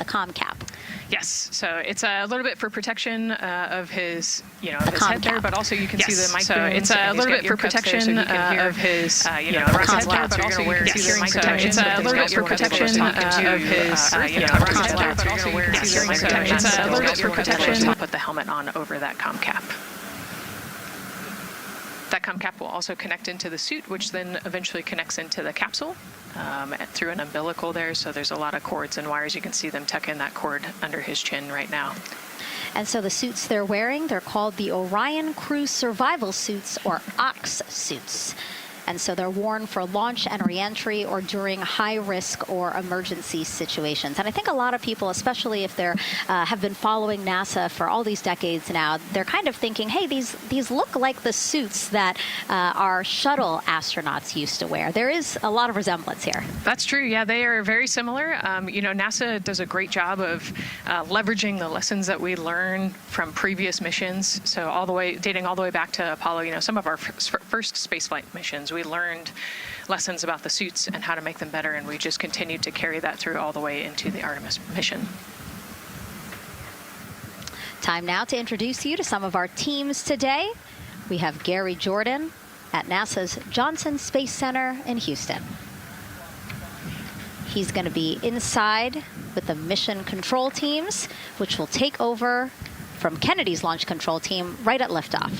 comm cap? Yes, so it's a little bit for protection of his, of his head there, but also you can see the mic. So it's a little bit for protection of his, the head there, but also you can see the mic protection. It's a little bit for protection of his, head there, but also you can see the mic protection. It's a little bit for protection. Put the helmet on over that comm cap. That comm cap will also connect into the suit, which then eventually connects into the capsule through an umbilical there. So there's a lot of cords and wires. You can see them tuck in that cord under his chin right now. And so the suits they're wearing, they're called the Orion Crew Survival Suits, or OX suits. And so they're worn for launch and reentry or during high-risk or emergency situations. And I think a lot of people, especially if they have been following NASA for all these decades now, they're kind of thinking, hey, these look like the suits that our shuttle astronauts used to wear. There is a lot of resemblance here. That's true. Yeah, they are very similar. NASA does a great job of leveraging the lessons that we learn from previous missions. So dating all the way back to Apollo, some of our first spaceflight missions, we learned lessons about the suits and how to make them better, and we just continued to carry that through all the way into the Artemis mission. Time now to introduce you to some of our teams today. We have Gary Jordan at NASA's Johnson Space Center in Houston. He's going to be inside with the mission control teams, which will take over from Kennedy's launch control team right at liftoff.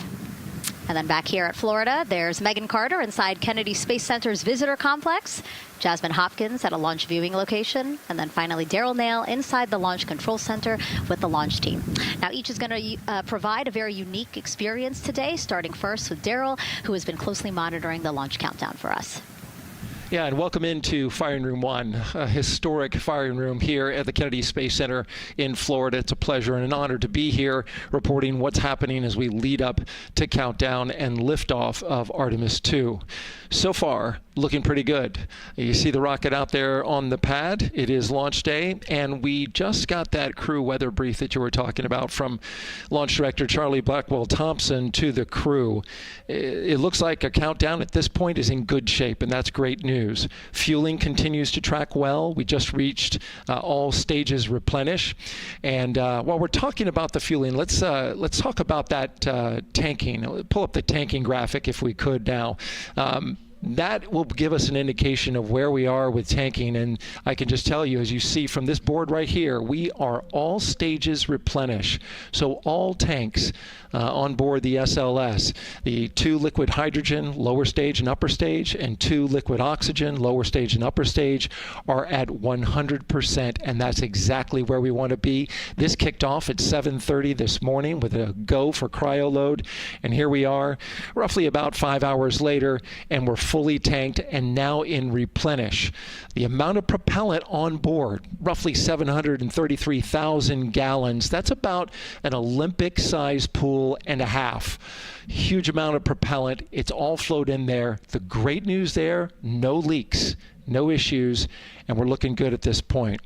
And then back here at Florida, there's Megan Carter inside Kennedy Space Center's visitor complex, Jasmine Hopkins at a launch viewing location, and then finally Daryl Nail inside the Launch Control Center with the launch team. Now, each is going to provide a very unique experience today, starting first with Daryl, who has been closely monitoring the launch countdown for us. Yeah, and welcome into Firing Room 1, a historic firing room here at the Kennedy Space Center in Florida. It's a pleasure and an honor to be here reporting what's happening as we lead up to countdown and liftoff of Artemis II. So far, looking pretty good. You see the rocket out there on the pad. It is launch day, and we just got that crew weather brief that you were talking about from Launch Director Charlie Blackwell-Thompson to the crew. It looks like a countdown at this point is in good shape, and that's great news. Fueling continues to track well. We just reached all stages replenish. And while we're talking about the fueling, let's talk about that tanking. Pull up the tanking graphic if we could now. That will give us an indication of where we are with tanking, and I can just tell you, as you see from this board right here, we are all stages replenish. So all tanks on board the SLS, the 2 liquid hydrogen, lower stage and upper stage, and 2 liquid oxygen, lower stage and upper stage, are at 100%, and that's exactly where we want to be. This kicked off at 7:30 this morning with a go for cryo load, and here we are roughly about 5 hours later, and we're fully tanked and now in replenish. The amount of propellant on board, roughly 733,000 gallons. That's about an Olympic-sized pool and a half. Huge amount of propellant. It's all flowed in there. The great news there, no leaks, no issues, and we're looking good at this point.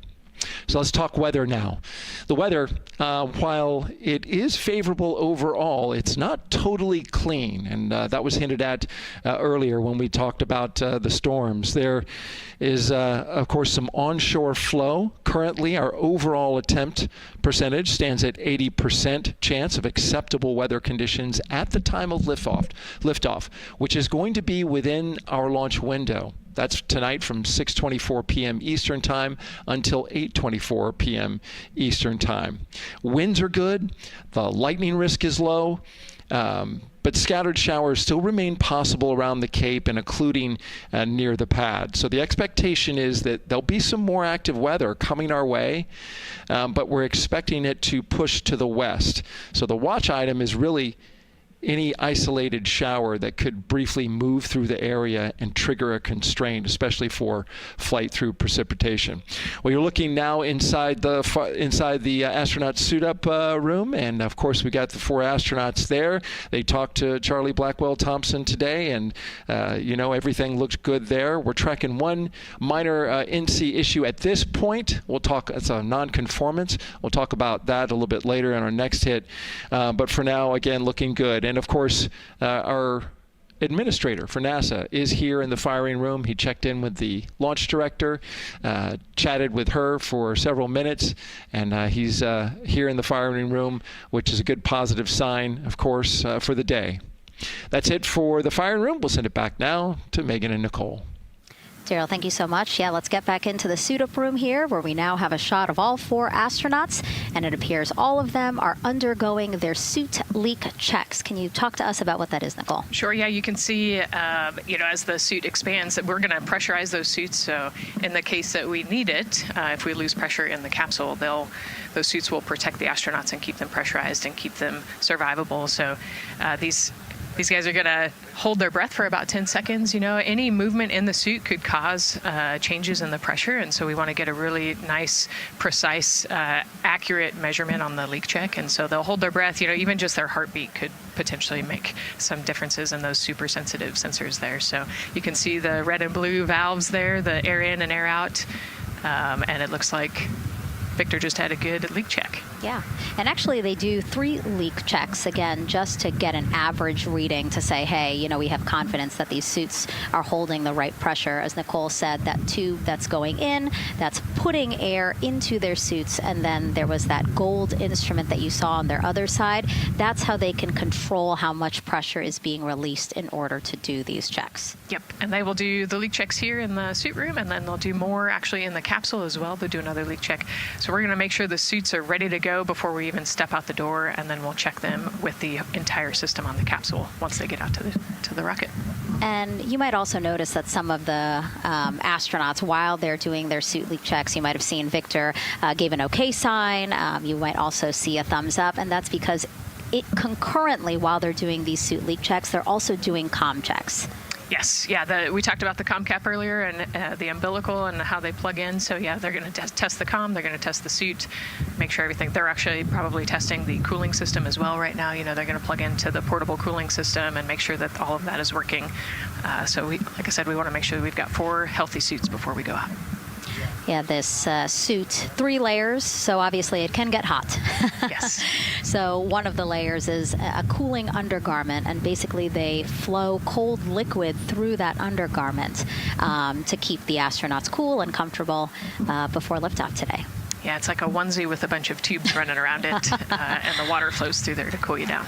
So let's talk weather now. The weather, while it is favorable overall, it's not totally clean, and that was hinted at earlier when we talked about the storms. There is, of course, some onshore flow. Currently, our overall attempt percentage stands at 80% chance of acceptable weather conditions at the time of liftoff, which is going to be within our launch window. That's tonight from 6:24 p.m. Eastern Time until 8:24 p.m. Eastern Time. Winds are good. The lightning risk is low. But scattered showers still remain possible around the Cape and including near the pad. So the expectation is that there'll be some more active weather coming our way, but we're expecting it to push to the west. So the watch item is really any isolated shower that could briefly move through the area and trigger a constraint, especially for flight through precipitation. Well, you're looking now inside the astronaut suit-up room, and of course we got the 4 astronauts there. They talked to Charlie Blackwell-Thompson today, and everything looks good there. We're tracking one minor NC issue at this point. We'll talk. It's a non-conformance. We'll talk about that a little bit later in our next hit. But for now, again, looking good. And of course, our administrator for NASA, is here in the firing room. He checked in with the launch director, chatted with her for several minutes, and he's here in the firing room, which is a good positive sign, of course, for the day. That's it for the firing room. We'll send it back now to Megan and Nicole. Daryl, thank you so much. Yeah, let's get back into the suit-up room here, where we now have a shot of all 4 astronauts, and it appears all of them are undergoing their suit leak checks. Can you talk to us about what that is, Nicole? Sure. Yeah, you can see, as the suit expands, that we're going to pressurize those suits. So in the case that we need it, if we lose pressure in the capsule, those suits will protect the astronauts and keep them pressurized and keep them survivable. So these guys are going to hold their breath for about 10 seconds. Any movement in the suit could cause changes in the pressure, and so we want to get a really nice, precise, accurate measurement on the leak check. And so they'll hold their breath. Even just their heartbeat could potentially make some differences in those super sensitive sensors there. So you can see the red and blue valves there, the air in and air out, and it looks like Victor just had a good leak check. Yeah, and actually they do 3 leak checks, again, just to get an average reading to say, hey, we have confidence that these suits are holding the right pressure. As Nicole said, that tube that's going in, that's putting air into their suits, and then there was that gold instrument that you saw on their other side. That's how they can control how much pressure is being released in order to do these checks. Yep, and they will do the leak checks here in the suit room, and then they'll do more actually in the capsule as well. They'll do another leak check. So we're going to make sure the suits are ready to go before we even step out the door, and then we'll check them with the entire system on the capsule once they get out to the rocket. And you might also notice that some of the astronauts, while they're doing their suit leak checks, you might have seen Victor gave an okay sign. You might also see a thumbs up, and that's because concurrently, while they're doing these suit leak checks, they're also doing comm checks. Yes, yeah, we talked about the comm cap earlier and the umbilical and how they plug in. So yeah, they're going to test the comm, they're going to test the suit, make sure everything. They're actually probably testing the cooling system as well right now. They're going to plug into the portable cooling system and make sure that all of that is working. So like I said, we want to make sure that we've got 4 healthy suits before we go out. Yeah, this suit, 3 layers, so obviously it can get hot. Yes. So one of the layers is a cooling undergarment, and basically they flow cold liquid through that undergarment to keep the astronauts cool and comfortable before liftoff today. Yeah, it's like a onesie with a bunch of tubes running around it, and the water flows through there to cool you down.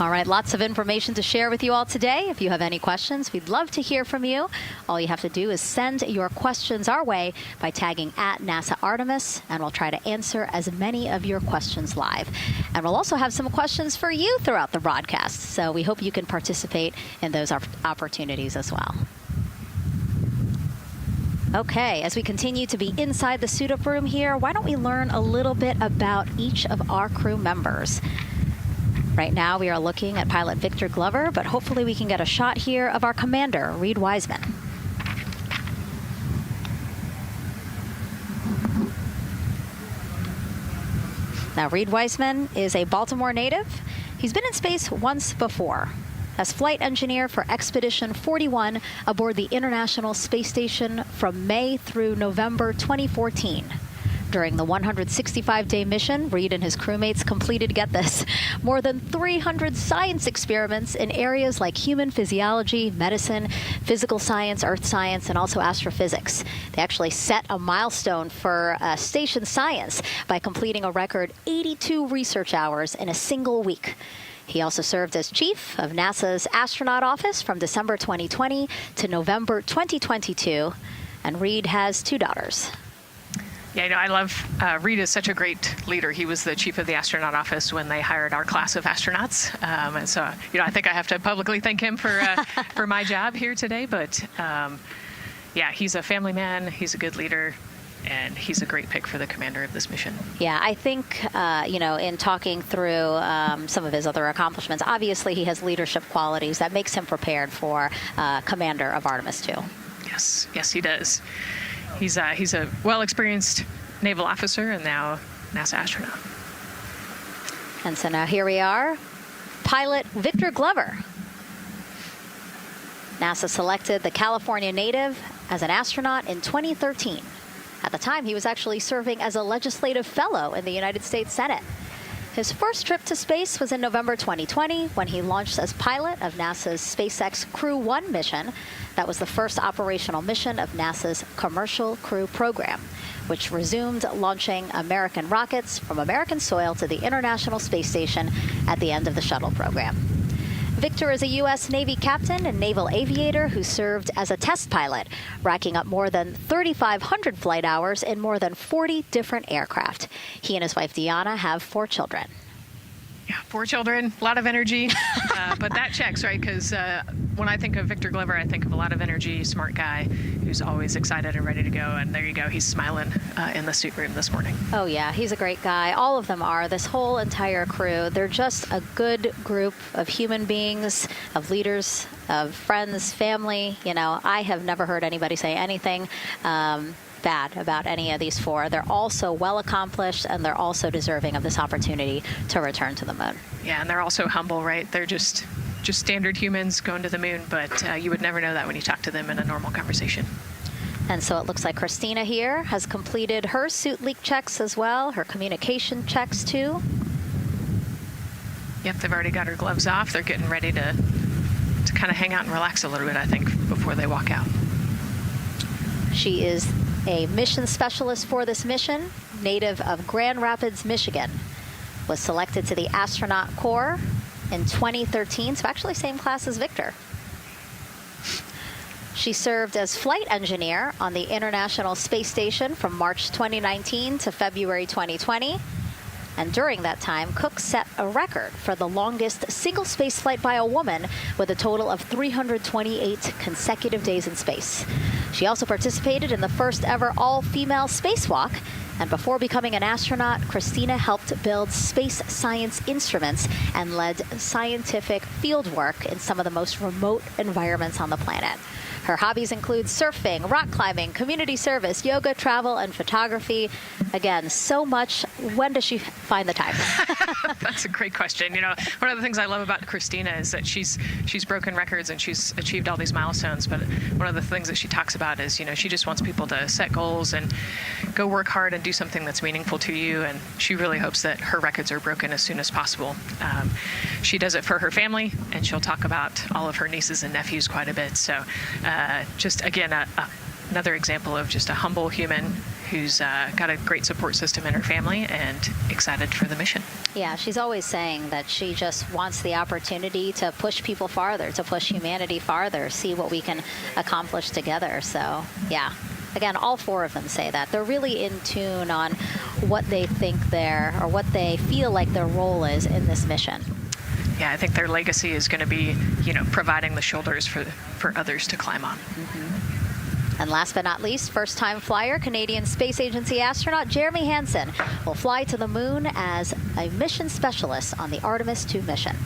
All right, lots of information to share with you all today. If you have any questions, we'd love to hear from you. All you have to do is send your questions our way by tagging @NASA Artemis, and we'll try to answer as many of your questions live. And we'll also have some questions for you throughout the broadcast, so we hope you can participate in those opportunities as well. Okay, as we continue to be inside the suit-up room here, why don't we learn a little bit about each of our crew members? Right now, we are looking at pilot Victor Glover, but hopefully we can get a shot here of our commander, Reed Wiseman. Now, Reed Wiseman is a Baltimore native. He's been in space once before as flight engineer for Expedition 41 aboard the International Space Station from May through November 2014. During the 165-day mission, Reed and his crewmates completed, get this, more than 300 science experiments in areas like human physiology, medicine, physical science, earth science, and also astrophysics. They actually set a milestone for station science by completing a record 82 research hours in a single week. He also served as chief of NASA's astronaut office from December 2020 to November 2022, and Reed has 2 daughters. Yeah, I love Reed is such a great leader. He was the chief of the astronaut office when they hired our class of astronauts. And so, I think I have to publicly thank him for my job here today. But yeah, he's a family man. He's a good leader. And he's a great pick for the commander of this mission. Yeah, I think, in talking through some of his other accomplishments, obviously he has leadership qualities that makes him prepared for commander of Artemis II. Yes, he does. He's a well-experienced naval officer and now NASA astronaut. And so now here we are, pilot Victor Glover. NASA selected the California native as an astronaut in 2013. At the time, he was actually serving as a legislative fellow in the United States Senate. His first trip to space was in November 2020 when he launched as pilot of NASA's SpaceX Crew 1 mission. That was the first operational mission of NASA's Commercial Crew program, which resumed launching American rockets from American soil to the International Space Station at the end of the shuttle program. Victor is a U.S. Navy captain and naval aviator who served as a test pilot, racking up more than 3,500 flight hours in more than 40 different aircraft. He and his wife, Deanna, have 4 children. Yeah, 4 children, a lot of energy, but that checks, right? Because when I think of Victor Glover, I think of a lot of energy, smart guy who's always excited and ready to go. And there you go, he's smiling in the suit room this morning. Oh, yeah, he's a great guy. All of them are. This whole entire crew, they're just a good group of human beings, of leaders, of friends, family. You know, I have never heard anybody say anything bad about any of these 4. They're all so well accomplished, and they're also deserving of this opportunity to return to the moon. Yeah, and they're also humble, right? They're just standard humans going to the moon, but you would never know that when you talk to them in a normal conversation. And so it looks like Christina here has completed her suit leak checks as well, her communication checks too. Yep, they've already got her gloves off. They're getting ready to kind of hang out and relax a little bit, I think, before they walk out. She is a mission specialist for this mission, native of Grand Rapids, Michigan, was selected to the astronaut corps in 2013, so actually same class as Victor. She served as flight engineer on the International Space Station from March 2019 to February 2020. And during that time, Cook set a record for the longest single space flight by a woman with a total of 328 consecutive days in space. She also participated in the first ever all-female spacewalk. And before becoming an astronaut, Christina helped build space science instruments and led scientific field work in some of the most remote environments on the planet. Her hobbies include surfing, rock climbing, community service, yoga, travel, and photography. Again, so much. When does she find the time? That's a great question. You know, one of the things I love about Christina is that she's broken records and she's achieved all these milestones. But one of the things that she talks about is, you know, she just wants people to set goals and go work hard and do something that's meaningful to you. And she really hopes that her records are broken as soon as possible. She does it for her family, and she'll talk about all of her nieces and nephews quite a bit. So just, again, another example of just a humble human who's got a great support system in her family and excited for the mission. Yeah, she's always saying that she just wants the opportunity to push people farther, to push humanity farther, see what we can accomplish together. So, yeah. Again, all 4 of them say that. They're really in tune on what they think or what they feel like their role is in this mission. Yeah, I think their legacy is going to be, you know, providing the shoulders for others to climb on. Mm-hmm. And last but not least, first-time flyer, Canadian Space Agency astronaut Jeremy Hansen will fly to the moon as a mission specialist on the Artemis II mission.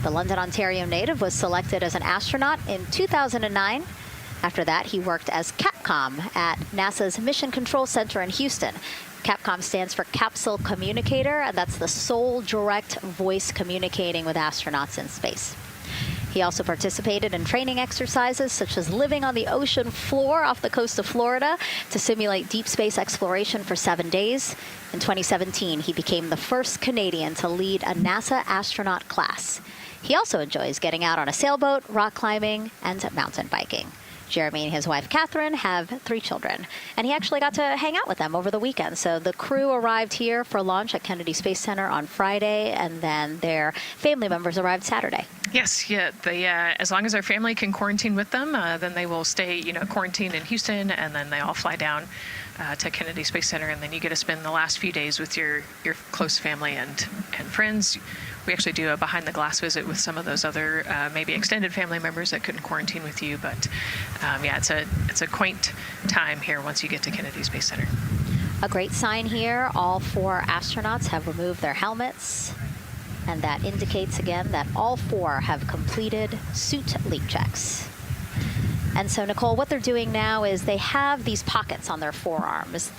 The London, Ontario native was selected as an astronaut in 2009. After that, he worked as Capcom at NASA's Mission Control Center in Houston. Capcom stands for Capsule Communicator, and that's the sole direct voice communicating with astronauts in space. He also participated in training exercises such as living on the ocean floor off the coast of Florida to simulate deep space exploration for 7 days. In 2017, he became the first Canadian to lead a NASA astronaut class. He also enjoys getting out on a sailboat, rock climbing, and mountain biking. Jeremy and his wife, Catherine, have 3 children, and he actually got to hang out with them over the weekend. So the crew arrived here for launch at Kennedy Space Center on Friday, and then their family members arrived Saturday. Yes, yeah. As long as their family can quarantine with them, then they will stay, quarantined in Houston, and then they all fly down to Kennedy Space Center, and then you get to spend the last few days with your close family and friends. We actually do a behind-the-glass visit with some of those other maybe extended family members that couldn't quarantine with you. But it's a quaint time here once you get to Kennedy Space Center. A great sign here, all 4 astronauts have removed their helmets. And that indicates, again, that all 4 have completed suit leak checks. And so, Nicole, what they're doing now is they have these pockets on their forearms.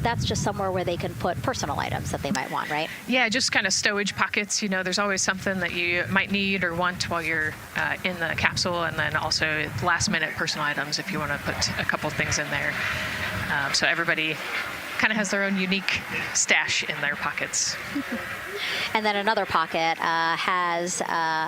That's just somewhere where they can put personal items that they might want, right? Yeah, just kind of stowage pockets. There's always something that you might need or want while you're in the capsule, and then also last-minute personal items if you want to put a couple things in there. So everybody kind of has their own unique stash in their pockets. And then another pocket has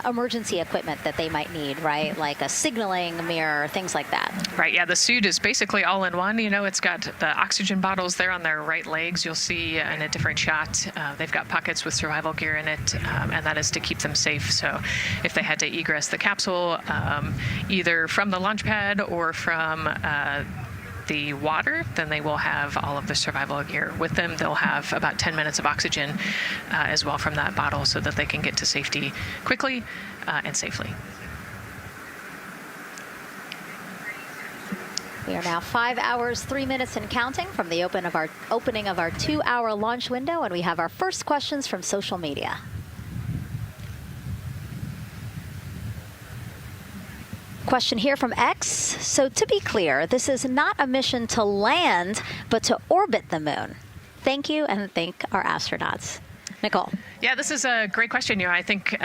emergency equipment that they might need, right? Like a signaling mirror, things like that. Right, yeah, the suit is basically all in one. You know, it's got the oxygen bottles there on their right legs. You'll see in a different shot, they've got pockets with survival gear in it, and that is to keep them safe. So if they had to egress the capsule, either from the launch pad or from the water, then they will have all of the survival gear with them. They'll have about 10 minutes of oxygen as well from that bottle so that they can get to safety quickly and safely. We are now 5 hours, 3 minutes and counting from the opening of our 2-hour launch window, and we have our first questions from social media. Question here from X. So to be clear, this is not a mission to land, but to orbit the moon. Thank you, and thank our astronauts. Nicole. Yeah, this is a great question. You know, I think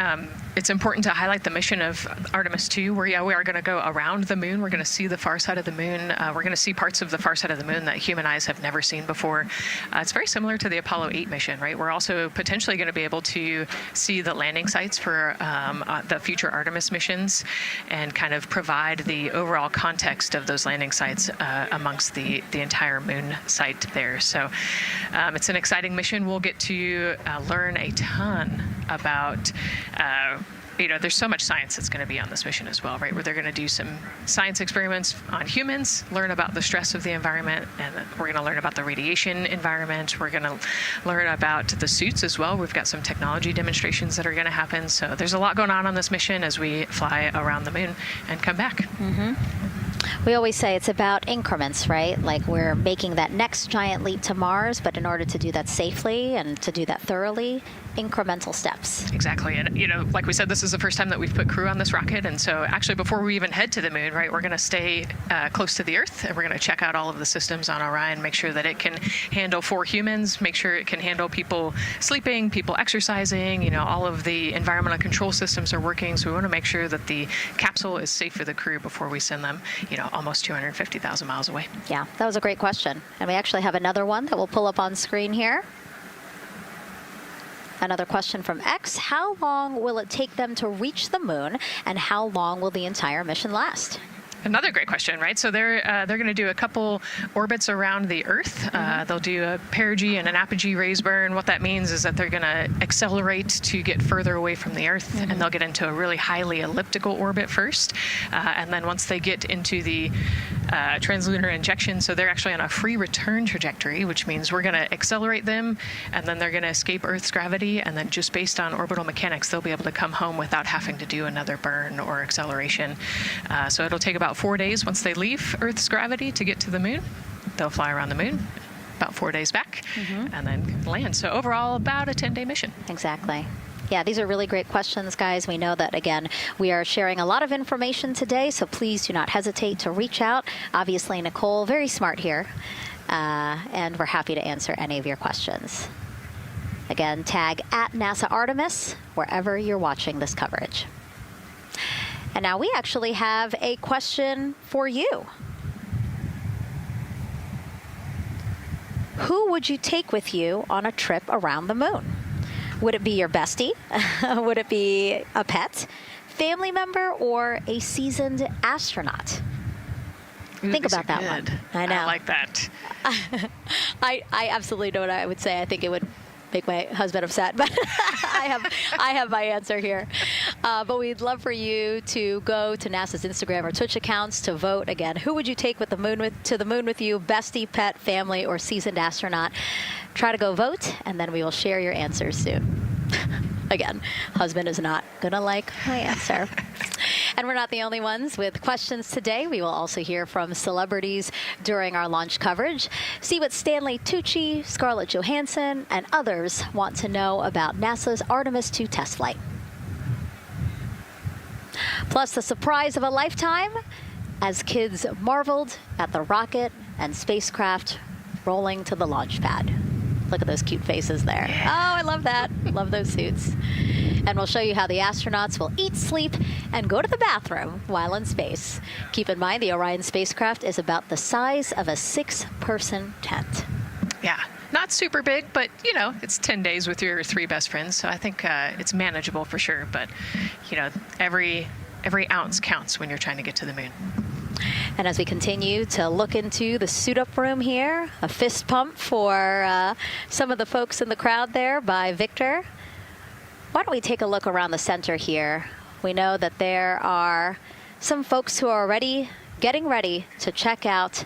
it's important to highlight the mission of Artemis II, where we are going to go around the moon. We're going to see the far side of the moon. We're going to see parts of the far side of the moon that human eyes have never seen before. It's very similar to the Apollo 8 mission, right? We're also potentially going to be able to see the landing sites for the future Artemis missions and kind of provide the overall context of those landing sites amongst the entire moon site there. So it's an exciting mission. We'll get to learn a ton about there's so much science that's going to be on this mission as well, right? Where they're going to do some science experiments on humans, learn about the stress of the environment, and we're going to learn about the radiation environment. We're going to learn about the suits as well. We've got some technology demonstrations that are going to happen. So there's a lot going on this mission as we fly around the moon and come back. Mm-hmm. We always say it's about increments, right? Like we're making that next giant leap to Mars, but in order to do that safely and to do that thoroughly, incremental steps. Exactly. And, like we said, this is the first time that we've put crew on this rocket. And so actually before we even head to the moon, right, we're going to stay close to the Earth, and we're going to check out all of the systems on Orion, make sure that it can handle 4 humans, make sure it can handle people sleeping, people exercising, all of the environmental control systems are working. So we want to make sure that the capsule is safe for the crew before we send them, almost 250,000 miles away. Yeah, that was a great question. And we actually have another one that we'll pull up on screen here. Another question from X. How long will it take them to reach the moon, and how long will the entire mission last? Another great question, right? So they're going to do a couple orbits around the Earth. They'll do a perigee and an apogee raise burn. What that means is that they're going to accelerate to get further away from the Earth, and they'll get into a really highly elliptical orbit first. And then once they get into the translunar injection, so they're actually on a free return trajectory, which means we're going to accelerate them, and then they're going to escape Earth's gravity, and then just based on orbital mechanics, they'll be able to come home without having to do another burn or acceleration. So it'll take about 4 days once they leave Earth's gravity to get to the moon. They'll fly around the moon, about 4 days back, and then land. So overall, about a 10-day mission. Exactly. Yeah, these are really great questions, guys. We know that, again, we are sharing a lot of information today, so please do not hesitate to reach out. Obviously, Nicole, very smart here, and we're happy to answer any of your questions. Again, tag @NASA Artemis wherever you're watching this coverage. And now we actually have a question for you. Who would you take with you on a trip around the moon? Would it be your bestie? Would it be a pet, family member, or a seasoned astronaut? Ooh, think about that one. I know. I like that. I absolutely know what I would say. I think it would make my husband upset, but I have my answer here. But we'd love for you to go to NASA's Instagram or Twitch accounts to vote. Again, who would you take to the moon with you? Bestie, pet, family, or seasoned astronaut? Try to go vote, and then we will share your answers soon. Again, husband is not going to like my answer. And we're not the only ones with questions today. We will also hear from celebrities during our launch coverage. See what Stanley Tucci, Scarlett Johansson, and others want to know about NASA's Artemis II test flight. Plus, the surprise of a lifetime as kids marveled at the rocket and spacecraft rolling to the launch pad. Look at those cute faces there. Oh, I love that. Love those suits. And we'll show you how the astronauts will eat, sleep, and go to the bathroom while in space. Keep in mind, the Orion spacecraft is about the size of a 6-person tent. Yeah, not super big, but, you know, it's 10 days with your 3 best friends, so I think it's manageable for sure. But, you know, every ounce counts when you're trying to get to the moon. And as we continue to look into the suit-up room here, a fist pump for some of the folks in the crowd there by Victor. Why don't we take a look around the center here? We know that there are some folks who are already getting ready to check out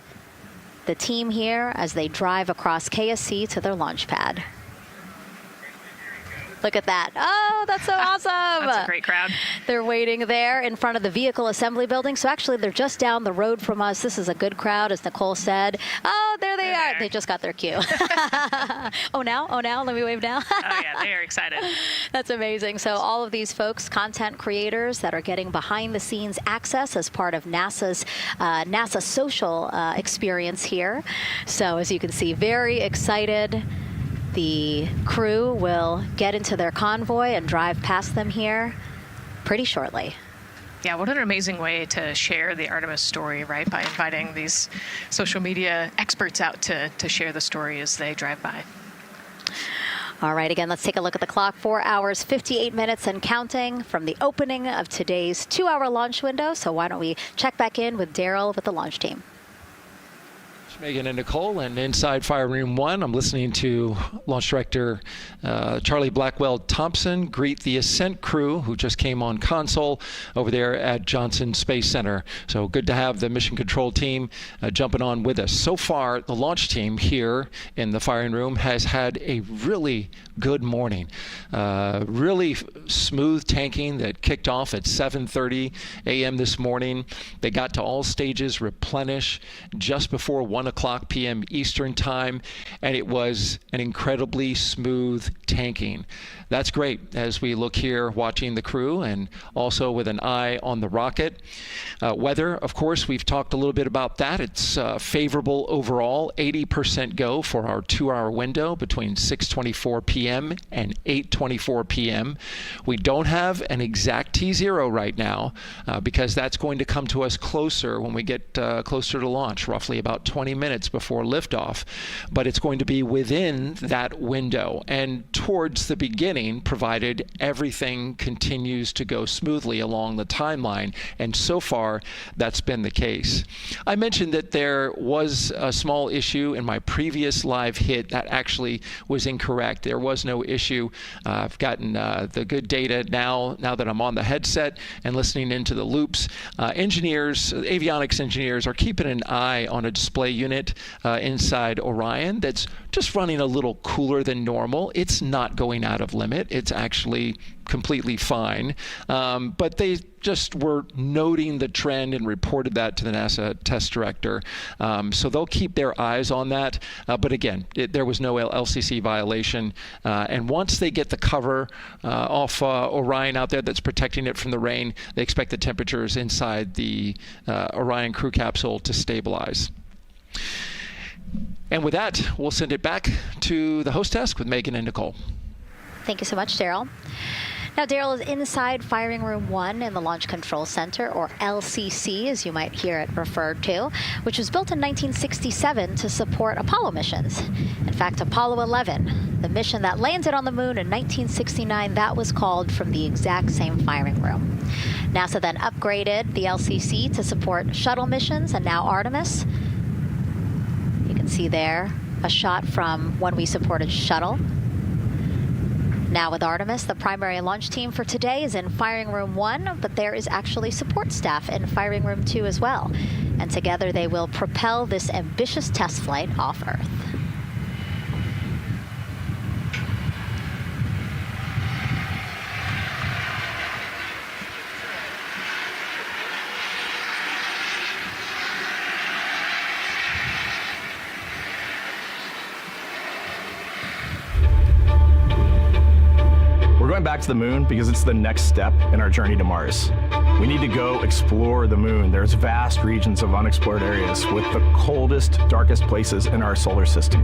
the team here as they drive across KSC to their launch pad. Look at that. Oh, that's so awesome. That's a great crowd. They're waiting there in front of the vehicle assembly building. So actually, they're just down the road from us. This is a good crowd, as Nicole said. Oh, there they are. They just got their cue. Oh, now? Let me wave now. Oh, yeah, they are excited. That's amazing. So all of these folks, content creators that are getting behind-the-scenes access as part of NASA's NASA social experience here. So as you can see, very excited. The crew will get into their convoy and drive past them here pretty shortly. Yeah, what an amazing way to share the Artemis story, right? By inviting these social media experts out to share the story as they drive by. All right, again, let's take a look at the clock. 4 hours, 58 minutes and counting from the opening of today's 2-hour launch window. So why don't we check back in with Daryl with the launch team. Megan and Nicole, and inside Fire Room 1, I'm listening to Launch Director Charlie Blackwell-Thompson greet the Ascent crew who just came on console over there at Johnson Space Center. So good to have the Mission Control team jumping on with us. So far, the launch team here in the firing room has had a really good morning. Really smooth tanking that kicked off at 7:30 a.m. this morning. They got to all stages replenish just before 1 o'clock p.m. Eastern time, and it was an incredibly smooth tanking. That's great as we look here watching the crew and also with an eye on the rocket. Weather, of course, we've talked a little bit about that. It's favorable overall, 80% go for our 2-hour window between 6:24 p.m. and 8:24 p.m. We don't have an exact T0 right now because that's going to come to us closer when we get closer to launch, roughly about 20 minutes before liftoff. But it's going to be within that window and towards the beginning, provided everything continues to go smoothly along the timeline. And so far, that's been the case. I mentioned that there was a small issue in my previous live hit that actually was incorrect. There was no issue. I've gotten the good data now that I'm on the headset and listening into the loops. Avionics engineers are keeping an eye on a display unit inside Orion that's just running a little cooler than normal. It's not going out of limit. It's actually completely fine. But they just were noting the trend and reported that to the NASA test director. So they'll keep their eyes on that. But again, there was no LCC violation. And once they get the cover off Orion out there that's protecting it from the rain, they expect the temperatures inside the Orion crew capsule to stabilize. And with that, we'll send it back to the host desk with Megan and Nicole. Thank you so much, Daryl. Now, Daryl is inside Firing Room 1 in the Launch Control Center, or LCC, as you might hear it referred to, which was built in 1967 to support Apollo missions. In fact, Apollo 11, the mission that landed on the moon in 1969, that was called from the exact same firing room. NASA then upgraded the LCC to support shuttle missions, and now Artemis. You can see there a shot from when we supported shuttle. Now with Artemis, the primary launch team for today is in Firing Room 1, but there is actually support staff in Firing Room 2 as well. And together they will propel this ambitious test flight off Earth. We're going back to the moon because it's the next step in our journey to Mars. We need to go explore the moon. There's vast regions of unexplored areas with the coldest, darkest places in our solar system.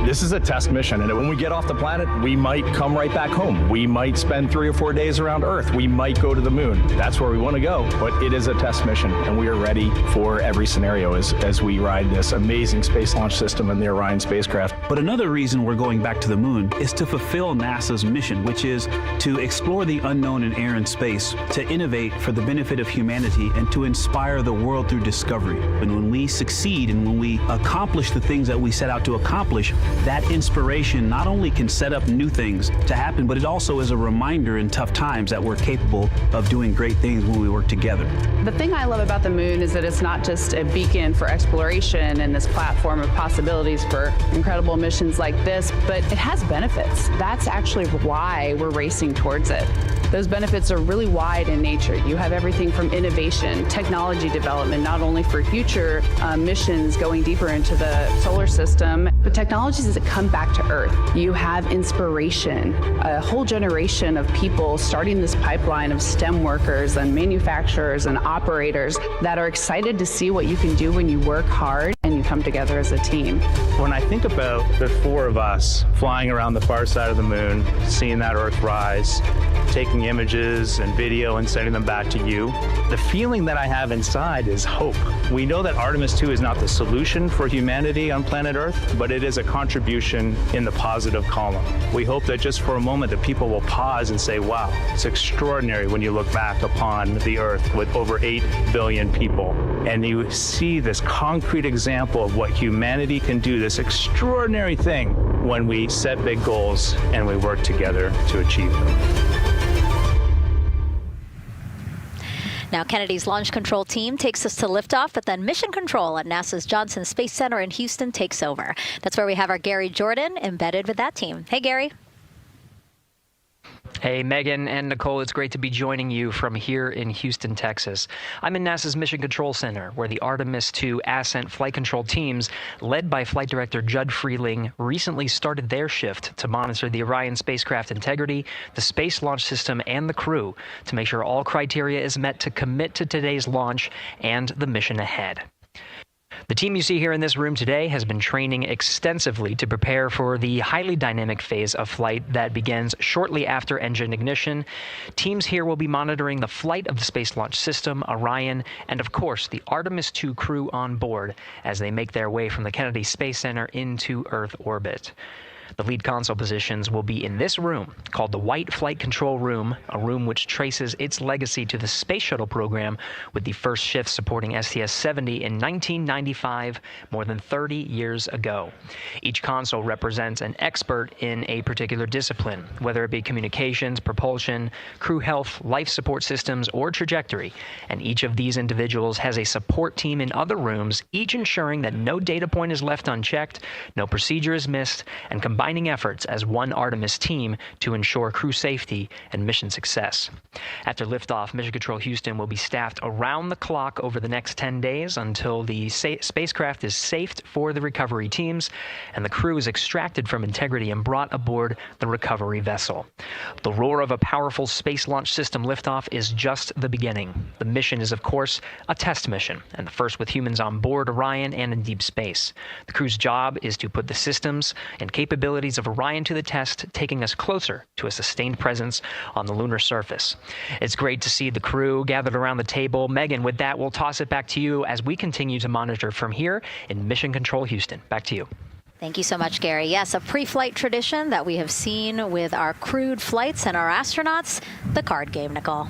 This is a test mission, and when we get off the planet, we might come right back home. We might spend 3 or 4 days around Earth. We might go to the moon. That's where we want to go, but it is a test mission, and we are ready for every scenario as we ride this amazing space launch system and the Orion spacecraft. But another reason we're going back to the moon is to fulfill NASA's mission, which is to explore the unknown in air and space, to innovate for the benefit of humanity, and to inspire the world through discovery. And when we succeed and when we accomplish the things that we set out to accomplish, that inspiration not only can set up new things to happen, but it also is a reminder in tough times that we're capable of doing great things when we work together. The thing I love about the moon is that it's not just a beacon for exploration and this platform of possibilities for incredible missions like this, but it has benefits. That's actually why we're racing towards it. Those benefits are really wide in nature. You have everything from innovation, technology development, not only for future missions going deeper into the solar system, but technologies that come back to Earth. You have inspiration, a whole generation of people starting this pipeline of STEM workers and manufacturers and operators that are excited to see what you can do when you work hard and you come together as a team. When I think about the 4 of us flying around the far side of the moon, seeing that Earth rise, taking images and video and sending them back to you, the feeling that I have inside is hope. We know that Artemis II is not the solution for humanity on planet Earth, but it is a contribution in the positive column. We hope that just for a moment that people will pause and say, wow, it's extraordinary when you look back upon the Earth with over 8 billion people, and you see this concrete example of what humanity can do, this extraordinary thing when we set big goals and we work together to achieve them. Now, Kennedy's launch control team takes us to liftoff, but then mission control at NASA's Johnson Space Center in Houston takes over. That's where we have our Gary Jordan embedded with that team. Hey, Gary. Hey, Megan and Nicole, it's great to be joining you from here in Houston, Texas. I'm in NASA's Mission Control Center, where the Artemis II Ascent flight control teams, led by Flight Director Judd Freeling, recently started their shift to monitor the Orion spacecraft integrity, the Space Launch System, and the crew to make sure all criteria is met to commit to today's launch and the mission ahead. The team you see here in this room today has been training extensively to prepare for the highly dynamic phase of flight that begins shortly after engine ignition. Teams here will be monitoring the flight of the Space Launch System, Orion, and of course the Artemis II crew on board as they make their way from the Kennedy Space Center into Earth orbit. The lead console positions will be in this room, called the White Flight Control Room, a room which traces its legacy to the Space Shuttle program, with the first shift supporting STS-70 in 1995, more than 30 years ago. Each console represents an expert in a particular discipline, whether it be communications, propulsion, crew health, life support systems, or trajectory. And each of these individuals has a support team in other rooms, each ensuring that no data point is left unchecked, no procedure is missed, and combining efforts as one Artemis team to ensure crew safety and mission success. After liftoff, Mission Control Houston will be staffed around the clock over the next 10 days until the spacecraft is safed for the recovery teams and the crew is extracted from integrity and brought aboard the recovery vessel. The roar of a powerful Space Launch System liftoff is just the beginning. The mission is, of course, a test mission, and the first with humans on board Orion and in deep space. The crew's job is to put the systems and capabilities of Orion to the test, taking us closer to a sustained presence on the lunar surface. It's great to see the crew gathered around the table. Megan, with that, we'll toss it back to you as we continue to monitor from here in Mission Control Houston. Back to you. Thank you so much, Gary. Yes, a pre-flight tradition that we have seen with our crewed flights and our astronauts, the card game, Nicole.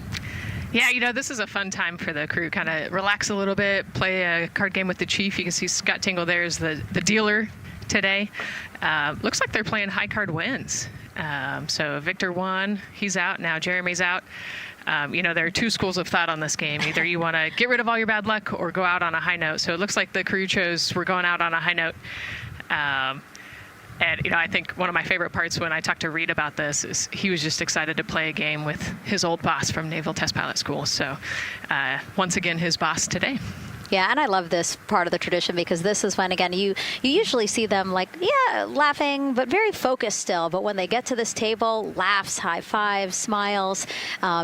Yeah, you know, this is a fun time for the crew. Kind of relax a little bit, play a card game with the chief. You can see Scott Tingle there is the dealer today. Looks like they're playing high card wins. So Victor won. He's out. Now Jeremy's out. You know, there are two schools of thought on this game. Either you want to get rid of all your bad luck or go out on a high note. So it looks like the crew chose we're going out on a high note. And, you know, I think one of my favorite parts when I talked to Reed about this is he was just excited to play a game with his old boss from Naval Test Pilot School. So once again, his boss today. Yeah, and I love this part of the tradition because this is when, again, you usually see them like, laughing, but very focused still. But when they get to this table, laughs, high fives, smiles,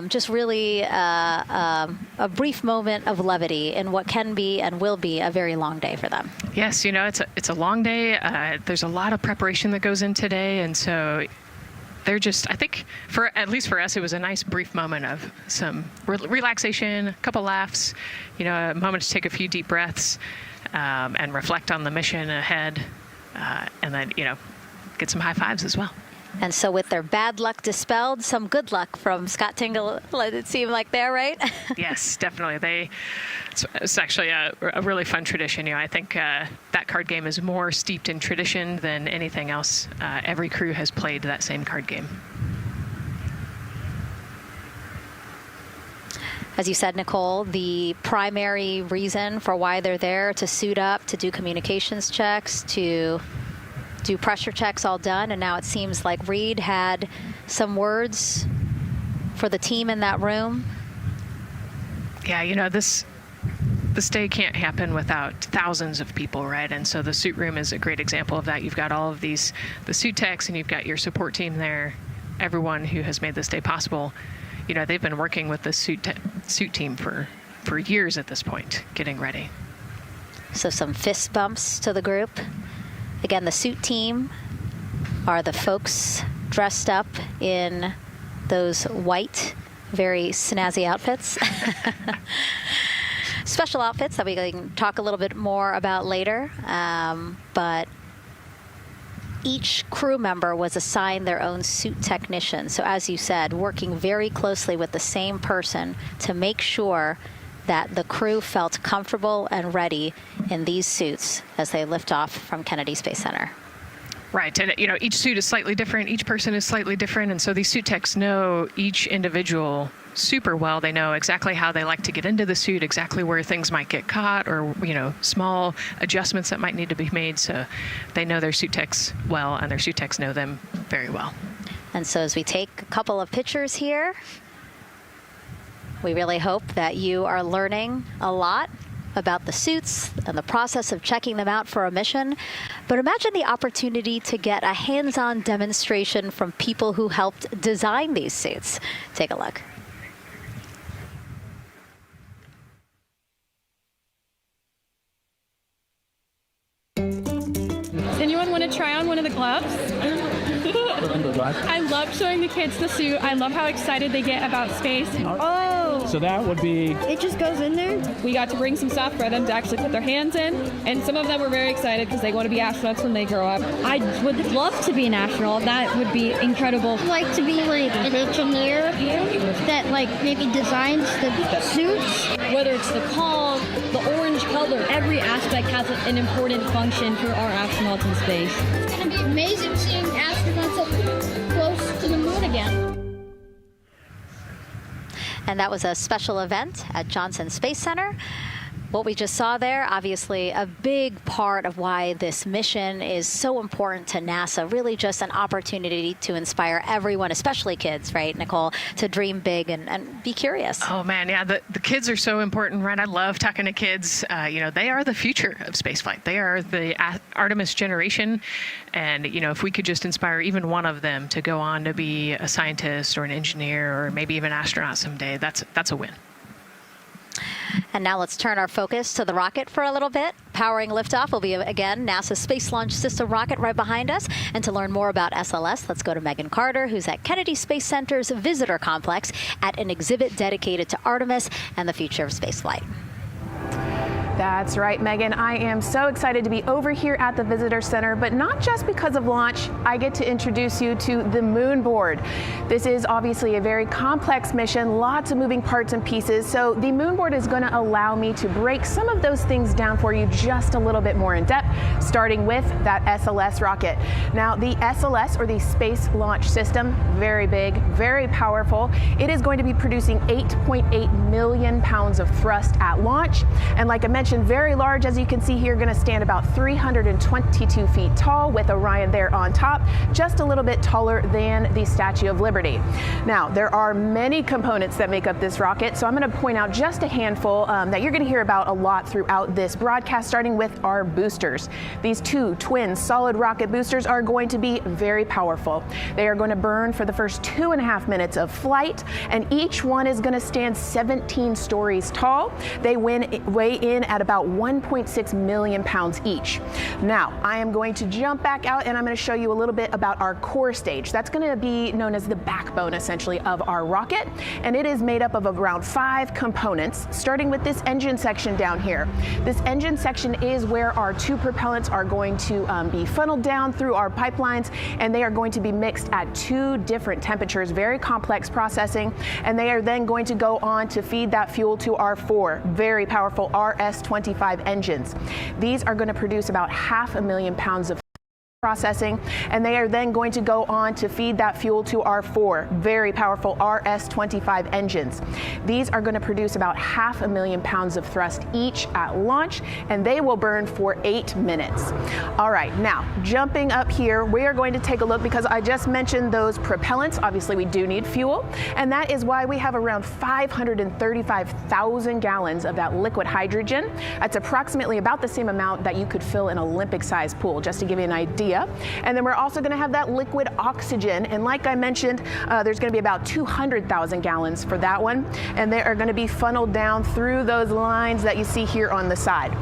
just really a brief moment of levity in what can be and will be a very long day for them. Yes, it's a long day. There's a lot of preparation that goes in today, and so they're just, I think, at least for us, it was a nice brief moment of some relaxation, a couple laughs, a moment to take a few deep breaths and reflect on the mission ahead, and then, get some high fives as well. And so with their bad luck dispelled, some good luck from Scott Tingle, it seemed like there, right? Yes, definitely. It's actually a really fun tradition. I think that card game is more steeped in tradition than anything else. Every crew has played that same card game. As you said, Nicole, the primary reason for why they're there to suit up, to do communications checks, to do pressure checks, all done, and now it seems like Reed had some words for the team in that room. Yeah, this day can't happen without thousands of people, right? And so the suit room is a great example of that. You've got all of the suit techs, and you've got your support team there, everyone who has made this day possible. They've been working with the suit team for years at this point, getting ready. So some fist bumps to the group. Again, the suit team are the folks dressed up in those white, very snazzy outfits. Special outfits that we can talk a little bit more about later. But each crew member was assigned their own suit technician. So as you said, working very closely with the same person to make sure that the crew felt comfortable and ready in these suits as they lift off from Kennedy Space Center. Right, and each suit is slightly different, each person is slightly different, and so these suit techs know each individual super well. They know exactly how they like to get into the suit, exactly where things might get caught, or small adjustments that might need to be made, so they know their suit techs well, and their suit techs know them very well. And so as we take a couple of pictures here, we really hope that you are learning a lot about the suits and the process of checking them out for a mission. But imagine the opportunity to get a hands-on demonstration from people who helped design these suits. Take a look. Does anyone want to try on one of the gloves? I love showing the kids the suit. I love how excited they get about space. Oh! So that would be... It just goes in there? We got to bring some stuff for them to actually put their hands in, and some of them were very excited because they want to be astronauts when they grow up. I would love to be an astronaut. That would be incredible. I'd like to be like an engineer that like maybe designs the suits. Whether it's the calm, the orange color, every aspect has an important function for our astronauts in space. It's going to be amazing seeing astronauts up close to the moon again. And that was a special event at Johnson Space Center. What we just saw there, obviously a big part of why this mission is so important to NASA, really just an opportunity to inspire everyone, especially kids, right, Nicole, to dream big and be curious. Oh, man, yeah, the kids are so important, right? I love talking to kids. They are the future of spaceflight. They are the Artemis generation. And, if we could just inspire even one of them to go on to be a scientist or an engineer or maybe even an astronaut someday, that's a win. And now let's turn our focus to the rocket for a little bit. Powering liftoff will be, again, NASA's Space Launch System rocket right behind us. And to learn more about SLS, let's go to Megan Carter, who's at Kennedy Space Center's Visitor Complex at an exhibit dedicated to Artemis and the future of spaceflight. That's right, Megan. I am so excited to be over here at the Visitor Center, but not just because of launch. I get to introduce you to the moon board. This is obviously a very complex mission, lots of moving parts and pieces. So the moon board is going to allow me to break some of those things down for you just a little bit more in depth, starting with that SLS rocket. Now, the SLS, or the Space Launch System, very big, very powerful. It is going to be producing 8.8 million pounds of thrust at launch. And like I mentioned, mentioned, very large, as you can see here, going to stand about 322 feet tall with Orion there on top, just a little bit taller than the Statue of Liberty. Now, there are many components that make up this rocket, so I'm going to point out just a handful that you're going to hear about a lot throughout this broadcast, starting with our boosters. These two twin solid rocket boosters are going to be very powerful. They are going to burn for the first 2.5 minutes of flight, and each one is going to stand 17 stories tall. They weigh in at about 1.6 million pounds each. Now, I am going to jump back out and I'm going to show you a little bit about our core stage. That's going to be known as the backbone, essentially, of our rocket, and it is made up of around 5 components, starting with this engine section down here. This engine section is where our 2 propellants are going to be funneled down through our pipelines, and they are going to be mixed at 2 different temperatures, very complex processing, and they are then going to go on to feed that fuel to our 4 very powerful RS-25 engines. These are going to produce about 500,000 pounds of processing, and they are then going to go on to feed that fuel to our 4 very powerful RS-25 engines. These are going to produce about 500,000 pounds of thrust each at launch, and they will burn for 8 minutes. All right, now jumping up here, we are going to take a look, because I just mentioned those propellants. Obviously, we do need fuel, and that is why we have around 535,000 gallons of that liquid hydrogen. That's approximately about the same amount that you could fill an Olympic-sized pool, just to give you an idea. And then we're also going to have that liquid oxygen, and like I mentioned, there's going to be about 200,000 gallons for that one, and they are going to be funneled down through those lines that you see here on the side.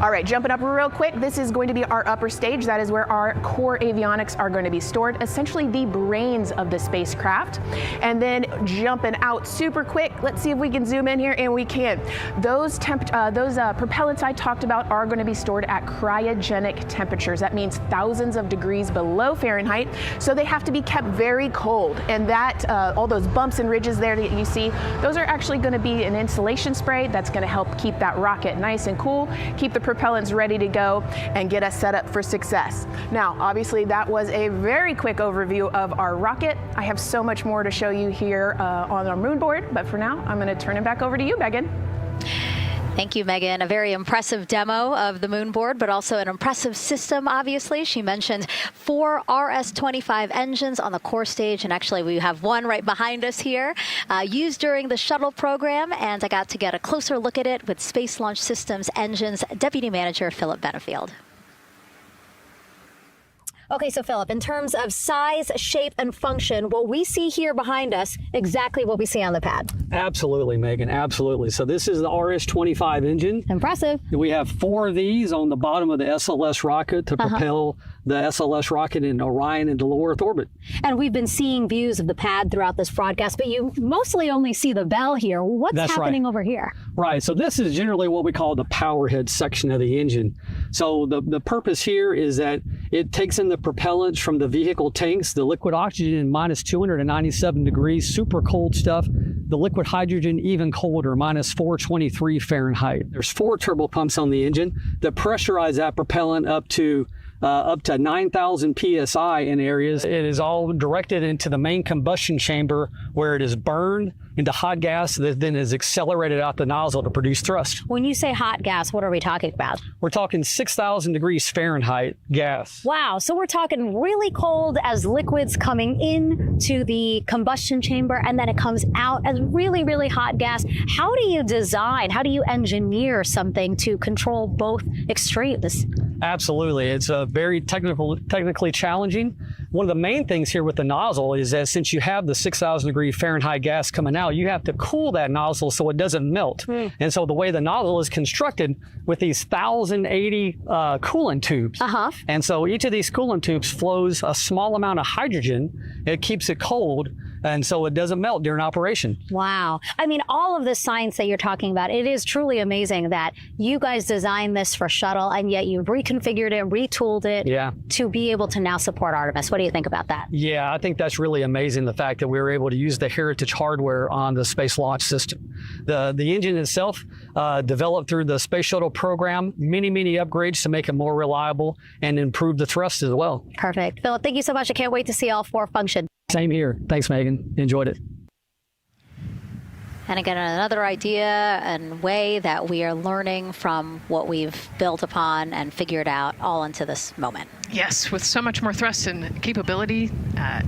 All right, jumping up real quick, this is going to be our upper stage. That is where our core avionics are going to be stored, essentially the brains of the spacecraft. And then jumping out super quick, let's see if we can zoom in here, and we can. Those propellants I talked about are going to be stored at cryogenic temperatures. That means thousands of degrees below Fahrenheit, so they have to be kept very cold. And that all those bumps and ridges there that you see, those are actually going to be an insulation spray that's going to help keep that rocket nice and cool, keep the propellants ready to go, and get us set up for success. Now, obviously, that was a very quick overview of our rocket. I have so much more to show you here on our moon board, but for now, I'm going to turn it back over to you, Megan. Thank you, Megan. A very impressive demo of the moon board, but also an impressive system, obviously. She mentioned 4 RS-25 engines on the core stage, and actually we have one right behind us here, used during the shuttle program, and I got to get a closer look at it with Space Launch Systems Engines Deputy Manager Philip Benefield. Okay, so Philip, in terms of size, shape, and function, will we see here behind us exactly what we see on the pad? Absolutely, Megan, absolutely. So this is the RS-25 engine. Impressive. We have 4 of these on the bottom of the SLS rocket to propel the SLS rocket in Orion into low Earth orbit. And we've been seeing views of the pad throughout this broadcast, but you mostly only see the bell here. What's happening over here? Right, so this is generally what we call the power head section of the engine. So the purpose here is that it takes in the propellants from the vehicle tanks, the liquid oxygen minus 297 degrees, super cold stuff. The liquid hydrogen even colder, minus 423 Fahrenheit. There's 4 turbo pumps on the engine that pressurize that propellant up to 9,000 psi in areas. It is all directed into the main combustion chamber, where it is burned into hot gas that then is accelerated out the nozzle to produce thrust. When you say hot gas, what are we talking about? We're talking 6,000 degrees Fahrenheit gas. Wow, so we're talking really cold as liquids coming in to the combustion chamber, and then it comes out as really, really hot gas. How do you design, how do you engineer something to control both extremes? Absolutely, it's very technically challenging. One of the main things here with the nozzle is that since you have the 6,000 degree Fahrenheit gas coming out, you have to cool that nozzle so it doesn't melt. And so the way the nozzle is constructed with these 1,080 coolant tubes. And so each of these coolant tubes flows a small amount of hydrogen. It keeps it cold, and so it doesn't melt during operation. Wow. I mean, all of the science that you're talking about, it is truly amazing that you guys designed this for shuttle, and yet you've reconfigured it, retooled it to be able to now support Artemis. What do you think about that? Yeah, I think that's really amazing, the fact that we were able to use the heritage hardware on the Space Launch System. The engine itself, developed through the Space Shuttle program, many upgrades to make it more reliable and improve the thrust as well. Perfect. Philip, thank you so much. I can't wait to see all 4 function. Same here. Thanks, Megan. Enjoyed it. And again, another idea and way that we are learning from what we've built upon and figured out all into this moment. Yes, with so much more thrust and capability.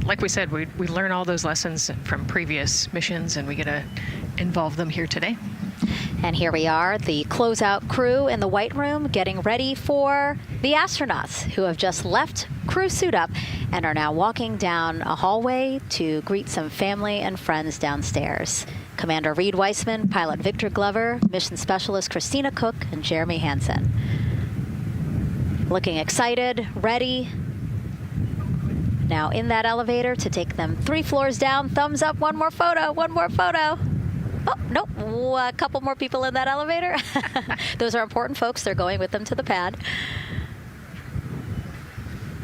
Like we said, we learn all those lessons from previous missions, and we get to involve them here today. And here we are, the closeout crew in the White Room, getting ready for the astronauts who have just left crew suit up and are now walking down a hallway to greet some family and friends downstairs. Commander Reed Weissman, Pilot Victor Glover, Mission Specialist Christina Cook, and Jeremy Hansen. Looking excited, ready. Now in that elevator to take them 3 floors down. Thumbs up, one more photo, one more photo. Oh, nope, a couple more people in that elevator. Those are important folks. They're going with them to the pad.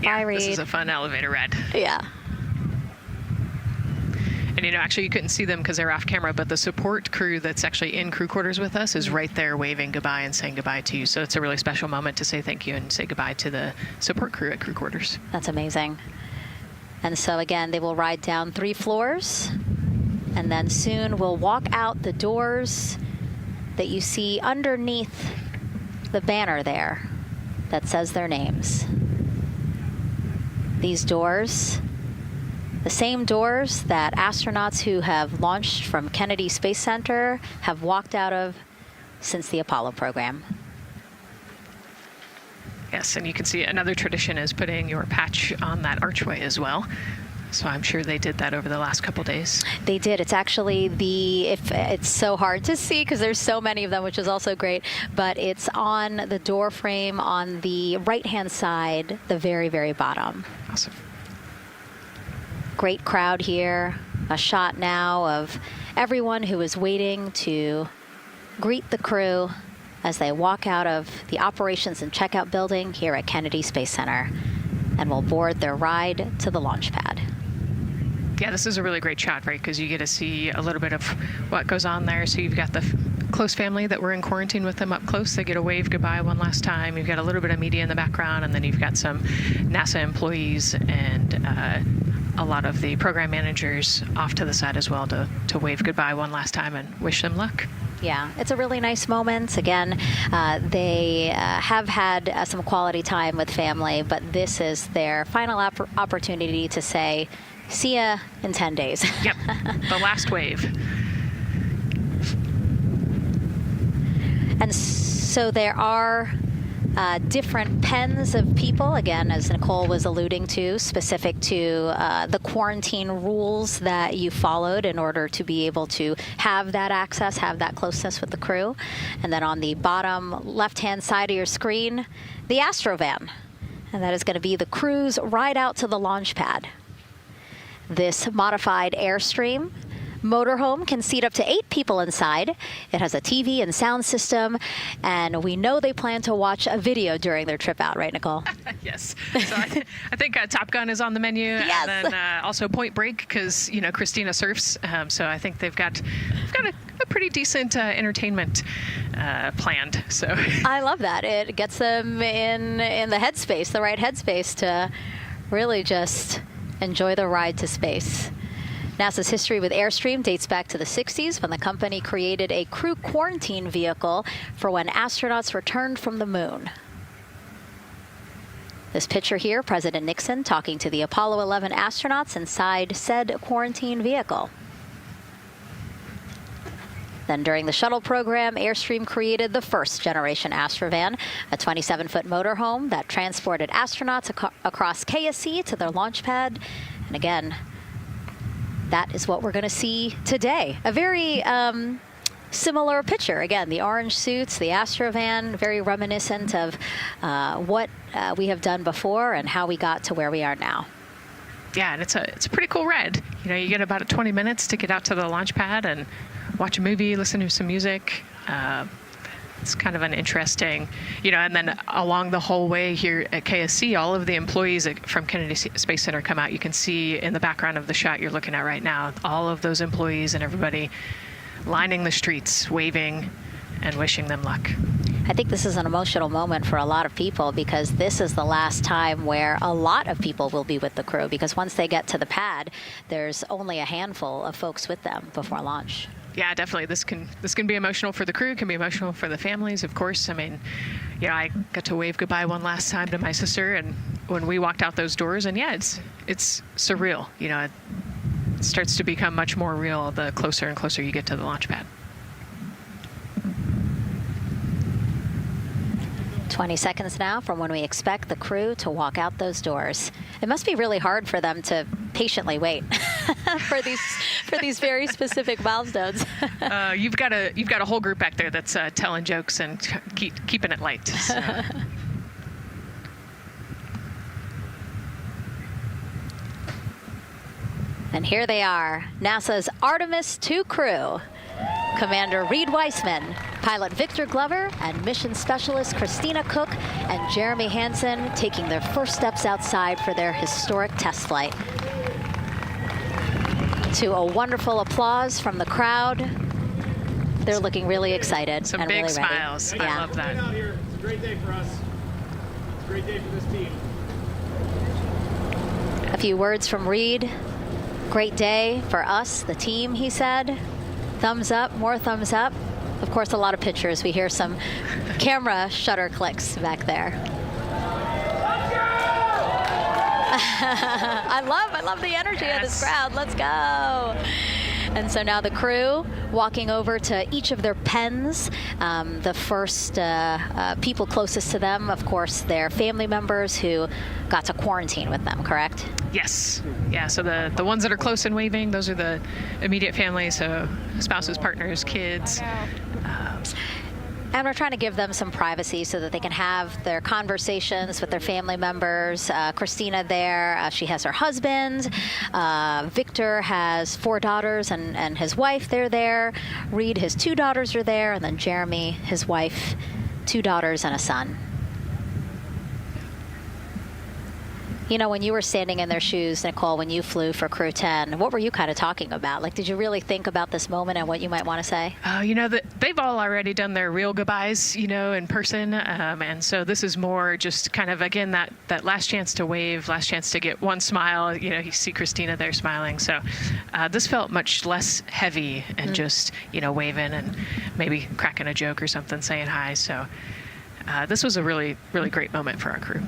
Yeah, Bye, Reed. This is a fun elevator ride. Yeah. And, actually you couldn't see them because they're off camera, but the support crew that's actually in crew quarters with us is right there waving goodbye and saying goodbye to you. So it's a really special moment to say thank you and say goodbye to the support crew at crew quarters. That's amazing. And so again, they will ride down 3 floors, and then soon we'll walk out the doors that you see underneath the banner there that says their names. These doors, the same doors that astronauts who have launched from Kennedy Space Center have walked out of since the Apollo program. Yes, and you can see another tradition is putting your patch on that archway as well. So I'm sure they did that over the last couple days. They did. It's actually it's so hard to see because there's so many of them, which is also great. But it's on the door frame on the right-hand side, the very, very bottom. Awesome. Great crowd here. A shot now of everyone who is waiting to greet the crew as they walk out of the operations and checkout building here at Kennedy Space Center and will board their ride to the launch pad. Yeah, this is a really great shot, right? Because you get to see a little bit of what goes on there. So you've got the close family that were in quarantine with them up close. They get a wave goodbye one last time. You've got a little bit of media in the background, and then you've got some NASA employees and a lot of the program managers off to the side as well to wave goodbye one last time and wish them luck. Yeah, it's a really nice moment. Again, they have had some quality time with family, but this is their final opportunity to say, see ya in 10 days. Yep, the last wave. And so there are different pens of people, again, as Nicole was alluding to, specific to the quarantine rules that you followed in order to be able to have that access, have that closeness with the crew. And then on the bottom left-hand side of your screen, the Astrovan. And that is going to be the crew's ride out to the launch pad. This modified Airstream motorhome can seat up to 8 people inside. It has a TV and sound system, and we know they plan to watch a video during their trip out, right, Nicole? Yes. So I think Top Gun is on the menu, yes. And then also Point Break because Christina surfs. So I think they've got a pretty decent entertainment planned. So I love that. It gets them in the headspace, the right headspace to really just enjoy the ride to space. NASA's history with Airstream dates back to the 60s when the company created a crew quarantine vehicle for when astronauts returned from the moon. This picture here, President Nixon talking to the Apollo 11 astronauts inside said quarantine vehicle. Then during the shuttle program, Airstream created the first generation Astrovan, a 27-foot motorhome that transported astronauts across KSC to their launch pad. And again, that is what we're going to see today. A very similar picture. Again, the orange suits, the Astrovan, very reminiscent of what we have done before and how we got to where we are now. Yeah, and it's a pretty cool ride. You get about 20 minutes to get out to the launch pad and watch a movie, listen to some music. It's kind of an interesting, and then along the whole way here at KSC, all of the employees from Kennedy Space Center come out. You can see in the background of the shot you're looking at right now, all of those employees and everybody lining the streets, waving and wishing them luck. I think this is an emotional moment for a lot of people because this is the last time where a lot of people will be with the crew, because once they get to the pad, there's only a handful of folks with them before launch. Yeah, definitely. This can be emotional for the crew, can be emotional for the families, of course. I mean, you know, I got to wave goodbye one last time to my sister, and when we walked out those doors, and yeah, it's surreal. You know, it starts to become much more real the closer and closer you get to the launch pad. 20 seconds now from when we expect the crew to walk out those doors. It must be really hard for them to patiently wait for these very specific milestones. You've got a whole group back there that's telling jokes and keeping it light. So. And here they are, NASA's Artemis II crew. Commander Reed Weissman, pilot Victor Glover, and mission specialist Christina Cook and Jeremy Hansen taking their first steps outside for their historic test flight. To a wonderful applause from the crowd. They're looking really excited. Some and big really smiles. Ready. I love that. Out here. It's a great day for us. It's a great day for this team. A few words from Reed. Great day for us, the team, he said. Thumbs up, more thumbs up. Of course, a lot of pictures. We hear some camera shutter clicks back there. I love the energy of this crowd. Let's go. And so now the crew walking over to each of their pens. The first people closest to them, of course, their family members who got to quarantine with them, correct? Yes. Yeah, so the ones that are close and waving, those are the immediate family, so spouses, partners, kids. And we're trying to give them some privacy so that they can have their conversations with their family members. Christina there, she has her husband. Victor has 4 daughters and his wife, they're there. Reed, his 2 daughters are there. And then Jeremy, his wife, 2 daughters and a son. You know, when you were standing in their shoes, Nicole, when you flew for Crew 10, what were you kind of talking about? Like, did you really think about this moment and what you might want to say? You know, they've all already done their real goodbyes, you know, in person. And so this is more just kind of, again, that last chance to wave, last chance to get one smile. You know, you see Christina there smiling. So this felt much less heavy and just, you know, waving and maybe cracking a joke or something, saying hi. So this was a really, really great moment for our crew.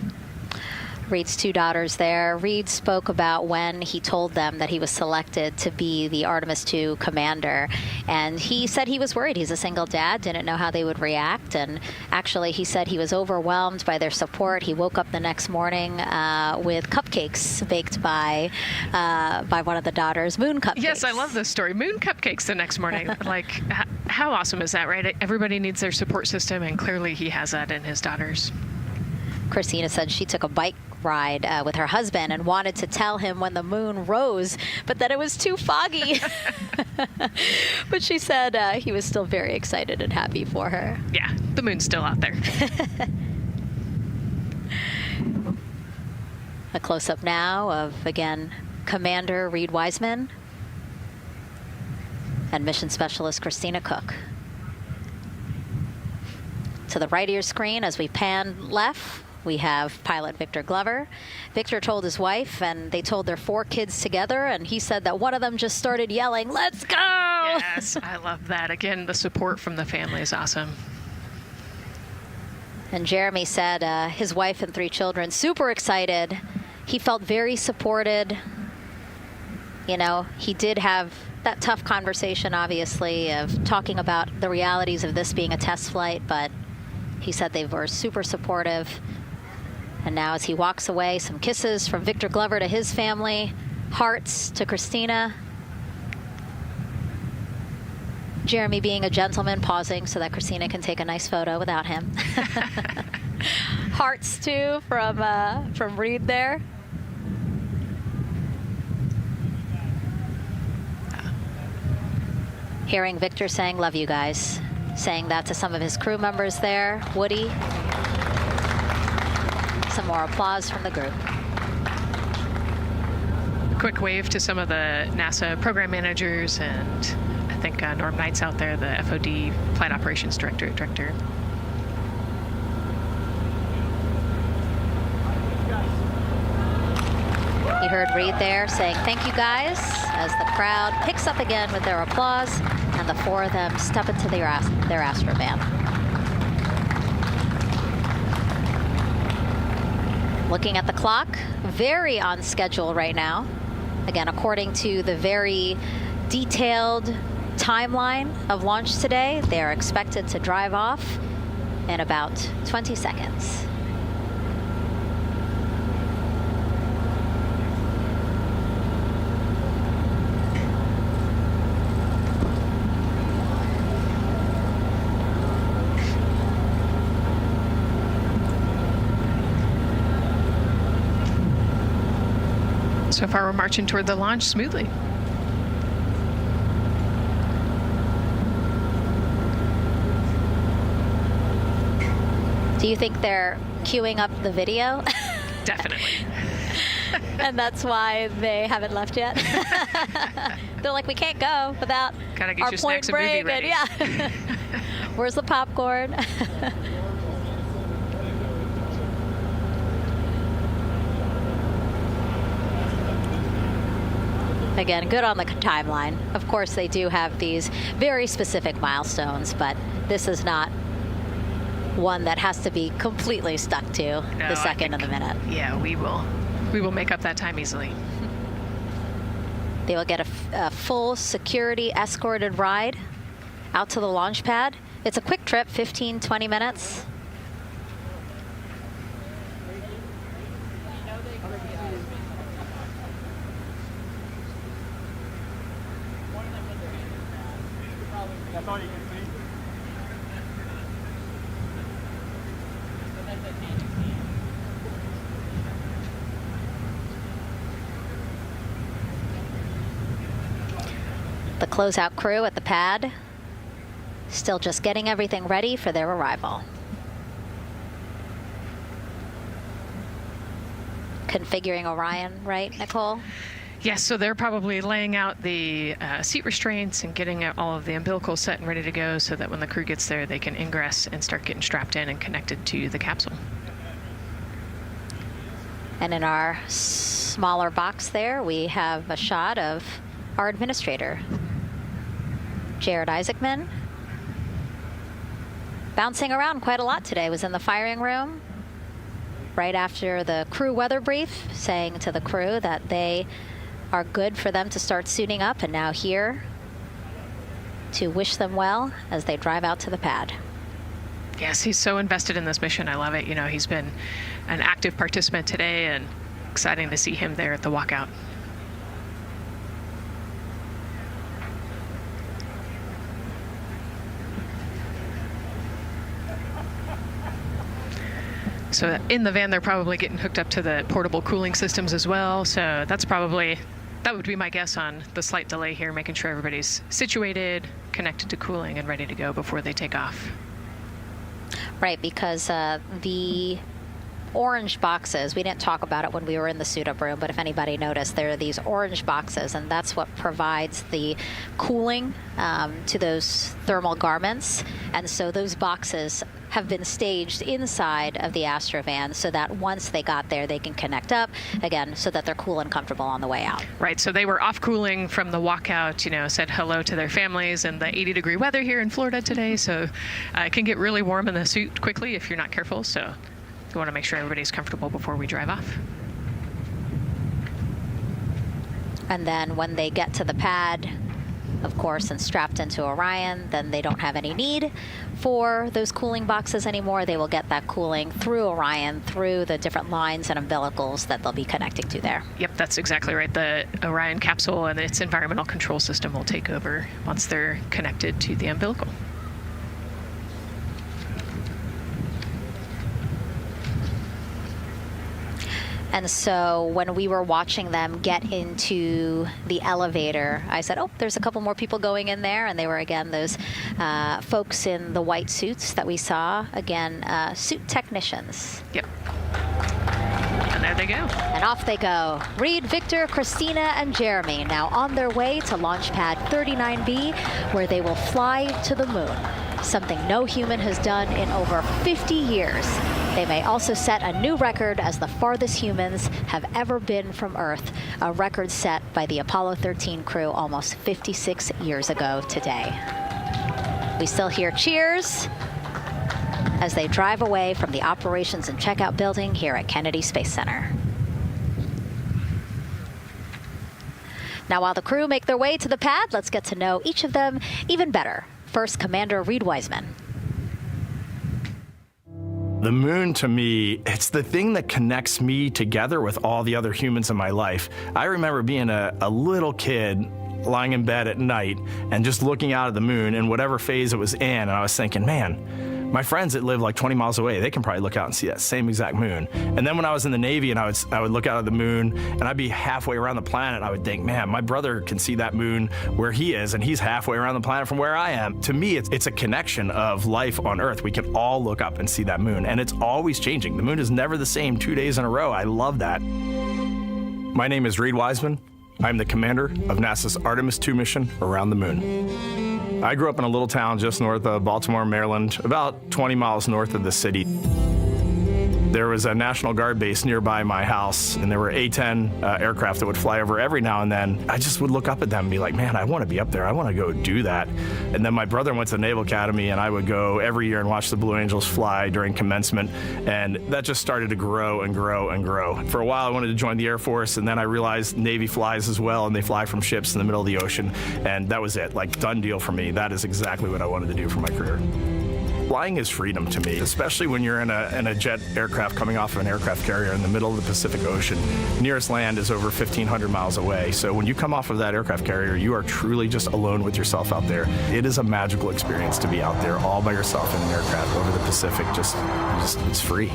Reed's 2 daughters there. Reed spoke about when he told them that he was selected to be the Artemis II commander. And he said he was worried. He's a single dad, didn't know how they would react. And actually, he said he was overwhelmed by their support. He woke up the next morning with cupcakes baked by one of the daughters, moon cupcakes. Yes, I love this story. Moon cupcakes the next morning. Like, how awesome is that, right? Everybody needs their support system, and clearly he has that in his daughters. Christina said she took a bike ride with her husband and wanted to tell him when the moon rose, but that it was too foggy. But she said he was still very excited and happy for her. Yeah, the moon's still out there. A close-up now of, again, Commander Reed Weissman and Mission Specialist Christina Cook. To the right of your screen, as we pan left, we have pilot Victor Glover. Victor told his wife, and they told their 4 kids together, and he said that one of them just started yelling, "Let's go!" Yes, I love that. Again, the support from the family is awesome. And Jeremy said his wife and 3 children, super excited. He felt very supported. You know, he did have that tough conversation, obviously, of talking about the realities of this being a test flight, but he said they were super supportive. And now as he walks away, some kisses from Victor Glover to his family, hearts to Christina. Jeremy being a gentleman, pausing so that Christina can take a nice photo without him. Hearts too from Reed there. Hearing Victor saying, "Love you guys," saying that to some of his crew members there. Woody. Some more applause from the group. Quick wave to some of the NASA program managers, and I think Norm Knight's out there, the FOD Flight Operations Director. You heard Reed there saying, "Thank you guys," as the crowd picks up again with their applause And the 4 of them step into their Astrovan. Looking at the clock, very on schedule right now. Again, according to the very detailed timeline of launch today, they are expected to drive off in about 20 seconds. So far, we're marching toward the launch smoothly. Do you think they're queuing up the video? Definitely. And that's why they haven't left yet? They're like, we can't go without our point break. And yeah. Where's the popcorn? Again, good on the timeline. Of course, they do have these very specific milestones, but this is not one that has to be completely stuck to the second and the minute. Yeah, we will make up that time easily. They will get a full security escorted ride out to the launch pad. It's a quick trip, 15, 20 minutes. That's all you can see. The closeout crew at the pad still just getting everything ready for their arrival. Configuring Orion, right, Nicole? Yes, so they're probably laying out the seat restraints and getting all of the umbilicals set and ready to go so that when the crew gets there, they can ingress and start getting strapped in and connected to the capsule. And in our smaller box there, we have a shot of our administrator, Jared Isaacman. Bouncing around quite a lot today, was in the firing room right after the crew weather brief, saying to the crew that they are good for them to start suiting up, and now here to wish them well as they drive out to the pad. Yes, he's so invested in this mission. I love it. You know, he's been an active participant today, and exciting to see him there at the walkout. So in the van, they're probably getting hooked up to the portable cooling systems as well. So that would be my guess on the slight delay here, making sure everybody's situated, connected to cooling, and ready to go before they take off. Right, because the orange boxes, we didn't talk about it when we were in the suit-up room, but if anybody noticed, there are these orange boxes, and that's what provides the cooling to those thermal garments. And so those boxes have been staged inside of the Astrovan so that once they got there, they can connect up again so that they're cool and comfortable on the way out. Right, so they were off cooling from the walkout, you know, said hello to their families and the 80-degree weather here in Florida today. So it can get really warm in the suit quickly if you're not careful. So you want to make sure everybody's comfortable before we drive off. And then when they get to the pad, of course, and strapped into Orion, then they don't have any need for those cooling boxes anymore. They will get that cooling through Orion, through the different lines and umbilicals that they'll be connecting to there. Yep, that's exactly right. The Orion capsule and its environmental control system will take over once they're connected to the umbilical. And so when we were watching them get into the elevator, I said, oh, there's a couple more people going in there. And they were, again, those folks in the white suits that we saw. Again, suit technicians. Yep. And there they go. And off they go. Reed, Victor, Christina, and Jeremy now on their way to launch pad 39B, where they will fly to the moon. Something no human has done in over 50 years. They may also set a new record as the farthest humans have ever been from Earth, a record set by the Apollo 13 crew almost 56 years ago today. We still hear cheers as they drive away from the operations and checkout building here at Kennedy Space Center. Now, while the crew make their way to the pad, let's get to know each of them even better. First, Commander Reed Wiseman. The moon, to me, it's the thing that connects me together with all the other humans in my life. I remember being a little kid lying in bed at night and just looking out at the moon in whatever phase it was in, and I was thinking, man, my friends that live like 20 miles away, they can probably look out and see that same exact moon. And then when I was in the Navy and I would look out at the moon and I'd be halfway around the planet, I would think, man, my brother can see that moon where he is and he's halfway around the planet from where I am. To me, it's a connection of life on Earth. We can all look up and see that moon, and it's always changing. The moon is never the same 2 days in a row. I love that. My name is Reed Wiseman. I'm the commander of NASA's Artemis II mission around the moon. I grew up in a little town just north of Baltimore, Maryland, about 20 miles north of the city. There was a National Guard base nearby my house, and there were A-10 aircraft that would fly over every now and then. I just would look up at them and be like, man, I want to be up there. I want to go do that. And then my brother went to the Naval Academy, and I would go every year and watch the Blue Angels fly during commencement, and that just started to grow and grow and grow. For a while, I wanted to join the Air Force, and then I realized Navy flies as well, and they fly from ships in the middle of the ocean, and that was it. Like, done deal for me. That is exactly what I wanted to do for my career. Flying is freedom to me, especially when you're in a jet aircraft coming off of an aircraft carrier in the middle of the Pacific Ocean. Nearest land is over 1,500 miles away. So when you come off of that aircraft carrier, you are truly just alone with yourself out there. It is a magical experience to be out there all by yourself in an aircraft over the Pacific. Just it's free.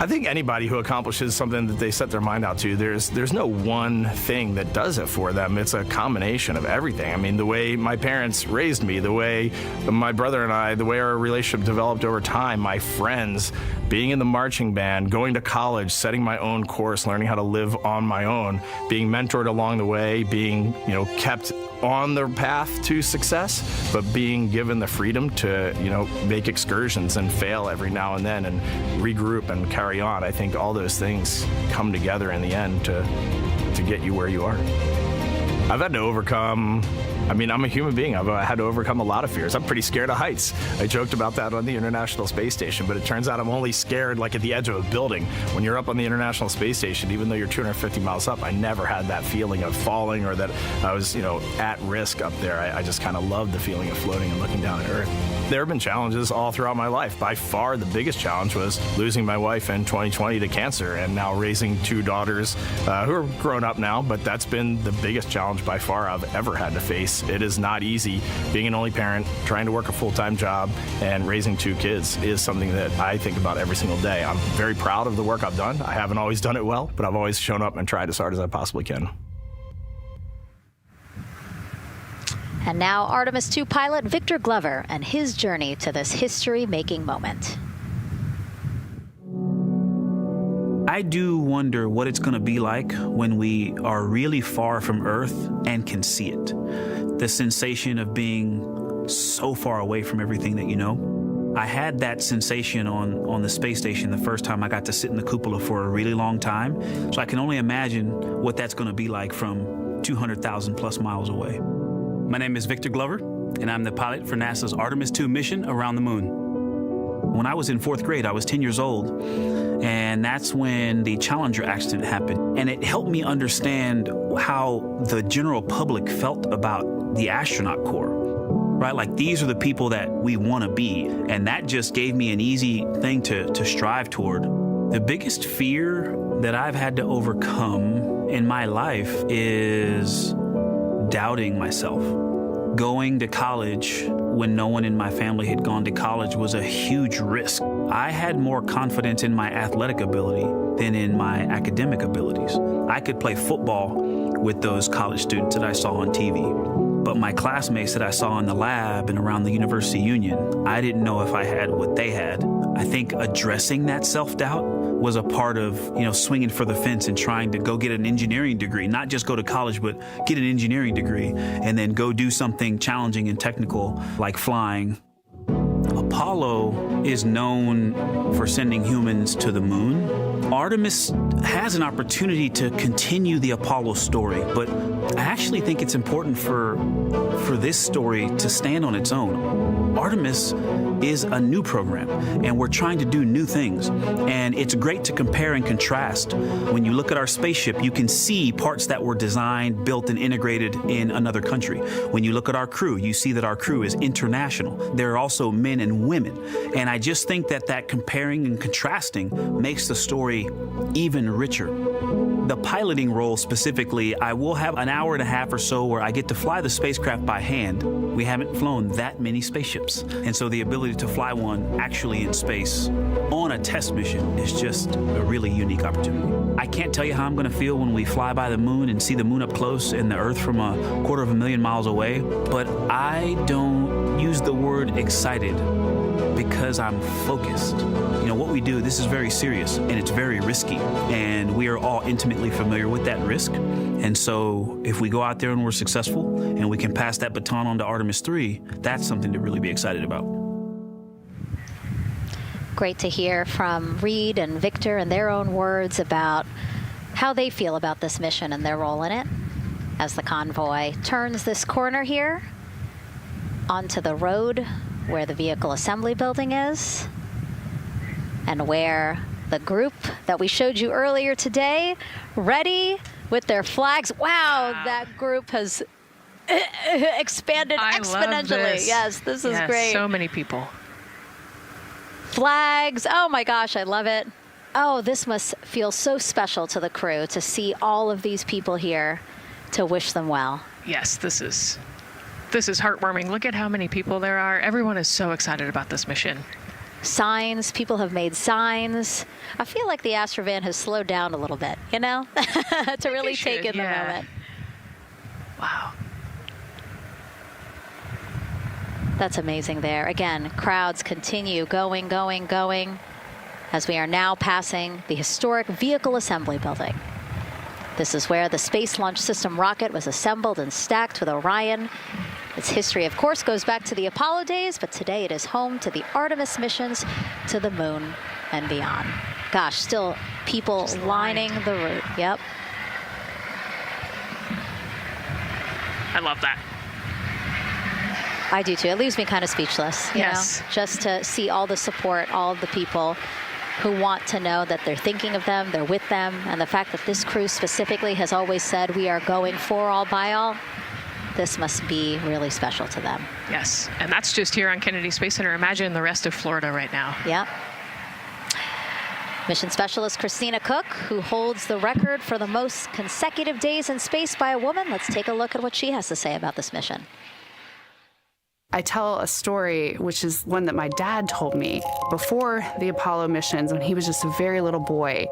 I think anybody who accomplishes something that they set their mind out to, there's no one thing that does it for them. It's a combination of everything. I mean, the way my parents raised me, the way my brother and I, the way our relationship developed over time, my friends, being in the marching band, going to college, setting my own course, learning how to live on my own, being mentored along the way, being, kept on the path to success, but being given the freedom to, make excursions and fail every now and then and regroup and carry on. I think all those things come together in the end to get you where you are. I've had to overcome, I'm a human being. I've had to overcome a lot of fears. I'm pretty scared of heights. I joked about that on the International Space Station, but it turns out I'm only scared like at the edge of a building. When you're up on the International Space Station, even though you're 250 miles up, I never had that feeling of falling or that I was, at risk up there. I just kind of loved the feeling of floating and looking down at Earth. There have been challenges all throughout my life. By far, the biggest challenge was losing my wife in 2020 to cancer and now raising two daughters who are grown up now, but that's been the biggest challenge by far I've ever had to face. It is not easy. Being an only parent, trying to work a full-time job, and raising two kids is something that I think about every single day. I'm very proud of the work I've done. I haven't always done it well, but I've always shown up and tried as hard as I possibly can. And now Artemis II pilot Victor Glover and his journey to this history-making moment. I do wonder what it's going to be like when we are really far from Earth and can see it. The sensation of being so far away from everything that you know. I had that sensation on the space station the first time I got to sit in the cupola for a really long time. So I can only imagine what that's going to be like from 200,000 plus miles away. My name is Victor Glover, and I'm the pilot for NASA's Artemis II mission around the moon. When I was in fourth grade, I was 10 years old, and that's when the Challenger accident happened. And it helped me understand how the general public felt about the astronaut corps, right? Like, these are the people that we want to be, and that just gave me an easy thing to strive toward. The biggest fear that I've had to overcome in my life is doubting myself. Going to college when no one in my family had gone to college was a huge risk. I had more confidence in my athletic ability than in my academic abilities. I could play football with those college students that I saw on TV, but my classmates that I saw in the lab and around the University Union, I didn't know if I had what they had. I think addressing that self-doubt was a part of, swinging for the fence and trying to go get an engineering degree, not just go to college, but get an engineering degree and then go do something challenging and technical like flying. A Apollo is known for sending humans to the moon. Artemis has an opportunity to continue the Apollo story, but I actually think it's important for this story to stand on its own. Artemis is a new program, and we're trying to do new things. And it's great to compare and contrast. When you look at our spaceship, you can see parts that were designed, built, and integrated in another country. When you look at our crew, you see that our crew is international. There are also men and women. And I just think that comparing and contrasting makes the story even richer. The piloting role specifically, I will have an hour and a half or so where I get to fly the spacecraft by hand. We haven't flown that many spaceships. And so the ability to fly one actually in space on a test mission is just a really unique opportunity. I can't tell you how I'm going to feel when we fly by the moon and see the moon up close and the Earth from 250,000 miles away, but I don't use the word excited because I'm focused. You know, what we do, this is very serious and it's very risky, and we are all intimately familiar with that risk. And so if we go out there and we're successful and we can pass that baton on to Artemis II, that's something to really be excited about. Great to hear from Reed and Victor in their own words about how they feel about this mission and their role in it as the convoy turns this corner here onto the road where the vehicle assembly building is and where the group that we showed you earlier today, ready with their flags. Wow, that group has expanded exponentially. Yes, this is great. So many people. Flags. Oh my gosh, I love it. Oh, this must feel so special to the crew to see all of these people here to wish them well. Yes, this is heartwarming. Look at how many people there are. Everyone is so excited about this mission. Signs. People have made signs. I feel like the Astrovan has slowed down a little bit, you know, to really take in the moment. Wow. That's amazing there. Again, crowds continue going as we are now passing the historic vehicle assembly building. This is where the Space Launch System rocket was assembled and stacked with Orion. Its history, of course, goes back to the Apollo days, but today it is home to the Artemis missions to the moon and beyond. Gosh, still people lining the route. Yep. I love that. I do too. It leaves me kind of speechless, you know, just to see all the support, all of the people who want to know that they're thinking of them, they're with them, and the fact that this crew specifically has always said we are going for all by all. This must be really special to them. Yes, and that's just here on Kennedy Space Center. Imagine the rest of Florida right now. Yep. Mission Specialist Christina Cook, who holds the record for the most consecutive days in space by a woman. Let's take a look at what she has to say about this mission. I tell a story, which is one that my dad told me before the Apollo missions when he was just a very little boy.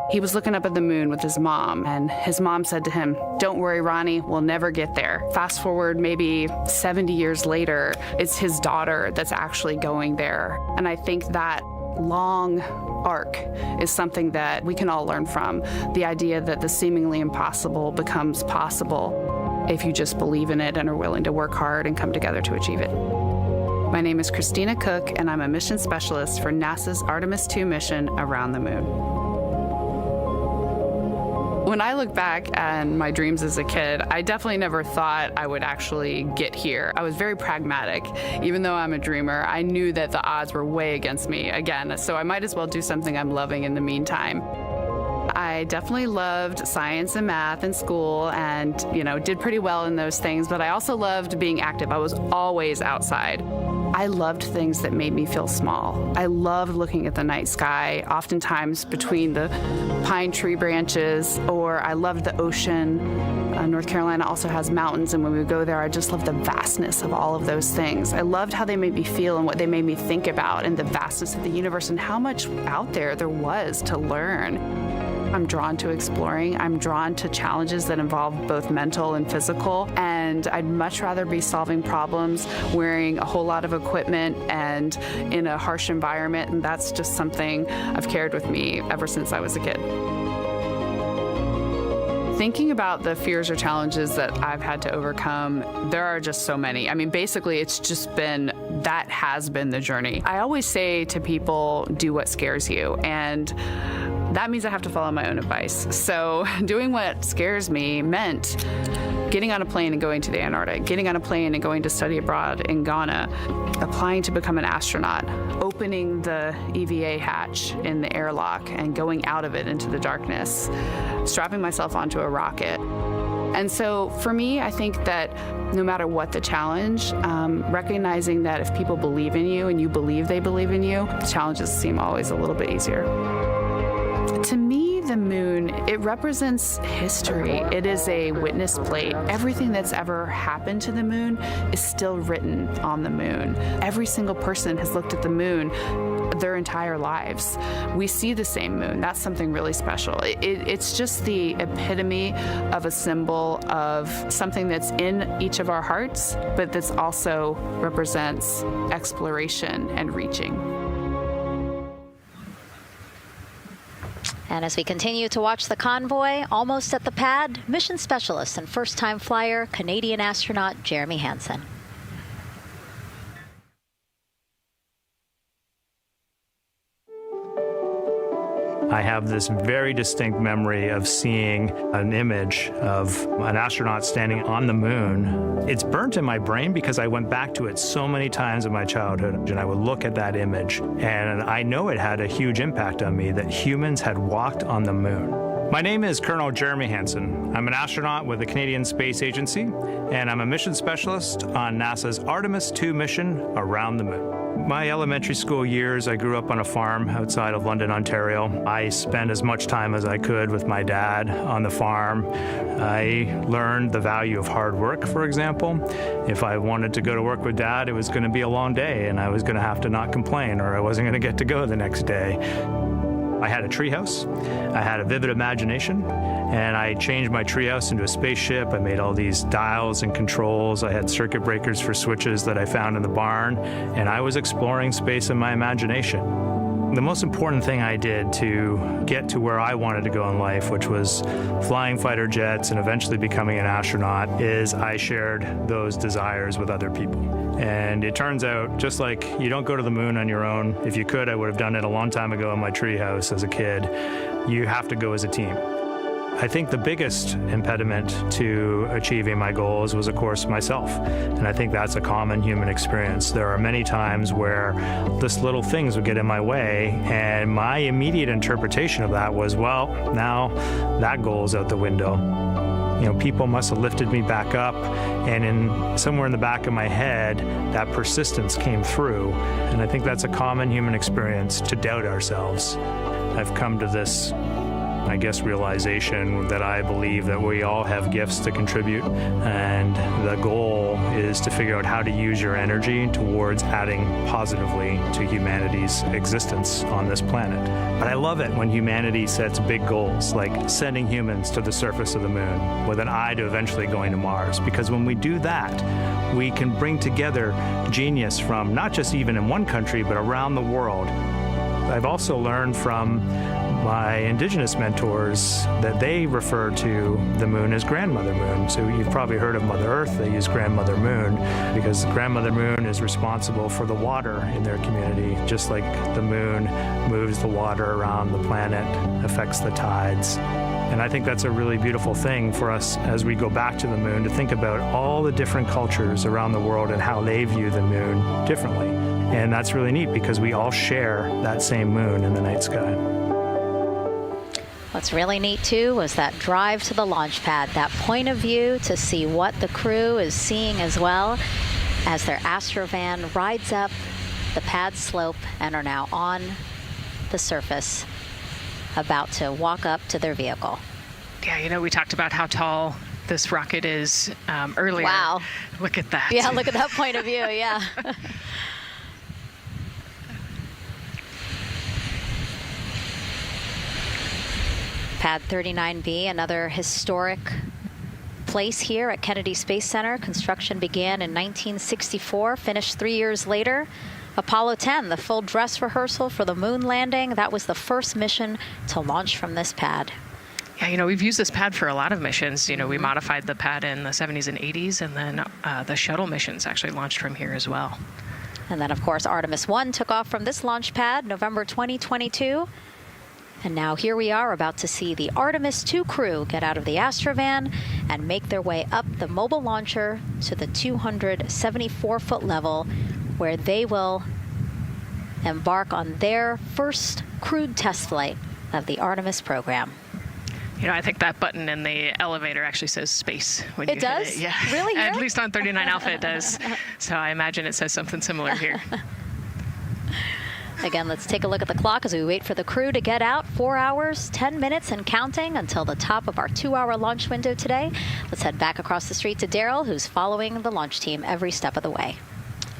He was looking up at the moon with his mom, and his mom said to him, "Don't worry, Ronnie, we'll never get there." Fast forward maybe 70 years later, it's his daughter that's actually going there. And I think that long arc is something that we can all learn from. The idea that the seemingly impossible becomes possible if you just believe in it and are willing to work hard and come together to achieve it. My name is Christina Cook, and I'm a mission specialist for NASA's Artemis II mission around the moon. When I look back on my dreams as a kid, I definitely never thought I would actually get here. I was very pragmatic. Even though I'm a dreamer, I knew that the odds were way against me again, so I might as well do something I'm loving in the meantime. I definitely loved science and math in school and, did pretty well in those things, but I also loved being active. I was always outside. I loved things that made me feel small. I loved looking at the night sky, oftentimes between the pine tree branches, or I loved the ocean. North Carolina also has mountains, and when we go there, I just loved the vastness of all of those things. I loved how they made me feel and what they made me think about, and the vastness of the universe and how much out there was to learn. I'm drawn to exploring. I'm drawn to challenges that involve both mental and physical, and I'd much rather be solving problems wearing a whole lot of equipment and in a harsh environment, and that's just something I've carried with me ever since I was a kid. Thinking about the fears or challenges that I've had to overcome, there are just so many. I mean, basically, it's just been that has been the journey. I always say to people, do what scares you. And that means I have to follow my own advice. So doing what scares me meant getting on a plane and going to the Antarctic, getting on a plane and going to study abroad in Ghana, applying to become an astronaut, opening the EVA hatch in the airlock and going out of it into the darkness, strapping myself onto a rocket. And so for me, I think that no matter what the challenge, recognizing that if people believe in you and you believe they believe in you, the challenges seem always a little bit easier. To me, the moon, it represents history. It is a witness plate. Everything that's ever happened to the moon is still written on the moon. Every single person has looked at the moon their entire lives. We see the same moon. That's something really special. It's just the epitome of a symbol of something that's in each of our hearts, but that's also represents exploration and reaching. And as we continue to watch the convoy, almost at the pad, mission specialist and first-time flyer, Canadian astronaut Jeremy Hansen. I have this very distinct memory of seeing an image of an astronaut standing on the moon. It's burnt in my brain because I went back to it so many times in my childhood, and I would look at that image, and I know it had a huge impact on me that humans had walked on the moon. My name is Colonel Jeremy Hansen. I'm an astronaut with the Canadian Space Agency, and I'm a mission specialist on NASA's Artemis II mission around the moon. My elementary school years, I grew up on a farm outside of London, Ontario. I spent as much time as I could with my dad on the farm. I learned the value of hard work, for example. If I wanted to go to work with Dad, it was going to be a long day, and I was going to have to not complain, or I wasn't going to get to go the next day. I had a treehouse. I had a vivid imagination, and I changed my treehouse into a spaceship. I made all these dials and controls. I had circuit breakers for switches that I found in the barn, and I was exploring space in my imagination. The most important thing I did to get to where I wanted to go in life, which was flying fighter jets and eventually becoming an astronaut, is I shared those desires with other people. And it turns out, just like you don't go to the moon on your own, if you could, I would have done it a long time ago in my treehouse as a kid, you have to go as a team. I think the biggest impediment to achieving my goals was, of course, myself. And I think that's a common human experience. There are many times where just little things would get in my way, and my immediate interpretation of that was, well, now that goal's out the window. You know, people must have lifted me back up, and somewhere in the back of my head, that persistence came through. And I think that's a common human experience, to doubt ourselves. I've come to this, I guess, realization that I believe that we all have gifts to contribute, and the goal is to figure out how to use your energy towards adding positively to humanity's existence on this planet. But I love it when humanity sets big goals, like sending humans to the surface of the moon with an eye to eventually going to Mars, because when we do that, we can bring together genius from not just even in one country, but around the world. I've also learned from my indigenous mentors that they refer to the moon as Grandmother Moon. So you've probably heard of Mother Earth. They use Grandmother Moon because Grandmother Moon is responsible for the water in their community, just like the moon moves the water around the planet, affects the tides. And I think that's a really beautiful thing for us as we go back to the moon, to think about all the different cultures around the world and how they view the moon differently. And that's really neat because we all share that same moon in the night sky. What's really neat, too, was that drive to the launch pad, that point of view to see what the crew is seeing as well as their Astrovan rides up the pad slope and are now on the surface, about to walk up to their vehicle. Yeah, you know, we talked about how tall this rocket is earlier. Wow. Look at that. Yeah, look at that point of view, yeah. Pad 39B, another historic place here at Kennedy Space Center. Construction began in 1964, finished 3 years later. Apollo 10, the full dress rehearsal for the moon landing, that was the first mission to launch from this pad. Yeah, you know, we've used this pad for a lot of missions. You know, we modified the pad in the 70s and 80s, and then the shuttle missions actually launched from here as well. And then, of course, Artemis I took off from this launch pad November 2022. And now here we are about to see the Artemis II crew get out of the Astrovan and make their way up the mobile launcher to the 274-foot level, where they will embark on their first crewed test flight of the Artemis program. You know, I think that button in the elevator actually says space when you hit does? it. Yeah. Really? At least on 39 Alpha it does. So I imagine it says something similar here. Again, let's take a look at the clock as we wait for the crew to get out. 4 hours, 10 minutes and counting until the top of our 2-hour launch window today. Let's head back across the street to Daryl, who's following the launch team every step of the way.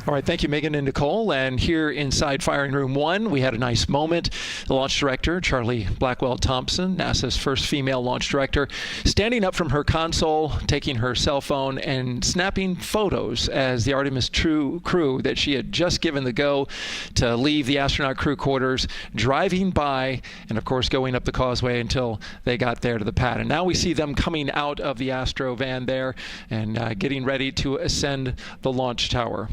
All right, thank you, Megan and Nicole. And here inside Firing Room 1, we had a nice moment. The launch director, Charlie Blackwell-Thompson, NASA's first female launch director, standing up from her console, taking her cell phone and snapping photos as the Artemis II crew that she had just given the go to leave the astronaut crew quarters, driving by and, of course, going up the causeway until they got there to the pad. And now we see them coming out of the Astro van there and getting ready to ascend the launch tower.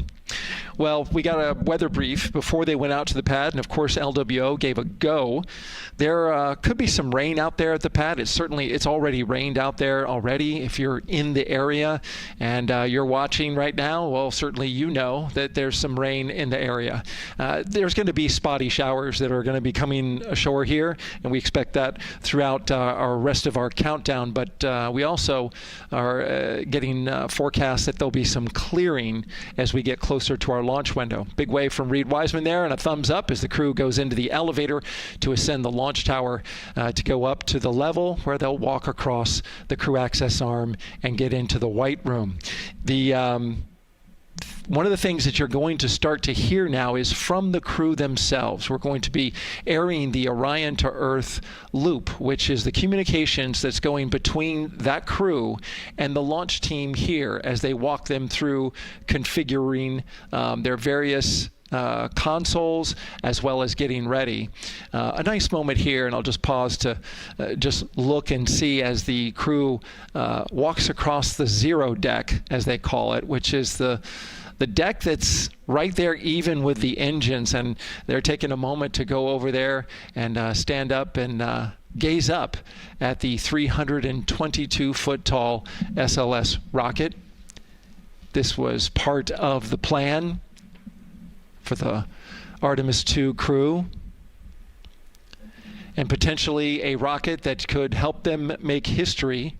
Well, we got a weather brief before they went out to the pad, and of course LWO gave a go. There could be some rain out there at the pad. It's already rained out there already. If you're in the area and you're watching right now, well, certainly you know that there's some rain in the area. There's going to be spotty showers that are going to be coming ashore here, and we expect that throughout our rest of our countdown. But we also are getting forecasts that there'll be some clearing as we get closer to our launch window. Big wave from Reed Wiseman there, and a thumbs up as the crew goes into the elevator to ascend the launch tower to go up to the level where they'll walk across the crew access arm and get into the white room. One of the things that you're going to start to hear now is from the crew themselves. We're going to be airing the Orion to Earth loop, which is the communications that's going between that crew and the launch team here as they walk them through configuring their various consoles as well as getting ready. A nice moment here, and I'll just pause to just look and see as the crew walks across the zero deck, as they call it, which is the deck that's right there even with the engines, and they're taking a moment to go over there and stand up and gaze up at the 322-foot tall SLS rocket. This was part of the plan for the Artemis II crew, and potentially a rocket that could help them make history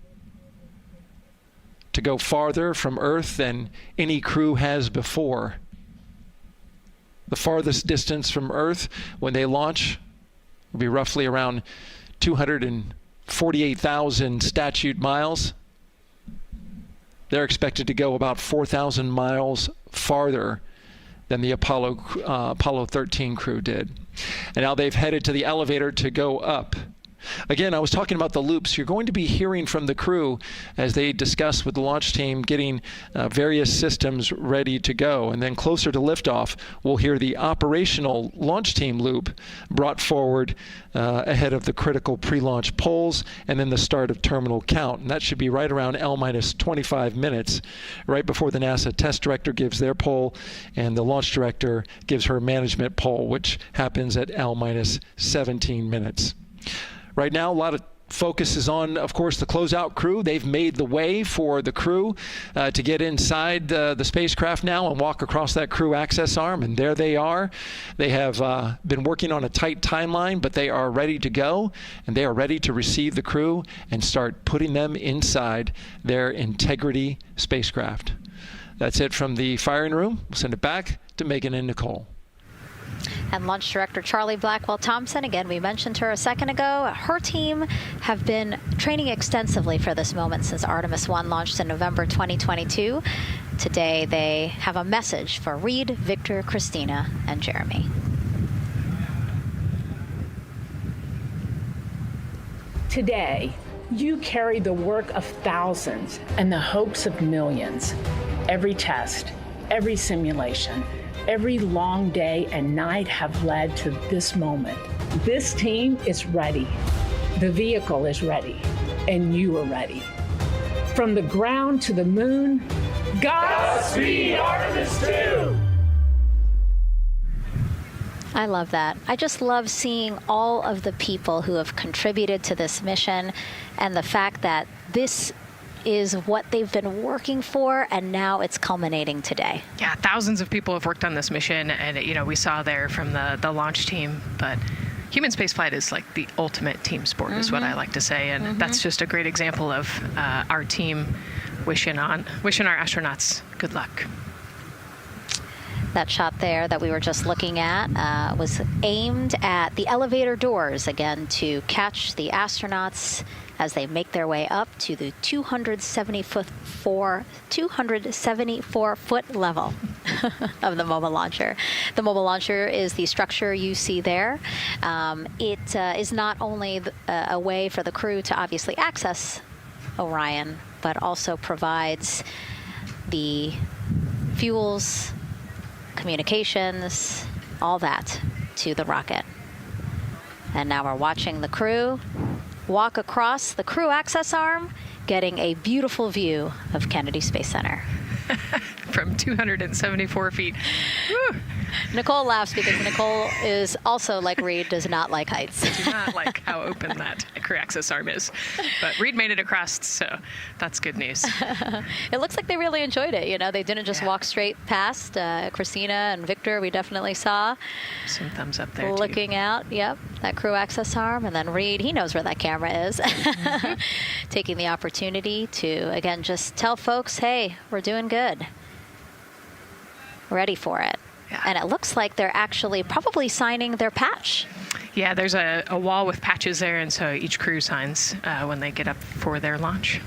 to go farther from Earth than any crew has before. The farthest distance from Earth when they launch will be roughly around 248,000 statute miles. They're expected to go about 4,000 miles farther than the Apollo 13 crew did. And now they've headed to the elevator to go up. Again, I was talking about the loops. You're going to be hearing from the crew as they discuss with the launch team getting various systems ready to go. And then closer to liftoff, we'll hear the operational launch team loop brought forward ahead of the critical pre-launch polls and then the start of terminal count. And that should be right around L-25 minutes, right before the NASA test director gives their poll and the launch director gives her management poll, which happens at L-17 minutes. Right now, a lot of focus is on, of course, the closeout crew. They've made the way for the crew to get inside the spacecraft now and walk across that crew access arm, and there they are. They have been working on a tight timeline, but they are ready to go, and they are ready to receive the crew and start putting them inside their Integrity spacecraft. That's it from the firing room. We'll send it back to Megan and Nicole. And Launch Director Charlie Blackwell-Thompson, again, we mentioned her a second ago. Her team have been training extensively for this moment since Artemis I launched in November 2022. Today, they have a message for Reed, Victor, Christina, and Jeremy. Today, you carry the work of thousands and the hopes of millions. Every test, every simulation, every long day and night have led to this moment. This team is ready. The vehicle is ready, and you are ready. From the ground to the moon, Godspeed, Artemis II! I love that. I just love seeing all of the people who have contributed to this mission and the fact that this is what they've been working for, and now it's culminating today. Yeah, thousands of people have worked on this mission, and we saw there from the launch team, but human spaceflight is like the ultimate team sport, is what I like to say, and that's just a great example of our team wishing our astronauts good luck. That shot there that we were just looking at was aimed at the elevator doors, again, to catch the astronauts as they make their way up to the 274-foot level of the mobile launcher. The mobile launcher is the structure you see there. It is not only a way for the crew to obviously access Orion, but also provides the fuels, communications, all that to the rocket. And now we're watching the crew walk across the crew access arm, getting a beautiful view of Kennedy Space Center. From 274 feet. Woo. Nicole laughs because Nicole is also, like Reed, does not like heights. Do not like how open that crew access arm is. But Reed made it across, so that's good news. It looks like they really enjoyed it. You know, they didn't just walk straight past. Christina and Victor, we definitely saw. Some thumbs up there, looking out, yep, that crew access arm. And then Reed, he knows where that camera is. Taking the opportunity to, again, just tell folks, hey, we're doing good. Ready for it. Yeah. And it looks like they're actually probably signing their patch. Yeah, there's a wall with patches there, and so each crew signs when they get up for their launch.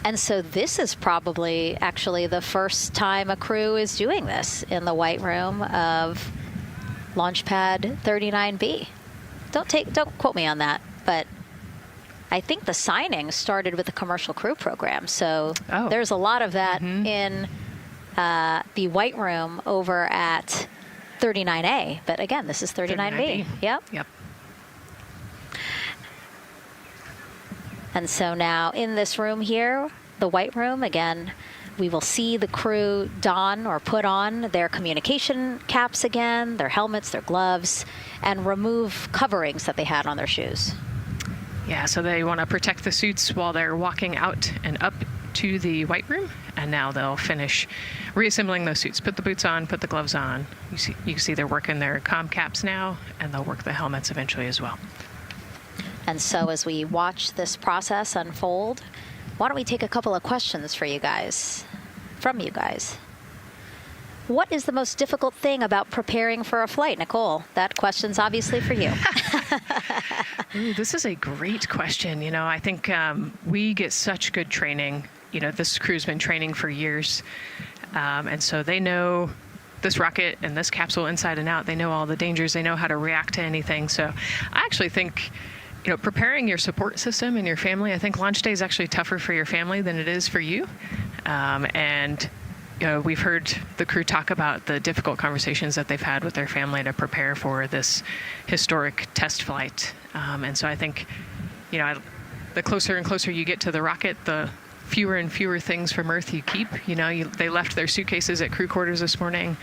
And so this is probably actually the first time a crew is doing this in the White Room of Launch Pad 39B. Don't quote me on that, but I think the signing started with the commercial crew program. So there's a lot of that in the White Room over at 39A. But again, this is 39B. Yep. And so now in this room here, the White Room, again, we will see the crew don or put on their communication caps again, their helmets, their gloves, and remove coverings that they had on their shoes. Yeah, so they want to protect the suits while they're walking out and up to the White Room, and now they'll finish reassembling those suits. Put the boots on, put the gloves on. You can see they're working their comm caps now, and they'll work the helmets eventually as well. And so as we watch this process unfold, why don't we take a couple of questions from you guys? What is the most difficult thing about preparing for a flight? Nicole, that question's obviously for you. Ooh, this is a great question. You know, I think we get such good training. You know, this crew's been training for years. And so they know this rocket and this capsule inside and out. They know all the dangers. They know how to react to anything. So I actually think, you know, preparing your support system and your family, I think launch day is actually tougher for your family than it is for you. And you know, we've heard the crew talk about the difficult conversations that they've had with their family to prepare for this historic test flight. And so I think, you know, the closer and closer you get to the rocket, the fewer and fewer things from Earth you keep. You know, they left their suitcases at crew quarters this morning.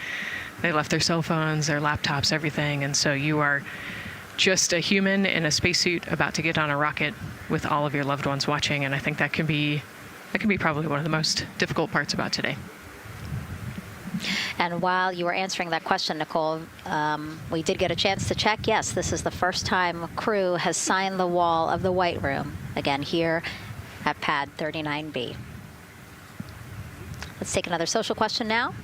They left their cell phones, their laptops, everything. And so you are just a human in a spacesuit about to get on a rocket with all of your loved ones watching. And I think that can be probably one of the most difficult parts about today. And while you were answering that question, Nicole, we did get a chance to check. Yes, this is the first time crew has signed the wall of the White Room, again, here at Pad 39B. Let's take another social question now.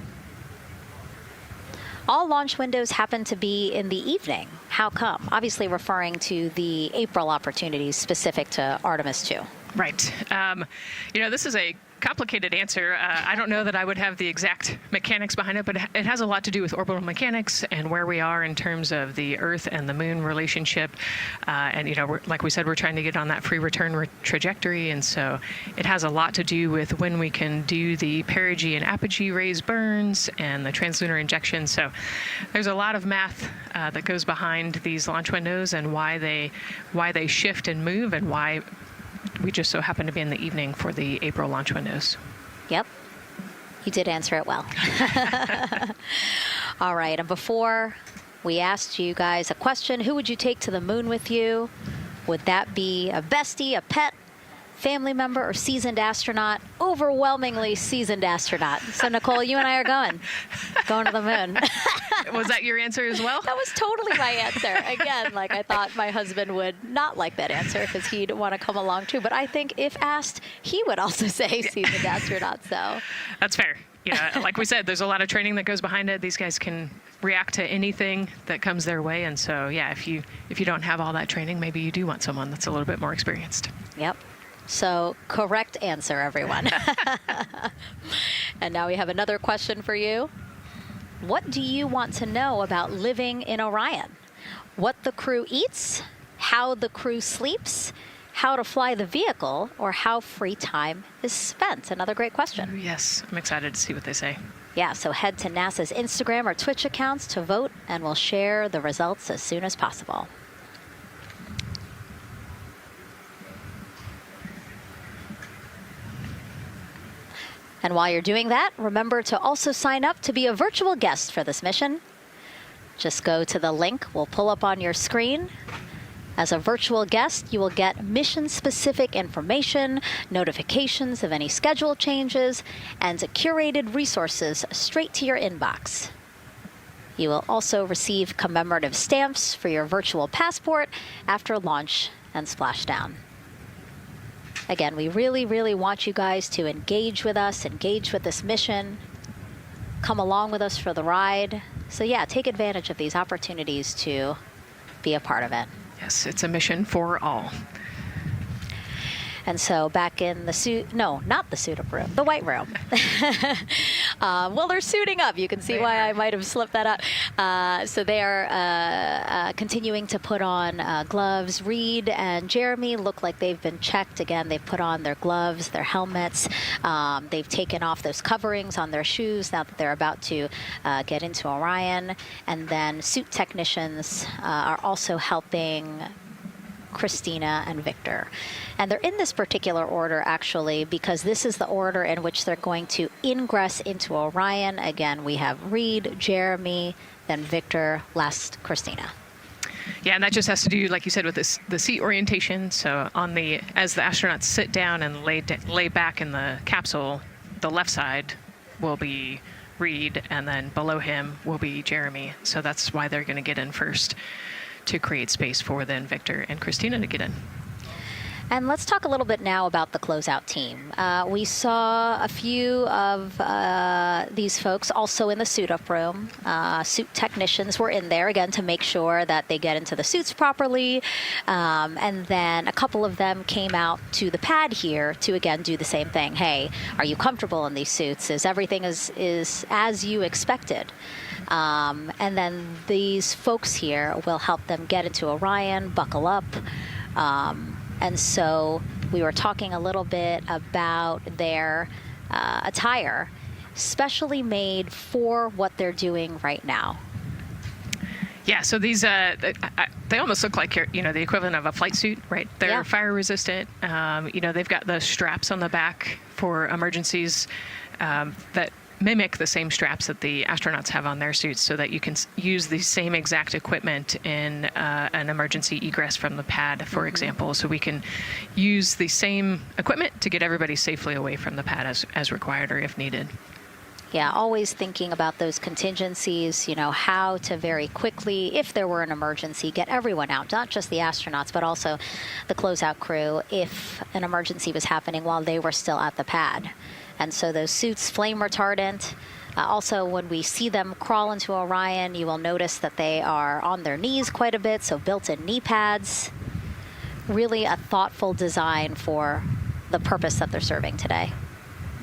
All launch windows happen to be in the evening. How come? Obviously referring to the April opportunities specific to Artemis II. Right. You know, this is a complicated answer. I don't know that I would have the exact mechanics behind it, but it has a lot to do with orbital mechanics and where we are in terms of the Earth and the Moon relationship. And, you know, like we said, we're trying to get on that free return trajectory. And so it has a lot to do with when we can do the perigee and apogee raised burns and the translunar injection. So there's a lot of math that goes behind these launch windows and why they shift and move and why we just so happen to be in the evening for the April launch windows. Yep. You did answer it well. All right. And before we asked you guys a question. Who would you take to the moon with you? Would that be a bestie, a pet, family member, or seasoned astronaut? Overwhelmingly seasoned astronaut. So, Nicole, you and I are going to the moon. Was that your answer as well? That was totally my answer. Again, like I thought my husband would not like that answer because he'd want to come along too. But I think if asked, he would also say seasoned astronaut. So that's fair. Like we said, there's a lot of training that goes behind it. These guys can react to anything that comes their way. And so, yeah, if you don't have all that training, maybe you do want someone that's a little bit more experienced. Yep. So correct answer, everyone. And now we have another question for you. What do you want to know about living in Orion? What the crew eats, how the crew sleeps, how to fly the vehicle, or how free time is spent? Another great question. Yes, I'm excited to see what they say. Yeah, so head to NASA's Instagram or Twitch accounts to vote, and we'll share the results as soon as possible. And while you're doing that, remember to also sign up to be a virtual guest for this mission. Just go to the link we'll pull up on your screen. As a virtual guest, you will get mission-specific information, notifications of any schedule changes, and curated resources straight to your inbox. You will also receive commemorative stamps for your virtual passport after launch and splashdown. Again, we really, really want you guys to engage with us, engage with this mission, come along with us for the ride. So yeah, take advantage of these opportunities to be a part of it. Yes, it's a mission for all. And so back in the suit, no, not the suit-up room, the white room. Well, they're suiting up. You can see why I might have slipped that up. So they are continuing to put on gloves. Reed and Jeremy look like they've been checked. Again, they've put on their gloves, their helmets. They've taken off those coverings on their shoes now that they're about to get into Orion. And then suit technicians are also helping Christina and Victor. And they're in this particular order, actually, because this is the order in which they're going to ingress into Orion. Again, we have Reed, Jeremy, then Victor, last Christina. Yeah, and that just has to do, like you said, with the seat orientation. So as the astronauts sit down and lay back in the capsule, the left side will be Reed, and then below him will be Jeremy. So that's why they're going to get in first, to create space for then Victor and Christina to get in. And let's talk a little bit now about the closeout team. We saw a few of these folks also in the suit-up room. Suit technicians were in there, again, to make sure that they get into the suits properly. And then a couple of them came out to the pad here to, again, do the same thing. Hey, are you comfortable in these suits? Is everything is as you expected? And then these folks here will help them get into Orion, buckle up. And so we were talking a little bit about their attire, specially made for what they're doing right now. Yeah, so these, they almost look like, the equivalent of a flight suit, right? They're fire resistant. They've got the straps on the back for emergencies that mimic the same straps that the astronauts have on their suits, so that you can use the same exact equipment in an emergency egress from the pad, for example. So we can use the same equipment to get everybody safely away from the pad as required or if needed. Yeah, always thinking about those contingencies, how to very quickly, if there were an emergency, get everyone out, not just the astronauts, but also the closeout crew if an emergency was happening while they were still at the pad. And so those suits, flame retardant. Also, when we see them crawl into Orion, you will notice that they are on their knees quite a bit, so built-in knee pads. Really a thoughtful design for the purpose that they're serving today.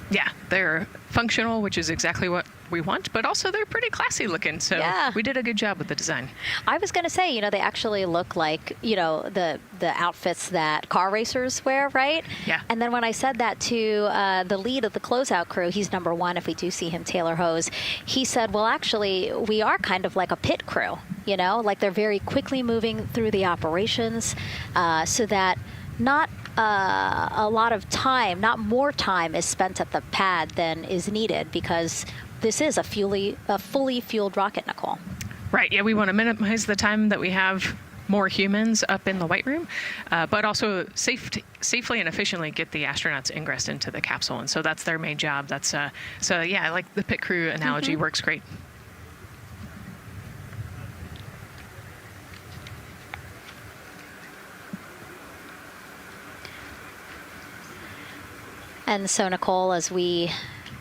Yeah, they're functional, which is exactly what we want, but also they're pretty classy looking. So we did a good job with the design. I was going to say, they actually look like, the outfits that car racers wear, right? Yeah. And then when I said that to the lead of the closeout crew, he's number one if we do see him, Taylor Hose, he said, well, actually, we are kind of like a pit crew, like they're very quickly moving through the operations so that not a lot of time, not more time is spent at the pad than is needed, because this is a fully fueled rocket, Nicole. Right. Yeah, we want to minimize the time that we have more humans up in the White Room, but also safely and efficiently get the astronauts ingressed into the capsule. And so that's their main job. That's so yeah, I like the pit crew analogy. Works great. And so, Nicole, as we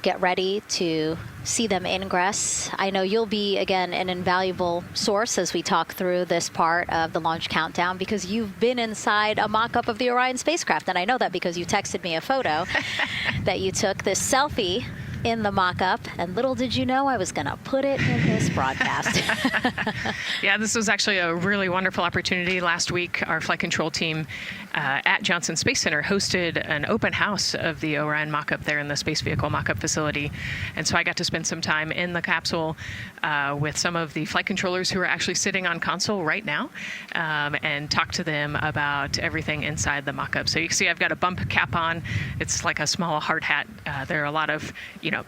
get ready to see them ingress, I know you'll be, again, an invaluable source as we talk through this part of the launch countdown, because you've been inside a mock-up of the Orion spacecraft. And I know that because you texted me a photo that you took, this selfie in the mock-up, and little did you know I was going to put it in this broadcast. Yeah, this was actually a really wonderful opportunity. Last week, our flight control team at Johnson Space Center hosted an open house of the Orion mock-up there in the space vehicle mock-up facility. And so I got to spend some time in the capsule with some of the flight controllers who are actually sitting on console right now, and talk to them about everything inside the mock-up. So you can see I've got a bump cap on. It's like a small hard hat. There are a lot of,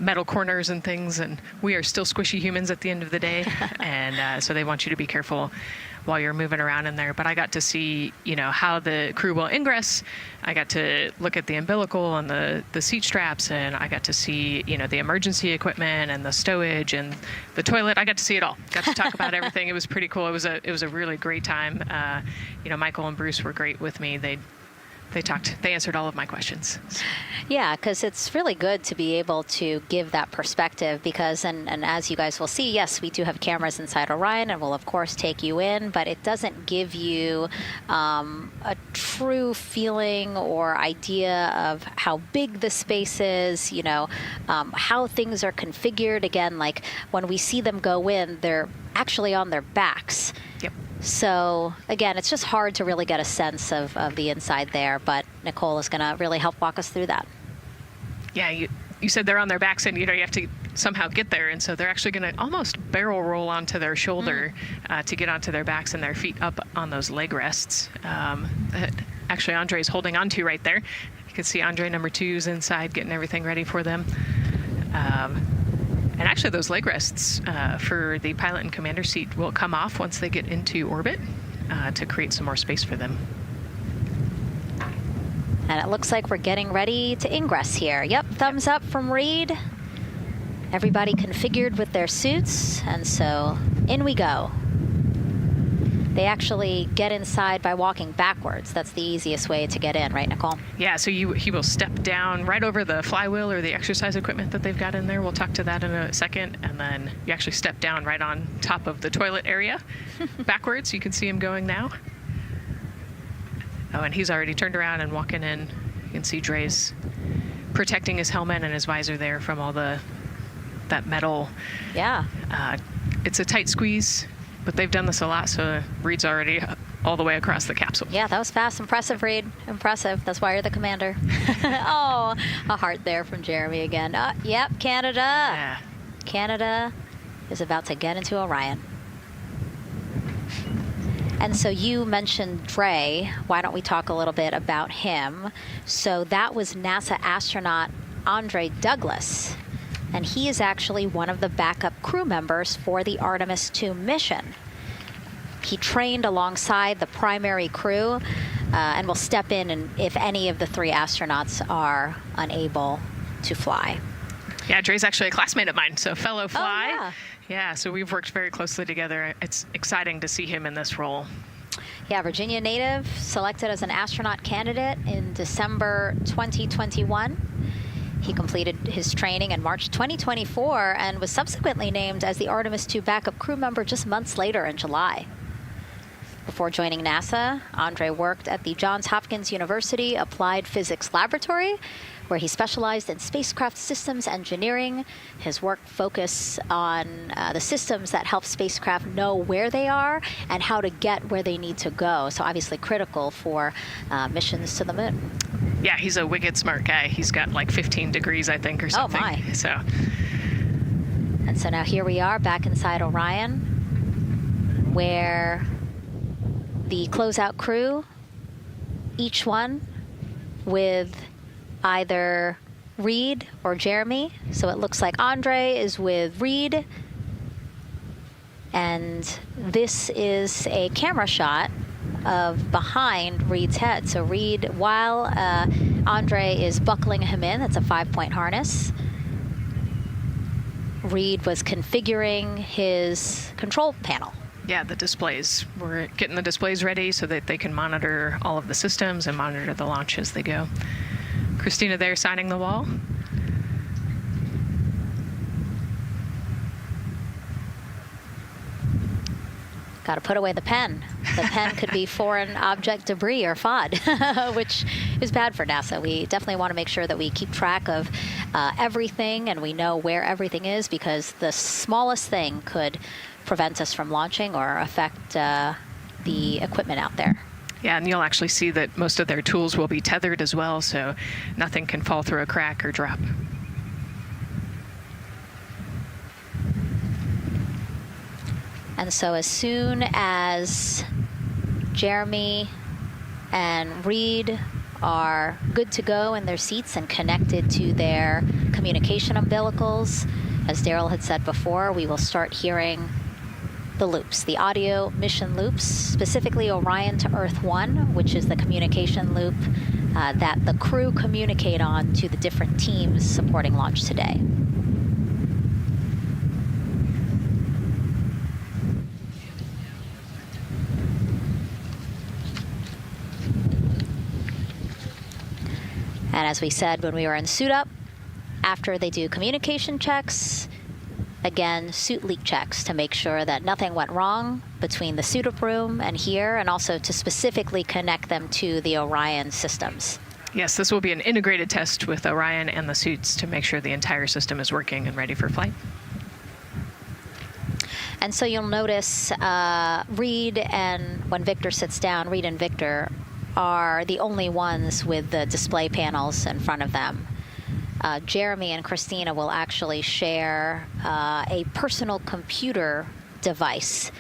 metal corners and things, and we are still squishy humans at the end of the day. And so they want you to be careful while you're moving around in there. But I got to see, how the crew will ingress. I got to look at the umbilical and the seat straps, and I got to see, the emergency equipment and the stowage and the toilet. I got to see it all. Got to talk about everything. It was pretty cool. It was a really great time. Michael and Bruce were great with me. They answered all of my questions. Yeah, because it's really good to be able to give that perspective because, and as you guys will see, yes, we do have cameras inside Orion and we'll, of course, take you in, but it doesn't give you a true feeling or idea of how big the space is, how things are configured. Again, like when we see them go in, they're actually on their backs. Yep. So, again, it's just hard to really get a sense of the inside there, but Nicole is going to really help walk us through that. Yeah, you said they're on their backs, and, you have to somehow get there, and so they're actually going to almost barrel roll onto their shoulder to get onto their backs and their feet up on those leg rests. Actually, Andre's holding on to right there. You can see Andre number 2's inside getting everything ready for them. And actually, those leg rests for the pilot and commander seat will come off once they get into orbit to create some more space for them. And it looks like we're getting ready to ingress here. Yep, thumbs up from Reed. Everybody configured with their suits, and so in we go. They actually get inside by walking backwards. That's the easiest way to get in, right, Nicole? Yeah, so he will step down right over the flywheel or the exercise equipment that they've got in there. We'll talk to that in a second. And then you actually step down right on top of the toilet area backwards. You can see him going now. Oh, and he's already turned around and walking in. You can see Dre's protecting his helmet and his visor there from all that metal. Yeah. It's a tight squeeze. But they've done this a lot, so Reed's already all the way across the capsule. Yeah, that was fast. Impressive, Reed. Impressive. That's why you're the commander. Oh, a heart there from Jeremy again. Yep, Canada. Yeah. Canada is about to get into Orion. And so you mentioned Dre. Why don't we talk a little bit about him? So that was NASA astronaut Andre Douglas. And he is actually one of the backup crew members for the Artemis II mission. He trained alongside the primary crew and will step in if any of the 3 astronauts are unable to fly. Yeah, Dre's actually a classmate of mine, so fellow fly. Oh, yeah. Yeah, so we've worked very closely together. It's exciting to see him in this role. Yeah, Virginia native, selected as an astronaut candidate in December 2021. He completed his training in March 2024 and was subsequently named as the Artemis II backup crew member just months later in July. Before joining NASA, Andre worked at the Johns Hopkins University Applied Physics Laboratory, where he specialized in spacecraft systems engineering. His work focused on the systems that help spacecraft know where they are and how to get where they need to go. So obviously critical for missions to the moon. Yeah, he's a wicked smart guy. He's got like 15 degrees, I think, or something. Oh, my. So. And so now here we are back inside Orion, where the closeout crew, each one with either Reed or Jeremy. So it looks like Andre is with Reed, And this is a camera shot of behind Reed's head. So Reed, while Andre is buckling him in, it's a 5-point harness, Reed was configuring his control panel. Yeah, the displays. We're getting the displays ready so that they can monitor all of the systems and monitor the launch as they go. Christina there signing the wall. Got to put away the pen. The pen could be foreign object debris or FOD, which is bad for NASA. We definitely want to make sure that we keep track of everything and we know where everything is, because the smallest thing could prevent us from launching or affect the equipment out there. Yeah, and you'll actually see that most of their tools will be tethered as well, so nothing can fall through a crack or drop. And so as soon as Jeremy and Reed are good to go in their seats and connected to their communication umbilicals, as Daryl had said before, we will start hearing the loops, the audio mission loops, specifically Orion to Earth 1, which is the communication loop that the crew communicate on to the different teams supporting launch today. And as we said when we were in suit up, after they do communication checks, again, suit leak checks to make sure that nothing went wrong between the suit up room and here, and also to specifically connect them to the Orion systems. Yes, this will be an integrated test with Orion and the suits to make sure the entire system is working and ready for flight. And so you'll notice Reed and when Victor sits down, Reed and Victor are the only ones with the display panels in front of them. Jeremy and Christina will actually share a personal computer device,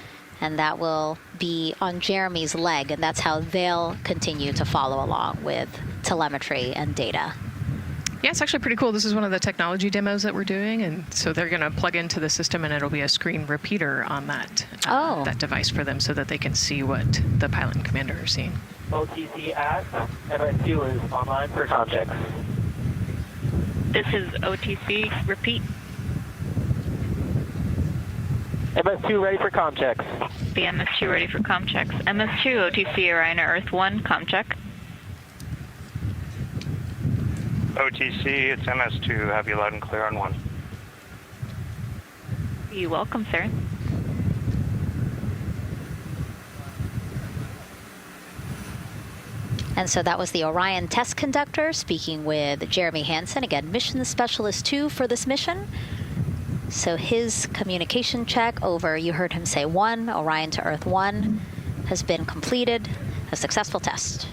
and that will be on Jeremy's leg, and that's how they'll continue to follow along with telemetry and data. Yeah, it's actually pretty cool. This is one of the technology demos that we're doing, and so they're going to plug into the system, and it'll be a screen repeater on that that device for them, so that they can see what the pilot and commander are seeing. OTC at MS2 is online for context. This is OTC. Repeat. MS2 ready for comm checks. The MS2 ready for comm checks. MS2, OTC Orion Earth 1, comm check. OTC, it's MS2. Have you loud and clear on 1. You're welcome, sir. And so that was the Orion test conductor speaking with Jeremy Hansen, again, mission specialist 2 for this mission. So his communication check over, you heard him say 1, Orion to Earth 1, has been completed, a successful test.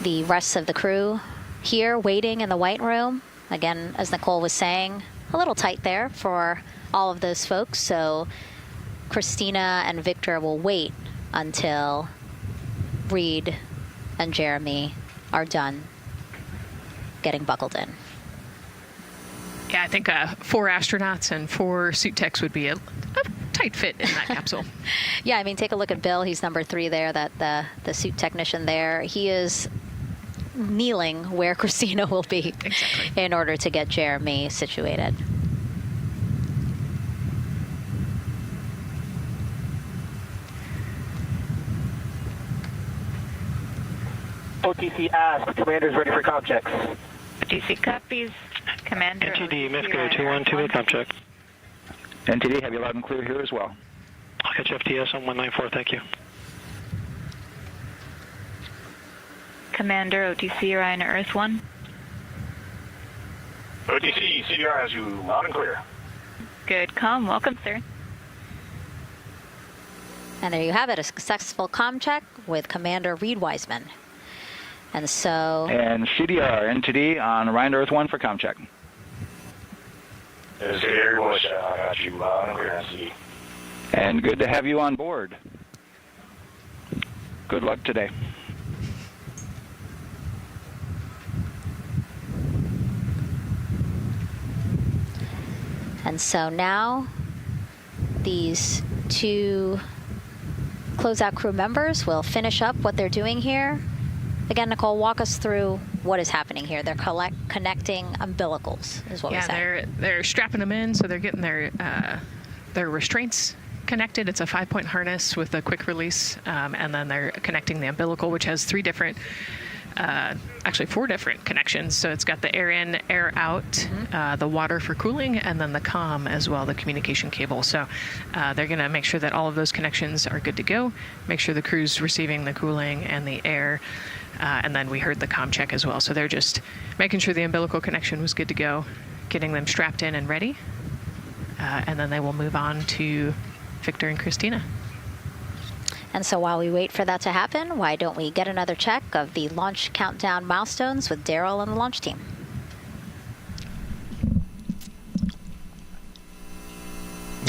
The rest of the crew here waiting in the white room. Again, as Nicole was saying, a little tight there for all of those folks. So Christina and Victor will wait until Reed and Jeremy are done getting buckled in. Yeah, I think 4 astronauts and 4 suit techs would be a tight fit in that capsule. Yeah, I mean, take a look at Bill. He's number 3 there, the suit technician there. He is kneeling where Christina will be in order to get Jeremy situated. OTC ask, commander's ready for comm checks. OTC copies, commander. NTD, MIFCO 212, comm check. NTD, have you loud and clear here as well. I'll catch FTS on 194, thank you. Commander, OTC Orion Earth 1. OTC, CDR has you loud and clear. Good comm, welcome, sir. And there you have it, a successful comm check with Commander Reed Wiseman. And so... And CDR, NTD on Orion Earth 1 for comm check. CDR, I got you loud and clear, NTD. And good to have you on board. Good luck today. And so now these two closeout crew members will finish up what they're doing here. Again, Nicole, walk us through what is happening here. They're connecting umbilicals, is what we said. Yeah, they're strapping them in, so they're getting their restraints connected. It's a 5-point harness with a quick release, and then they're connecting the umbilical, which has actually 4 different connections. So it's got the air in, air out, the water for cooling, and then the comm as well, the communication cable. So they're going to make sure that all of those connections are good to go, make sure the crew's receiving the cooling and the air, and then we heard the comm check as well. So they're just making sure the umbilical connection was good to go, getting them strapped in and ready, and then they will move on to Victor and Christina. And so while we wait for that to happen, why don't we get another check of the launch countdown milestones with Daryl and the launch team?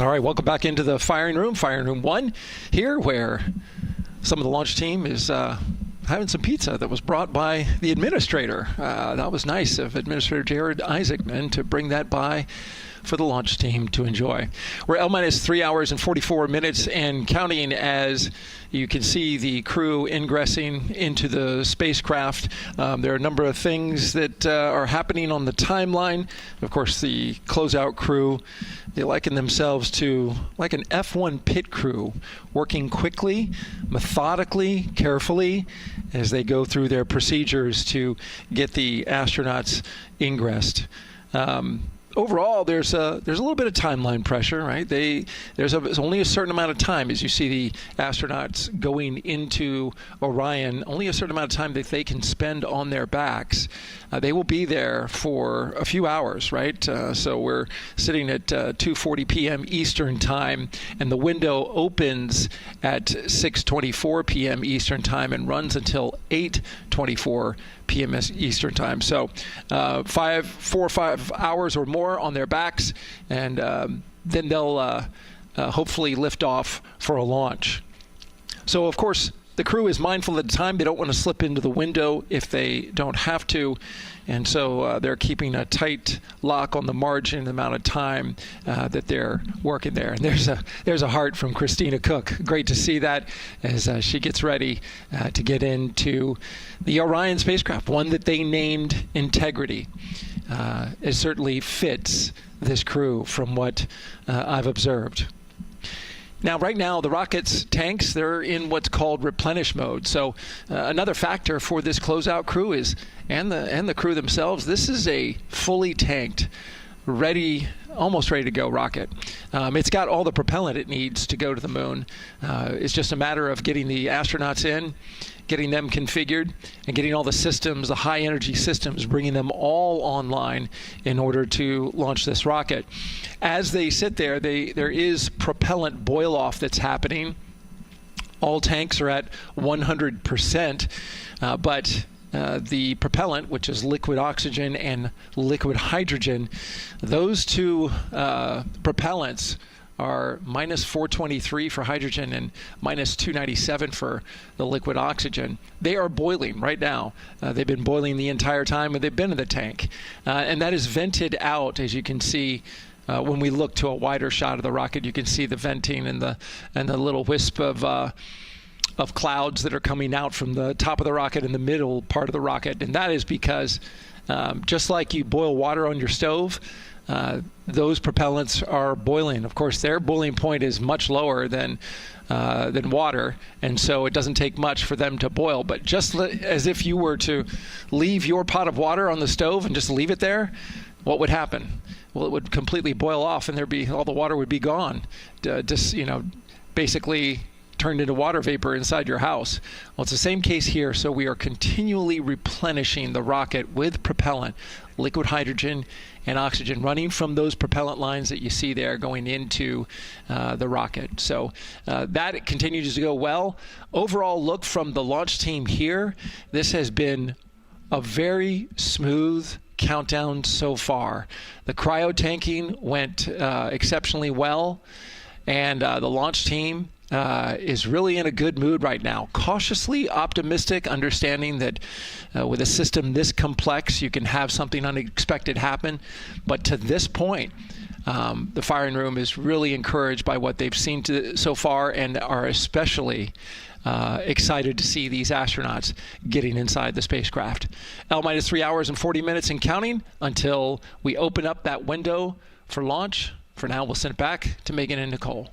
All right, welcome back into the firing room 1 here, where some of the launch team is having some pizza that was brought by the administrator. That was nice of Administrator Jared Isaacman to bring that by for the launch team to enjoy. We're L-minus 3 hours and 44 minutes and counting as you can see the crew ingressing into the spacecraft. There are a number of things that are happening on the timeline. Of course, the closeout crew, they liken themselves to like an F1 pit crew, working quickly, methodically, carefully as they go through their procedures to get the astronauts ingressed. Overall, there's a little bit of timeline pressure, right? There's only a certain amount of time as you see the astronauts going into Orion. Only a certain amount of time that they can spend on their backs. They will be there for a few hours, right? So we're sitting at 2:40 p.m. Eastern time, and the window opens at 6:24 p.m. Eastern time and runs until 8:24 p.m. Eastern time. So 4 or 5 hours or more on their backs, and then they'll hopefully lift off for a launch. So of course the crew is mindful of the time. They don't want to slip into the window if they don't have to, and so they're keeping a tight lock on the margin, the amount of time that they're working there. And there's a heart from Christina Cook. Great to see that as she gets ready to get into the Orion spacecraft, one that they named Integrity. It certainly fits this crew from what I've observed. Now, right now, the rocket's tanks, they're in what's called replenish mode. So another factor for this closeout crew is, and the crew themselves, this is a fully tanked, almost ready to go rocket. It's got all the propellant it needs to go to the moon. It's just a matter of getting the astronauts in, getting them configured, and getting all the systems, the high energy systems, bringing them all online in order to launch this rocket. As they sit there, there is propellant boil off that's happening. All tanks are at 100%, but the propellant, which is liquid oxygen and liquid hydrogen, those two propellants are minus 423 for hydrogen and minus 297 for the liquid oxygen. They are boiling right now. They've been boiling the entire time when they've been in the tank. And that is vented out, as you can see. When we look to a wider shot of the rocket, you can see the venting and the little wisp of clouds that are coming out from the top of the rocket in the middle part of the rocket. And that is because just like you boil water on your stove, those propellants are boiling. Of course, their boiling point is much lower than water, and so it doesn't take much for them to boil. But just as if you were to leave your pot of water on the stove and just leave it there, what would happen? Well, it would completely boil off, and all the water would be gone. Basically turned into water vapor inside your house. Well, it's the same case here. So we are continually replenishing the rocket with propellant, liquid hydrogen and oxygen, running from those propellant lines that you see there going into the rocket. So that continues to go well. Overall look from the launch team here, this has been a very smooth countdown so far. The cryo tanking went exceptionally well. And the launch team is really in a good mood right now. Cautiously optimistic, understanding that with a system this complex, you can have something unexpected happen. But to this point, the firing room is really encouraged by what they've seen so far, and are especially excited to see these astronauts getting inside the spacecraft. L- 3 hours and 40 minutes and counting until we open up that window for launch. For now, we'll send it back to Megan and Nicole.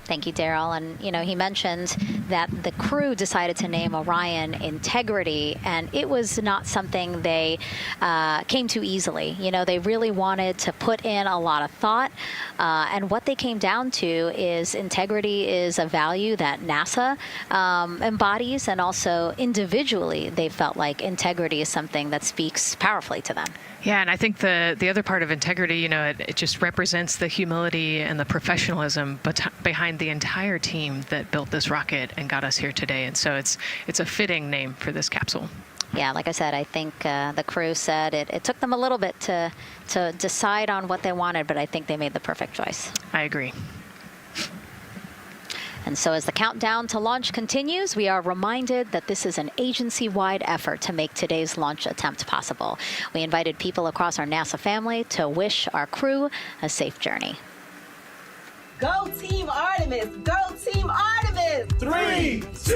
Thank you, Daryl. And, he mentioned that the crew decided to name Orion Integrity, and it was not something they came to easily. They really wanted to put in a lot of thought, and what they came down to is integrity is a value that NASA embodies, and also individually they felt like integrity is something that speaks powerfully to them. Yeah, and I think the other part of integrity, it just represents the humility and the professionalism behind the entire team that built this rocket and got us here today. And so it's a fitting name for this capsule. Yeah, like I said, I think the crew said it took them a little bit to decide on what they wanted, but I think they made the perfect choice. I agree. And so as the countdown to launch continues, we are reminded that this is an agency-wide effort to make today's launch attempt possible. We invited people across our NASA family to wish our crew a safe journey. Go Team Artemis! Go Team Artemis! 3, 2,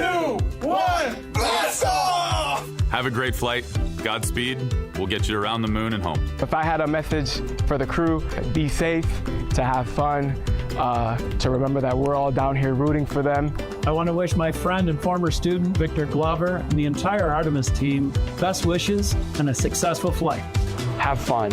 1, blast off! Have a great flight. Godspeed. We'll get you around the moon and home. If I had a message for the crew, be safe, to have fun, to remember that we're all down here rooting for them. I want to wish my friend and former student, Victor Glover, and the entire Artemis team best wishes and a successful flight. Have fun.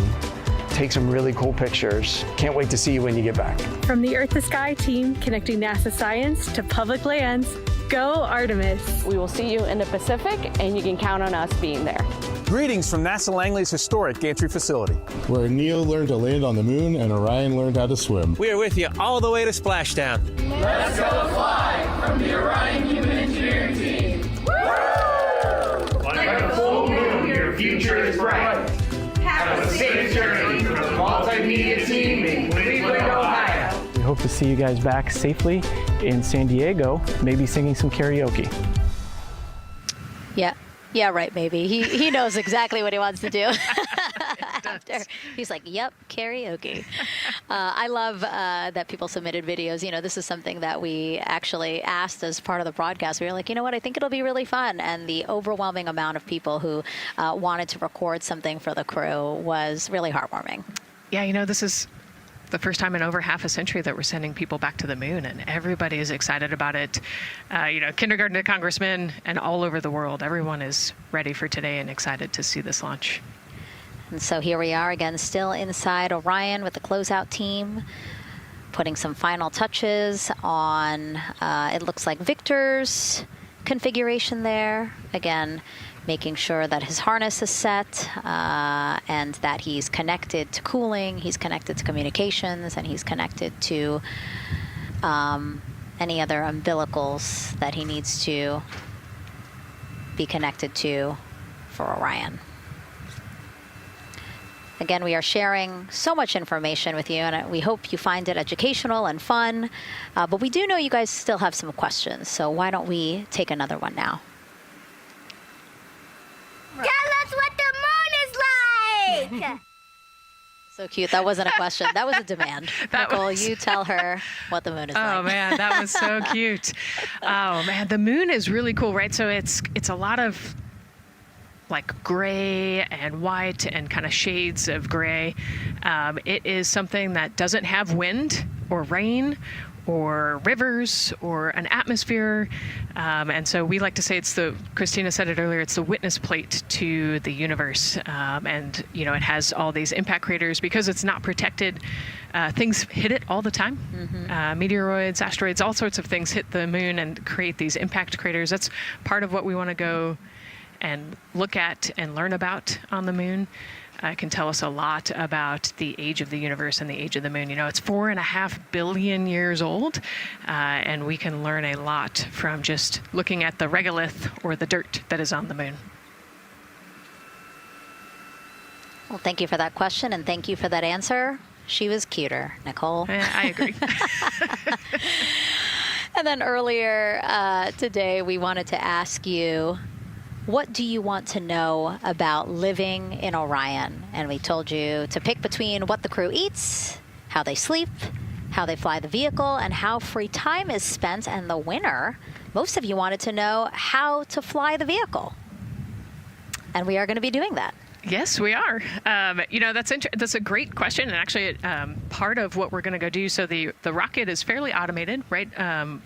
Take some really cool pictures. Can't wait to see you when you get back. From the Earth to Sky team, connecting NASA science to public lands, go Artemis. We will see you in the Pacific, and you can count on us being there. Greetings from NASA Langley's historic gantry facility, where Neil learned to land on the moon and Orion learned how to swim. We are with you all the way to splashdown. Let's go fly from the Orion Human Engineering Team. Woo! Like a full moon, your future is bright. Have a safe journey from the multimedia team in Cleveland, Ohio. We hope to see you guys back safely in San Diego, maybe singing some karaoke. Yeah, right, maybe. He knows exactly what he wants to do. After he's like, yep, karaoke. I love that people submitted videos. This is something that we actually asked as part of the broadcast. We were like, what, I think it'll be really fun. And the overwhelming amount of people who wanted to record something for the crew was really heartwarming. Yeah, this is the first time in over half a century that we're sending people back to the moon, and everybody is excited about it. Kindergarten to congressmen and all over the world, everyone is ready for today and excited to see this launch. And so here we are again, still inside Orion with the closeout team, putting some final touches on, it looks like Victor's configuration there. Again, making sure that his harness is set and that he's connected to cooling, he's connected to communications, and he's connected to any other umbilicals that he needs to be connected to for Orion. Again, we are sharing so much information with you, and we hope you find it educational and fun. But we do know you guys still have some questions, so why don't we take another one now? Tell us what the moon is like! So cute. That wasn't a question. That was a demand. Nicole, you tell her what the moon is like. Oh, man, that was so cute. Oh, man, the moon is really cool, right? So it's a lot of like gray and white and kind of shades of gray. It is something that doesn't have wind or rain or rivers or an atmosphere. And so we like to say Christina said it earlier, it's the witness plate to the universe. And, it has all these impact craters because it's not protected. Things hit it all the time. Mm-hmm. Meteoroids, asteroids, all sorts of things hit the moon and create these impact craters. That's part of what we want to go and look at and learn about on the moon. Can tell us a lot about the age of the universe and the age of the moon. It's 4.5 billion years old, and we can learn a lot from just looking at the regolith or the dirt that is on the moon. Well, thank you for that question, and thank you for that answer. She was cuter, Nicole. I agree. And then earlier today, we wanted to ask you, what do you want to know about living in Orion? And we told you to pick between what the crew eats, how they sleep, how they fly the vehicle, and how free time is spent. And the winner, most of you wanted to know how to fly the vehicle. And we are going to be doing that. Yes, we are. That's a great question, and actually, part of what we're going to go do. So the rocket is fairly automated, right?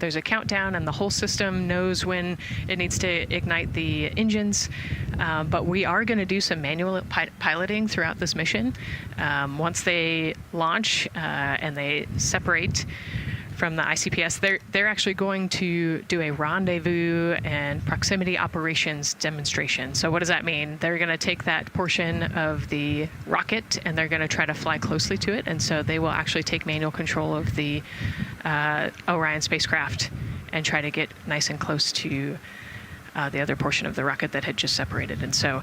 There's a countdown, and the whole system knows when it needs to ignite the engines. But we are going to do some manual piloting throughout this mission. Once they launch and they separate from the ICPS, they're actually going to do a rendezvous and proximity operations demonstration. So what does that mean? They're going to take that portion of the rocket and they're going to try to fly closely to it. And so they will actually take manual control of the Orion spacecraft and try to get nice and close to the other portion of the rocket that had just separated. And so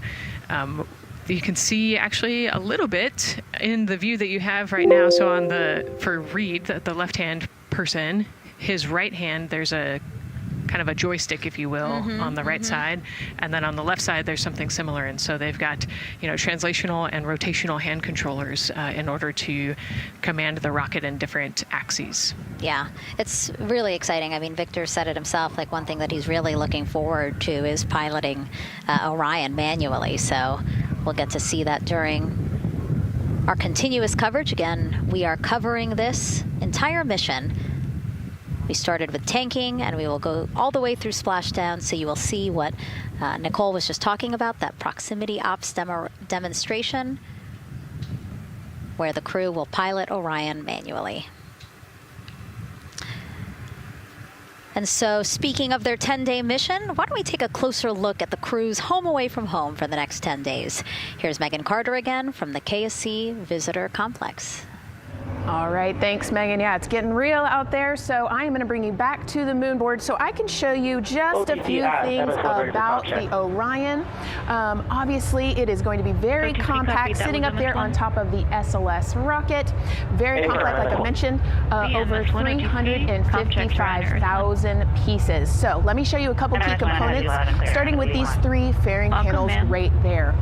you can see actually a little bit in the view that you have right now. So for Reed, the left-hand person, his right hand, there's a kind of a joystick, if you will, on the right side, and then on the left side there's something similar. And so they've got translational and rotational hand controllers in order to command the rocket in different axes. Yeah, it's really exciting. I mean, Victor said it himself, like one thing that he's really looking forward to is piloting Orion manually. So we'll get to see that during our continuous coverage. Again, we are covering this entire mission. We started with tanking, and we will go all the way through splashdown, so you will see what Nicole was just talking about, that proximity ops demonstration, where the crew will pilot Orion manually. And so, speaking of their 10-day mission, why don't we take a closer look at the crew's home away from home for the next 10 days. Here's Megan Carter again from the KSC Visitor Complex. All right, thanks, Megan. Yeah, it's getting real out there, so I am going to bring you back to the moon board so I can show you just a few things about the Orion. Obviously, it is going to be very compact, sitting up there on top of the SLS rocket. Very compact, like I mentioned, over 355,000 pieces. So let me show you a couple key components, starting with these three fairing panels right there.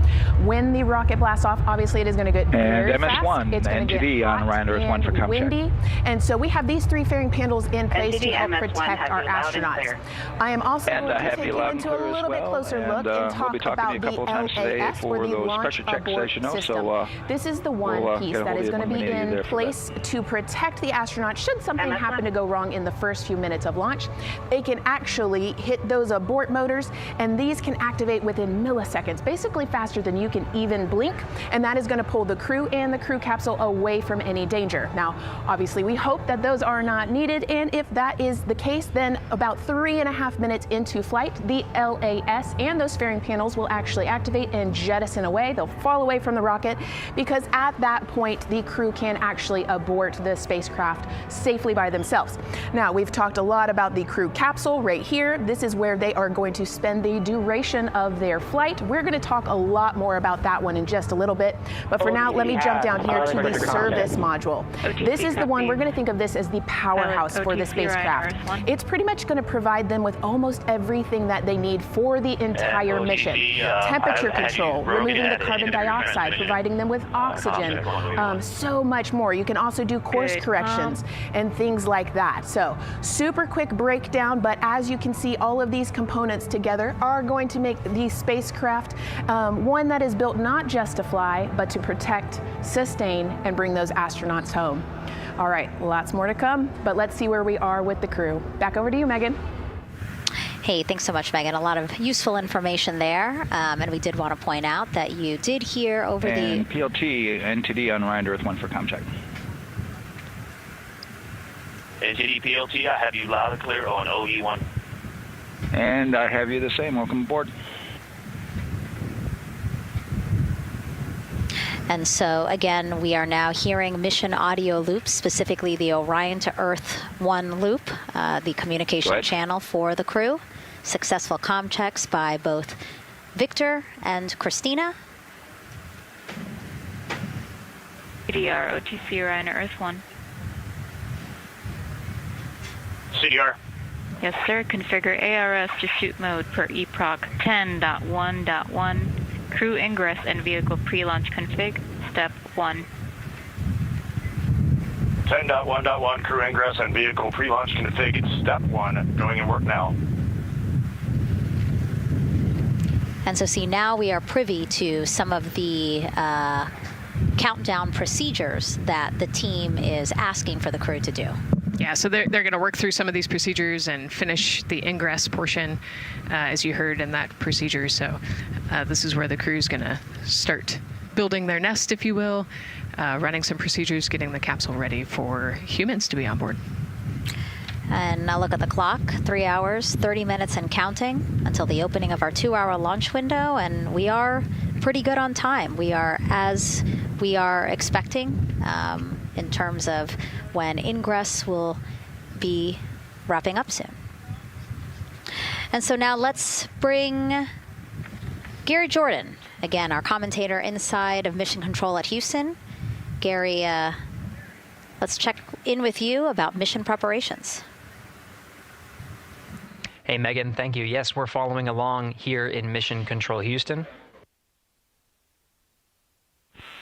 When the rocket blasts off, obviously it is going to get very fast. MS1, it's going to get on Orion Earth 1 for windy, and so we have these three fairing panels in place to help protect our astronauts. I am also going to take you into a little bit closer look and talk about the LAS, or the Launch Abort System. This is the one piece that is going to be in place to protect the astronauts should something happen to go wrong in the first few minutes of launch. They can actually hit those abort motors, and these can activate within milliseconds, basically faster than you can even blink, and that is going to pull the crew and the crew capsule away from any danger. Now, obviously, we hope that those are not needed, and if that is the case, then about 3.5 minutes into flight, the LAS and those fairing panels will actually activate and jettison away. They'll fall away from the rocket, because at that point, the crew can actually abort the spacecraft safely by themselves. Now, we've talked a lot about the crew capsule right here. This is where they are going to spend the duration of their flight. We're going to talk a lot more about that one in just a little bit, but for now, let me jump down here to the service module. This is the one, we're going to think of this as the powerhouse for the spacecraft. It's pretty much going to provide them with almost everything that they need for the entire mission. Temperature control, removing the carbon dioxide, providing them with oxygen, so much more. You can also do course corrections and things like that. So, super quick breakdown, but as you can see, all of these components together are going to make the spacecraft one that is built not just to fly, but to protect, sustain, and bring those astronauts home. All right, lots more to come, but let's see where we are with the crew. Back over to you, Megan. Hey, thanks so much, Megan. A lot of useful information there, and we did want to point out that you did hear over and the PLT NTD on Orion Earth 1 for comm check. NTD PLT, I have you loud and clear on OE1. And I have you the same. Welcome aboard. And so, again, we are now hearing mission audio loops, specifically the Orion to Earth 1 loop, the communication channel for the crew. Successful comm checks by both Victor and Christina. CDR, OTC Orion Earth 1. CDR. Yes, sir. Configure ARS to shoot mode per EPROC 10.1.1. Crew ingress and vehicle pre-launch config. Step 1. 10.1.1 crew ingress and vehicle pre-launch config. Step 1. Going in work now. And so see, now we are privy to some of the countdown procedures that the team is asking for the crew to do. Yeah, so they're going to work through some of these procedures and finish the ingress portion, as you heard in that procedure. So this is where the crew is going to start building their nest, if you will, running some procedures, getting the capsule ready for humans to be on board. And now look at the clock, 3 hours, 30 minutes and counting until the opening of our 2-hour launch window, and we are pretty good on time. We are as we are expecting in terms of when ingress will be wrapping up soon. And so now let's bring Gary Jordan, again, our commentator inside of Mission Control at Houston. Gary, let's check in with you about mission preparations. Hey, Megan, thank you. Yes, we're following along here in Mission Control Houston.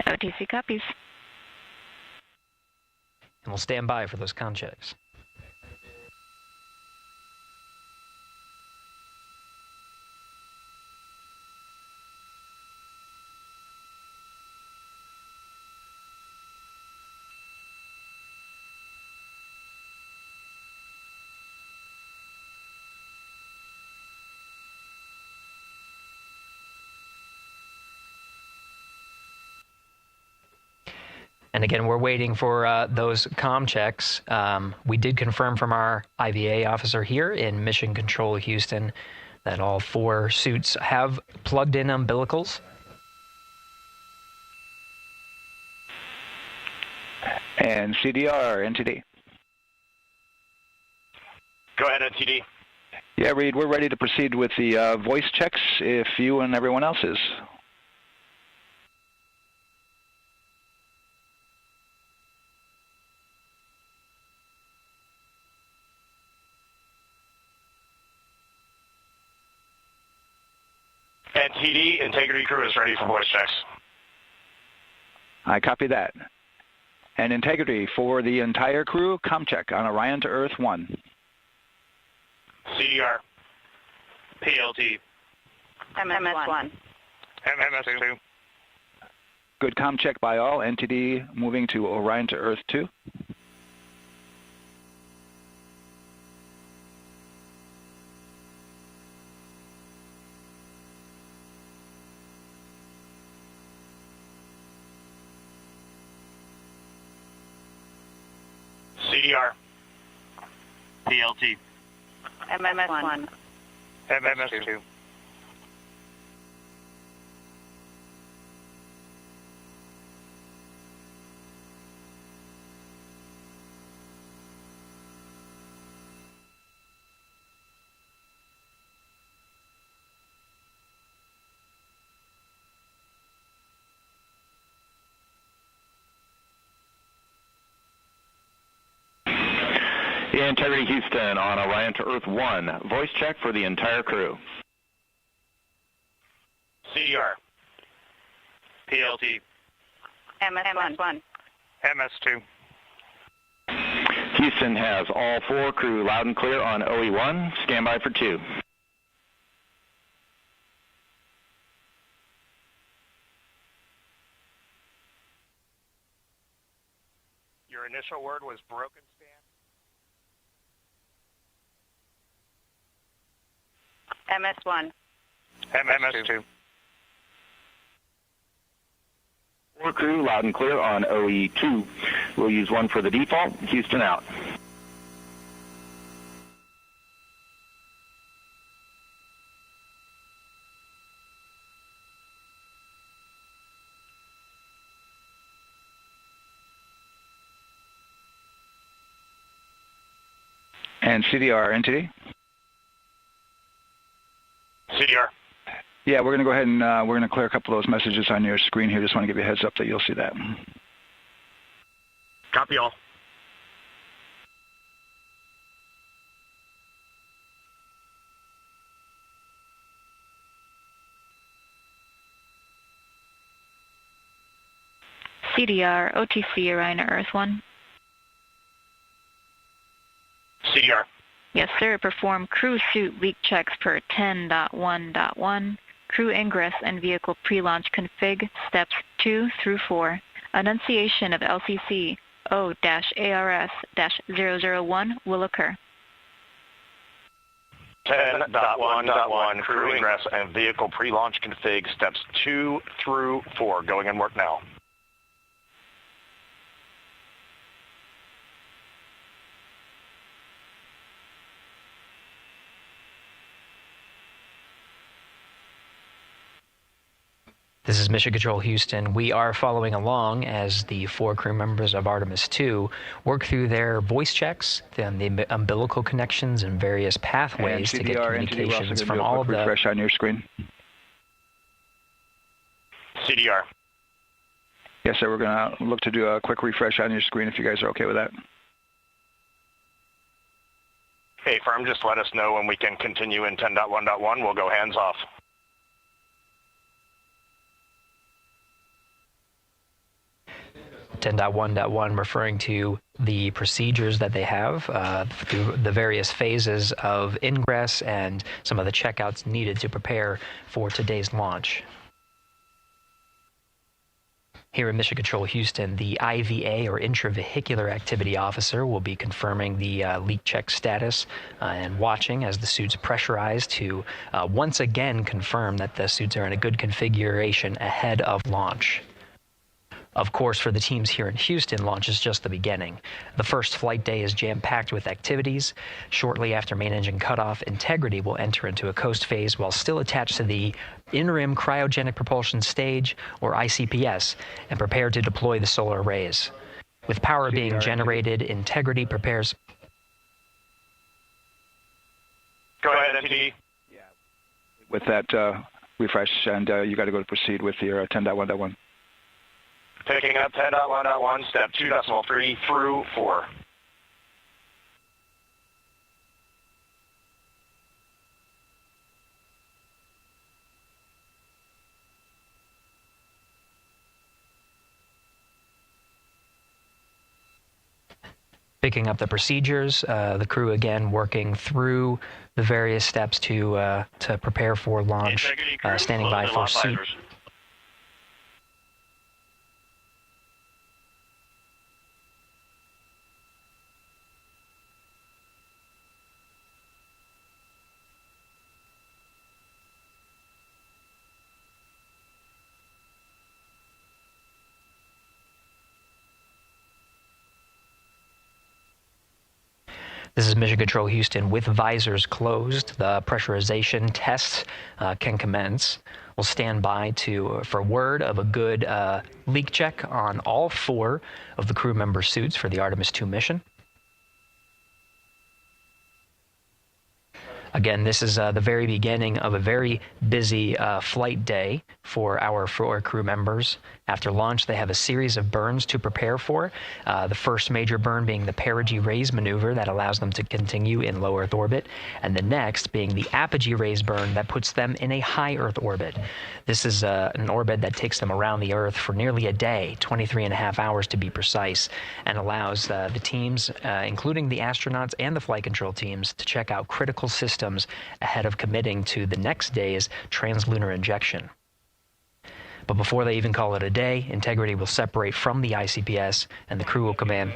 OTC copies. And we'll stand by for those con checks. And again, we're waiting for those comm checks. We did confirm from our IVA officer here in Mission Control Houston that all 4 suits have plugged in umbilicals. And CDR, NTD. Go ahead, NTD. Yeah, Reed, we're ready to proceed with the voice checks if you and everyone else is. NTD, Integrity crew is ready for voice checks. I copy that. And Integrity for the entire crew, comm check on Orion to Earth 1. CDR. PLT. MS1. MS2. Good comm check by all. NTD moving to Orion to Earth 2. CDR. PLT. MS1. MS2. Integrity Houston on Orion to Earth 1. Voice check for the entire crew. CDR. PLT. MS1. MS2. Houston has all 4 crew loud and clear on OE1. Stand by for 2. Your initial word was broken, Stan? MS1. MS2. 4 crew loud and clear on OE2. We'll use 1 for the default. Houston out. And CDR, NTD? CDR. Yeah, we're going to go ahead and we're going to clear a couple of those messages on your screen here. Just want to give you a heads up that you'll see that. Copy all. CDR, OTC, Orion to Earth 1. CDR. Yes, sir. Perform crew suit leak checks per 10.1.1. Crew ingress and vehicle pre-launch config, steps 2 through 4. Annunciation of LCC O-ARS-001 will occur. 10.1.1 crew ingress and vehicle pre-launch config, steps 2 through 4. Going in work now. This is Mission Control Houston. We are following along as the 4 crew members of Artemis II work through their voice checks, then the umbilical connections and various pathways to get communications from all of the... Refresh on your screen. CDR. Yes, sir. We're going to look to do a quick refresh on your screen if you guys are okay with that. Hey, firm, just let us know when we can continue in 10.1.1. We'll go hands off. 10.1.1 referring to the procedures that they have through the various phases of ingress and some of the checkouts needed to prepare for today's launch. Here in Mission Control Houston, the IVA, or Intravehicular Activity Officer, will be confirming the leak check status and watching as the suits pressurize to once again confirm that the suits are in a good configuration ahead of launch. Of course, for the teams here in Houston, launch is just the beginning. The first flight day is jam-packed with activities. Shortly after main engine cutoff, Integrity will enter into a coast phase while still attached to the interim cryogenic propulsion stage, or ICPS, and prepare to deploy the solar arrays. With power being generated, Integrity prepares... Go ahead, MTD. With that refresh, and you got to go to proceed with your 10.1.1. Picking up 10.1.1, step 2.3 through 4. Picking up the procedures, the crew again working through the various steps to prepare for launch, standing by for suit. This is Mission Control Houston. With visors closed, the pressurization tests can commence. We'll stand by for word of a good leak check on all 4 of the crew member suits for the Artemis II mission. Again, this is the very beginning of a very busy flight day for our 4 crew members. After launch, they have a series of burns to prepare for. The first major burn being the perigee raise maneuver that allows them to continue in low Earth orbit, and the next being the apogee raise burn that puts them in a high Earth orbit. This is an orbit that takes them around the Earth for nearly a day, 23.5 hours to be precise, and allows the teams, including the astronauts and the flight control teams, to check out critical systems ahead of committing to the next day's translunar injection. But before they even call it a day, Integrity will separate from the ICPS, and the crew will command.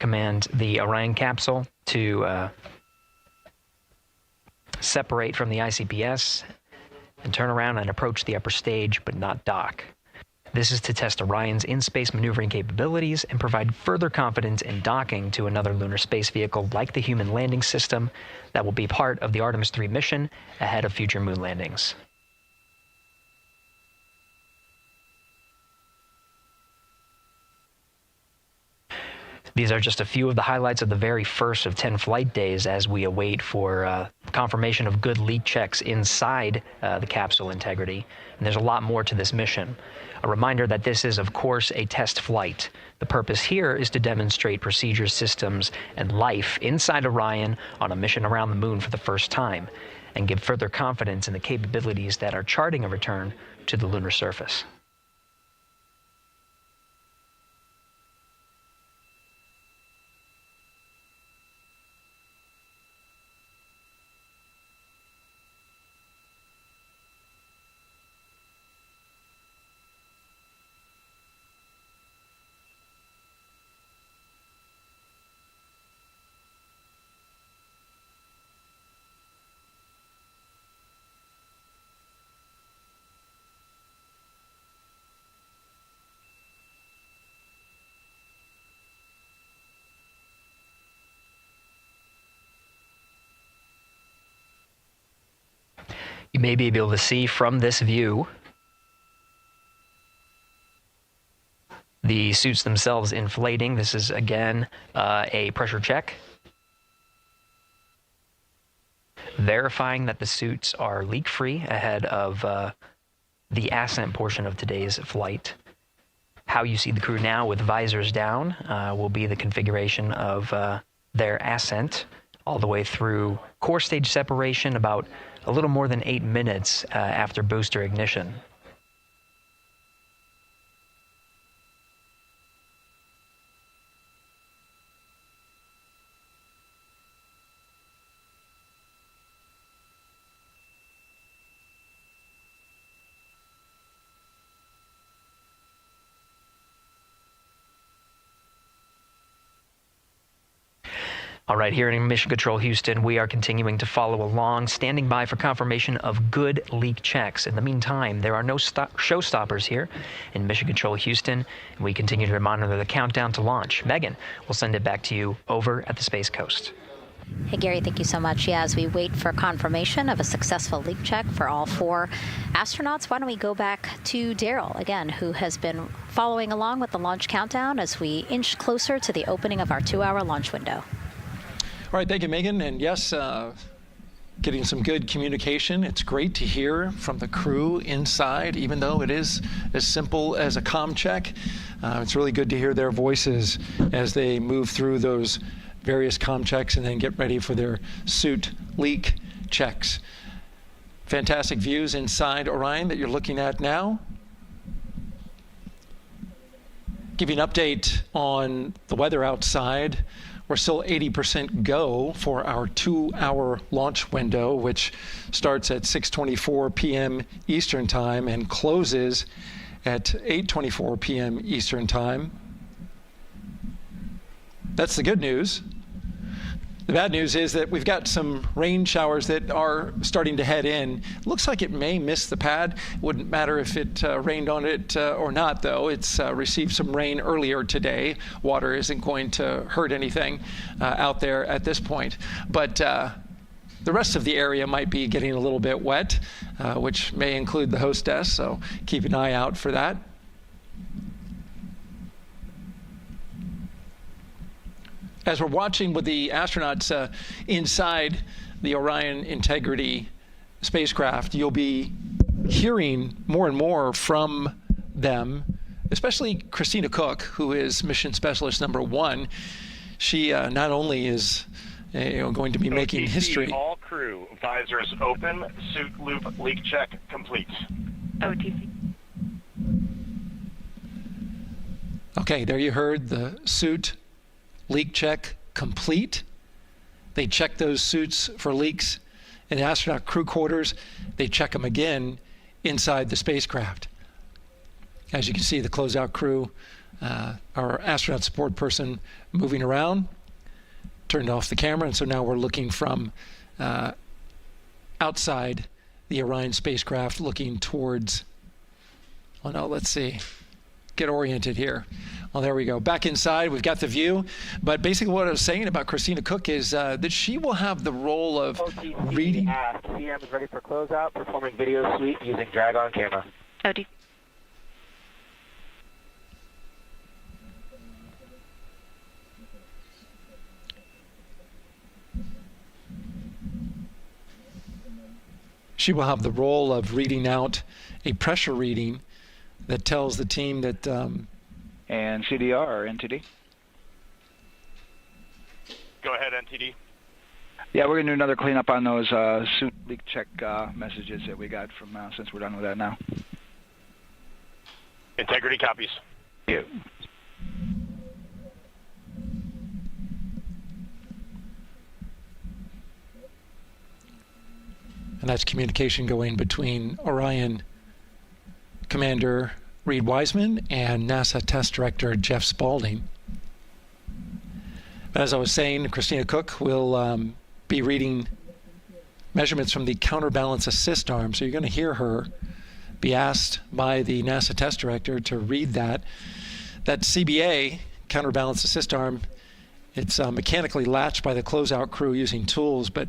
Command the Orion capsule to separate from the ICPS and turn around and approach the upper stage, but not dock. This is to test Orion's in-space maneuvering capabilities and provide further confidence in docking to another lunar space vehicle like the Human Landing System that will be part of the Artemis III mission ahead of future moon landings. These are just a few of the highlights of the very first of 10 flight days as we await for confirmation of good leak checks inside the capsule integrity. And there's a lot more to this mission. A reminder that this is, of course, a test flight. The purpose here is to demonstrate procedures, systems, and life inside Orion on a mission around the moon for the first time, and give further confidence in the capabilities that are charting a return to the lunar surface. You may be able to see from this view the suits themselves inflating. This is, again, a pressure check, verifying that the suits are leak-free ahead of the ascent portion of today's flight. How you see the crew now with visors down will be the configuration of their ascent all the way through core stage separation, about a little more than 8 minutes after booster ignition. All right, here in Mission Control Houston, we are continuing to follow along, standing by for confirmation of good leak checks. In the meantime, there are no showstoppers here in Mission Control Houston, and we continue to monitor the countdown to launch. Megan, we'll send it back to you over at the Space Coast. Hey, Gary, thank you so much. Yeah, as we wait for confirmation of a successful leak check for all 4 astronauts, why don't we go back to Daryl, again, who has been following along with the launch countdown as we inch closer to the opening of our 2-hour launch window. All right, thank you, Megan. And yes, getting some good communication. It's great to hear from the crew inside, even though it is as simple as a comm check. It's really good to hear their voices as they move through those various comm checks and then get ready for their suit leak checks. Fantastic views inside Orion that you're looking at now. Give you an update on the weather outside. We're still 80% go for our 2-hour launch window, which starts at 6:24 p.m. Eastern Time and closes at 8:24 p.m. Eastern Time. That's the good news. The bad news is that we've got some rain showers that are starting to head in. Looks like it may miss the pad. Wouldn't matter if it rained on it or not, though. It's received some rain earlier today. Water isn't going to hurt anything out there at this point. But the rest of the area might be getting a little bit wet, which may include the hostess, so keep an eye out for that. As we're watching with the astronauts inside the Orion Integrity spacecraft, you'll be hearing more and more from them, especially Christina Cook, who is Mission Specialist number 1. She not only is going to be making history. All crew, visors open, suit loop leak check complete. OTC. Okay, there you heard the suit leak check complete. They check those suits for leaks in astronaut crew quarters. They check them again inside the spacecraft. As you can see, the closeout crew, our astronaut support person moving around, turned off the camera, and so now we're looking from outside the Orion spacecraft, looking towards, oh no, let's see, get oriented here. Well, there we go. Back inside, we've got the view. But basically what I was saying about Christina Cook is that she will have the role of reading. CM is ready for closeout, performing video sweep using drag-on camera. OD. She will have the role of reading out a pressure reading that tells the team that... and CDR or NTD? Go ahead, NTD. Yeah, we're going to do another cleanup on those suit leak check messages that we got from since we're done with that now. Integrity copies. Yeah. And that's communication going between Orion Commander Reed Wiseman and NASA Test Director Jeff Spaulding. But as I was saying, Christina Cook will be reading measurements from the counterbalance assist arm. So you're going to hear her be asked by the NASA Test Director to read that. That CBA, counterbalance assist arm, it's mechanically latched by the closeout crew using tools, but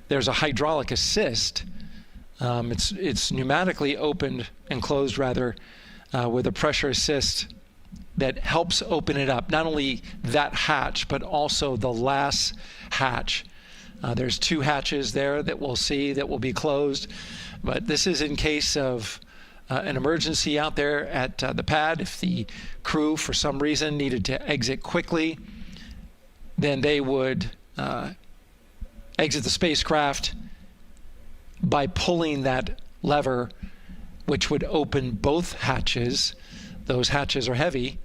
there's a hydraulic assist. It's pneumatically opened and closed rather with a pressure assist that helps open it up. Not only that hatch, but also the last hatch. There's 2 hatches there that we'll see that will be closed. But this is in case of an emergency out there at the pad. If the crew, for some reason, needed to exit quickly, then they would exit the spacecraft by pulling that lever, which would open both hatches. Those hatches are heavy.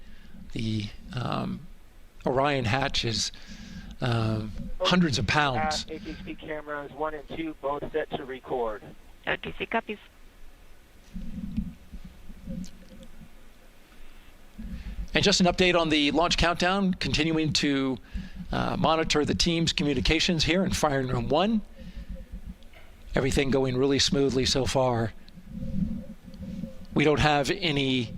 The Orion hatch is hundreds of pounds. ATC cameras 1 and 2 both set to record. OTC copies. And just an update on the launch countdown, continuing to monitor the team's communications here in Firing Room 1. Everything going really smoothly so far. We don't have any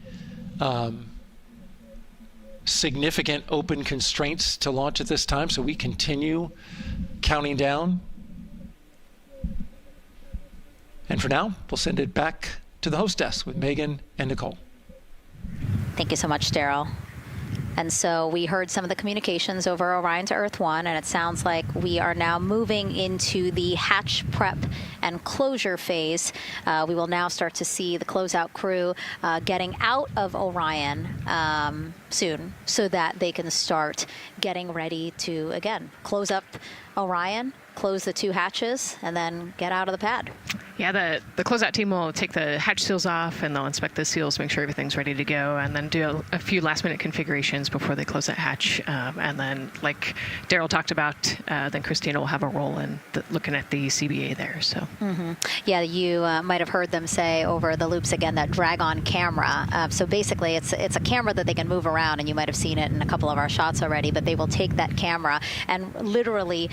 significant open constraints to launch at this time, so we continue counting down. And for now, we'll send it back to the host desk with Megan and Nicole. Thank you so much, Daryl. And so we heard some of the communications over Orion to Earth 1, and it sounds like we are now moving into the hatch prep and closure phase. We will now start to see the closeout crew getting out of Orion soon so that they can start getting ready to, again, close up Orion, close the 2 hatches, and then get out of the pad. Yeah, the closeout team will take the hatch seals off, and they'll inspect the seals, make sure everything's ready to go, and then do a few last-minute configurations before they close that hatch. And then, like Daryl talked about, then Christina will have a role in looking at the CBA there. So. Yeah, you might have heard them say over the loops again that drag-on camera. So basically, it's a camera that they can move around, and you might have seen it in a couple of our shots already. But they will take that camera and literally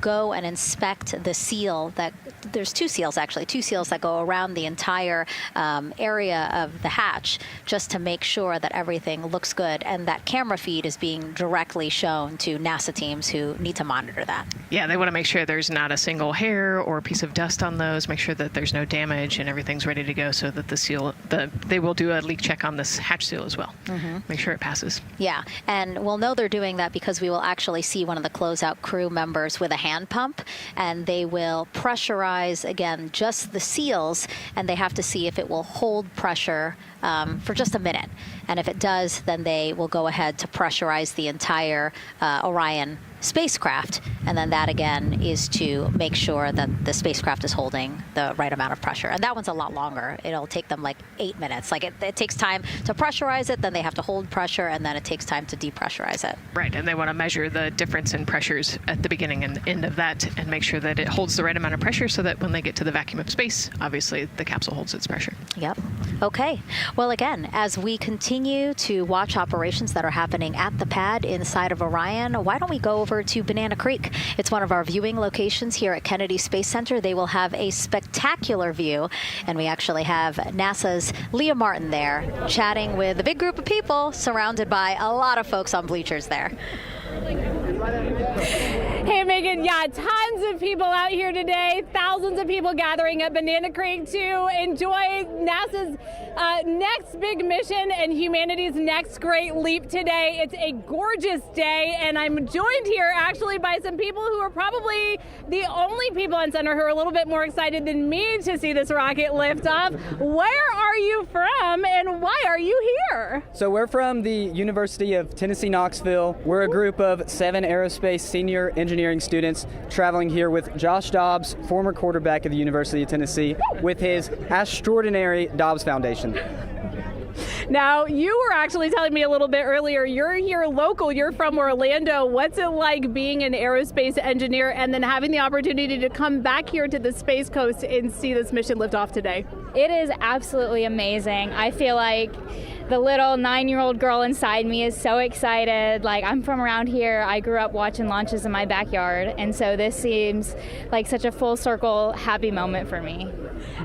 go and inspect the seal. There's 2 seals actually, 2 seals that go around the entire area of the hatch, just to make sure that everything looks good, and that camera feed is being directly shown to NASA teams who need to monitor that. Yeah, they want to make sure there's not a single hair or piece of dust on those, make sure that there's no damage and everything's ready to go, so that the seal, they will do a leak check on this hatch seal as well. Make sure it passes. Yeah, and we'll know they're doing that because we will actually see one of the closeout crew members with a hand pump, and they will pressurize, again, just the seals, and they have to see if it will hold pressure for just a minute. And if it does, then they will go ahead to pressurize the entire Orion spacecraft, and then that again is to make sure that the spacecraft is holding the right amount of pressure. And that one's a lot longer. It'll take them like 8 minutes. Like it takes time to pressurize it, then they have to hold pressure, and then it takes time to depressurize it. Right, and they want to measure the difference in pressures at the beginning and end of that and make sure that it holds the right amount of pressure so that when they get to the vacuum of space, obviously the capsule holds its pressure. Yep. Okay. Well, again, as we continue to watch operations that are happening at the pad inside of Orion, why don't we go over to Banana Creek? It's one of our viewing locations here at Kennedy Space Center. They will have a spectacular view, and we actually have NASA's Leah Martin there chatting with a big group of people surrounded by a lot of folks on bleachers there. Hey, Megan, yeah, tons of people out here today, thousands of people gathering at Banana Creek to enjoy NASA's next big mission and humanity's next great leap today. It's a gorgeous day, and I'm joined here actually by some people who are probably the only people on center who are a little bit more excited than me to see this rocket lift off. Where are you from, and why are you here? So we're from the University of Tennessee, Knoxville. We're a group of 7 aerospace senior engineering students traveling here with Josh Dobbs, former quarterback of the University of Tennessee, with his extraordinary Dobbs Foundation. Now, you were actually telling me a little bit earlier, you're here local, you're from Orlando. What's it like being an aerospace engineer and then having the opportunity to come back here to the Space Coast and see this mission lift off today? It is absolutely amazing. I feel like the little 9-year-old girl inside me is so excited. Like, I'm from around here. I grew up watching launches in my backyard, and so this seems like such a full circle happy moment for me.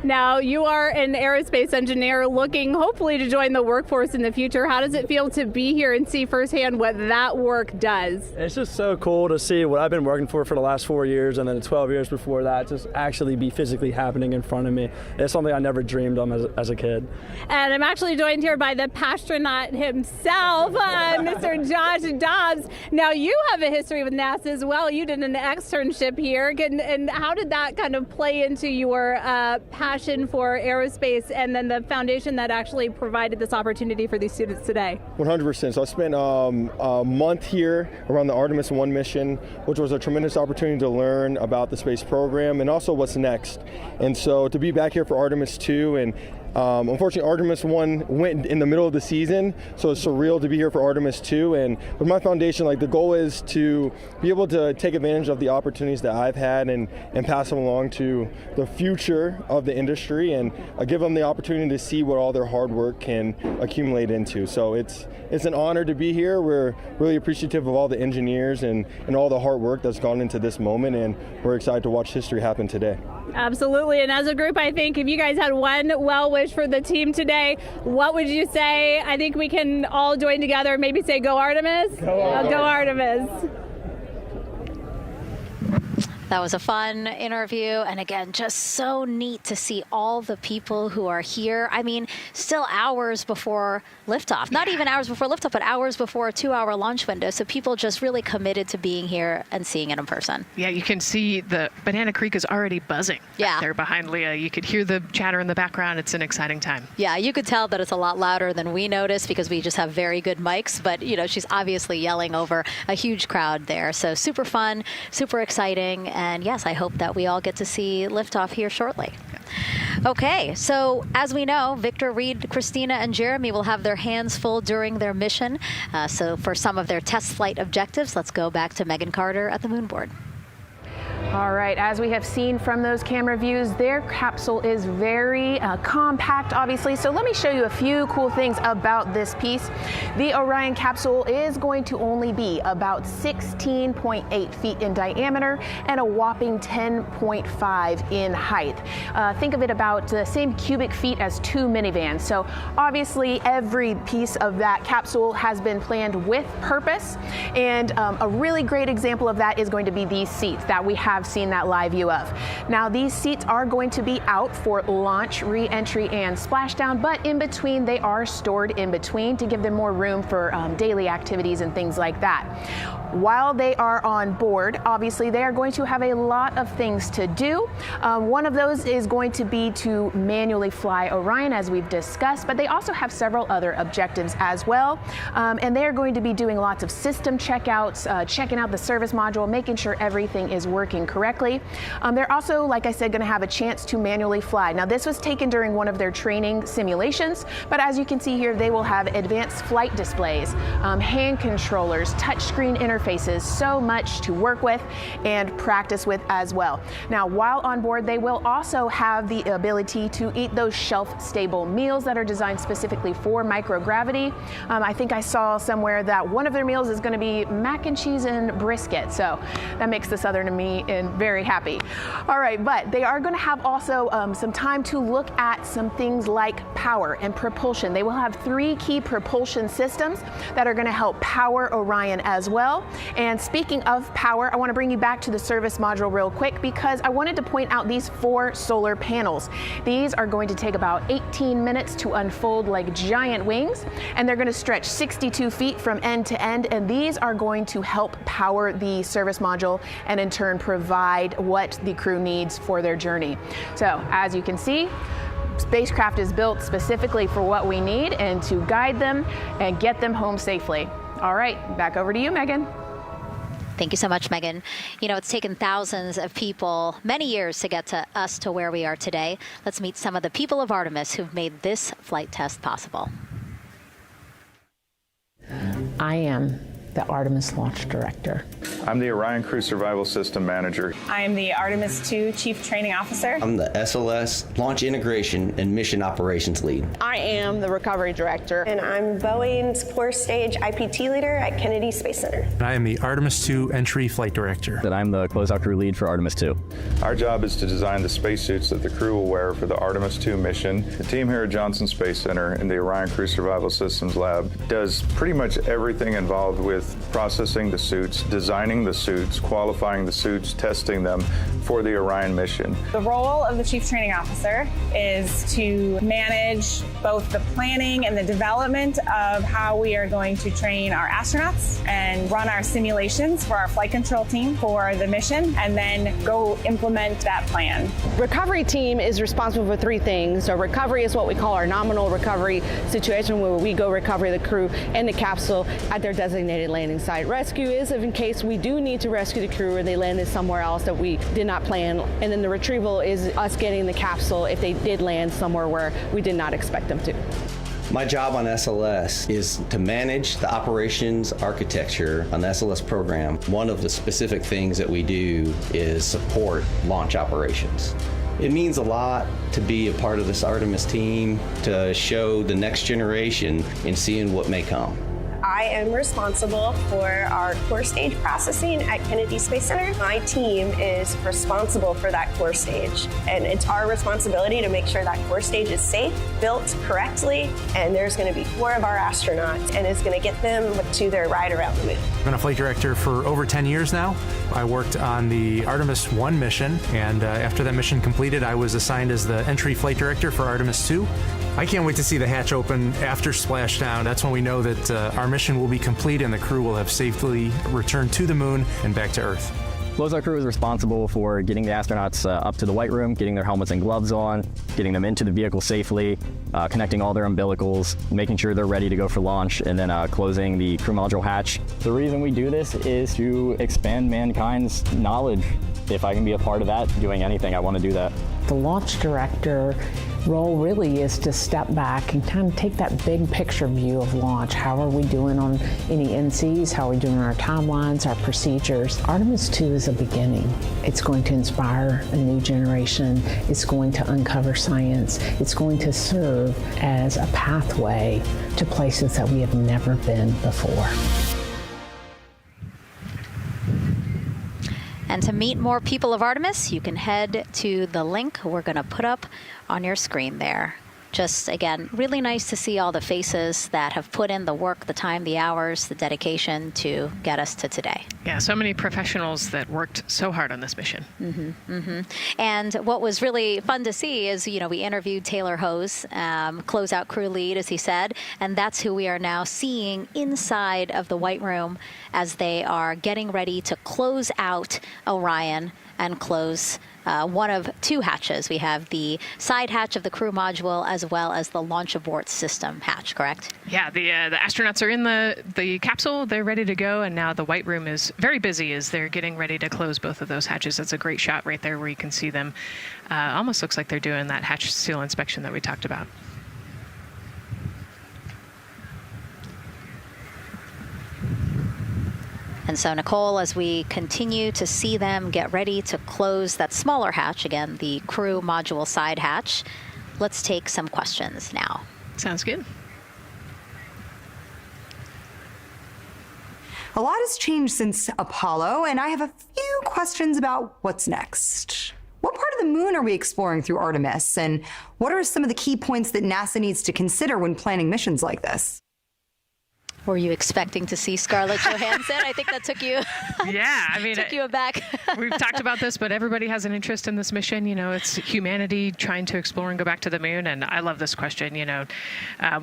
Now, you are an aerospace engineer looking hopefully to join the workforce in the future. How does it feel to be here and see firsthand what that work does? It's just so cool to see what I've been working for the last 4 years and then 12 years before that just actually be physically happening in front of me. It's something I never dreamed of as a kid. And I'm actually joined here by the astronaut himself, Mr. Josh Dobbs. Now, you have a history with NASA as well. You did an externship here. And how did that kind of play into your passion for aerospace and then the foundation that actually provided this opportunity for these students today? 100%. So I spent a month here around the Artemis I mission, which was a tremendous opportunity to learn about the space program and also what's next. And so to be back here for Artemis II, and unfortunately, Artemis I went in the middle of the season, so it's surreal to be here for Artemis II. And with my foundation, like, the goal is to be able to take advantage of the opportunities that I've had and pass them along to the future of the industry and give them the opportunity to see what all their hard work can accumulate into. So it's an honor to be here. We're really appreciative of all the engineers and all the hard work that's gone into this moment, and we're excited to watch history happen today. Absolutely. And as a group, I think if you guys had one well wish for the team today, what would you say? I think we can all join together and maybe say, go Artemis. Go Artemis. That was a fun interview, and again, just so neat to see all the people who are here. I mean, still hours before liftoff. Not even hours before liftoff, but hours before a 2-hour launch window. So people just really committed to being here and seeing it in person. Yeah, you can see the Banana Creek is already buzzing. Yeah. There behind Leah. You could hear the chatter in the background. It's an exciting time. Yeah, you could tell that it's a lot louder than we noticed because we just have very good mics. But, you know, she's obviously yelling over a huge crowd there. So super fun, super exciting. And yes, I hope that we all get to see liftoff here shortly. Okay, so as we know, Victor, Reed, Christina, and Jeremy will have their hands full during their mission. So for some of their test flight objectives, let's go back to Megan Carter at the moon board. All right, as we have seen from those camera views, their capsule is very compact, obviously. So let me show you a few cool things about this piece. The Orion capsule is going to only be about 16.8 feet in diameter and a whopping 10.5 in height. Think of it about the same cubic feet as 2 minivans. So obviously every piece of that capsule has been planned with purpose. And a really great example of that is going to be these seats that we have seen that live view of. Now, these seats are going to be out for launch, re-entry, and splashdown, but in between, they are stored in between to give them more room for daily activities and things like that. While they are on board, obviously, they are going to have a lot of things to do. One of those is going to be to manually fly Orion, as we've discussed, but they also have several other objectives as well. And they are going to be doing lots of system checkouts, checking out the service module, making sure everything is working correctly. They're also, like I said, going to have a chance to manually fly. Now, this was taken during one of their training simulations, but as you can see here, they will have advanced flight displays, hand controllers, touchscreen interfaces, so much to work with and practice with as well. Now, while on board, they will also have the ability to eat those shelf-stable meals that are designed specifically for microgravity. I think I saw somewhere that one of their meals is going to be mac and cheese and brisket, so that makes the Southern in me very happy. All right, but they are going to have also some time to look at some things like power and propulsion. They will have 3 key propulsion systems that are going to help power Orion as well. And speaking of power, I want to bring you back to the service module real quick because I wanted to point out these 4 solar panels. These are going to take about 18 minutes to unfold like giant wings, and they're going to stretch 62 feet from end to end, and these are going to help power the service module and in turn provide what the crew needs for their journey. So as you can see, spacecraft is built specifically for what we need and to guide them and get them home safely. All right, back over to you, Megan. Thank you so much, Megan. You know, it's taken thousands of people many years to get to us to where we are today. Let's meet some of the people of Artemis who've made this flight test possible. I am the Artemis Launch Director. I'm the Orion Crew Survival System Manager. I am the Artemis II Chief Training Officer. I'm the SLS Launch Integration and Mission Operations Lead. I am the Recovery Director. And I'm Boeing's Core Stage IPT Leader at Kennedy Space Center. And I am the Artemis II Entry Flight Director. And I'm the Closeout Crew Lead for Artemis II. Our job is to design the spacesuits that the crew will wear for the Artemis II mission. The team here at Johnson Space Center in the Orion Crew Survival Systems Lab does pretty much everything involved with processing the suits, designing the suits, qualifying the suits, testing them for the Orion mission. The role of the Chief Training Officer is to manage both the planning and the development of how we are going to train our astronauts and run our simulations for our flight control team for the mission, and then go implement that plan. Recovery team is responsible for 3 things. So recovery is what we call our nominal recovery situation, where we go recover the crew and the capsule at their designated landing site. Rescue is in case we do need to rescue the crew or they landed somewhere else that we did not plan. And then the retrieval is us getting the capsule if they did land somewhere where we did not expect them to. My job on SLS is to manage the operations architecture on the SLS program. One of the specific things that we do is support launch operations. It means a lot to be a part of this Artemis team, to show the next generation in seeing what may come. I am responsible for our core stage processing at Kennedy Space Center. My team is responsible for that core stage, and it's our responsibility to make sure that core stage is safe, built correctly, and there's going to be 4 of our astronauts, and it's going to get them to their ride around the moon. I've been a flight director for over 10 years now. I worked on the Artemis I mission, and after that mission completed, I was assigned as the entry flight director for Artemis II. I can't wait to see the hatch open after splashdown. That's when we know that our mission will be complete and the crew will have safely returned to the moon and back to Earth. Closeout Crew is responsible for getting the astronauts up to the white room, getting their helmets and gloves on, getting them into the vehicle safely, connecting all their umbilicals, making sure they're ready to go for launch, and then closing the crew module hatch. The reason we do this is to expand mankind's knowledge. If I can be a part of that, doing anything, I want to do that. The launch director role really is to step back and kind of take that big picture view of launch. How are we doing on any NCs? How are we doing on our timelines, our procedures? Artemis II is a beginning. It's going to inspire a new generation. It's going to uncover science. It's going to serve as a pathway to places that we have never been before. And to meet more people of Artemis, you can head to the link we're going to put up on your screen there. Just, again, really nice to see all the faces that have put in the work, the time, the hours, the dedication to get us to today. Yeah, so many professionals that worked so hard on this mission. And what was really fun to see is, you know, we interviewed Taylor Hose, closeout crew lead, as he said, and that's who we are now seeing inside of the White Room as they are getting ready to close out Orion and close one of 2 hatches. We have the side hatch of the crew module as well as the launch abort system hatch, correct? Yeah, the astronauts are in the capsule. They're ready to go, and now the White Room is very busy as they're getting ready to close both of those hatches. That's a great shot right there where you can see them. Almost looks like they're doing that hatch seal inspection that we talked about. And so, Nicole, as we continue to see them get ready to close that smaller hatch, again, the crew module side hatch, let's take some questions now. Sounds good. A lot has changed since Apollo, and I have a few questions about what's next. What part of the moon are we exploring through Artemis, and what are some of the key points that NASA needs to consider when planning missions like this? Were you expecting to see Scarlett Johansson? I think that took you. Yeah, I mean, took you aback. We've talked about this, but everybody has an interest in this mission. You know, it's humanity trying to explore and go back to the moon. And I love this question. You know,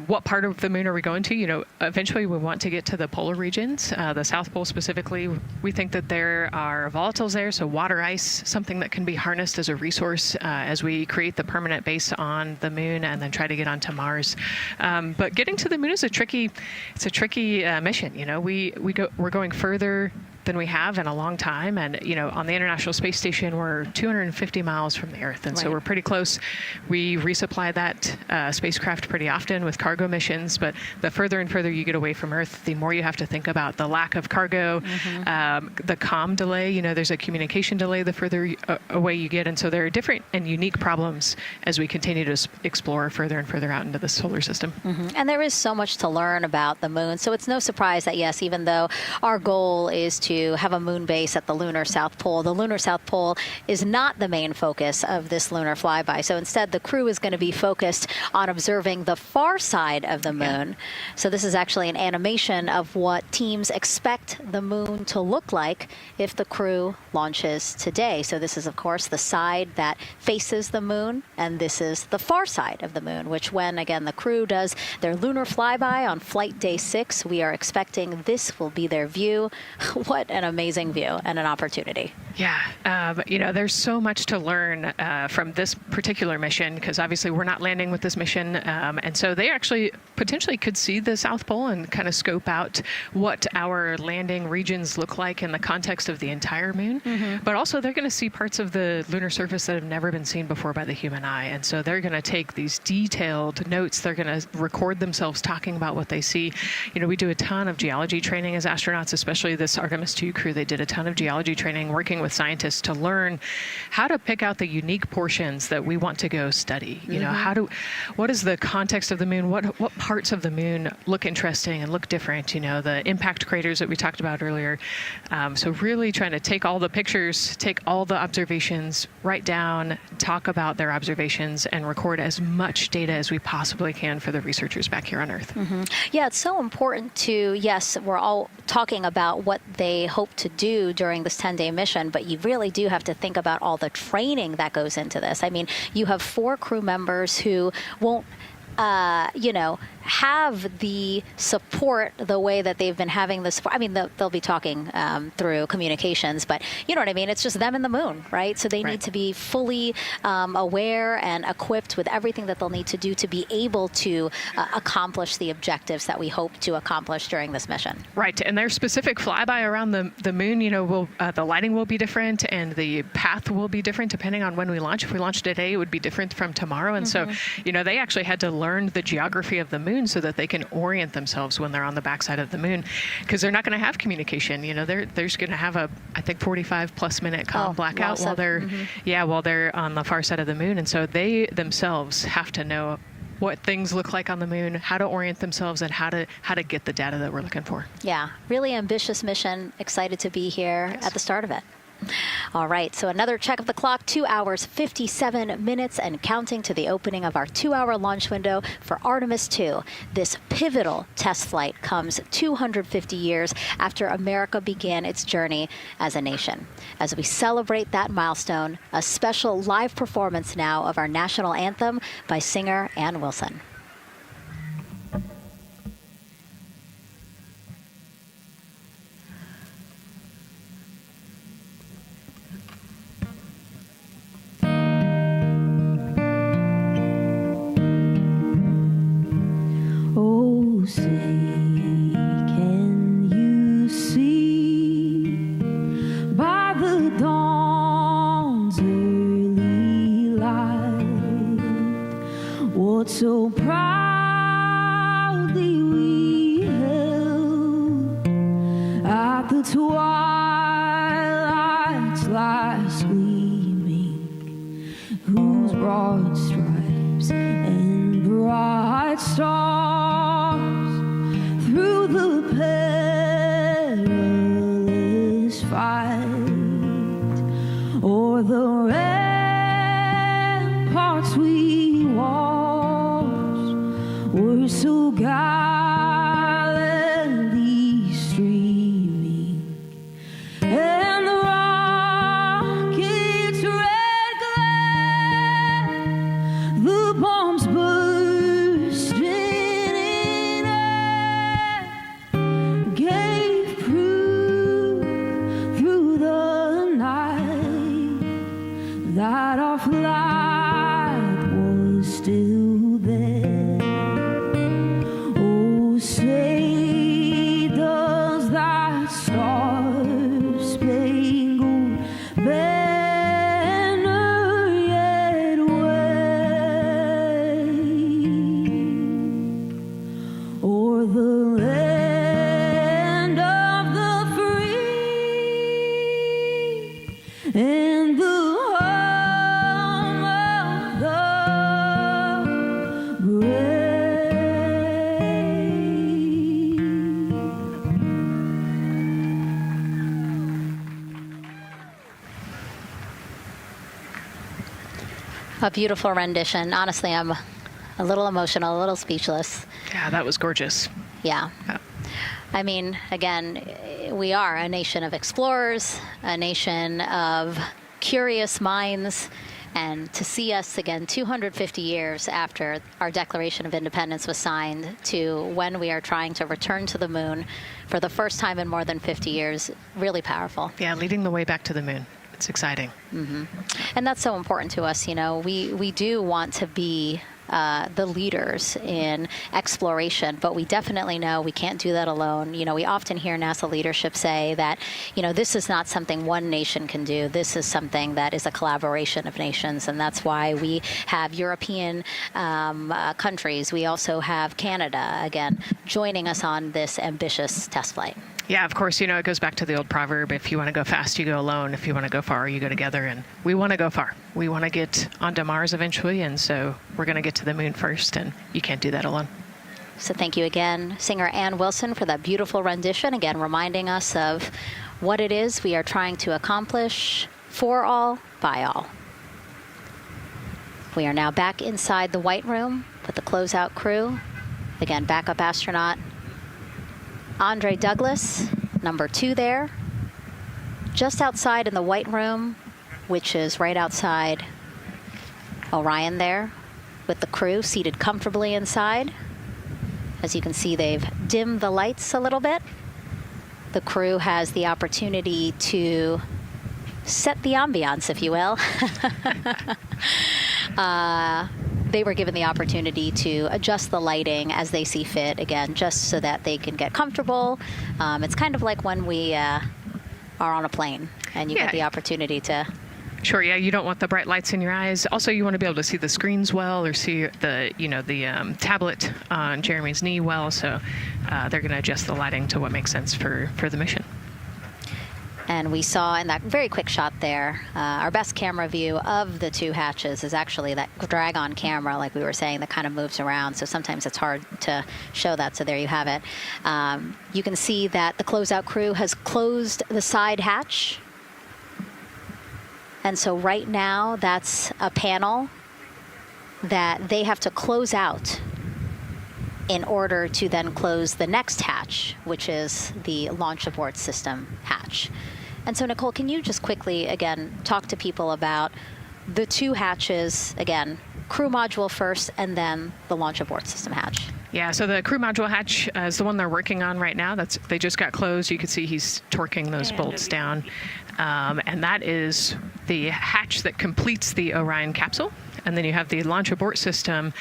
what part of the moon are we going to? You know, eventually we want to get to the polar regions, the South Pole specifically. We think that there are volatiles there, so water ice, something that can be harnessed as a resource as we create the permanent base on the moon and then try to get onto Mars. But getting to the moon is a tricky mission. You know, we're going further than we have in a long time. And, you know, on the International Space Station, we're 250 miles from the Earth. And so we're pretty close. We resupply that spacecraft pretty often with cargo missions. But the further and further you get away from Earth, the more you have to think about the lack of cargo, the comm delay. You know, there's a communication delay the further away you get. And so there are different and unique problems as we continue to explore further and further out into the solar system. And there is so much to learn about the moon. So it's no surprise that, yes, even though our goal is to have a moon base at the lunar South Pole, the lunar South Pole is not the main focus of this lunar flyby. So instead, the crew is going to be focused on observing the far side of the moon. So this is actually an animation of what teams expect the moon to look like if the crew launches today. So this is, of course, the side that faces the moon, and this is the far side of the moon, which when, again, the crew does their lunar flyby on flight day 6, we are expecting this will be their view. What an amazing view and an opportunity. Yeah, you know, there's so much to learn from this particular mission, because obviously we're not landing with this mission. And so they actually potentially could see the South Pole and kind of scope out what our landing regions look like in the context of the entire moon. But also they're going to see parts of the lunar surface that have never been seen before by the human eye. And so they're going to take these detailed notes. They're going to record themselves talking about what they see. You know, we do a ton of geology training as astronauts, especially this Artemis II crew. They did a ton of geology training working with scientists to learn how to pick out the unique portions that we want to go study. You know, what is the context of the moon? What parts of the moon look interesting and look different? You know, the impact craters that we talked about earlier. So really trying to take all the pictures, take all the observations, write down, talk about their observations, and record as much data as we possibly can for the researchers back here on Earth. Yeah, it's so important to, yes, we're all talking about what they hope to do during this 10-day mission, but you really do have to think about all the training that goes into this. I mean, you have 4 crew members who won't you know, have the support the way that they've been having the support. I mean, they'll be talking through communications, but you know what I mean? It's just them and the moon, right? So they need to be fully aware and equipped with everything that they'll need to do to be able to accomplish the objectives that we hope to accomplish during this mission. Right, and their specific flyby around the moon, you know, the lighting will be different and the path will be different depending on when we launch. If we launch today, it would be different from tomorrow. And so, you know, they actually had to learn the geography of the moon so that they can orient themselves when they're on the backside of the moon, because they're not going to have communication. You know, they're just going to have a, I think, 45+ minute comm blackout while they're while they're on the far side of the moon. And so they themselves have to know what things look like on the moon, how to orient themselves, and how to get the data that we're looking for. Yeah, really ambitious mission. Excited to be here at the start of it. All right, so another check of the clock, 2 hours, 57 minutes and counting to the opening of our 2-hour launch window for Artemis II. This pivotal test flight comes 250 years after America began its journey as a nation. As we celebrate that milestone, a special live performance now of our national anthem by singer Ann Wilson. Say, can you see by the dawn's early light what so proudly we held at the twilight's last gleaming, whose broad stripes and bright stars through the perilous fight o'er the ramparts we watched were so gallantly A beautiful rendition. Honestly, I'm a little emotional, a little speechless. Yeah, that was gorgeous. Yeah. I mean, again, we are a nation of explorers, a nation of curious minds, and to see us again 250 years after our Declaration of Independence was signed to when we are trying to return to the moon for the first time in more than 50 years, really powerful. Yeah, leading the way back to the moon. It's exciting. Mm-hmm. And that's so important to us. You know, we do want to be the leaders in exploration, but we definitely know we can't do that alone. You know, we often hear NASA leadership say that, you know, this is not something one nation can do. This is something that is a collaboration of nations, and that's why we have European countries. We also have Canada, again, joining us on this ambitious test flight. Yeah, of course, you know, it goes back to the old proverb, if you want to go fast, you go alone. If you want to go far, you go together. And we want to go far. We want to get onto Mars eventually, and so we're going to get to the moon first, and you can't do that alone. So thank you again, singer Ann Wilson, for that beautiful rendition, again reminding us of what it is we are trying to accomplish for all, by all. We are now back inside the White Room with the closeout crew. Again, backup astronaut Andre Douglas, number 2 there, just outside in the White Room, which is right outside Orion there, with the crew seated comfortably inside. As you can see, they've dimmed the lights a little bit. The crew has the opportunity to set the ambiance, if you will. They were given the opportunity to adjust the lighting as they see fit, again, just so that they can get comfortable. It's kind of like when we are on a plane and you get the opportunity to... Sure, yeah, you don't want the bright lights in your eyes. Also, you want to be able to see the screens well, or see the, you know, the tablet on Jeremy's knee well, so they're going to adjust the lighting to what makes sense for the mission. And we saw in that very quick shot there, our best camera view of the 2 hatches is actually that drag-on camera, like we were saying, that kind of moves around. So sometimes it's hard to show that. So there you have it. You can see that the closeout crew has closed the side hatch. And so right now, that's a panel that they have to close out in order to then close the next hatch, which is the launch abort system hatch. And so, Nicole, can you just quickly, again, talk to people about the 2 hatches, again, crew module first, and then the launch abort system hatch? Yeah, so the crew module hatch is the one they're working on right now. They just got closed. You can see he's torquing those bolts down. And that is the hatch that completes the Orion capsule. And then you have the launch abort system,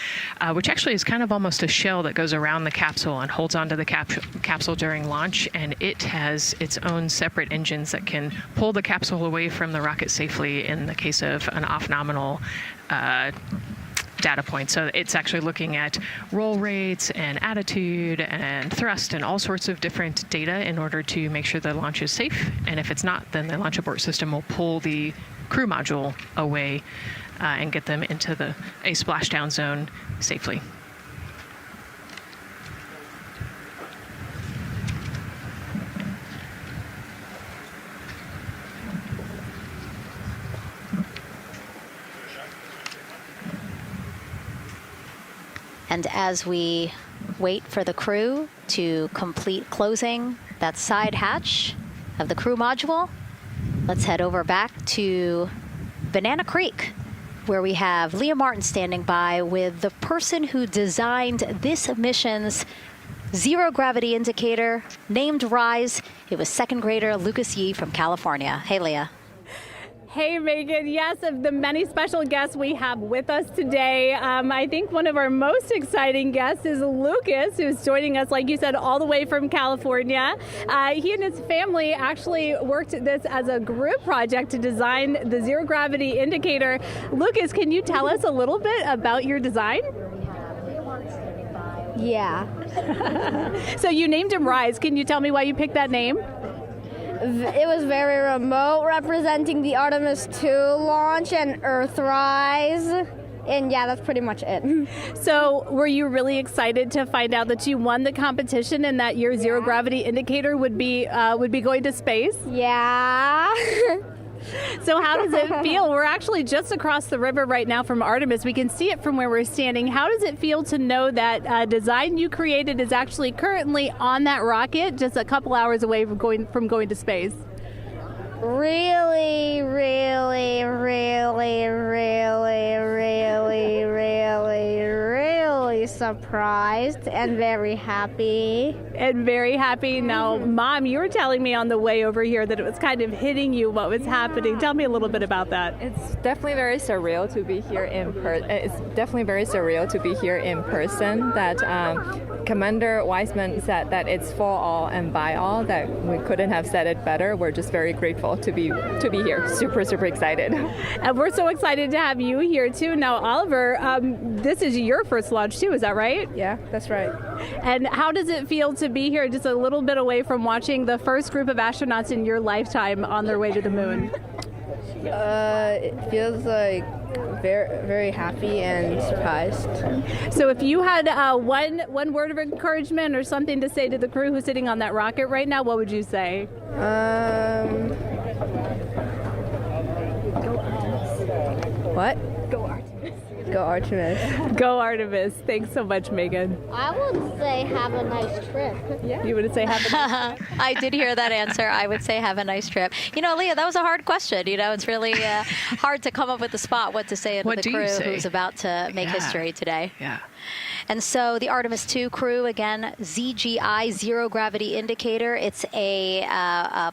which actually is kind of almost a shell that goes around the capsule and holds onto the capsule during launch. And it has its own separate engines that can pull the capsule away from the rocket safely in the case of an off-nominal data point. So it's actually looking at roll rates and attitude and thrust and all sorts of different data in order to make sure the launch is safe. And if it's not, then the launch abort system will pull the crew module away and get them into a splashdown zone safely. And as we wait for the crew to complete closing that side hatch of the crew module, let's head over back to Banana Creek, where we have Leah Martin standing by with the person who designed this mission's zero gravity indicator, named RISE. It was 2nd grader Lucas Yee from California. Hey, Leah. Hey, Megan. Yes, of the many special guests we have with us today, I think one of our most exciting guests is Lucas, who's joining us, like you said, all the way from California. He and his family actually worked this as a group project to design the zero gravity indicator. Lucas, can you tell us a little bit about your design? Yeah. So you named him RISE. Can you tell me why you picked that name? It was very remote, representing the Artemis II launch and Earthrise. And yeah, that's pretty much it. So were you really excited to find out that you won the competition and that your zero gravity indicator would be going to space? Yeah. So how does it feel? We're actually just across the river right now from Artemis. We can see it from where we're standing. How does it feel to know that design you created is actually currently on that rocket just a couple hours away from going to space? Really, really, really, really, really, really, really surprised and very happy. Now, Mom, you were telling me on the way over here that it was kind of hitting you what was happening. Tell me a little bit about that. It's definitely very surreal to be here in person. That Commander Weissman said that it's for all and by all, that we couldn't have said it better. We're just very grateful to be here. Super, super excited. And we're so excited to have you here too. Now, Oliver, this is your first launch too, is that right? Yeah, that's right. And how does it feel to be here just a little bit away from watching the first group of astronauts in your lifetime on their way to the moon? It feels like very, very happy and surprised. So if you had one word of encouragement or something to say to the crew who's sitting on that rocket right now, what would you say? What? Go Artemis. Go Artemis. Go Artemis. Thanks so much, Megan. I would say have a nice trip. Yeah. You would say have a nice trip? I did hear that answer. I would say have a nice trip. Leah, that was a hard question. It's really hard to come up with the spot what to say to the crew who's about to make history today. Yeah. And so the Artemis II crew, again, ZGI, Zero Gravity Indicator. It's a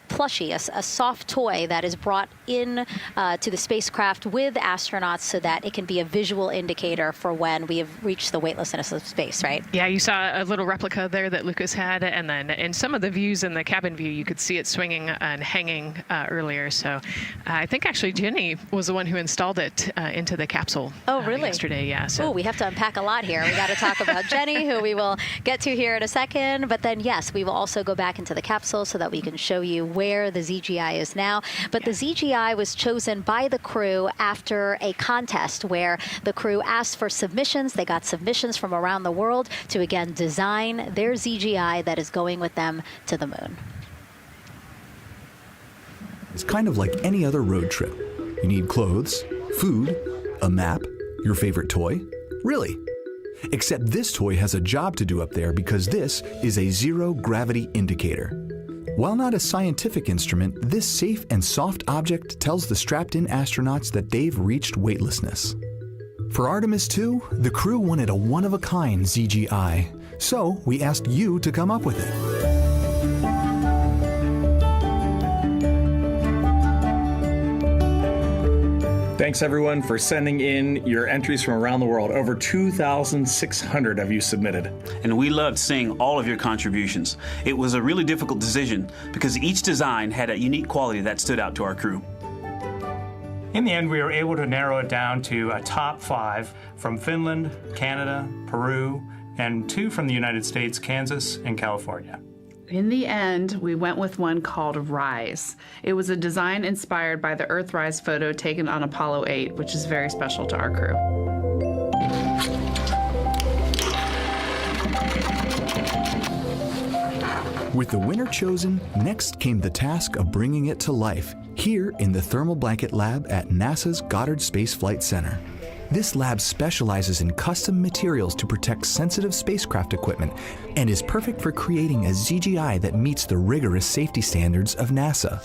plushie, a soft toy that is brought in to the spacecraft with astronauts so that it can be a visual indicator for when we have reached the weightlessness of space, right? Yeah, you saw a little replica there that Lucas had, and then in some of the views in the cabin view, you could see it swinging and hanging earlier. So I think actually Jenny was the one who installed it into the capsule. Oh, really? Yesterday, yeah. So. Oh, we have to unpack a lot here. We got to talk about Jenny, who we will get to here in a second. But then, yes, we will also go back into the capsule so that we can show you where the ZGI is now. But the ZGI was chosen by the crew after a contest where the crew asked for submissions. They got submissions from around the world to, again, design their ZGI that is going with them to the moon. It's kind of like any other road trip. You need clothes, food, a map, your favorite toy. Really. Except this toy has a job to do up there because this is a zero gravity indicator. While not a scientific instrument, this safe and soft object tells the strapped-in astronauts that they've reached weightlessness. For Artemis II, the crew wanted a one-of-a-kind ZGI, so we asked you to come up with it. Thanks everyone for sending in your entries from around the world. Over 2,600 of you submitted. And we loved seeing all of your contributions. It was a really difficult decision because each design had a unique quality that stood out to our crew. In the end, we were able to narrow it down to a top 5 from Finland, Canada, Peru, and 2 from the United States, Kansas and California. In the end, we went with one called Rise. It was a design inspired by the Earthrise photo taken on Apollo 8, which is very special to our crew. With the winner chosen, next came the task of bringing it to life here in the Thermal Blanket Lab at NASA's Goddard Space Flight Center. This lab specializes in custom materials to protect sensitive spacecraft equipment and is perfect for creating a ZGI that meets the rigorous safety standards of NASA.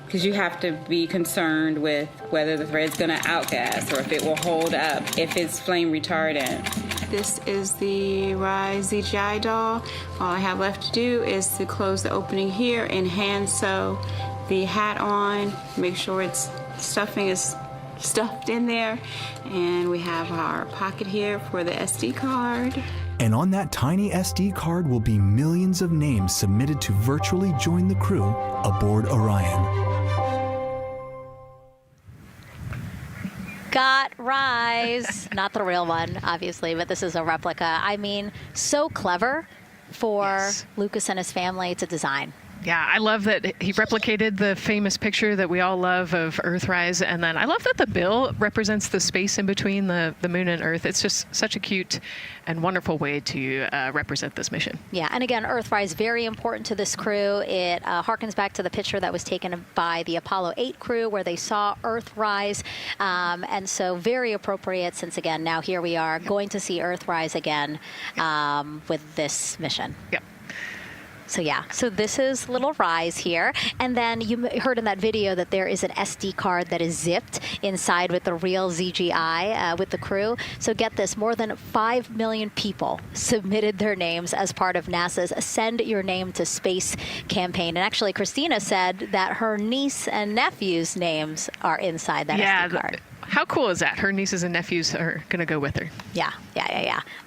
Because you have to be concerned with whether the thread's going to outgas or if it will hold up, if it's flame retardant. This is the Rise ZGI doll. All I have left to do is to close the opening here and hand sew the hat on, make sure its stuffing is stuffed in there, and we have our pocket here for the SD card. And on that tiny SD card will be millions of names submitted to virtually join the crew aboard Orion. Got Rise. Not the real one, obviously, but this is a replica. I mean, so clever for Lucas and his family to design. Yeah, I love that he replicated the famous picture that we all love of Earthrise. And then I love that the bill represents the space in between the moon and Earth. It's just such a cute and wonderful way to represent this mission. Yeah, and again, Earthrise, very important to this crew. It harkens back to the picture that was taken by the Apollo 8 crew where they saw Earthrise. And so very appropriate since, again, now here we are going to see Earthrise again with this mission. Yep. So yeah, so this is little Rise here. And then you heard in that video that there is an SD card that is zipped inside with the real ZGI with the crew. So get this, more than 5 million people submitted their names as part of NASA's Send Your Name to Space campaign. And actually, Christina said that her niece and nephew's names are inside that SD card. How cool is that? Her nieces and nephews are going to go with her. Yeah.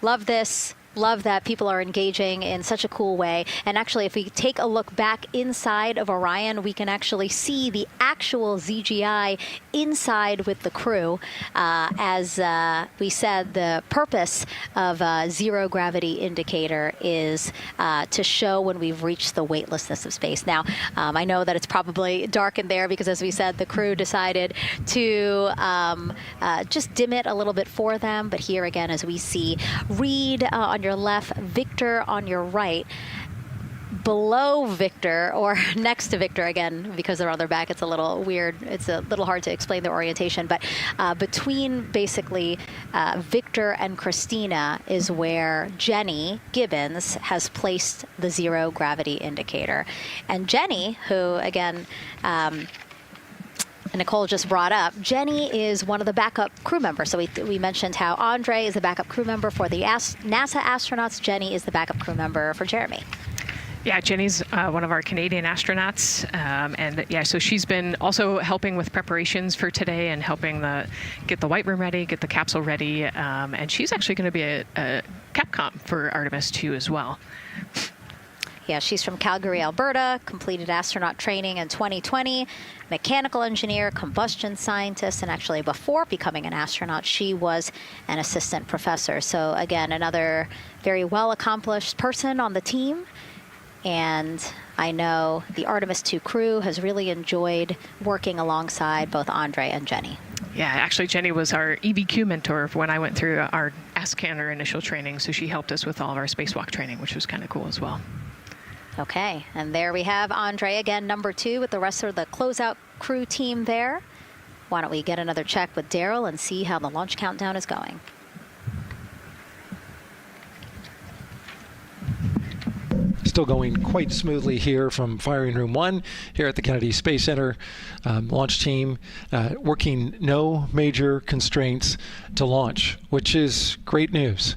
Love this. Love that people are engaging in such a cool way. And actually, if we take a look back inside of Orion, we can actually see the actual ZGI inside with the crew. As we said, the purpose of zero gravity indicator is to show when we've reached the weightlessness of space. Now, I know that it's probably dark in there because, as we said, the crew decided to just dim it a little bit for them. But here again, as we see, Reed on your left, Victor on your right. Below Victor, or next to Victor, again, because they're on their back, it's a little weird. It's a little hard to explain the orientation. But between basically Victor and Christina is where Jenny Gibbons has placed the zero gravity indicator. And Jenny, who, again, Nicole just brought up, Jenny is one of the backup crew members. So we mentioned how Andre is the backup crew member for the NASA astronauts. Jenny is the backup crew member for Jeremy. Yeah, Jenny's one of our Canadian astronauts. And yeah, so she's been also helping with preparations for today and helping get the White Room ready, get the capsule ready. And she's actually going to be a Capcom for Artemis II as well. Yeah, she's from Calgary, Alberta, completed astronaut training in 2020, mechanical engineer, combustion scientist, and actually before becoming an astronaut, she was an assistant professor. So again, another very well-accomplished person on the team. And I know the Artemis II crew has really enjoyed working alongside both Andre and Jenny. Yeah, actually, Jenny was our EBQ mentor when I went through our AskCanner initial training, so she helped us with all of our spacewalk training, which was kind of cool as well. Okay, and there we have Andre again, number 2, with the rest of the closeout crew team there. Why don't we get another check with Daryl and see how the launch countdown is going. Still going quite smoothly here from Firing Room 1 here at the Kennedy Space Center. Launch team working no major constraints to launch, which is great news.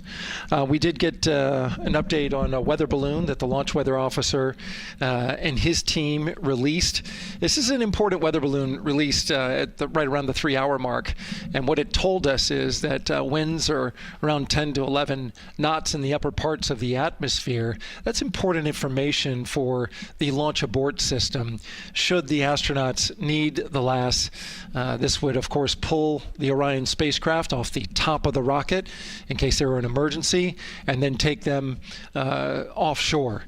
We did get an update on a weather balloon that the launch weather officer and his team released. This is an important weather balloon released at right around the 3-hour mark. And what it told us is that winds are around 10 to 11 knots in the upper parts of the atmosphere. That's important information for the launch abort system should the astronauts need the LAS. This would, of course, pull the Orion spacecraft off the top of the rocket in case there were an emergency, and then take them offshore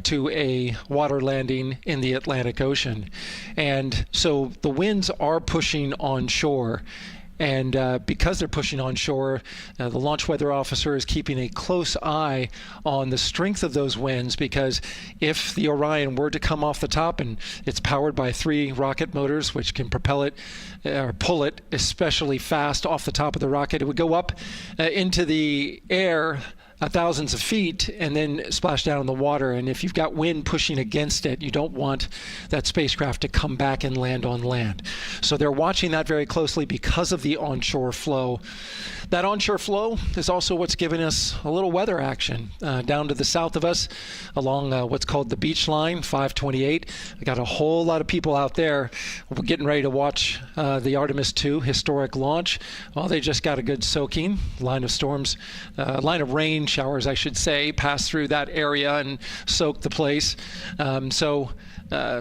to a water landing in the Atlantic Ocean. And so the winds are pushing onshore. And because they're pushing onshore, the launch weather officer is keeping a close eye on the strength of those winds, because if the Orion were to come off the top, and it's powered by 3 rocket motors which can propel it or pull it especially fast off the top of the rocket, it would go up into the air thousands of feet and then splash down in the water. And if you've got wind pushing against it, you don't want that spacecraft to come back and land on land. So they're watching that very closely because of the onshore flow. That onshore flow is also what's giving us a little weather action down to the south of us along what's called the beach line, 528. I got a whole lot of people out there getting ready to watch the Artemis II historic launch. Well, they just got a good soaking. Line of rain showers, I should say, passed through that area and soaked the place. So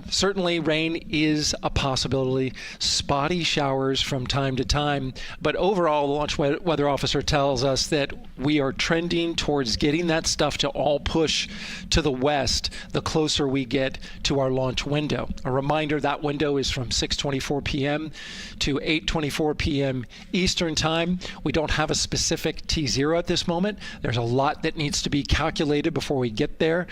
Certainly rain is a possibility, spotty showers from time to time, but overall the launch weather officer tells us that we are trending towards getting that stuff to all push to the west the closer we get to our launch window. A reminder, that window is from 6:24 p.m. to 8:24 p.m. Eastern Time. We don't have a specific T0 at this moment. There's a lot that needs to be calculated before we get there.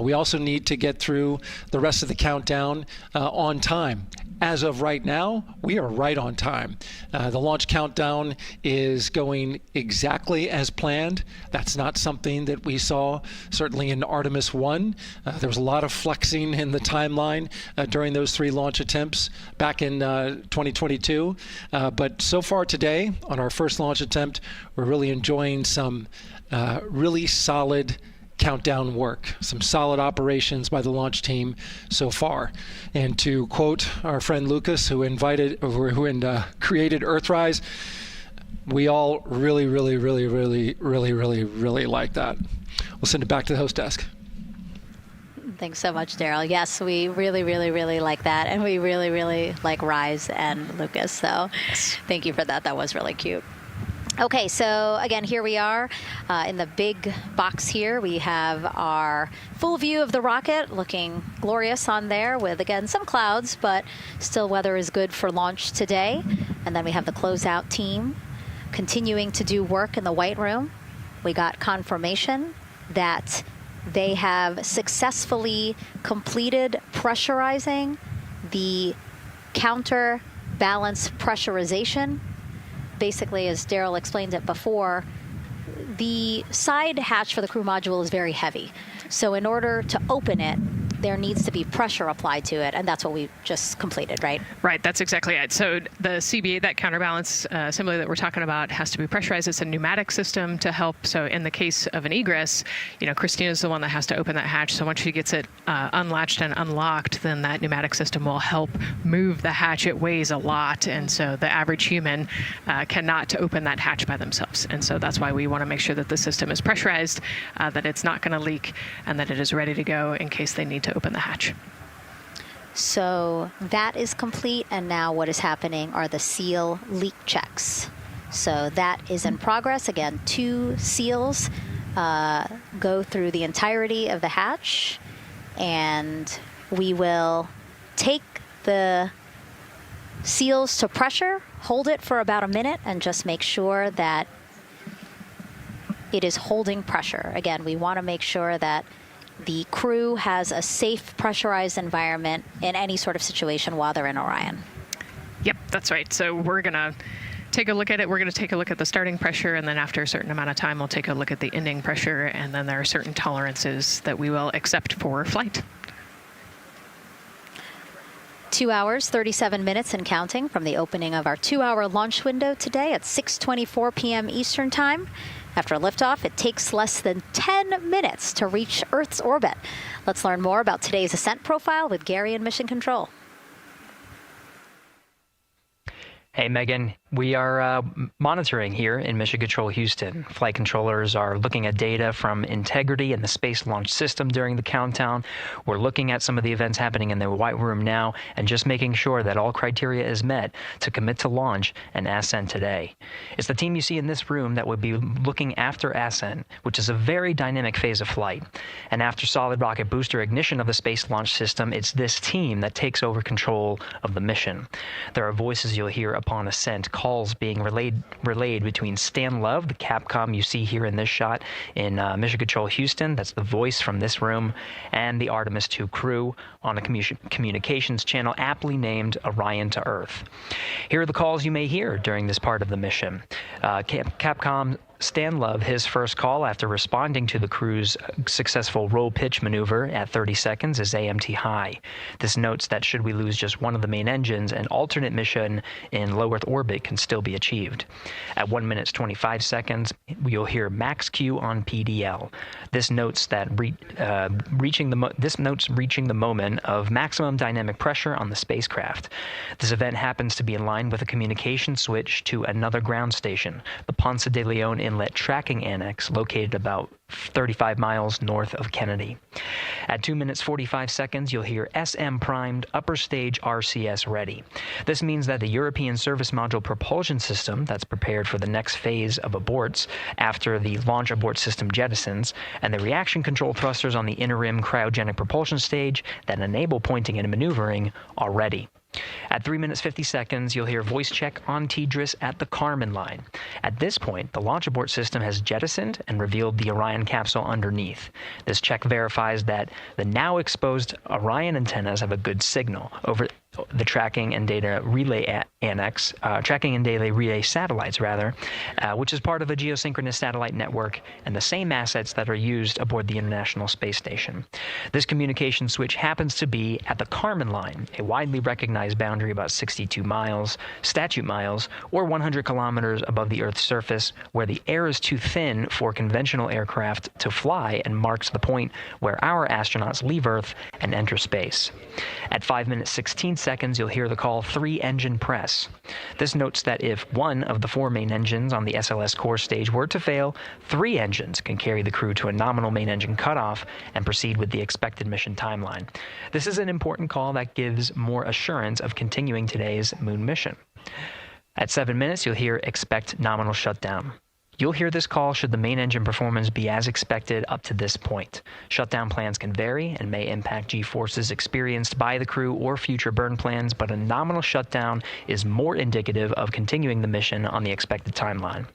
We also need to get through the rest of the countdown on time. As of right now, we are right on time. The launch countdown is going exactly as planned. That's not something that we saw certainly in Artemis I. There was a lot of flexing in the timeline during those 3 launch attempts back in 2022. But so far today, on our first launch attempt, we're really enjoying some really solid countdown work, some solid operations by the launch team so far. And to quote our friend Lucas, who created Earthrise, we all really like that. We'll send it back to the host desk. Thanks so much, Daryl. Yes, we really like that, and we really like Rise and Lucas. So thank you for that. That was really cute. Okay, so again, here we are in the big box here. We have our full view of the rocket, looking glorious on there with, again, some clouds, but still weather is good for launch today. And then we have the closeout team continuing to do work in the White Room. We got confirmation that they have successfully completed pressurizing the counterbalance pressurization. Basically, as Daryl explained it before, the side hatch for the crew module is very heavy. So in order to open it, there needs to be pressure applied to it, and that's what we just completed, right? Right, that's exactly it. So the CB8, that counterbalance assembly that we're talking about, has to be pressurized. It's a pneumatic system to help. So in the case of an egress, Christina's the one that has to open that hatch. So once she gets it unlatched and unlocked, then that pneumatic system will help move the hatch. It weighs a lot, and so the average human cannot open that hatch by themselves. And so that's why we want to make sure that the system is pressurized, that it's not going to leak, and that it is ready to go in case they need to open the hatch. So that is complete, and now what is happening are the seal leak checks. So that is in progress. Again, 2 seals go through the entirety of the hatch, and we will take the seals to pressure, hold it for about a minute, and just make sure that it is holding pressure. Again, we want to make sure that the crew has a safe, pressurized environment in any sort of situation while they're in Orion. Yep, that's right. So we're going to take a look at it. We're going to take a look at the starting pressure, and then after a certain amount of time, we'll take a look at the ending pressure, and then there are certain tolerances that we will accept for flight. 2 hours, 37 minutes and counting from the opening of our 2-hour launch window today at 6:24 p.m. Eastern Time. After liftoff, it takes less than 10 minutes to reach Earth's orbit. Let's learn more about today's ascent profile with Gary in Mission Control. Hey, Megan. We are monitoring here in Mission Control Houston. Flight controllers are looking at data from integrity in the Space Launch System during the countdown. We're looking at some of the events happening in the White Room now and just making sure that all criteria is met to commit to launch and ascent today. It's the team you see in this room that would be looking after ascent, which is a very dynamic phase of flight. And after solid rocket booster ignition of the Space Launch System, it's this team that takes over control of the mission. There are voices you'll hear upon ascent, calls being relayed between Stan Love, the Capcom you see here in this shot in Mission Control Houston, that's the voice from this room, and the Artemis II crew on a communications channel aptly named Orion to Earth. Here are the calls you may hear during this part of the mission. Capcom Stan Love, his first call after responding to the crew's successful roll pitch maneuver at 30 seconds is AMT high. This notes that should we lose just one of the main engines, an alternate mission in low Earth orbit can still be achieved. At 1 minute 25 seconds, you'll hear max Q on PDL. This notes that reaching the moment of maximum dynamic pressure on the spacecraft. This event happens to be in line with a communication switch to another ground station, the Ponce de Leon Inlet Tracking Annex located about 35 miles north of Kennedy. At 2 minutes 45 seconds, you'll hear SM primed upper stage RCS ready. This means that the European Service Module propulsion system that's prepared for the next phase of aborts after the launch abort system jettisons, and the reaction control thrusters on the inner rim cryogenic propulsion stage that enable pointing and maneuvering are ready. At 3 minutes 50 seconds, you'll hear voice check on TDRS at the Kármán line. At this point, the launch abort system has jettisoned and revealed the Orion capsule underneath. This check verifies that the now exposed Orion antennas have a good signal over the tracking and data relay annex, tracking and data relay satellites, which is part of a geosynchronous satellite network and the same assets that are used aboard the International Space Station. This communication switch happens to be at the Kármán line, a widely recognized boundary about 62 miles, statute miles, or 100 kilometers above the Earth's surface, where the air is too thin for conventional aircraft to fly and marks the point where our astronauts leave Earth and enter space. At 5 minutes 16 seconds, you'll hear the call 3-engine press. This notes that if one of the 4 main engines on the SLS core stage were to fail, 3 engines can carry the crew to a nominal main engine cutoff and proceed with the expected mission timeline. This is an important call that gives more assurance of continuing today's moon mission. At 7 minutes, you'll hear expect nominal shutdown. You'll hear this call should the main engine performance be as expected up to this point. Shutdown plans can vary and may impact G-forces experienced by the crew or future burn plans, but a nominal shutdown is more indicative of continuing the mission on the expected timeline.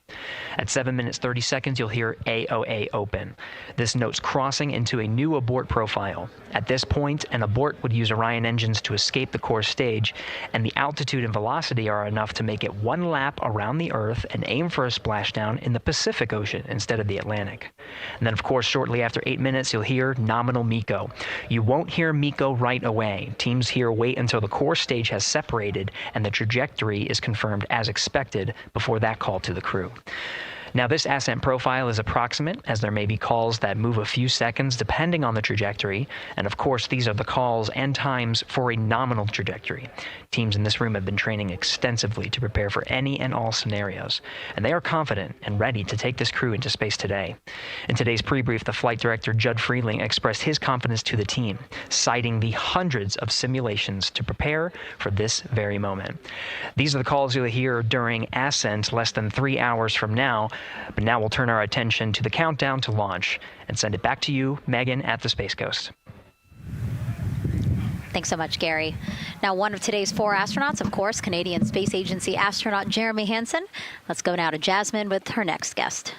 At 7 minutes 30 seconds, you'll hear AOA open. This notes crossing into a new abort profile. At this point, an abort would use Orion engines to escape the core stage, and the altitude and velocity are enough to make it 1 lap around the Earth and aim for a splashdown in the Pacific Ocean instead of the Atlantic. And then, of course, shortly after 8 minutes, you'll hear nominal MECO. You won't hear MECO right away. Teams here wait until the core stage has separated and the trajectory is confirmed as expected before that call to the crew. Now, this ascent profile is approximate, as there may be calls that move a few seconds depending on the trajectory, and of course these are the calls and times for a nominal trajectory. Teams in this room have been training extensively to prepare for any and all scenarios, and they are confident and ready to take this crew into space today. In today's pre-brief, the flight director, Judd Freeling, expressed his confidence to the team, citing the hundreds of simulations to prepare for this very moment. These are the calls you'll hear during ascent less than 3 hours from now, but now we'll turn our attention to the countdown to launch and send it back to you, Megan, at the Space Coast. Thanks so much, Gary. Now, one of today's 4 astronauts, of course, Canadian Space Agency astronaut Jeremy Hansen. Let's go now to Jasmine with her next guest.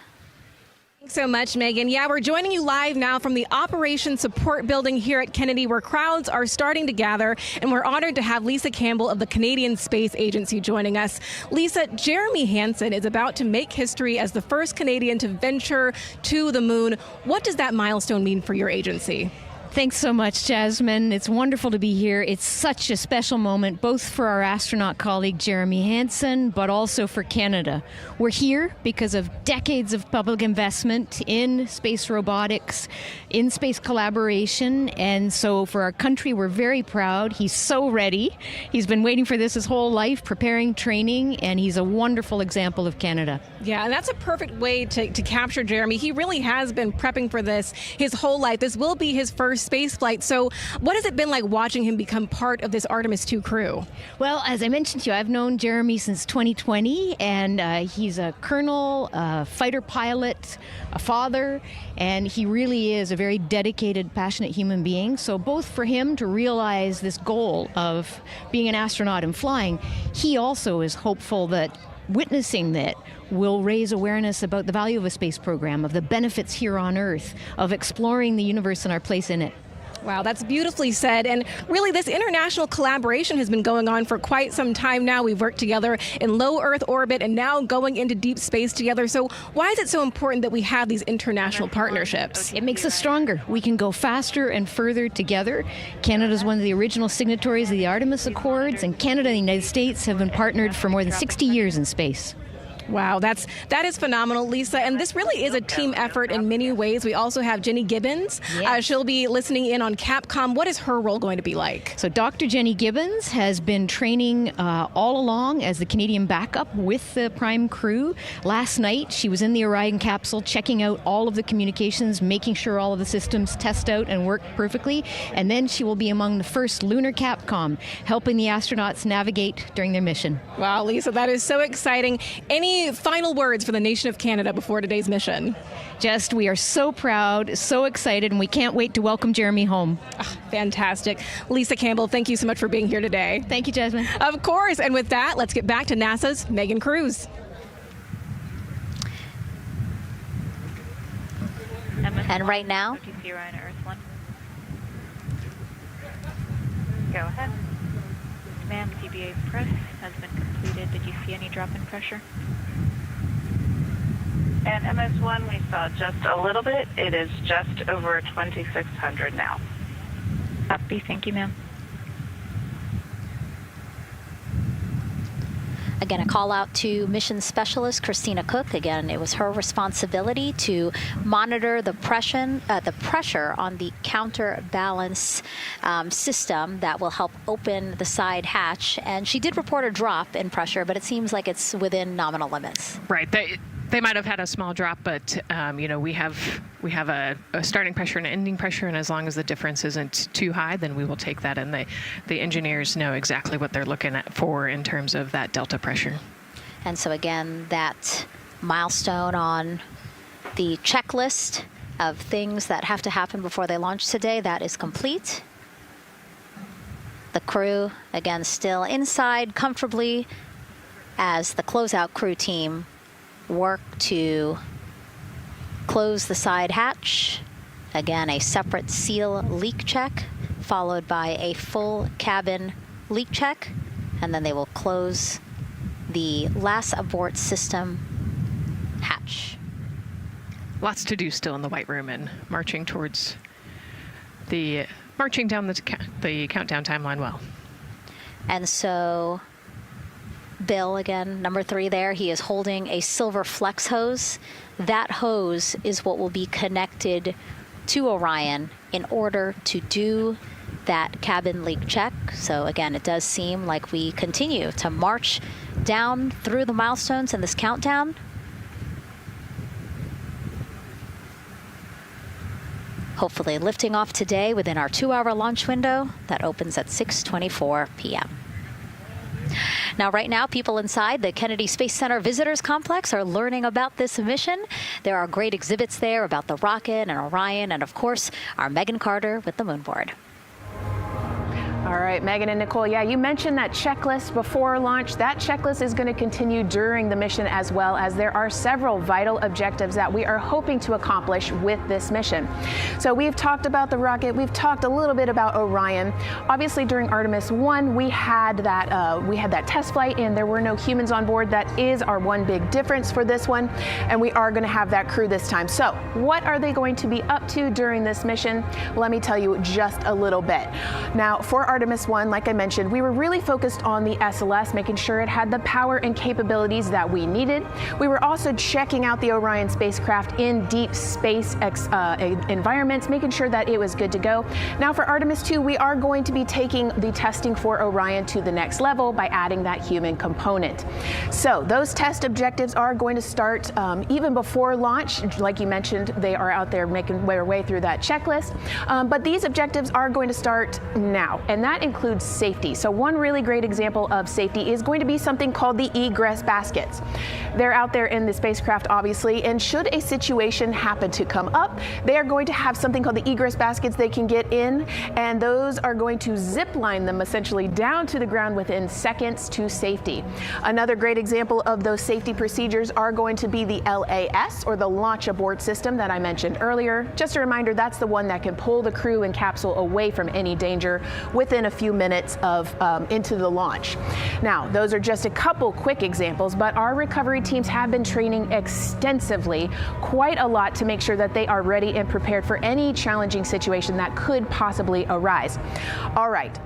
Thanks so much, Megan. Yeah, we're joining you live now from the Operations Support Building here at Kennedy, where crowds are starting to gather, and we're honored to have Lisa Campbell of the Canadian Space Agency joining us. Lisa, Jeremy Hansen is about to make history as the first Canadian to venture to the moon. What does that milestone mean for your agency? Thanks so much, Jasmine. It's wonderful to be here. It's such a special moment, both for our astronaut colleague Jeremy Hansen, but also for Canada. We're here because of decades of public investment in space robotics, in space collaboration, and so for our country, we're very proud. He's so ready. He's been waiting for this his whole life, preparing, training, and he's a wonderful example of Canada. Yeah, and that's a perfect way to capture Jeremy. He really has been prepping for this his whole life. This will be his first space flight. So what has it been like watching him become part of this Artemis II crew? Well, as I mentioned to you, I've known Jeremy since 2020, and he's a colonel, a fighter pilot, a father, and he really is a very dedicated, passionate human being. So both for him to realize this goal of being an astronaut and flying, he also is hopeful that witnessing that will raise awareness about the value of a space program, of the benefits here on Earth, of exploring the universe and our place in it. Wow, that's beautifully said. And really, this international collaboration has been going on for quite some time now. We've worked together in low Earth orbit and now going into deep space together. So why is it so important that we have these international partnerships? It makes us stronger. We can go faster and further together. Canada is one of the original signatories of the Artemis Accords, and Canada and the United States have been partnered for more than 60 years in space. Wow, that is phenomenal, Lisa. And this really is a team effort in many ways. We also have Jenny Gibbons. Yes. She'll be listening in on Capcom. What is her role going to be like? So Dr. Jenny Gibbons has been training all along as the Canadian backup with the Prime crew. Last night, she was in the Orion capsule checking out all of the communications, making sure all of the systems test out and work perfectly. And then she will be among the first lunar Capcom, helping the astronauts navigate during their mission. Wow, Lisa, that is so exciting. Any final words for the nation of Canada before today's mission? Just, we are so proud, so excited, and we can't wait to welcome Jeremy home. Fantastic. Lisa Campbell, thank you so much for being here today. Thank you, Jasmine. Of course. And with that, let's get back to NASA's Megan Cruz. And right now, Orion Earth 1. Go ahead. Ma'am, TBA press has been completed. Did you see any drop in pressure? And MS1, we saw just a little bit. It is just over 2,600 now. Copy. Thank you, ma'am. again, a call out to mission specialist Christina Cook. Again, it was her responsibility to monitor the pressure on the counterbalance system that will help open the side hatch. And she did report a drop in pressure, but it seems like it's within nominal limits. Right. They might have had a small drop, but we have a starting pressure and an ending pressure, and as long as the difference isn't too high, then we will take that. And the engineers know exactly what they're looking for in terms of that delta pressure. And so again, that milestone on the checklist of things that have to happen before they launch today, that is complete. The crew, again, still inside comfortably as the closeout crew team work to close the side hatch. Again, a separate seal leak check, followed by a full cabin leak check, and then they will close the last abort system hatch. Lots to do still in the White Room and marching down the countdown timeline well. And so Bill, again, number 3 there, he is holding a silver flex hose. That hose is what will be connected to Orion in order to do that cabin leak check. So again, it does seem like we continue to march down through the milestones in this countdown. Hopefully lifting off today within our 2-hour launch window that opens at 6:24 p.m. Now, right now, people inside the Kennedy Space Center Visitors Complex are learning about this mission. There are great exhibits there about the rocket and Orion, and of course, our Megan Carter with the Moonboard. All right, Megan and Nicole, yeah, you mentioned that checklist before launch. That checklist is going to continue during the mission as well, as there are several vital objectives that we are hoping to accomplish with this mission. So we've talked about the rocket. We've talked a little bit about Orion. Obviously, during Artemis 1, we had that test flight, and there were no humans on board. That is our one big difference for this one, and we are going to have that crew this time. So what are they going to be up to during this mission? Let me tell you just a little bit. Now, for Artemis 1, like I mentioned, we were really focused on the SLS, making sure it had the power and capabilities that we needed. We were also checking out the Orion spacecraft in deep space environments, making sure that it was good to go. Now for Artemis 2, we are going to be taking the testing for Orion to the next level by adding that human component. So those test objectives are going to start even before launch. Like you mentioned, they are out there making their way through that checklist. But these objectives are going to start now, and that includes safety. So one really great example of safety is going to be something called the egress baskets. They're out there in the spacecraft, obviously, and should a situation happen to come up, they are going to have something called the egress baskets they can get in, and those are going to zip line them essentially down to the ground within seconds to safety. Another great example of those safety procedures are going to be the LAS, or the launch abort system that I mentioned earlier. Just a reminder, that's the one that can pull the crew and capsule away from any danger within a few minutes of into the launch. Now, those are just a couple quick examples, but our recovery teams have been training extensively, quite a lot, to make sure that they are ready and prepared for any challenging situation that could possibly arise. All right.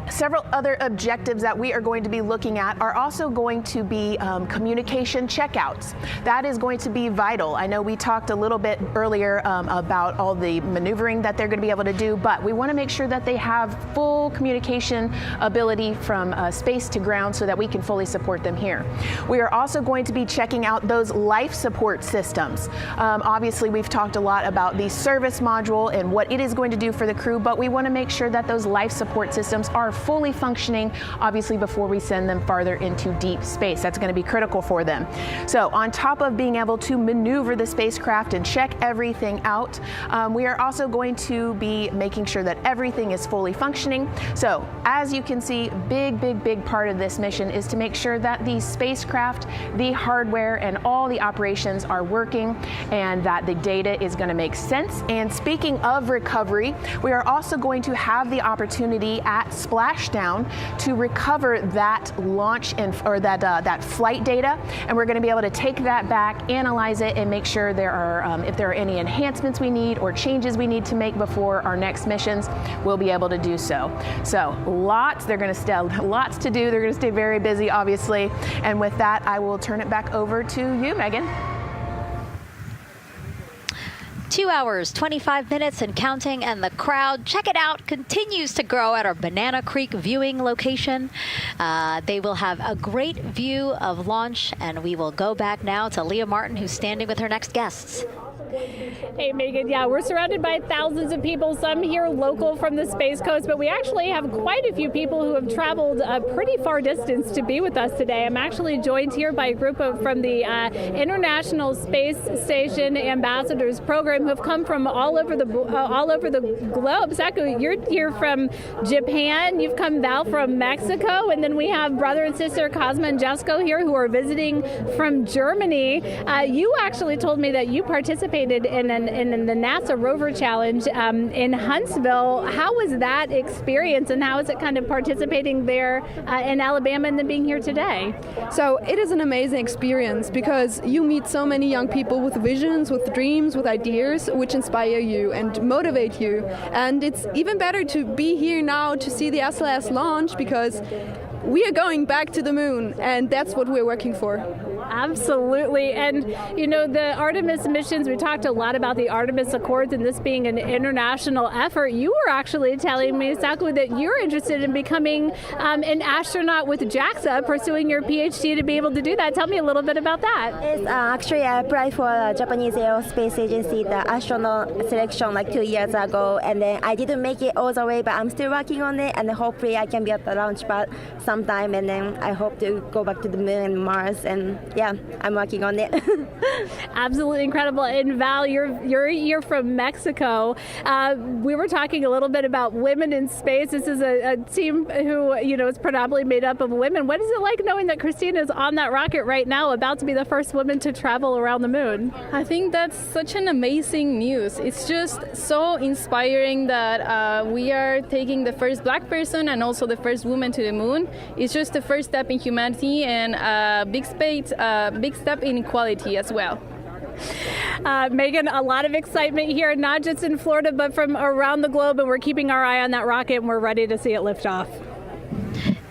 Several other objectives that we are going to be looking at are also going to be communication checkouts. That is going to be vital. I know we talked a little bit earlier about all the maneuvering that they're going to be able to do, but we want to make sure that they have full communication ability from space to ground so that we can fully support them here. We are also going to be checking out those life support systems. Obviously, we've talked a lot about the service module and what it is going to do for the crew, but we want to make sure that those life support systems are fully functioning, obviously, before we send them farther into deep space. That's going to be critical for them. So on top of being able to maneuver the spacecraft and check everything out, we are also going to be making sure that everything is fully functioning. So as you can see, big part of this mission is to make sure that the spacecraft, the hardware, and all the operations are working and that the data is going to make sense. And speaking of recovery, we are also going to have the opportunity at splashdown to recover that launch or that flight data, and we're going to be able to take that back, analyze it, and make sure there are if there are any enhancements we need or changes we need to make before our next missions, we'll be able to do so. So lots to do. They're going to stay very busy, obviously. And with that, I will turn it back over to you, Megan. 2 hours, 25 minutes and counting, and the crowd, check it out, continues to grow at our Banana Creek viewing location. They will have a great view of launch, and we will go back now to Leah Martin, who's standing with her next guests. Hey, Megan. Yeah, we're surrounded by thousands of people, some here local from the Space Coast, but we actually have quite a few people who have traveled a pretty far distance to be with us today. I'm actually joined here by a group from the International Space Station Ambassadors Program who have come from all over the globe. Saku, you're here from Japan. You've come, Val, from Mexico, and then we have brother and sister Cosma and Jesko here who are visiting from Germany. You actually told me that you participated in the NASA Rover Challenge in Huntsville. How was that experience, and how is it kind of participating there in Alabama and then being here today? So it is an amazing experience because you meet so many young people with visions, with dreams, with ideas which inspire you and motivate you. And it's even better to be here now to see the SLS launch because we are going back to the moon, and that's what we're working for. Absolutely. And, you know, the Artemis missions, we talked a lot about the Artemis Accords and this being an international effort. You were actually telling me, Saku, that you're interested in becoming an astronaut with JAXA, pursuing your PhD to be able to do that. Tell me a little bit about that. Yes, actually, I applied for the Japanese Aerospace Agency, the astronaut selection like 2 years ago, and then I didn't make it all the way, but I'm still working on it, and hopefully I can be at the launch pad sometime, and then I hope to go back to the moon and Mars, and yeah, I'm working on it. Absolutely incredible. And Val, you're from Mexico. We were talking a little bit about women in space. This is a team who, you know, is predominantly made up of women. What is it like knowing that Christina is on that rocket right now, about to be the first woman to travel around the moon? I think that's such an amazing news. It's just so inspiring that we are taking the first Black person and also the first woman to the moon. It's just the first step in humanity and a big step in equality as well. Megan, a lot of excitement here, not just in Florida, but from around the globe, and we're keeping our eye on that rocket, and we're ready to see it lift off.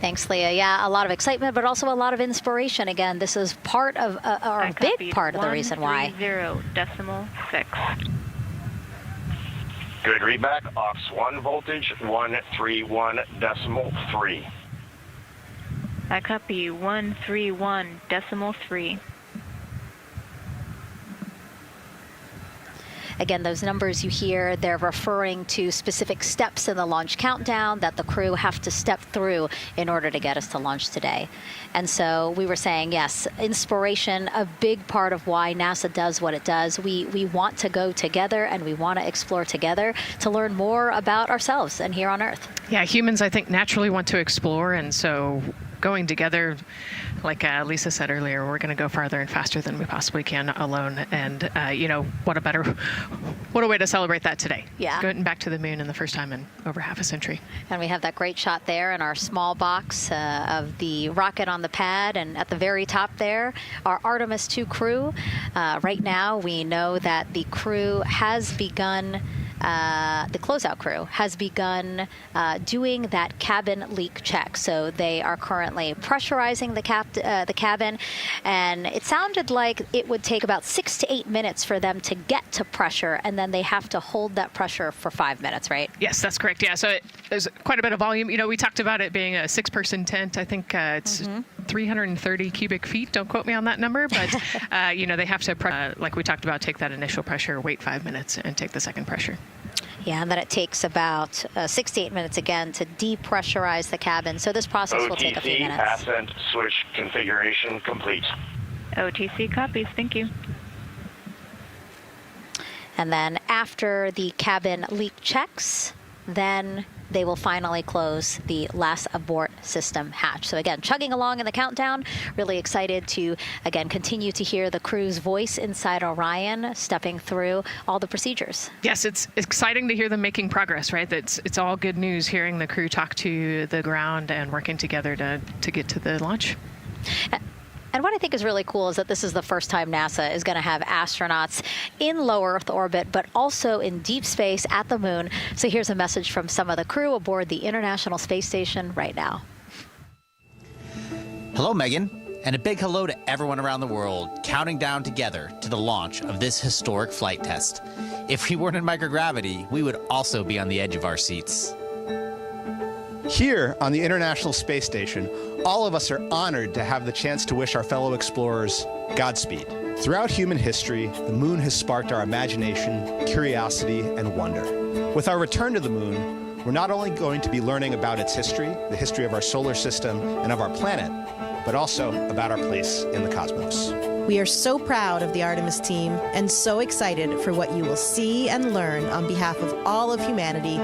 Thanks, Leah. Yeah, a lot of excitement, but also a lot of inspiration. Again, this is part of, or a big part of the reason why. 130.6. Good readback. Aux 1 voltage 131.3. I copy 131.3. Again, those numbers you hear, they're referring to specific steps in the launch countdown that the crew have to step through in order to get us to launch today. And so we were saying, yes, inspiration, a big part of why NASA does what it does. We want to go together and we want to explore together to learn more about ourselves and here on Earth. Yeah, humans, I think, naturally want to explore, and so going together, like Lisa said earlier, we're going to go farther and faster than we possibly can alone. And, you know, what a way to celebrate that today. Yeah. Going back to the moon in the first time in over half a century. And we have that great shot there in our small box of the rocket on the pad. And at the very top there, our Artemis II crew. Right now, we know that the crew has begun the closeout crew, has begun doing that cabin leak check. So they are currently pressurizing the cabin, and it sounded like it would take about 6 to 8 minutes for them to get to pressure, and then they have to hold that pressure for 5 minutes, right? Yes, that's correct. Yeah, so there's quite a bit of volume. You know, we talked about it being a 6-person tent. I think it's 330 cubic feet. Don't quote me on that number, but you know, they have to, like we talked about, take that initial pressure, wait 5 minutes, and take the second pressure. Yeah, and then it takes about 6 to 8 minutes again to depressurize the cabin. So this process will take a few minutes. OTC ascent switch configuration complete. OTC copies. Thank you. And then after the cabin leak checks, then they will finally close the last abort system hatch. So again, chugging along in the countdown, really excited to, again, continue to hear the crew's voice inside Orion, stepping through all the procedures. Yes, it's exciting to hear them making progress, right? It's all good news hearing the crew talk to the ground and working together to get to the launch. And what I think is really cool is that this is the first time NASA is going to have astronauts in low Earth orbit, but also in deep space at the moon. So here's a message from some of the crew aboard the International Space Station right now. Hello, Megan, and a big hello to everyone around the world counting down together to the launch of this historic flight test. If we weren't in microgravity, we would also be on the edge of our seats. Here on the International Space Station, all of us are honored to have the chance to wish our fellow explorers Godspeed. Throughout human history, the moon has sparked our imagination, curiosity, and wonder. With our return to the moon, we're not only going to be learning about its history, the history of our solar system and of our planet, but also about our place in the cosmos. We are so proud of the Artemis team and so excited for what you will see and learn on behalf of all of humanity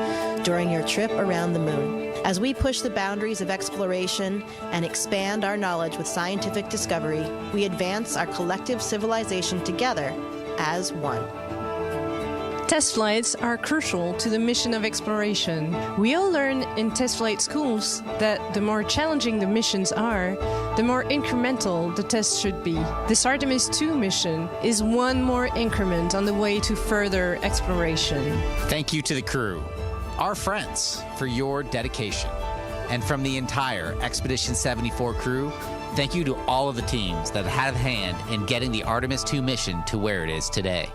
during your trip around the moon. As we push the boundaries of exploration and expand our knowledge with scientific discovery, we advance our collective civilization together as one. Test flights are crucial to the mission of exploration. We all learn in test flight schools that the more challenging the missions are, the more incremental the tests should be. This Artemis II mission is one more increment on the way to further exploration. Thank you to the crew, our friends, for your dedication. And from the entire Expedition 74 crew, thank you to all of the teams that had a hand in getting the Artemis II mission to where it is today.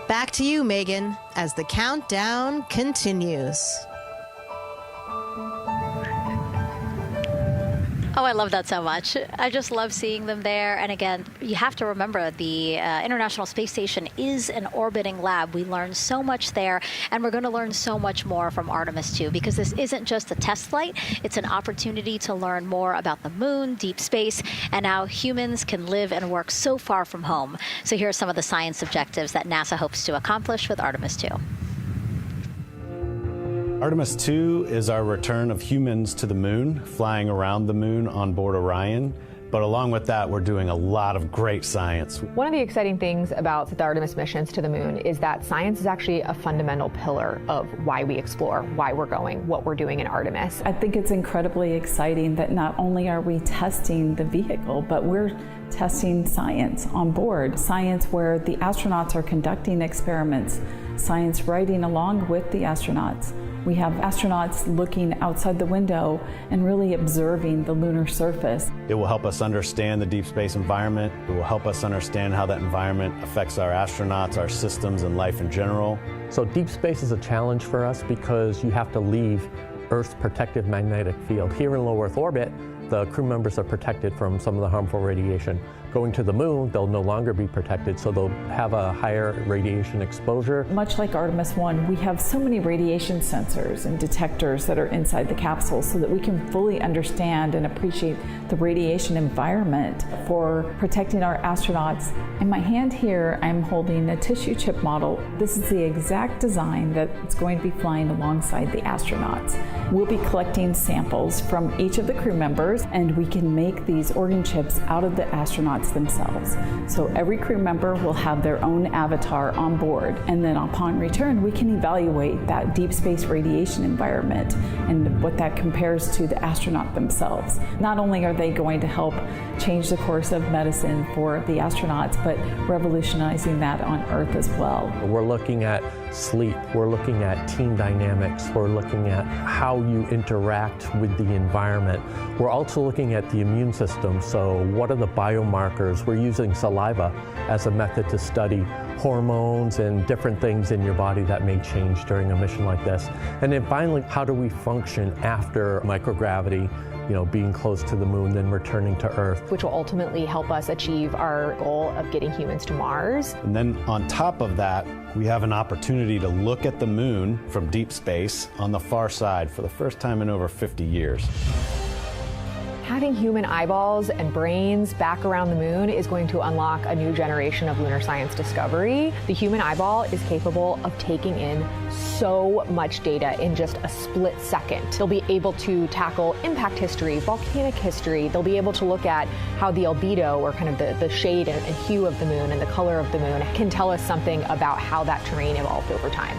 Back to you, Megan, as the countdown continues. Oh, I love that so much. I just love seeing them there. And again, you have to remember the International Space Station is an orbiting lab. We learn so much there, and we're going to learn so much more from Artemis II, because this isn't just a test flight. It's an opportunity to learn more about the moon, deep space, and how humans can live and work so far from home. So here are some of the science objectives that NASA hopes to accomplish with Artemis II. Artemis II is our return of humans to the moon, flying around the moon on board Orion. But along with that, we're doing a lot of great science. One of the exciting things about the Artemis missions to the moon is that science is actually a fundamental pillar of why we explore, why we're going, what we're doing in Artemis. I think it's incredibly exciting that not only are we testing the vehicle, but we're testing science on board. Science where the astronauts are conducting experiments, science riding along with the astronauts. We have astronauts looking outside the window and really observing the lunar surface. It will help us understand the deep space environment. It will help us understand how that environment affects our astronauts, our systems, and life in general. So deep space is a challenge for us because you have to leave Earth's protective magnetic field. Here in low Earth orbit, the crew members are protected from some of the harmful radiation. Going to the moon, they'll no longer be protected, so they'll have a higher radiation exposure. Much like Artemis I, we have so many radiation sensors and detectors that are inside the capsule so that we can fully understand and appreciate the radiation environment for protecting our astronauts. In my hand here, I'm holding a tissue chip model. This is the exact design that's going to be flying alongside the astronauts. We'll be collecting samples from each of the crew members, and we can make these organ chips out of the astronauts' astronauts themselves. So every crew member will have their own avatar on board, and then upon return we can evaluate that deep space radiation environment and what that compares to the astronaut themselves. Not only are they going to help change the course of medicine for the astronauts, but revolutionizing that on Earth as well. We're looking at sleep, we're looking at team dynamics, we're looking at how you interact with the environment. We're also looking at the immune system, so what are the biomarkers? We're using saliva as a method to study hormones and different things in your body that may change during a mission like this. And then finally, how do we function after microgravity, being close to the moon, then returning to Earth. Which will ultimately help us achieve our goal of getting humans to Mars. And then on top of that, we have an opportunity to look at the moon from deep space on the far side for the first time in over 50 years. Having human eyeballs and brains back around the moon is going to unlock a new generation of lunar science discovery. The human eyeball is capable of taking in so much data in just a split second. They'll be able to tackle impact history, volcanic history. They'll be able to look at how the albedo, or kind of the shade and hue of the moon and the color of the moon, can tell us something about how that terrain evolved over time.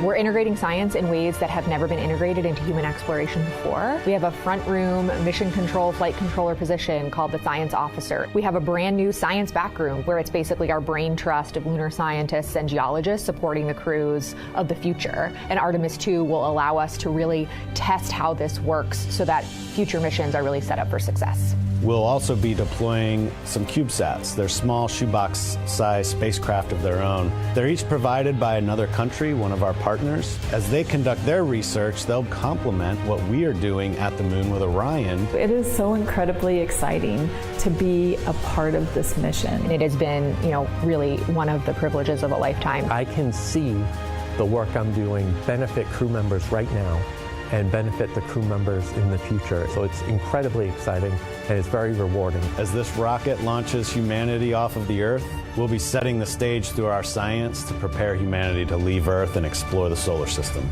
We're integrating science in ways that have never been integrated into human exploration before. We have a front room mission control flight controller position called the Science Officer. We have a brand new science back room where it's basically our brain trust of lunar scientists and geologists supporting the crews of the future. And Artemis II will allow us to really test how this works so that future missions are really set up for success. We'll also be deploying some CubeSats. They're small shoebox-sized spacecraft of their own. They're each provided by another country, one of our partners. As they conduct their research, they'll complement what we are doing at the moon with Orion. It is so incredibly exciting to be a part of this mission. It has been, really one of the privileges of a lifetime. I can see the work I'm doing benefit crew members right now and benefit the crew members in the future. So it's incredibly exciting and it's very rewarding. As this rocket launches humanity off of the Earth, we'll be setting the stage through our science to prepare humanity to leave Earth and explore the solar system.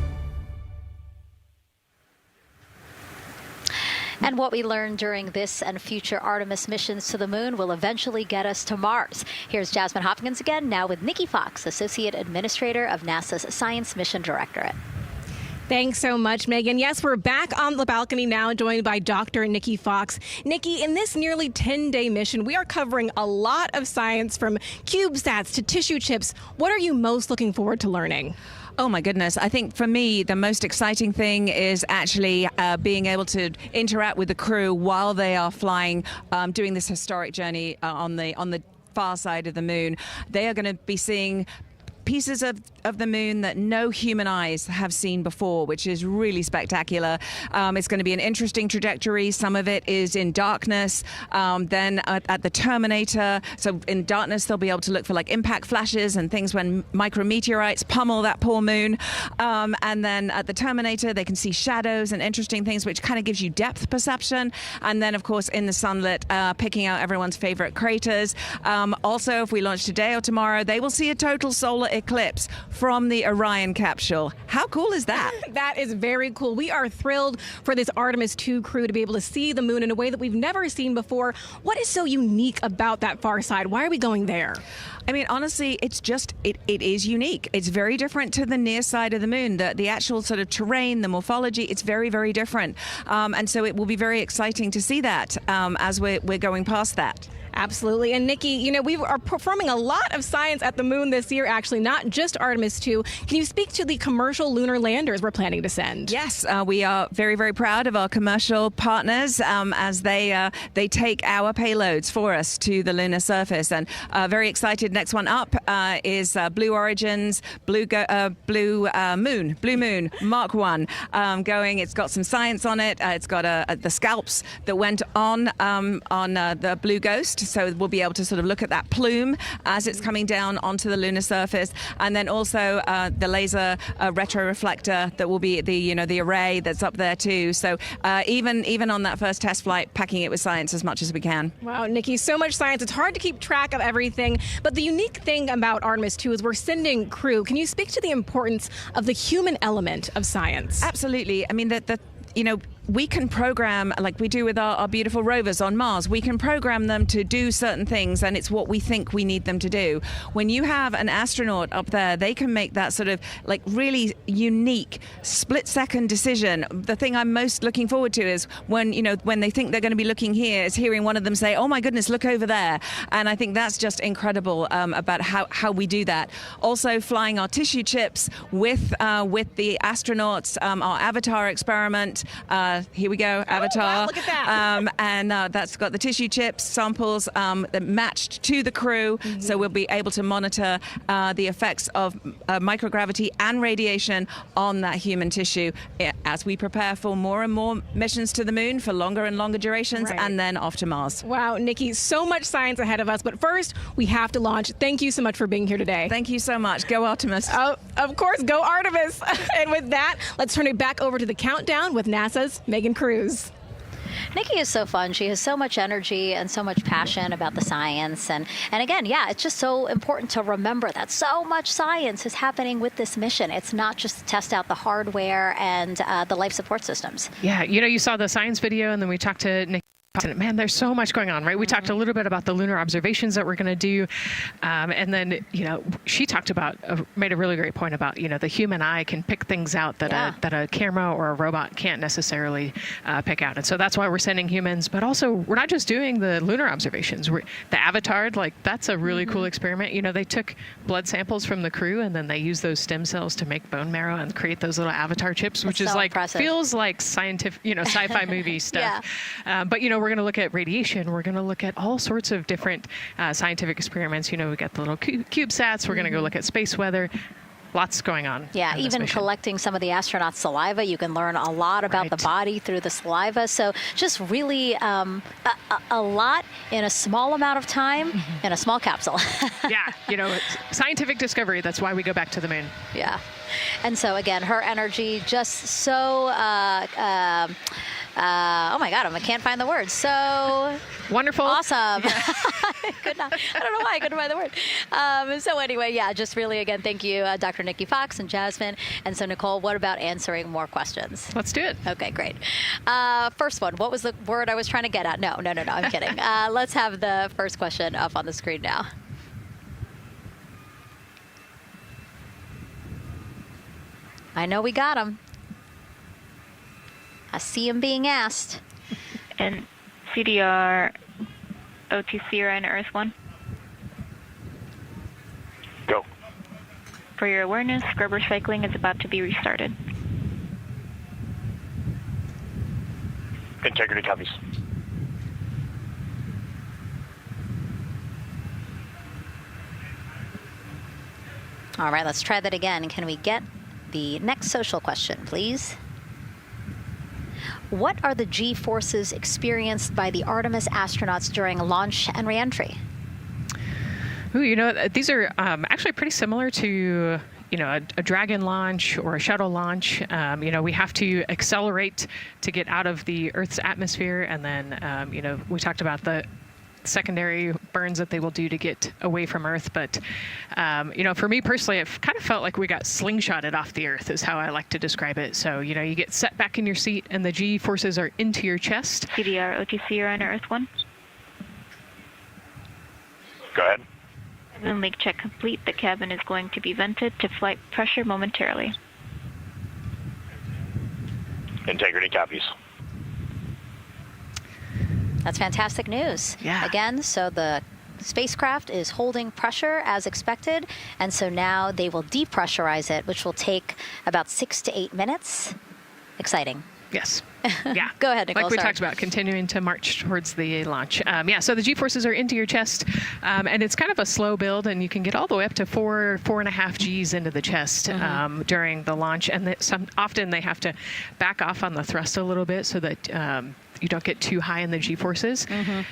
And what we learn during this and future Artemis missions to the moon will eventually get us to Mars. Here's Jasmine Hopkins again, now with Nikki Fox, Associate Administrator of NASA's Science Mission Directorate. Thanks so much, Megan. Yes, we're back on the balcony now, joined by Dr. Nikki Fox. Nikki, in this nearly 10-day mission, we are covering a lot of science, from CubeSats to tissue chips. What are you most looking forward to learning? Oh my goodness. I think for me, the most exciting thing is actually being able to interact with the crew while they are flying, doing this historic journey on the far side of the moon. They are going to be seeing pieces of the moon that no human eyes have seen before, which is really spectacular. It's going to be an interesting trajectory. Some of it is in darkness. Then at the Terminator, so in darkness, they'll be able to look for like impact flashes and things when micrometeorites pummel that poor moon. And then at the Terminator, they can see shadows and interesting things, which kind of gives you depth perception. And then, of course, in the sunlit, picking out everyone's favorite craters. Also, if we launch today or tomorrow, they will see a total solar eclipse from the Orion capsule. How cool is that? That is very cool. We are thrilled for this Artemis II crew to be able to see the moon in a way that we've never seen before. What is so unique about that far side? Why are we going there? I mean, honestly, it's just, it is unique. It's very different to the near side of the moon. The actual sort of terrain, the morphology, it's very, very different. And so it will be very exciting to see that as we're going past that. Absolutely. And Nikki, we are performing a lot of science at the moon this year, actually, not just Artemis II. Can you speak to the commercial lunar landers we're planning to send? Yes, we are very, very proud of our commercial partners as they take our payloads for us to the lunar surface. And very excited. Next one up is Blue Origin's Blue Moon Mark 1 going. It's got some science on it. It's got the scalps that went on the Blue Ghost. So we'll be able to sort of look at that plume as it's coming down onto the lunar surface, and then also the laser retroreflector that will be the array that's up there too. So even on that first test flight, packing it with science as much as we can. Wow, Nikki, so much science. It's hard to keep track of everything. But the unique thing about Artemis II is we're sending crew. Can you speak to the importance of the human element of science? Absolutely. I mean, we can program, like we do with our beautiful rovers on Mars, we can program them to do certain things, and it's what we think we need them to do. When you have an astronaut up there, they can make that sort of like really unique split-second decision. The thing I'm most looking forward to is when they think they're going to be looking here, is hearing one of them say, "Oh my goodness, look over there." And I think that's just incredible about how we do that. Also, flying our tissue chips with the astronauts, our Avatar experiment. Here we go, Avatar. Wow, look at that. And that's got the tissue chips samples matched to the crew, so we'll be able to monitor the effects of microgravity and radiation on that human tissue as we prepare for more and more missions to the moon for longer and longer durations, and then off to Mars. Wow, Nikki, so much science ahead of us, but first we have to launch. Thank you so much for being here today. Thank you so much. Go Artemis. Oh, of course, go Artemis. And with that, let's turn it back over to the countdown with NASA's Megan Cruz. Nikki is so fun. She has so much energy and so much passion about the science. And again, yeah, it's just so important to remember that so much science is happening with this mission. It's not just to test out the hardware and the life support systems. Yeah, you saw the science video, and then we talked to Nikki. Man, there's so much going on, right? We talked a little bit about the lunar observations that we're going to do. And then, she talked about, made a really great point about, the human eye can pick things out that a camera or a robot can't necessarily pick out. And so that's why we're sending humans. But also, we're not just doing the lunar observations. The Avatar, that's a really cool experiment. They took blood samples from the crew, and then they used those stem cells to make bone marrow and create those little Avatar chips, which is feels like scientific, sci-fi movie stuff. But, we're going to look at radiation. We're going to look at all sorts of different scientific experiments. We got the little CubeSats. We're going to go look at space weather. Lots going on. Yeah, even collecting some of the astronauts' saliva. You can learn a lot about the body through the saliva. So just really a lot in a small amount of time in a small capsule. Yeah, scientific discovery. That's why we go back to the moon. Yeah. And so, again, her energy just so... oh my God, I can't find the word. So wonderful. Awesome. I don't know why I couldn't find the word. So anyway, yeah, just really, again, thank you, Dr. Nikki Fox and Jasmine. And so, Nicole, what about answering more questions? Let's do it. Okay, great. First one, what was the word I was trying to get at? No, I'm kidding. Let's have the first question up on the screen now. I know we got him. I see him being asked. And CDR OTC are in Earth 1. Go. For your awareness, scrubber cycling is about to be restarted. Integrity copies. All right, let's try that again. Can we get the next social question, please? What are the G-forces experienced by the Artemis astronauts during launch and reentry? Ooh, these are actually pretty similar to, a Dragon launch or a shuttle launch. We have to accelerate to get out of the Earth's atmosphere. And then, we talked about the secondary burns that they will do to get away from Earth. But, for me personally, it kind of felt like we got slingshotted off the Earth is how I like to describe it. So, you get set back in your seat and the G forces are into your chest. CDR OTC are on Earth 1. Go ahead. Moon leak check complete. The cabin is going to be vented to flight pressure momentarily. Integrity copies. That's fantastic news. Yeah. Again, so the spacecraft is holding pressure as expected, and so now they will depressurize it, which will take about 6 to 8 minutes. Exciting. Yes. Yeah. Go ahead, Nicole. Like we talked about, continuing to march towards the launch. So the G-forces are into your chest, and it's kind of a slow build, and you can get all the way up to 4.5 Gs into the chest during the launch. And often they have to back off on the thrust a little bit so that you don't get too high in the G-forces.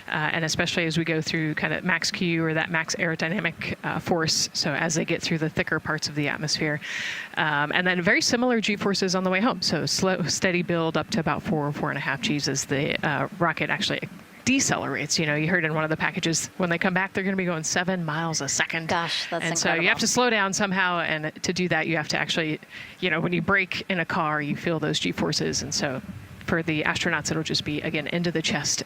And especially as we go through kind of max Q or that max aerodynamic force. So as they get through the thicker parts of the atmosphere. And then very similar G-forces on the way home. So slow, steady build up to about 4.5 Gs as the rocket actually decelerates. You heard in one of the packages, when they come back, they're going to be going 7 miles a second. Gosh, that's and incredible. So you have to slow down somehow, and to do that, you have to actually, when you brake in a car, you feel those G-forces, and so for the astronauts, it'll just be, again, into the chest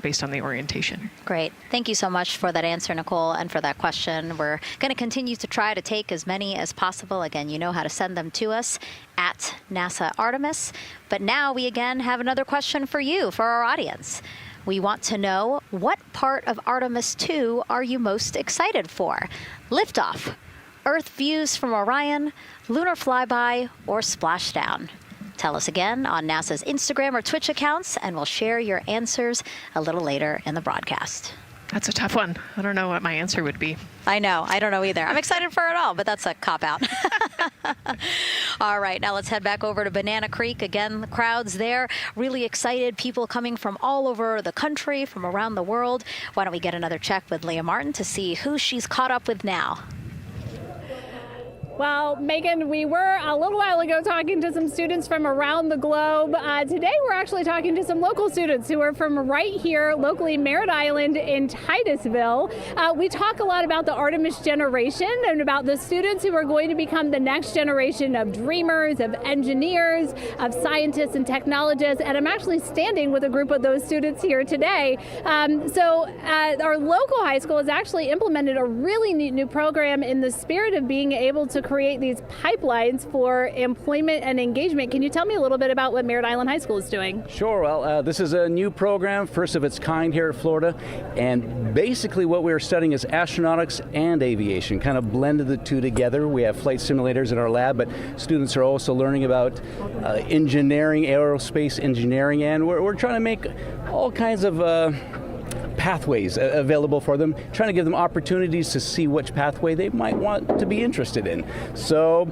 based on the orientation. Great. Thank you so much for that answer, Nicole, and for that question. We're going to continue to try to take as many as possible. Again, you know how to send them to us at NASA Artemis. But now we again have another question for you, for our audience. We want to know, what part of Artemis II are you most excited for? Liftoff, Earth views from Orion, lunar flyby, or splashdown? Tell us again on NASA's Instagram or Twitch accounts, and we'll share your answers a little later in the broadcast. That's a tough one. I don't know what my answer would be. I know. I don't know either. I'm excited for it all, but that's a cop-out. All right, now let's head back over to Banana Creek. Again, the crowd's there, really excited. People coming from all over the country, from around the world. Why don't we get another check with Leah Martin to see who she's caught up with now? Well, Megan, we were a little while ago talking to some students from around the globe. Today, we're actually talking to some local students who are from right here, locally, Merritt Island in Titusville. We talk a lot about the Artemis generation and about the students who are going to become the next generation of dreamers, of engineers, of scientists and technologists. And I'm actually standing with a group of those students here today. Our local high school has actually implemented a really neat new program in the spirit of being able to create these pipelines for employment and engagement. Can you tell me a little bit about what Merritt Island High School is doing? Sure. Well, this is a new program, first of its kind here at Florida, and basically what we're studying is astronautics and aviation, kind of blended the two together. We have flight simulators in our lab, but students are also learning about engineering, aerospace engineering, and we're trying to make all kinds of pathways available for them, trying to give them opportunities to see which pathway they might want to be interested in. So,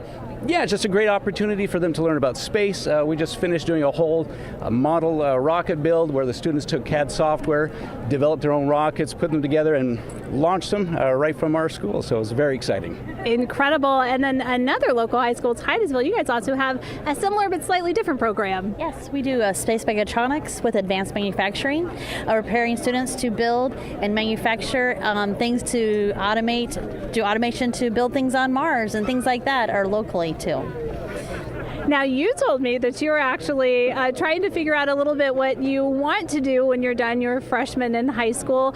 yeah, it's just a great opportunity for them to learn about space. We just finished doing a whole model rocket build where the students took CAD software, developed their own rockets, put them together, and launched them right from our school. So it was very exciting. Incredible. And then another local high school, Titusville, you guys also have a similar but slightly different program. Yes, we do space mechatronics with advanced manufacturing, preparing students to build and manufacture things to automate, do automation to build things on Mars and things like that, or locally too. Now, you told me that you're actually trying to figure out a little bit what you want to do when you're done your freshman in high school.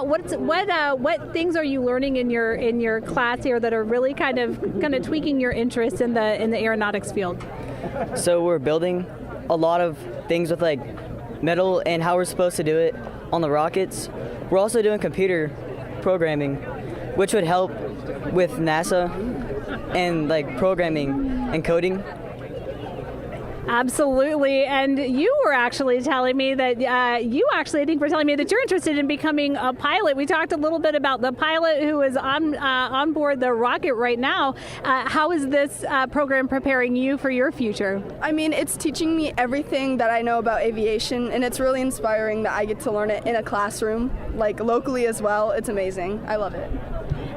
What things are you learning in your class here that are really kind of tweaking your interest in the aeronautics field? So we're building a lot of things with like metal and how we're supposed to do it on the rockets. We're also doing computer programming, which would help with NASA and like programming and coding. Absolutely. And you were actually telling me that I think were telling me that you're interested in becoming a pilot. We talked a little bit about the pilot who is on board the rocket right now. How is this program preparing you for your future? I mean, it's teaching me everything that I know about aviation, and it's really inspiring that I get to learn it in a classroom, like locally as well. It's amazing. I love it.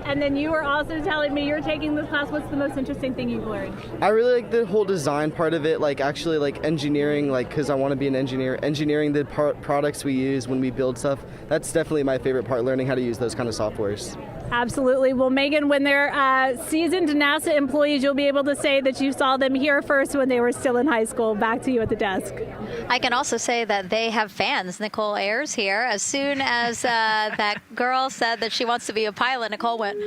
And then you were also telling me you're taking this class. What's the most interesting thing you've learned? I really like the whole design part of it, like actually like engineering, like because I want to be an engineer. Engineering the products we use when we build stuff, that's definitely my favorite part, learning how to use those kind of softwares. Absolutely. Well, Megan, when they're seasoned NASA employees, you'll be able to say that you saw them here first when they were still in high school. Back to you at the desk. I can also say that they have fans. Nicole Ayers here. As soon as that girl said that she wants to be a pilot, Nicole went,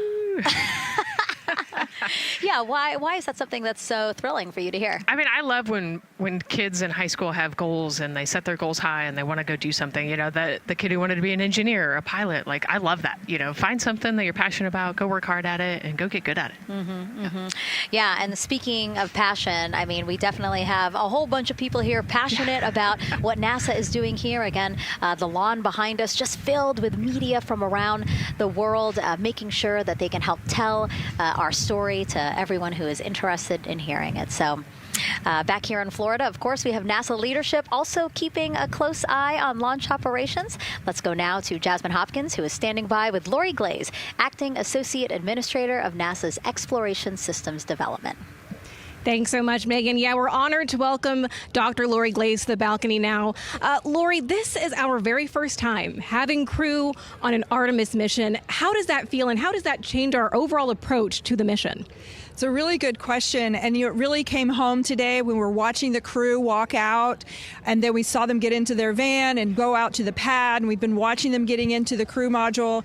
yeah, why is that something that's so thrilling for you to hear? I mean, I love when kids in high school have goals and they set their goals high and they want to go do something. You know, the kid who wanted to be an engineer or a pilot, like, I love that. You know, find something that you're passionate about, go work hard at it, and go get good at it. Yeah, and speaking of passion, I mean, we definitely have a whole bunch of people here passionate about what NASA is doing here. Again, the lawn behind us just filled with media from around the world, making sure that they can help tell our story to everyone who is interested in hearing it. So back here in Florida, of course, we have NASA leadership also keeping a close eye on launch operations. Let's go now to Jasmine Hopkins, who is standing by with Lori Glaze, Acting Associate Administrator of NASA's Exploration Systems Development. Thanks so much, Megan. Yeah, we're honored to welcome Dr. Lori Glaze to the balcony now. Lori, this is our very first time having crew on an Artemis mission. How does that feel, and how does that change our overall approach to the mission? It's a really good question, and it really came home today when we were watching the crew walk out, and then we saw them get into their van and go out to the pad, and we've been watching them getting into the crew module.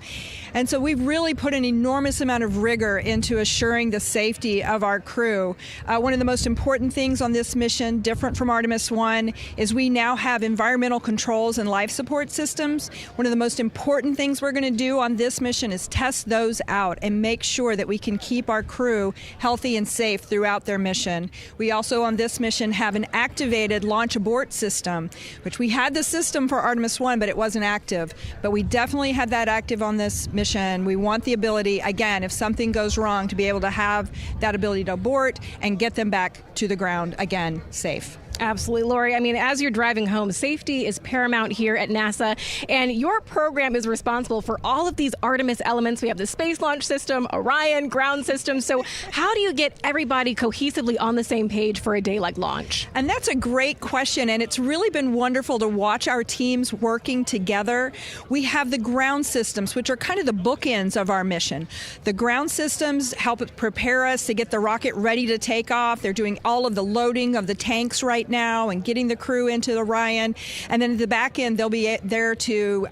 And so we've really put an enormous amount of rigor into assuring the safety of our crew. One of the most important things on this mission, different from Artemis I, is we now have environmental controls and life support systems. One of the most important things we're going to do on this mission is test those out and make sure that we can keep our crew healthy and safe throughout their mission. We also on this mission have an activated launch abort system, which we had the system for Artemis I, but it wasn't active. But we definitely had that active on this mission. We want the ability, again, if something goes wrong, to be able to have that ability to abort and get them back to the ground again, safe. Absolutely, Lori. I mean, as you're driving home, safety is paramount here at NASA, and your program is responsible for all of these Artemis elements. We have the Space Launch System, Orion, ground systems. So how do you get everybody cohesively on the same page for a day like launch? And that's a great question, and it's really been wonderful to watch our teams working together. We have the ground systems, which are kind of the bookends of our mission. The ground systems help prepare us to get the rocket ready to take off. They're doing all of the loading of the tanks right now and getting the crew into Orion. And then at the back end, they'll be there to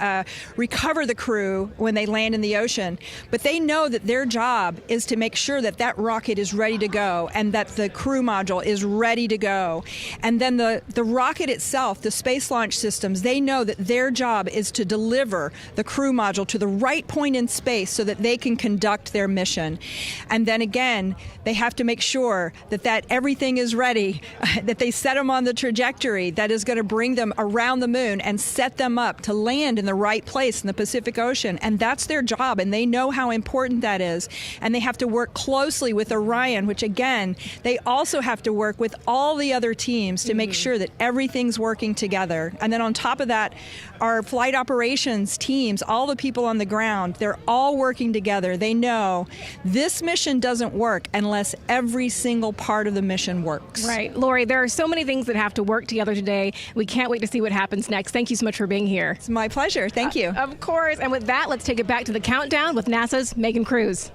recover the crew when they land in the ocean. But they know that their job is to make sure that that rocket is ready to go and that the crew module is ready to go. And then the rocket itself, the space launch systems, they know that their job is to deliver the crew module to the right point in space so that they can conduct their mission. And then again, they have to make sure that everything is ready, that they set them on the trajectory that is going to bring them around the moon and set them up to land in the right place in the Pacific Ocean. And that's their job, and they know how important that is. And they have to work closely with Orion, which again, they also have to work with all the other teams to make sure that everything's working together. And then on top of that, our flight operations teams, all the people on the ground, they're all working together. They know this mission doesn't work unless every single part of the mission works. Right. Lori, there are so many things that have to work together today. We can't wait to see what happens next. Thank you so much for being here. It's my pleasure. Thank you. Of course. And with that, let's take it back to the countdown with NASA's Megan Cruz.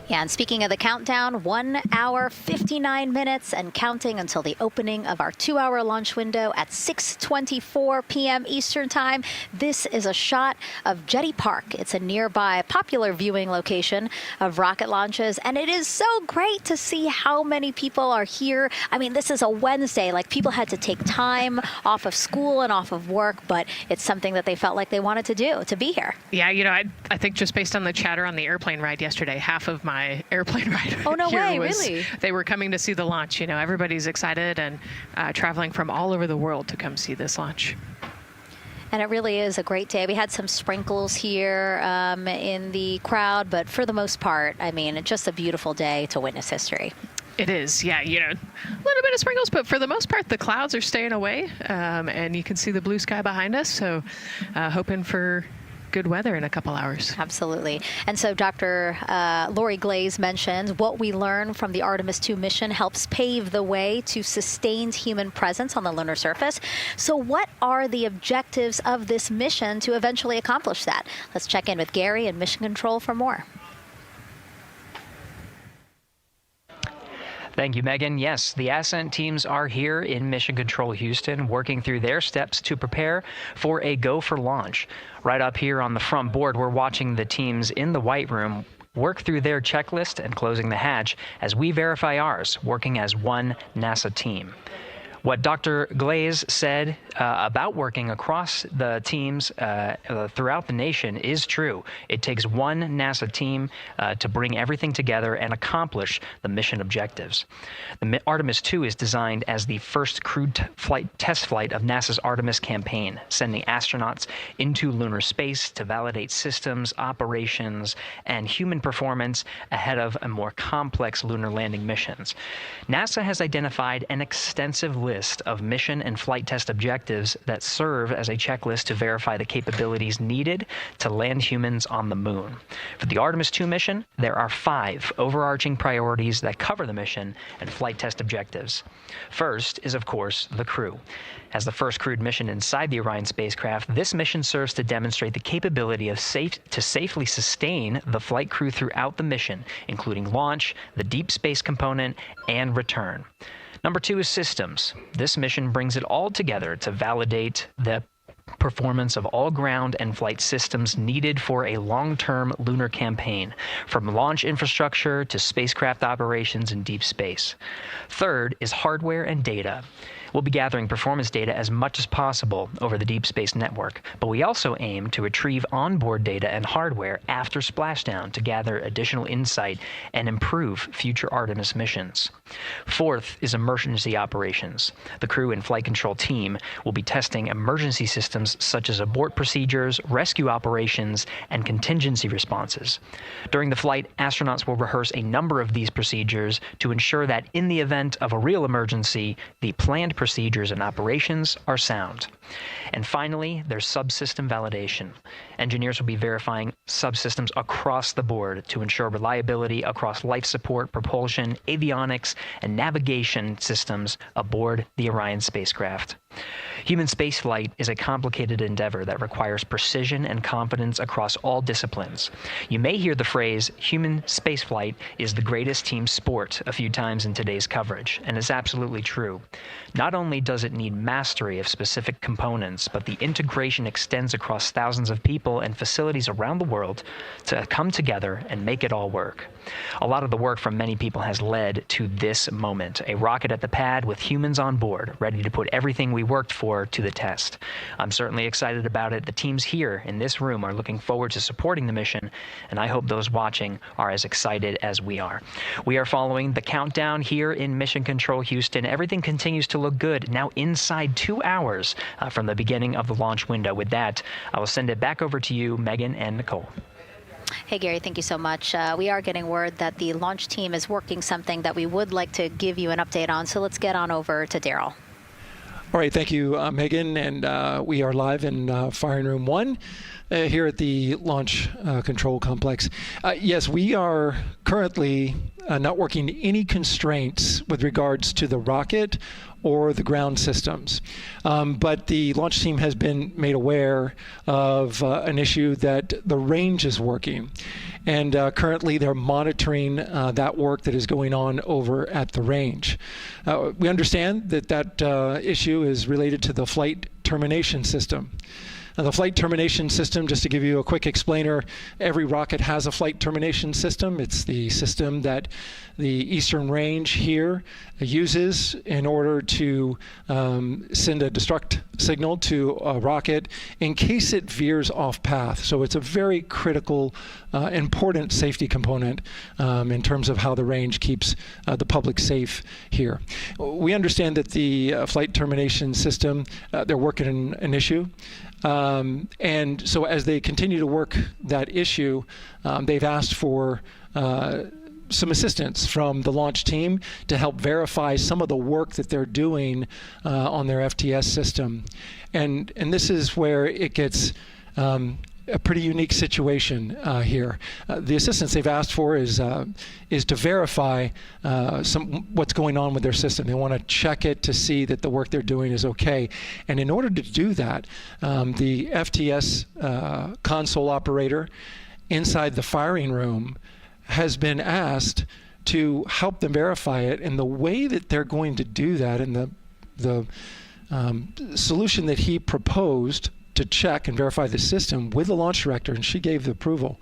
Yeah, and speaking of the countdown, 1 hour, 59 minutes and counting until the opening of our 2-hour launch window at 6:24 p.m. Eastern Time. This is a shot of Jetty Park. It's a nearby popular viewing location of rocket launches, and it is so great to see how many people are here. I mean, this is a Wednesday. Like, people had to take time off of school and off of work, but it's something that they felt like they wanted to do, to be here. Yeah, you know, I think just based on the chatter on the airplane ride yesterday, half of my airplane ride really? They were coming to see the launch. You know, everybody's excited and traveling from all over the world to come see this launch. And it really is a great day. We had some sprinkles here in the crowd, but for the most part, I mean, it's just a beautiful day to witness history. It is, yeah, you know, a little bit of sprinkles, but for the most part, the clouds are staying away, and you can see the blue sky behind us, so hoping for good weather in a couple hours. Absolutely. And so Dr. Lori Glaze mentioned what we learned from the Artemis II mission helps pave the way to sustained human presence on the lunar surface. So what are the objectives of this mission to eventually accomplish that? Let's check in with Gary in Mission Control for more. Thank you, Megan. Yes, the Ascent teams are here in Mission Control Houston, working through their steps to prepare for a go for launch. Right up here on the front board, we're watching the teams in the White Room work through their checklist and closing the hatch as we verify ours, working as one NASA team. What Dr. Glaze said about working across the teams throughout the nation is true. It takes one NASA team to bring everything together and accomplish the mission objectives. The Artemis II is designed as the first crewed test flight of NASA's Artemis campaign, sending astronauts into lunar space to validate systems, operations, and human performance ahead of a more complex lunar landing missions. NASA has identified an extensive list list of mission and flight test objectives that serve as a checklist to verify the capabilities needed to land humans on the moon. For the Artemis II mission, there are 5 overarching priorities that cover the mission and flight test objectives. First is, of course, the crew. As the first crewed mission inside the Orion spacecraft, this mission serves to demonstrate the capability of safely sustain the flight crew throughout the mission, including launch, the deep space component, and return. Number 2 is systems. This mission brings it all together to validate the performance of all ground and flight systems needed for a long-term lunar campaign, from launch infrastructure to spacecraft operations in deep space. Third is hardware and data. We'll be gathering performance data as much as possible over the Deep Space Network, but we also aim to retrieve onboard data and hardware after splashdown to gather additional insight and improve future Artemis missions. Fourth is emergency operations. The crew and flight control team will be testing emergency systems such as abort procedures, rescue operations, and contingency responses. During the flight, astronauts will rehearse a number of these procedures to ensure that in the event of a real emergency, the planned procedures and operations are sound. And finally, there's subsystem validation. Engineers will be verifying subsystems across the board to ensure reliability across life support, propulsion, avionics, and navigation systems aboard the Orion spacecraft. Human spaceflight is a complicated endeavor that requires precision and confidence across all disciplines. You may hear the phrase, human spaceflight is the greatest team sport, a few times in today's coverage, and it's absolutely true. Not only does it need mastery of specific components, but the integration extends across thousands of people and facilities around the world to come together and make it all work. A lot of the work from many people has led to this moment, a rocket at the pad with humans on board, ready to put everything we worked for to the test. I'm certainly excited about it. The teams here in this room are looking forward to supporting the mission, and I hope those watching are as excited as we are. We are following the countdown here in Mission Control Houston. Everything continues to look good. Now inside 2 hours from the beginning of the launch window. With that, I will send it back over to you, Megan and Nicole. Hey, Gary, thank you so much. We are getting word that the launch team is working something that we would like to give you an update on, so let's get on over to Daryl. All right, thank you, Megan, and we are live in Firing Room 1 here at the Launch Control Complex. Yes, we are currently not working any constraints with regards to the rocket or the ground systems. But the launch team has been made aware of an issue that the range is working. And currently they're monitoring that work that is going on over at the range. We understand that that issue is related to the flight termination system. Now, the flight termination system, just to give you a quick explainer, every rocket has a flight termination system. It's the system that the Eastern Range here uses in order to send a destruct signal to a rocket in case it veers off path. So it's a very critical, important safety component in terms of how the range keeps the public safe here. We understand that the flight termination system, they're working an issue. And so as they continue to work that issue, they've asked for some assistance from the launch team to help verify some of the work that they're doing on their FTS system. And this is where it gets a pretty unique situation here. The assistance they've asked for is to verify what's going on with their system. They want to check it to see that the work they're doing is okay. And in order to do that, the FTS console operator inside the firing room has been asked to help them verify it. And the way that they're going to do that, and the solution that he proposed to check and verify the system with the launch director, and she gave the approval,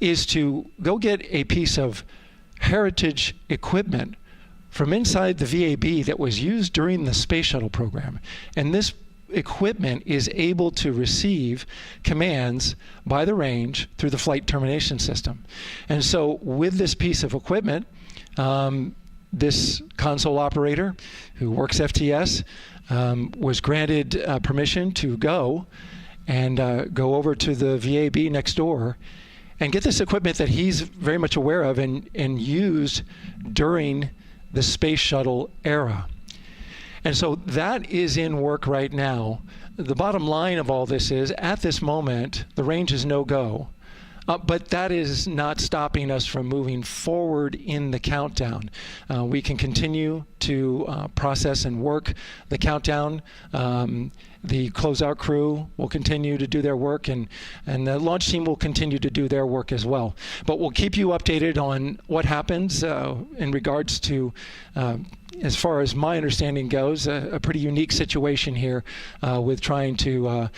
is to go get a piece of heritage equipment from inside the VAB that was used during the space shuttle program. And this equipment is able to receive commands by the range through the flight termination system. And so with this piece of equipment, this console operator who works FTS was granted permission to go go over to the VAB next door and get this equipment that he's very much aware of and used during the space shuttle era. And so that is in work right now. The bottom line of all this is, at this moment, the range is no-go. But that is not stopping us from moving forward in the countdown. We can continue to process and work the countdown. The closeout crew will continue to do their work, and the launch team will continue to do their work as well. But we'll keep you updated on what happens in regards to, as far as my understanding goes, a pretty unique situation here with trying to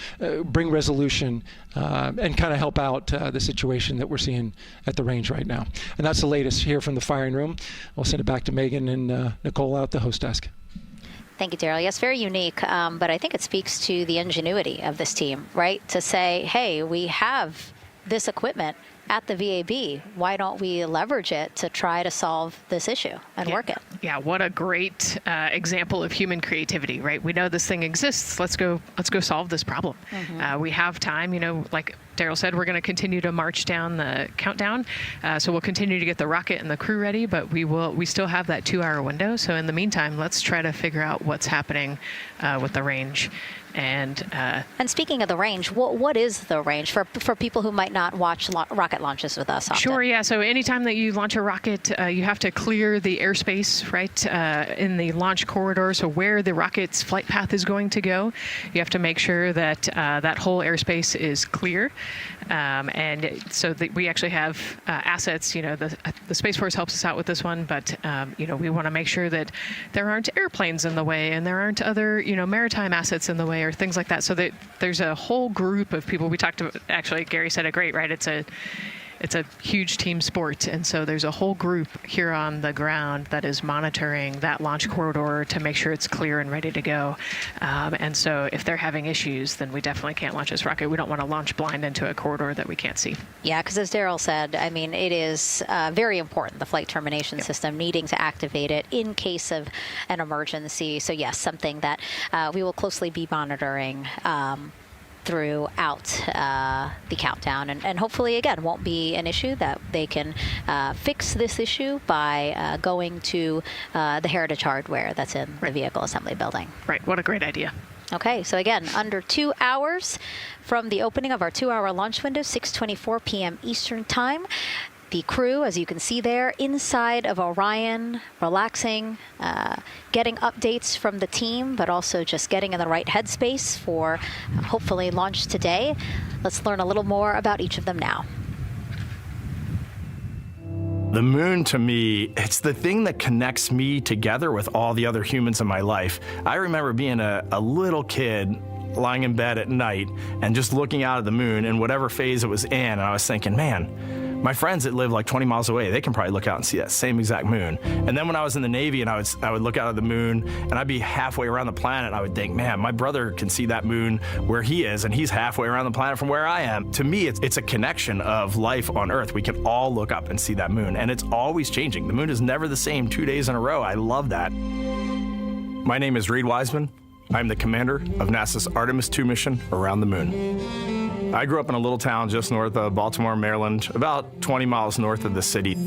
bring resolution and kind of help out the situation that we're seeing at the range right now. And that's the latest here from the firing room. I'll send it back to Megan and Nicole out the host desk. Thank you, Daryl. Yes, very unique, but I think it speaks to the ingenuity of this team, right? To say, hey, we have this equipment at the VAB. Why don't we leverage it to try to solve this issue and work it? Yeah, what a great example of human creativity, right? We know this thing exists. Let's go solve this problem. We have time, like Daryl said, we're going to continue to march down the countdown. So we'll continue to get the rocket and the crew ready, but we still have that 2-hour window. So in the meantime, let's try to figure out what's happening with the range. And speaking of the range, what is the range for people who might not watch rocket launches with us often? Sure, yeah. So anytime that you launch a rocket, you have to clear the airspace, right, in the launch corridor. So where the rocket's flight path is going to go, you have to make sure that that whole airspace is clear. And so we actually have assets. The Space Force helps us out with this one, but we want to make sure that there aren't airplanes in the way and there aren't other maritime assets in the way or things like that. So that there's a whole group of people. We talked to, actually, Gary said it great, right? It's a huge team sport, and so there's a whole group here on the ground that is monitoring that launch corridor to make sure it's clear and ready to go. And so if they're having issues, then we definitely can't launch this rocket. We don't want to launch blind into a corridor that we can't see. Yeah, because as Daryl said, I mean, it is very important, the flight termination system, needing to activate it in case of an emergency. So yes, something that we will closely be monitoring throughout the countdown, and hopefully again won't be an issue, that they can fix this issue by going to the heritage hardware that's in the vehicle assembly building. Right, what a great idea. Okay, so again, under 2 hours from the opening of our 2-hour launch window, 6:24 p.m. Eastern Time. The crew, as you can see there, inside of Orion, relaxing, getting updates from the team, but also just getting in the right headspace for hopefully launch today. Let's learn a little more about each of them now. The moon, to me, it's the thing that connects me together with all the other humans in my life. I remember being a little kid lying in bed at night and just looking out at the moon in whatever phase it was in, and I was thinking, man, my friends that live like 20 miles away, they can probably look out and see that same exact moon. And then when I was in the Navy and I would look out at the moon and I'd be halfway around the planet, and I would think, man, my brother can see that moon where he is, and he's halfway around the planet from where I am. To me, it's a connection of life on Earth. We can all look up and see that moon, and it's always changing. The moon is never the same 2 days in a row. I love that. My name is Reed Wiseman. I'm the commander of NASA's Artemis II mission around the moon. I grew up in a little town just north of Baltimore, Maryland, about 20 miles north of the city.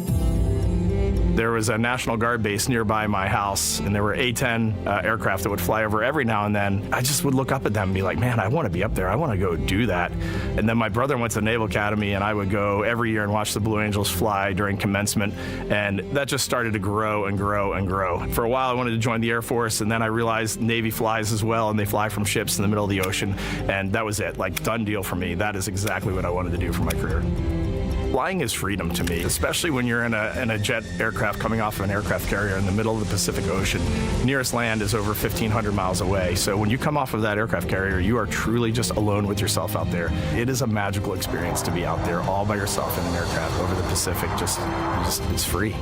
There was a National Guard base nearby my house, and there were A-10 aircraft that would fly over every now and then. I just would look up at them and be like, man, I want to be up there. I want to go do that. And then my brother went to the Naval Academy, and I would go every year and watch the Blue Angels fly during commencement, and that just started to grow and grow and grow. For a while, I wanted to join the Air Force, and then I realized Navy flies as well, and they fly from ships in the middle of the ocean, and that was it. Like, done deal for me. That is exactly what I wanted to do for my career. Flying is freedom to me, especially when you're in a jet aircraft coming off of an aircraft carrier in the middle of the Pacific Ocean. Nearest land is over 1,500 miles away. So when you come off of that aircraft carrier, you are truly just alone with yourself out there. It is a magical experience to be out there all by yourself in an aircraft over the Pacific. Just it's free.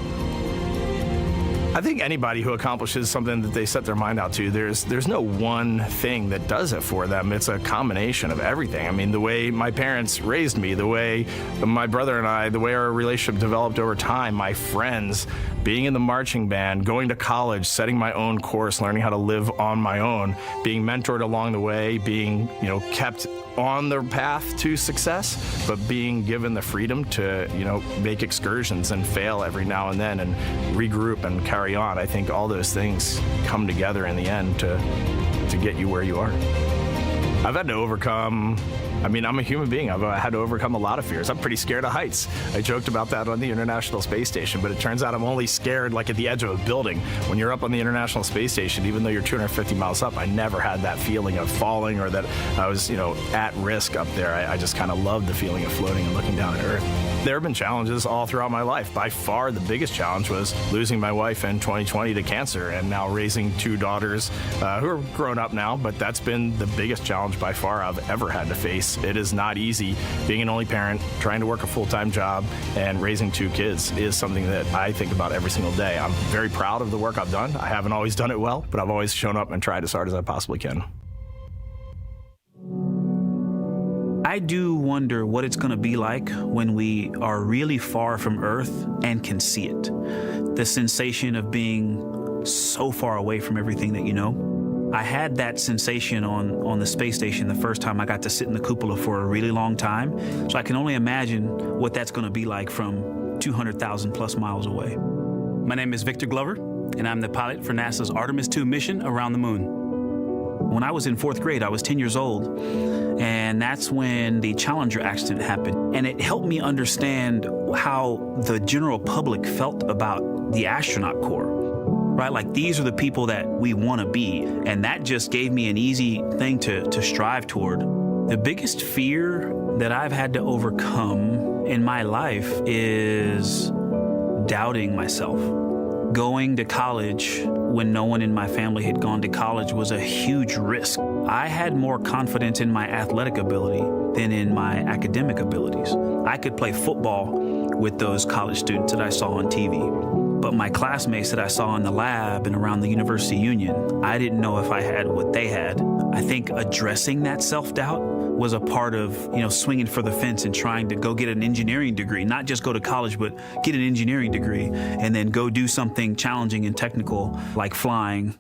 I think anybody who accomplishes something that they set their mind out to, there's no one thing that does it for them. It's a combination of everything. I mean, the way my parents raised me, the way my brother and I, the way our relationship developed over time, my friends, being in the marching band, going to college, setting my own course, learning how to live on my own, being mentored along the way, being, kept on the path to success, but being given the freedom to, make excursions and fail every now and then and regroup and carry on. I think all those things come together in the end to get you where you are. I've had to overcome, I'm a human being. I've had to overcome a lot of fears. I'm pretty scared of heights. I joked about that on the International Space Station, but it turns out I'm only scared like at the edge of a building. When you're up on the International Space Station, even though you're 250 miles up, I never had that feeling of falling or that I was, at risk up there. I just kind of loved the feeling of floating and looking down at Earth. There have been challenges all throughout my life. By far, the biggest challenge was losing my wife in 2020 to cancer and now raising 2 daughters who are grown up now, but that's been the biggest challenge by far I've ever had to face. It is not easy. Being an only parent, trying to work a full-time job, and raising 2 kids is something that I think about every single day. I'm very proud of the work I've done. I haven't always done it well, but I've always shown up and tried as hard as I possibly can. I do wonder what it's going to be like when we are really far from Earth and can see it. The sensation of being so far away from everything that you know. I had that sensation on the space station the first time I got to sit in the cupola for a really long time. So I can only imagine what that's going to be like from 200,000 plus miles away. My name is Victor Glover, and I'm the pilot for NASA's Artemis II mission around the moon. When I was in 4th grade, I was 10 years old, and that's when the Challenger accident happened. And it helped me understand how the general public felt about the astronaut corps, right? Like, these are the people that we want to be, and that just gave me an easy thing to strive toward. The biggest fear that I've had to overcome in my life is doubting myself. Going to college when no one in my family had gone to college was a huge risk. I had more confidence in my athletic ability than in my academic abilities. I could play football with those college students that I saw on TV, but my classmates that I saw in the lab and around the University Union, I didn't know if I had what they had. I think addressing that self-doubt was a part of, swinging for the fence and trying to go get an engineering degree, not just go to college, but get an engineering degree and then go do something challenging and technical like flying.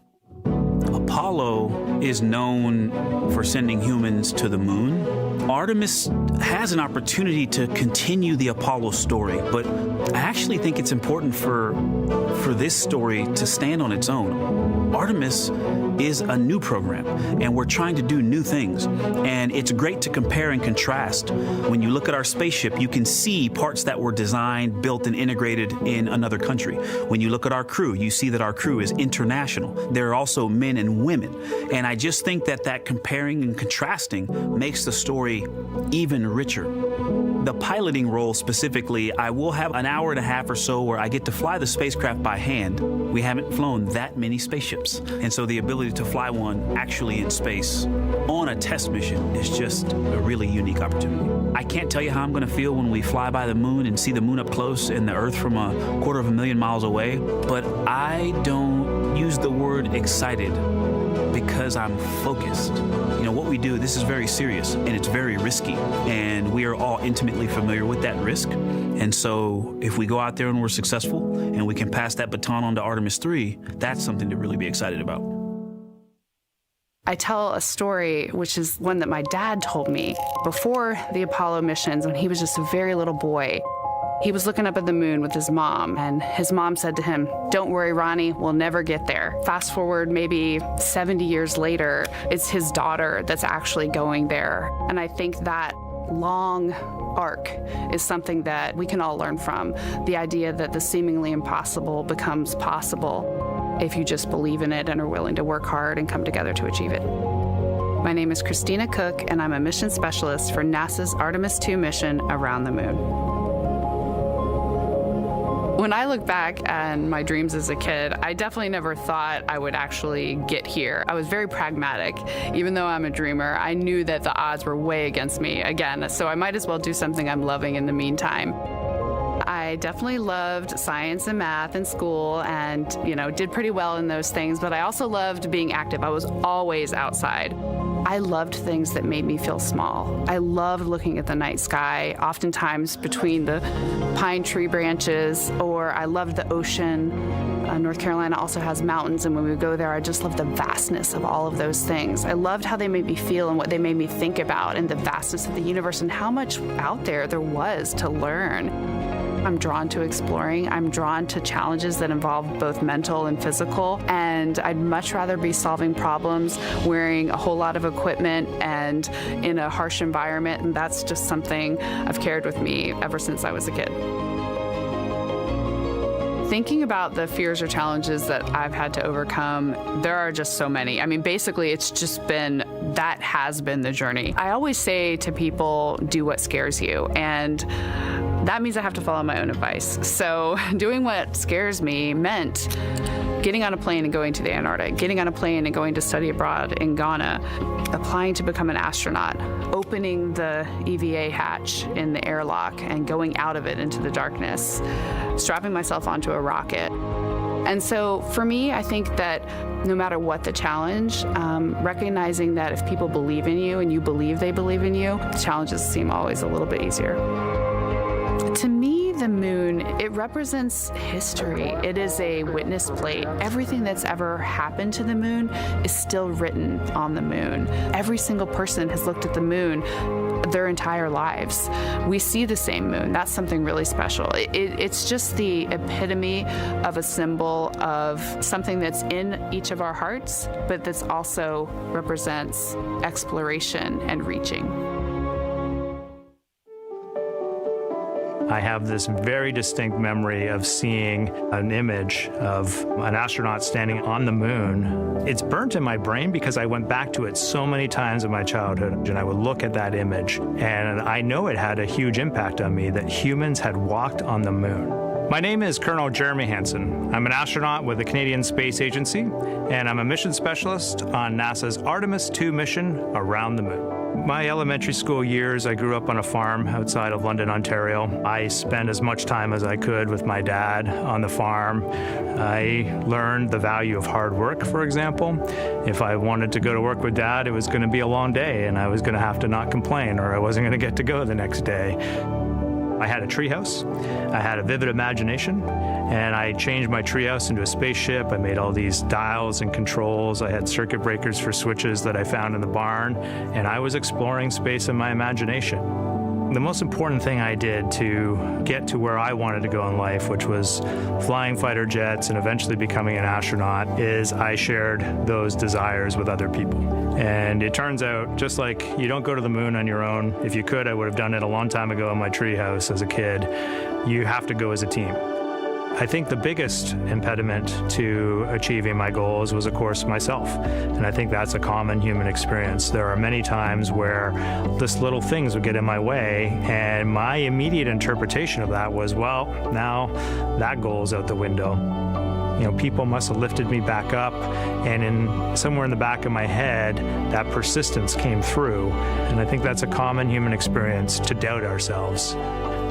Apollo is known for sending humans to the moon. Artemis has an opportunity to continue the Apollo story, but I actually think it's important for this story to stand on its own. Artemis is a new program, and we're trying to do new things. And it's great to compare and contrast. When you look at our spaceship, you can see parts that were designed, built, and integrated in another country. When you look at our crew, you see that our crew is international. There are also men and women. And I just think that comparing and contrasting makes the story even richer. The piloting role specifically, I will have an hour and a half or so where I get to fly the spacecraft by hand. We haven't flown that many spaceships. And so the ability to fly one actually in space on a test mission is just a really unique opportunity. I can't tell you how I'm going to feel when we fly by the moon and see the moon up close and the Earth from 250,000 miles away, but I don't use the word excited because I'm focused. What we do, this is very serious and it's very risky, and we are all intimately familiar with that risk. And so if we go out there and we're successful and we can pass that baton on to Artemis III, that's something to really be excited about. I tell a story, which is one that my dad told me before the Apollo missions when he was just a very little boy. He was looking up at the moon with his mom, and his mom said to him, "Don't worry, Ronnie, we'll never get there." Fast forward maybe 70 years later, it's his daughter that's actually going there. And I think that long arc is something that we can all learn from. The idea that the seemingly impossible becomes possible if you just believe in it and are willing to work hard and come together to achieve it. My name is Christina Cook, and I'm a mission specialist for NASA's Artemis II mission around the moon. When I look back at my dreams as a kid, I definitely never thought I would actually get here. I was very pragmatic. Even though I'm a dreamer, I knew that the odds were way against me again, so I might as well do something I'm loving in the meantime. I definitely loved science and math in school and, did pretty well in those things, but I also loved being active. I was always outside. I I loved things that made me feel small. I loved looking at the night sky, oftentimes between the pine tree branches, or I loved the ocean. North Carolina also has mountains, and when we go there, I just loved the vastness of all of those things. I loved how they made me feel and what they made me think about, and the vastness of the universe and how much out there was to learn. I'm drawn to exploring. I'm drawn to challenges that involve both mental and physical, and I'd much rather be solving problems wearing a whole lot of equipment and in a harsh environment, and that's just something I've carried with me ever since I was a kid. Thinking about the fears or challenges that I've had to overcome, there are just so many. I mean, basically, it's just been, that has been the journey. I always say to people, do what scares you, and that means I have to follow my own advice. So doing what scares me meant getting on a plane and going to the Antarctic, getting on a plane and going to study abroad in Ghana, applying to become an astronaut, opening the EVA hatch in the airlock and going out of it into the darkness, strapping myself onto a rocket. And so for me, I think that no matter what the challenge, recognizing that if people believe in you and you believe they believe in you, the challenges seem always a little bit easier. To me, the moon, it represents history. It is a witness plate. Everything that's ever happened to the moon is still written on the moon. Every single person has looked at the moon their entire lives. We see the same moon. That's something really special. It's just the epitome of a symbol of something that's in each of our hearts, but that's also represents exploration and reaching. I have this very distinct memory of seeing an image of an astronaut standing on the moon. It's burnt in my brain because I went back to it so many times in my childhood, and I would look at that image, and I know it had a huge impact on me that humans had walked on the moon. My name is Colonel Jeremy Hansen. I'm an astronaut with the Canadian Space Agency, and I'm a mission specialist on NASA's Artemis II mission around the moon. My elementary school years, I grew up on a farm outside of London, Ontario. I spent as much time as I could with my dad on the farm. I learned the value of hard work, for example. If I wanted to go to work with Dad, it was going to be a long day, and I was going to have to not complain, or I wasn't going to get to go the next day. I had a treehouse. I had a vivid imagination, and I changed my treehouse into a spaceship. I made all these dials and controls. I had circuit breakers for switches that I found in the barn, and I was exploring space in my imagination. The most important thing I did to get to where I wanted to go in life, which was flying fighter jets and eventually becoming an astronaut, is I shared those desires with other people. And it turns out, just like you don't go to the moon on your own, if you could, I would have done it a long time ago in my treehouse as a kid. You have to go as a team. I think the biggest impediment to achieving my goals was, of course, myself. And I think that's a common human experience. There are many times where just little things would get in my way, and my immediate interpretation of that was, well, now that goal's out the window. You know, people must have lifted me back up, and somewhere in the back of my head, that persistence came through. And I think that's a common human experience, to doubt ourselves.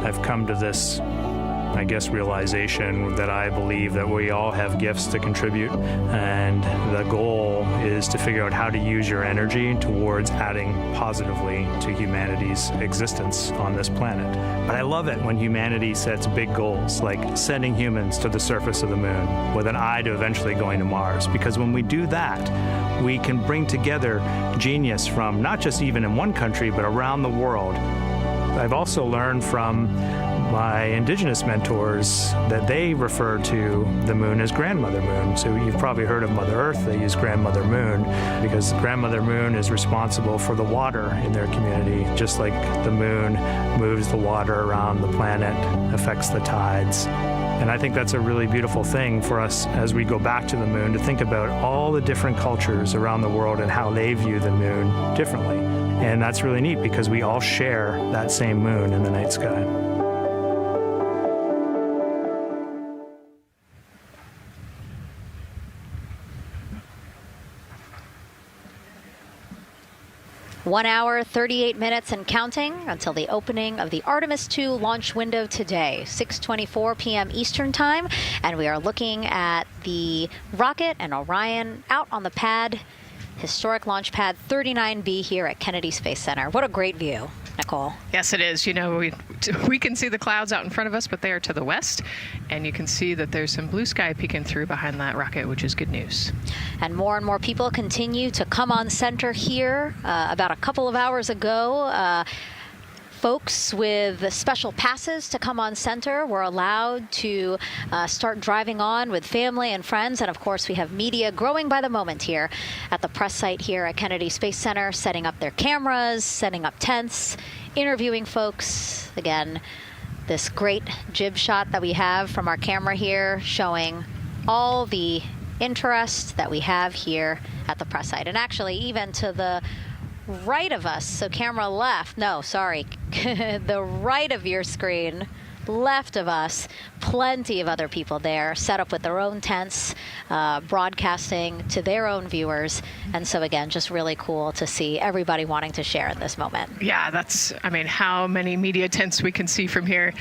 I've come to this, I guess, realization that I believe that we all have gifts to contribute, and the goal is to figure out how to use your energy towards adding positively to humanity's existence on this planet. But I love it when humanity sets big goals, like sending humans to the surface of the moon with an eye to eventually going to Mars, because when we do that, we can bring together genius from not just even in one country, but around the world. I've also learned from my indigenous mentors that they refer to the moon as Grandmother Moon. So you've probably heard of Mother Earth. They use Grandmother Moon because Grandmother Moon is responsible for the water in their community, just like the moon moves the water around the planet, affects the tides. And I think that's a really beautiful thing for us as we go back to the moon, to think about all the different cultures around the world and how they view the moon differently. And that's really neat because we all share that same moon in the night sky. One hour, 38 minutes and counting until the opening of the Artemis II launch window today, 6:24 p.m. Eastern Time. And we are looking at the rocket and Orion out on the pad historic launch pad 39B here at Kennedy Space Center. What a great view, Nicole. Yes, it is. You know, we can see the clouds out in front of us, but they are to the west, and you can see that there's some blue sky peeking through behind that rocket, which is good news. And more people continue to come on center here. About a couple of hours ago, folks with special passes to come on center were allowed to start driving on with family and friends. And of course, we have media growing by the moment here at the press site here at Kennedy Space Center, setting up their cameras, setting up tents, interviewing folks. Again, this great jib shot that we have from our camera here showing all the interest that we have here at the press site. And actually, even to the right of us, so camera left, no, sorry, the right of your screen, left of us, plenty of other people there set up with their own tents, broadcasting to their own viewers. And so again, just really cool to see everybody wanting to share in this moment. Yeah, I mean, how many media tents we can see from here.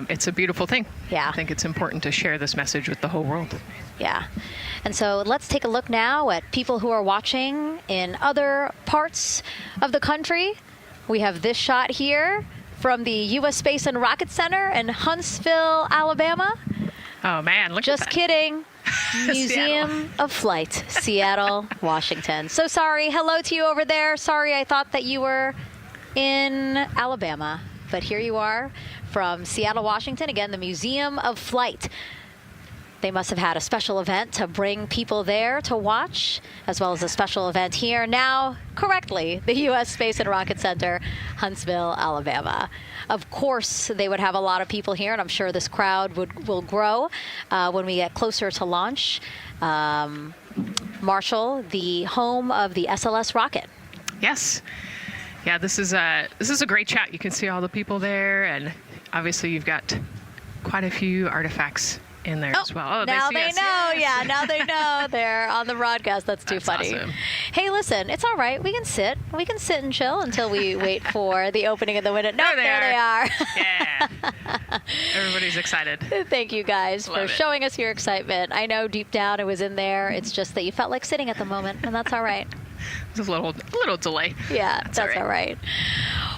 It's a beautiful thing. Yeah. I think it's important to share this message with the whole world. Yeah. And so let's take a look now at people who are watching in other parts of the country. We have this shot here from the U.S. Space and Rocket Center in Huntsville, Alabama. Oh, man, look Just at that. kidding. Museum of Flight, Seattle, Washington. So sorry. Hello to you over there. Sorry, I thought that you were in Alabama. But here you are from Seattle, Washington. Again, the Museum of Flight. They must have had a special event to bring people there to watch, as well as a special event here. Now, correctly, the U.S. Space and Rocket Center, Huntsville, Alabama. Of course, they would have a lot of people here, and I'm sure this crowd will grow when we get closer to launch. Marshall, the home of the SLS rocket. Yes. Yeah, this is a great shot. You can see all the people there, and obviously you've got quite a few artifacts in there as well. Oh, now they know. Yes. Yeah, now they know. They're on the broadcast. That's too funny. Awesome. Hey, listen, it's all right. We can sit and chill until we wait for the opening of the window. No, there they are. Yeah. Everybody's excited. Thank you guys for showing us your excitement. I know deep down it was in there. It's just that you felt like sitting at the moment, and that's all right. There's a little delay. Yeah, that's all right.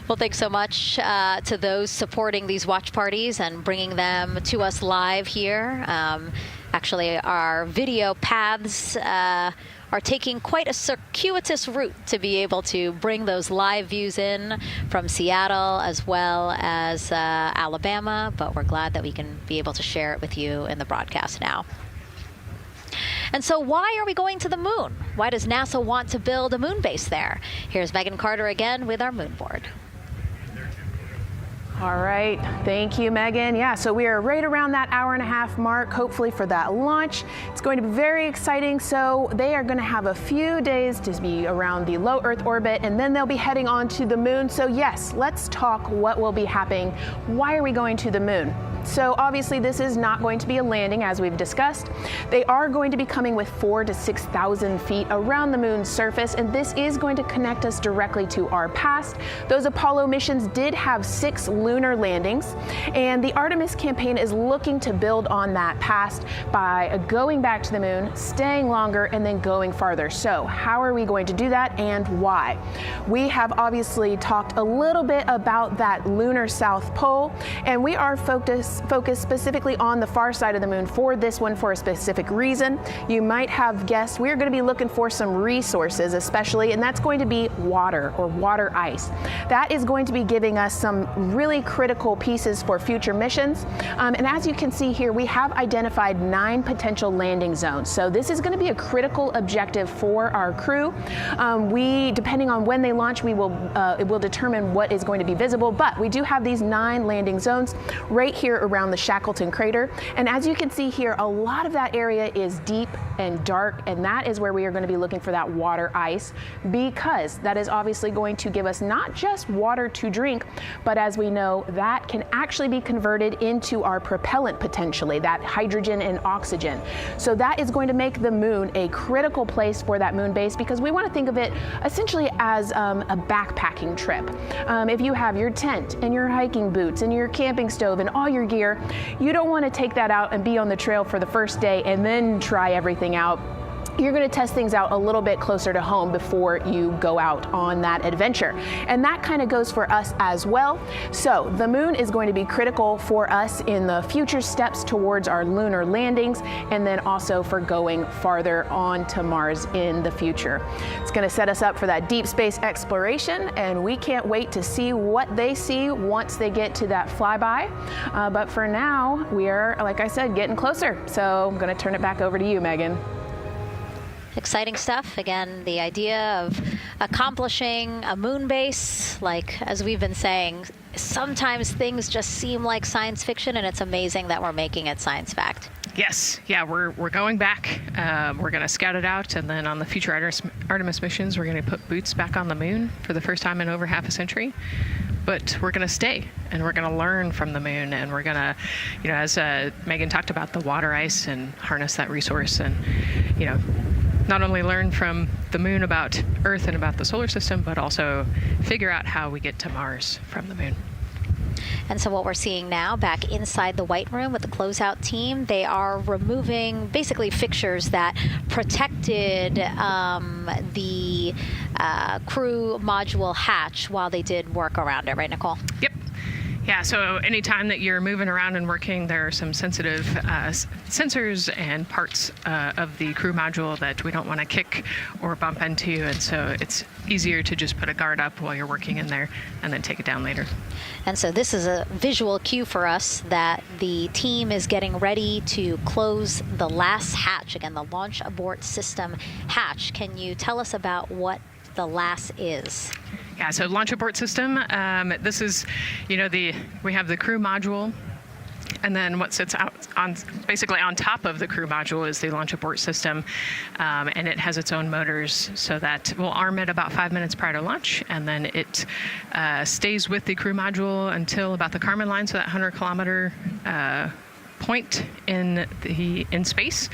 Well, thanks so much to those supporting these watch parties and bringing them to us live here. Actually, our video paths are taking quite a circuitous route to be able to bring those live views in from Seattle as well as Alabama, but we're glad that we can be able to share it with you in the broadcast now. And so why are we going to the moon? Why does NASA want to build a moon base there? Here's Megan Carter again with our moon board. All right, thank you, Megan. Yeah, so we are right around that hour-and-a-half mark, hopefully for that launch. It's going to be very exciting. So they are going to have a few days to be around the low Earth orbit, and then they'll be heading on to the moon. So yes, let's talk what will be happening. Why are we going to the moon? So obviously this is not going to be a landing, as we've discussed. They are going to be coming with 4,000 to 6,000 feet around the moon's surface, and this is going to connect us directly to our past. Those Apollo missions did have 6 lunar landings, and the Artemis campaign is looking to build on that past by going back to the moon, staying longer, and then going farther. So how are we going to do that, and why? We have obviously talked a little bit about that lunar South Pole, and we are focused specifically on the far side of the moon for this one for a specific reason. You might have guessed we're going to be looking for some resources especially, and that's going to be water or water ice. That is going to be giving us some really critical pieces for future missions. And as you can see here, we have identified 9 potential landing zones. So this is going to be a critical objective for our crew. Depending on when they launch, it will determine what is going to be visible, but we do have these 9 landing zones right here around the Shackleton crater. And as you can see here, a lot of that area is deep and dark, and that is where we are going to be looking for that water ice, because that is obviously going to give us not just water to drink, but as we know, that can actually be converted into our propellant potentially, that hydrogen and oxygen. So that is going to make the moon a critical place for that moon base, because we want to think of it essentially as a backpacking trip. If you have your tent and your hiking boots and your camping stove and all your gear, you don't want to take that out and be on the trail for the first day and then try everything out. you're going to test things out a little bit closer to home before you go out on that adventure. And that kind of goes for us as well. So the moon is going to be critical for us in the future steps towards our lunar landings, and then also for going farther on to Mars in the future. It's going to set us up for that deep space exploration, and we can't wait to see what they see once they get to that flyby. But for now, we are, like I said, getting closer. So I'm going to turn it back over to you, Megan. Exciting stuff. Again, the idea of accomplishing a moon base, like as we've been saying, sometimes things just seem like science fiction, and it's amazing that we're making it science fact. Yes, yeah, we're going back. We're going to scout it out, and then on the future Artemis missions, we're going to put boots back on the moon for the first time in over half a century. But we're going to stay, and we're going to learn from the moon, and we're going to, as Megan talked about, the water ice, and harness that resource, and, not only learn from the moon about Earth and about the solar system, but also figure out how we get to Mars from the moon. And so what we're seeing now back inside the White Room with the closeout team, they are removing basically fixtures that protected the crew module hatch while they did work around it, right, Nicole? Yep. Yeah, so anytime that you're moving around and working, there are some sensitive sensors and parts of the crew module that we don't want to kick or bump into, and so it's easier to just put a guard up while you're working in there and then take it down later. And so this is a visual cue for us that the team is getting ready to close the last hatch, again, the launch abort system hatch. Can you tell us about what the LAS is? Yeah, so launch abort system, this is, we have the crew module, and then what sits out basically on top of the crew module is the launch abort system, and it has its own motors, so that we'll arm it about 5 minutes prior to launch, and then it stays with the crew module until about the Kármán line, so that 100-kilometer point in space.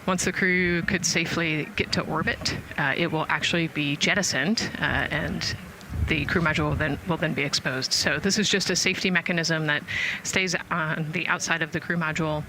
Once the crew could safely get to orbit, it will actually be jettisoned, and the crew module will then be exposed. So this is just a safety mechanism that stays on the outside of the crew module,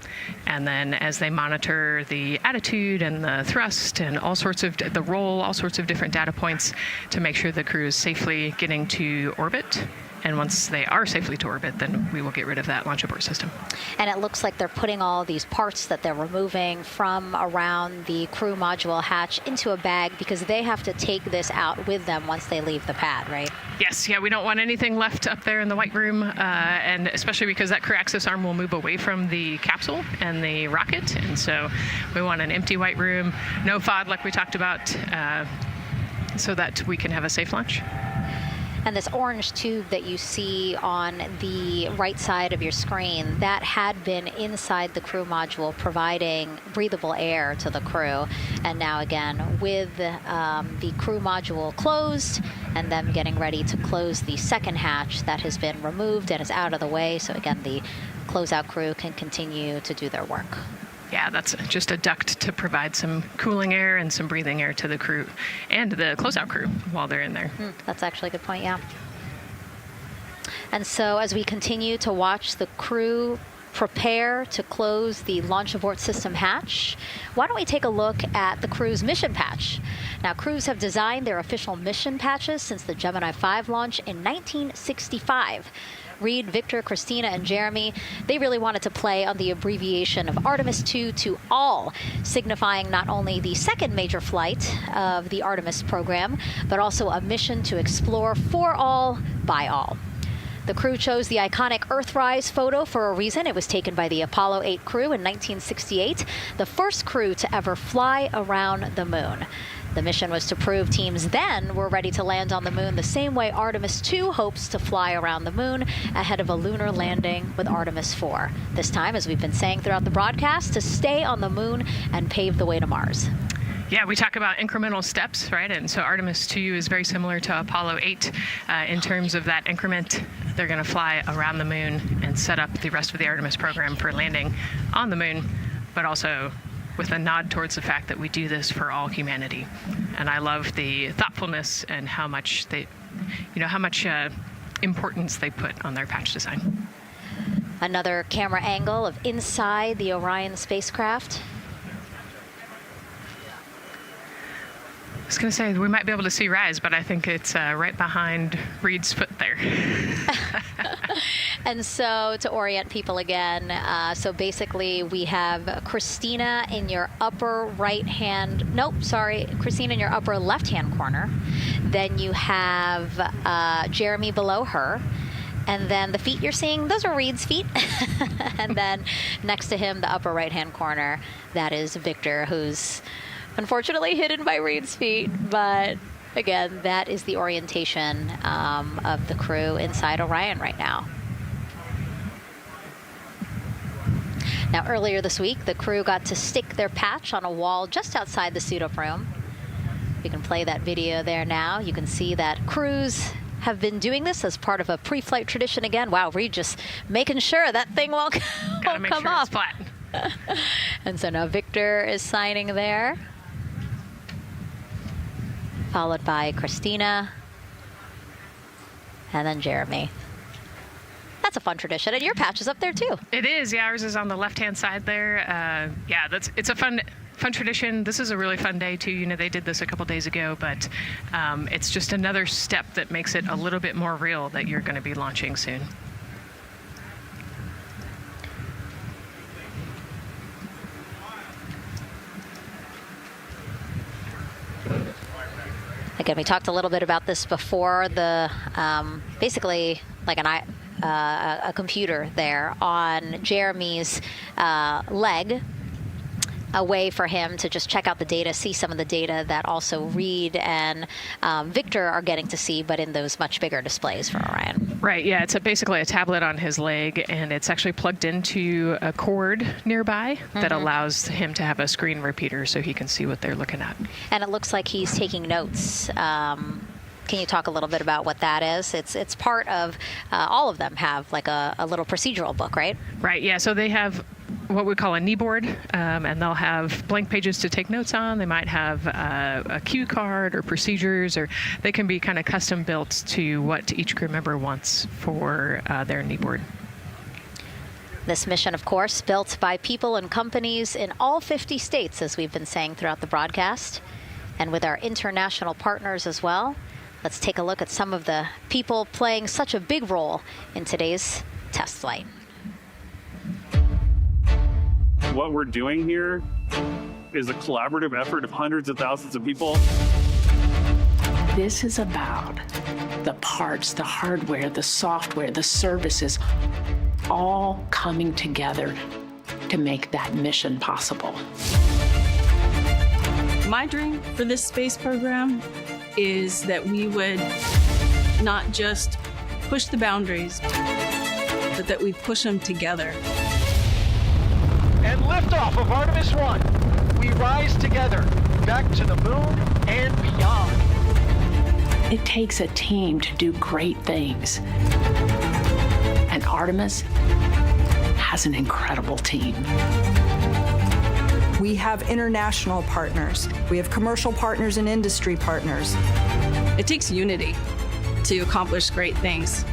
and then as they monitor the attitude and the thrust and all sorts of the roll, all sorts of different data points to make sure the crew is safely getting to orbit. And once they are safely to orbit, then we will get rid of that launch abort system. And it looks like they're putting all these parts that they're removing from around the crew module hatch into a bag, because they have to take this out with them once they leave the pad, right? Yes, yeah, we don't want anything left up there in the White Room, and especially because that crew access arm will move away from the capsule and the rocket, and so we want an empty White Room, no FOD like we talked about, so that we can have a safe launch. And this orange tube that you see on the right side of your screen, that had been inside the crew module providing breathable air to the crew. And now again, with the crew module closed and them getting ready to close the second hatch, that has been removed and is out of the way. So again, the closeout crew can continue to do their work. Yeah, that's just a duct to provide some cooling air and some breathing air to the crew and the closeout crew while they're in there. That's actually a good point, yeah. And so as we continue to watch the crew prepare to close the launch abort system hatch, why don't we take a look at the crew's mission patch? Now, crews have designed their official mission patches since the Gemini 5 launch in 1965. Reed, Victor, Christina, and Jeremy, they really wanted to play on the abbreviation of Artemis II to all, signifying not only the second major flight of the Artemis program, but also a mission to explore for all, by all. The crew chose the iconic Earthrise photo for a reason. It was taken by the Apollo 8 crew in 1968, the first crew to ever fly around the moon. The mission was to prove teams then were ready to land on the moon the same way Artemis II hopes to fly around the moon ahead of a lunar landing with Artemis IV. This time, as we've been saying throughout the broadcast, to stay on the moon and pave the way to Mars. Yeah, we talk about incremental steps, right? And so Artemis II is very similar to Apollo 8 in terms of that increment. They're going to fly around the moon and set up the rest of the Artemis program for landing on the moon, but also with a nod towards the fact that we do this for all humanity. And I love the thoughtfulness and how much importance they put on their patch design. Another camera angle of inside the Orion spacecraft. I was going to say, we might be able to see Rise, but I think it's right behind Reed's foot there. And so to orient people again, so basically we have Christina in your upper Christina in your upper left-hand corner. Then you have Jeremy below her. And then the feet you're seeing, those are Reed's feet. And then next to him, the upper right-hand corner, that is Victor, who's unfortunately hidden by Reed's feet. But again, that is the orientation of the crew inside Orion right now. Now, earlier this week, the crew got to stick their patch on a wall just outside the suit-up room. You can play that video there now. You can see that crews have been doing this as part of a pre-flight tradition again. Wow, Reed just making sure that thing won't come sure up. It's flat. And so now Victor is signing there, followed by Christina, and then Jeremy. That's a fun tradition, and your patch is up there too. It is, yeah. Ours is on the left-hand side there. It's a fun tradition. This is a really fun day too. You know, they did this a couple days ago, but it's just another step that makes it a little bit more real that you're going to be launching soon. Again, we talked a little bit about this before. The basically like a computer there on Jeremy's leg, a way for him to just check out the data, see some of the data that also Reed and Victor are getting to see, but in those much bigger displays for Orion. Right, yeah, it's basically a tablet on his leg, and it's actually plugged into a cord nearby that allows him to have a screen repeater so he can see what they're looking at. And it looks like he's taking notes. Can you talk a little bit about what that is? It's part of, all of them have like a little procedural book, right? Right, yeah, so they have what we call a knee board, and they'll have blank pages to take notes on. They might have a cue card or procedures, or they can be kind of custom built to what each crew member wants for their knee board. This mission, of course, built by people and companies in all 50 states, as we've been saying throughout the broadcast, and with our international partners as well. Let's take a look at some of the people playing such a big role in today's test flight. What we're doing here is a collaborative effort of hundreds of thousands of people. This is about the parts, the hardware, the software, the services, all coming together to make that mission possible. My dream for this space program is that we would not just push the boundaries, but that we push them together. And liftoff of Artemis I. We rise together, back to the moon and beyond. It takes a team to do great things. And Artemis has an incredible team. We have international partners. We have commercial partners and industry partners. It takes unity to accomplish great things,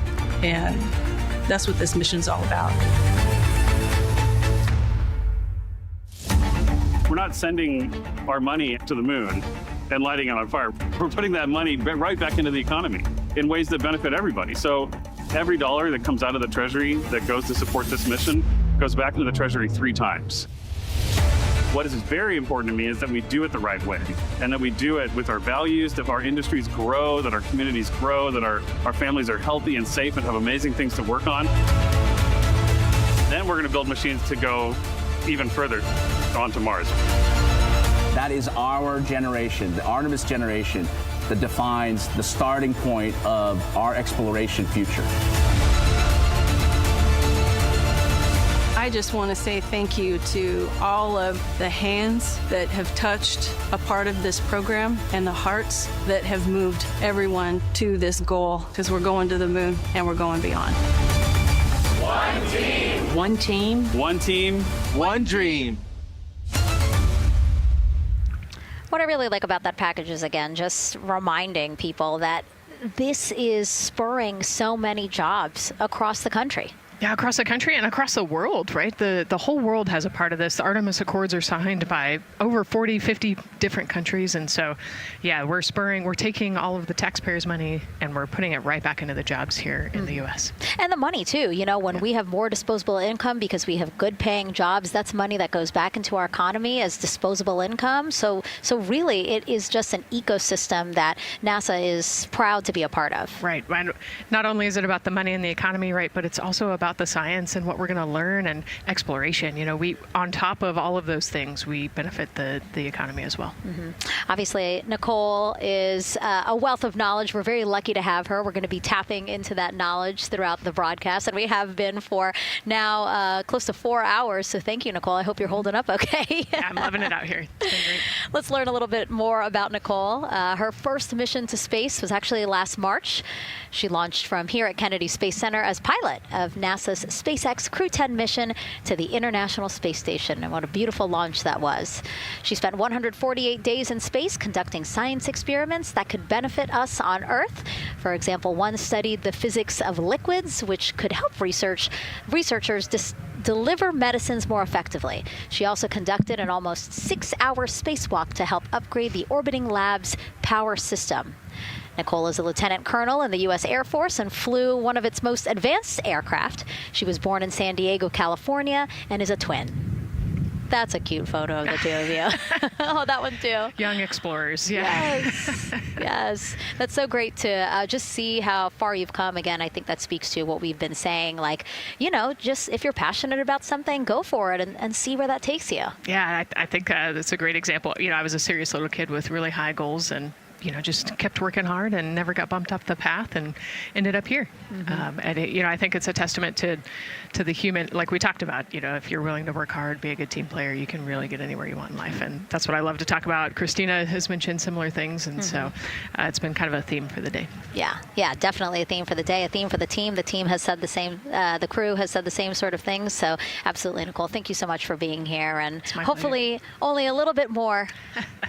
and that's what this mission's all about. We're not sending our money to the moon and lighting it on fire. We're putting that money right back into the economy in ways that benefit everybody. So every dollar that comes out of the Treasury that goes to support this mission goes back into the Treasury 3 times. What is very important to me is that we do it the right way, and that we do it with our values, that our industries grow, that our communities grow, that our families are healthy and safe and have amazing things to work on. Then we're going to build machines to go even further onto Mars. That is our generation, the Artemis generation, that defines the starting point of our exploration future. I just want to say thank you to all of the hands that have touched a part of this program and the hearts that have moved everyone to this goal, because we're going to the moon and we're going beyond. One team. One team. One team. One dream. What I really like about that package is, again, just reminding people that this is spurring so many jobs across the country. Yeah, across the country and across the world, right? The whole world has a part of this. The Artemis Accords are signed by over 40, 50 different countries. And so, yeah, we're taking all of the taxpayers' money and we're putting it right back into the jobs here in the U.S. And the money, too. You know, when we have more disposable income because we have good paying jobs, that's money that goes back into our economy as disposable income. So really, it is just an ecosystem that NASA is proud to be a part of. Right. Not only is it about the money and the economy, right, but it's also about the science and what we're going to learn and exploration. You know, we, on top of all of those things, we benefit the economy as well. Obviously, Nicole is a wealth of knowledge. We're very lucky to have her. We're going to be tapping into that knowledge throughout the broadcast, and we have been for now close to 4 hours. So thank you, Nicole. I hope you're holding up okay. Yeah, I'm loving it out here. It's been great. Let's learn a little bit more about Nicole. Her first mission to space was actually last March. She launched from here at Kennedy Space Center as pilot of NASA's SpaceX Crew 10 mission to the International Space Station. And what a beautiful launch that was. She spent 148 days in space conducting science experiments that could benefit us on Earth. For example, one studied the physics of liquids, which could help researchers deliver medicines more effectively. She also conducted an almost 6-hour spacewalk to help upgrade the orbiting lab's power system. Nicole is a lieutenant colonel in the U.S. Air Force and flew one of its most advanced aircraft. She was born in San Diego, California, and is a twin. That's a cute photo of the two of you. Oh, that one too. Young explorers, yeah. Yes. That's so great to just see how far you've come. Again, I think that speaks to what we've been saying. Like, you know, just if you're passionate about something, go for it and see where that takes you. Yeah, I think that's a great example. You know, I was a serious little kid with really high goals and just kept working hard and never got bumped off the path and ended up here. And I think it's a testament to the human, like we talked about, if you're willing to work hard, be a good team player, you can really get anywhere you want in life. And that's what I love to talk about. Christina has mentioned similar things. And so it's been kind of a theme for the day. Yeah, definitely a theme for the day, a theme for the team. The team has said the same, the crew has said the same sort of things. So absolutely, Nicole, thank you so much for being here. And hopefully only a little bit more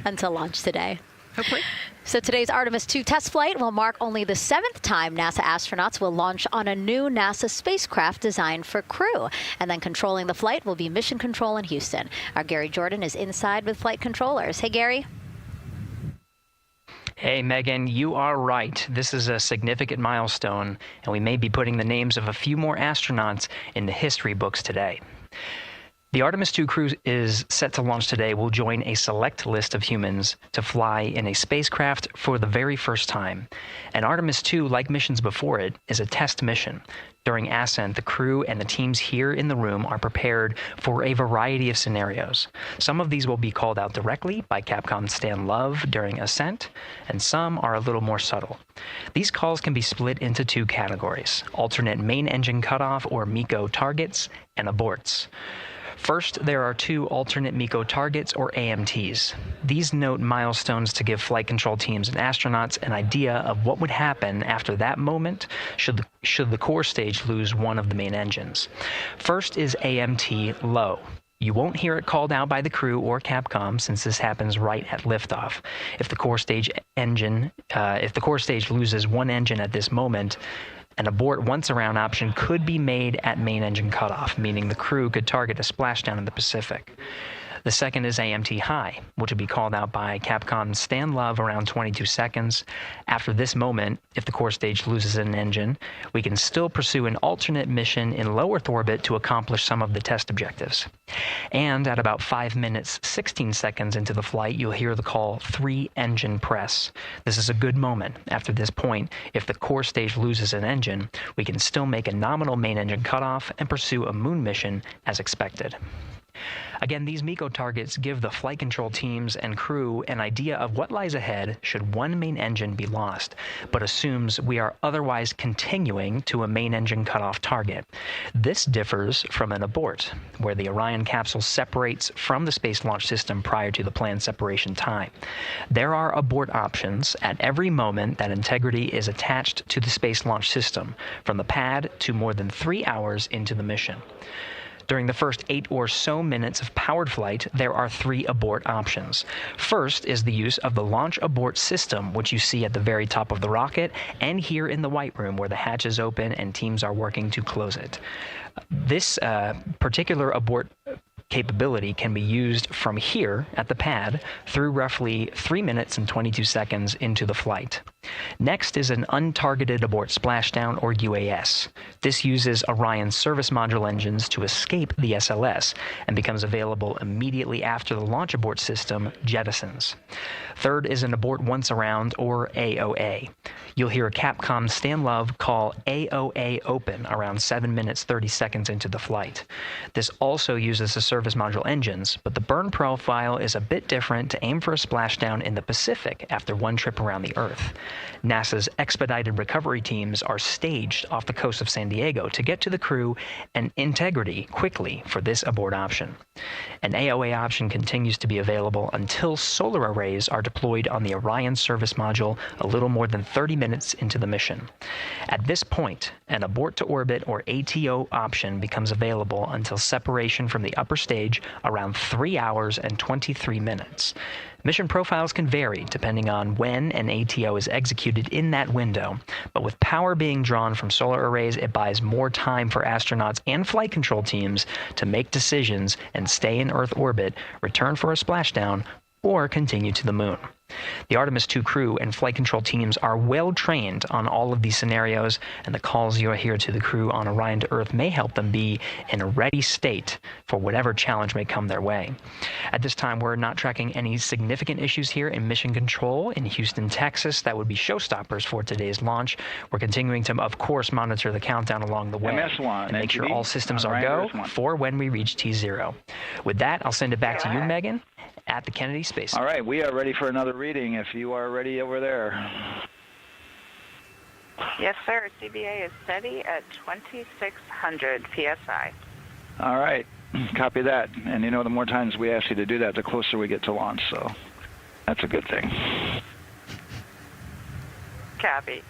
until launch today. Hopefully. So today's Artemis II test flight will mark only the 7th time NASA astronauts will launch on a new NASA spacecraft designed for crew. And then controlling the flight will be Mission Control in Houston. Our Gary Jordan is inside with flight controllers. Hey, Gary. Hey, Megan, you are right. This is a significant milestone, and we may be putting the names of a few more astronauts in the history books today. The Artemis II crew is set to launch today will join a select list of humans to fly in a spacecraft for the very first time. And Artemis II, like missions before it, is a test mission. During ascent, the crew and the teams here in the room are prepared for a variety of scenarios. Some of these will be called out directly by Capcom Stan Love during ascent, and some are a little more subtle. These calls can be split into 2 categories: alternate main engine cutoff or MECO targets and aborts. First, there are 2 alternate MECO targets, or AMTs. These note milestones to give flight control teams and astronauts an idea of what would happen after that moment should the core stage lose one of the main engines. First is AMT low. You won't hear it called out by the crew or Capcom since this happens right at liftoff. If the core stage loses one engine at this moment, an abort once around option could be made at main engine cutoff, meaning the crew could target a splashdown in the Pacific. The second is AMT high, which would be called out by Capcom's Stan Love around 22 seconds. After this moment, if the core stage loses an engine, we can still pursue an alternate mission in low Earth orbit to accomplish some of the test objectives. And at about 5 minutes, 16 seconds into the flight, you'll hear the call 3-engine press. This is a good moment. After this point, if the core stage loses an engine, we can still make a nominal main engine cutoff and pursue a moon mission as expected. Again, these MECO targets give the flight control teams and crew an idea of what lies ahead should one main engine be lost, but assumes we are otherwise continuing to a main engine cutoff target. This differs from an abort, where the Orion capsule separates from the Space Launch System prior to the planned separation time. There are abort options at every moment that integrity is attached to the Space Launch System, from the pad to more than 3 hours into the mission. During the first 8 or so minutes of powered flight, there are 3 abort options. First is the use of the launch abort system, which you see at the very top of the rocket and here in the White Room where the hatch is open and teams are working to close it. This particular abort capability can be used from here at the pad through roughly 3 minutes and 22 seconds into the flight. Next is an untargeted abort splashdown, or UAS. This uses Orion's service module engines to escape the SLS and becomes available immediately after the launch abort system jettisons. Third is an abort once around, or AOA. You'll hear a Capcom Stan Love call AOA open around 7 minutes 30 seconds into the flight. This also uses the service module engines, but the burn profile is a bit different to aim for a splashdown in the Pacific after one trip around the Earth. NASA's expedited recovery teams are staged off the coast of San Diego to get to the crew and integrity quickly for this abort option. An AOA option continues to be available until solar arrays are deployed on the Orion service module a little more than 30 minutes into the mission. At this point, an abort to orbit, or ATO option, becomes available until separation from the upper stage around 3 hours and 23 minutes. Mission profiles can vary depending on when an ATO is executed in that window, but with power being drawn from solar arrays, it buys more time for astronauts and flight control teams to make decisions and stay in Earth orbit, return for a splashdown, or continue to the moon. The Artemis II crew and flight control teams are well trained on all of these scenarios, and the calls you'll hear to the crew on Orion to Earth may help them be in a ready state for whatever challenge may come their way. At this time, we're not tracking any significant issues here in Mission Control in Houston, Texas. That would be showstoppers for today's launch. We're continuing to, of course, monitor the countdown along the way MS1, and make sure all systems are go for when we reach T0. With that, I'll send it back to you, Megan, at the Kennedy Space Center. All right, we are ready for another reading if you are ready over there. Yes, sir. CBA is steady at 2,600 PSI. All right, copy that. And you know, the more times we ask you to do that, the closer we get to launch, so that's a good thing. Copy.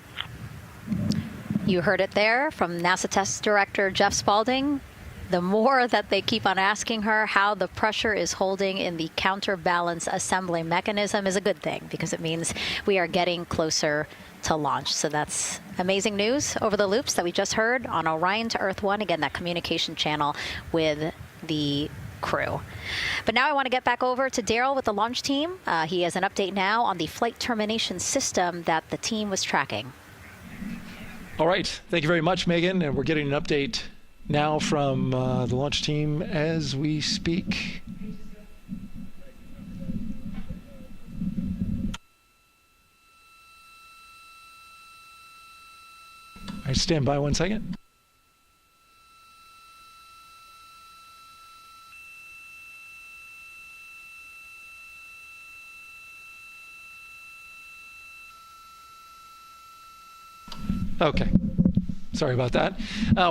You heard it there from NASA Test Director Jeff Spaulding. The more that they keep on asking her how the pressure is holding in the counterbalance assembly mechanism is a good thing, because it means we are getting closer to launch. So that's amazing news over the loops that we just heard on Orion to Earth 1. Again, that communication channel with the crew. But now I want to get back over to Daryl with the launch team. He has an update now on the flight termination system that the team was tracking. All right. Thank you very much, Megan. And we're getting an update now from the launch team as we speak. All right, stand by 1 second. Okay. Sorry about that.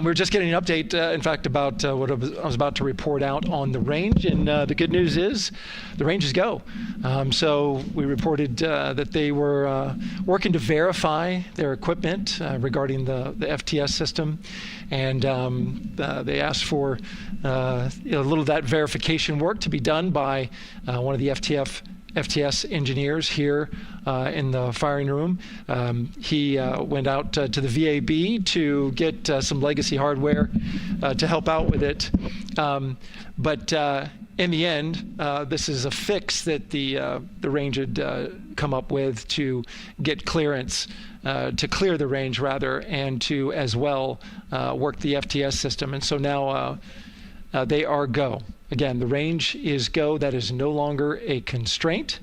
We're just getting an update, in fact, about what I was about to report out on the range. And the good news is the range is go. So we reported that they were working to verify their equipment regarding the FTS system. And they asked for a little of that verification work to be done by one of the FTS engineers here in the firing room. He went out to the VAB to get some legacy hardware to help out with it. But in the end, this is a fix that the range had come up with to get clearance, to clear the range rather, and to as well work the FTS system. And so now they are go. Again, the range is go. That is no longer a constraint.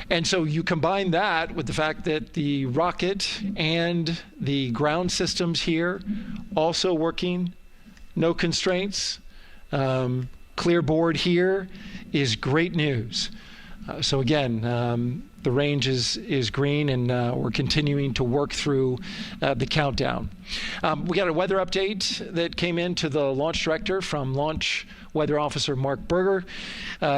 And so you combine that with the fact that the rocket and the ground systems here also working, no constraints. Clear board here is great news. So again, the range is green, and we're continuing to work through the countdown. We got a weather update that came in to the launch director from Launch Weather Officer Mark Berger.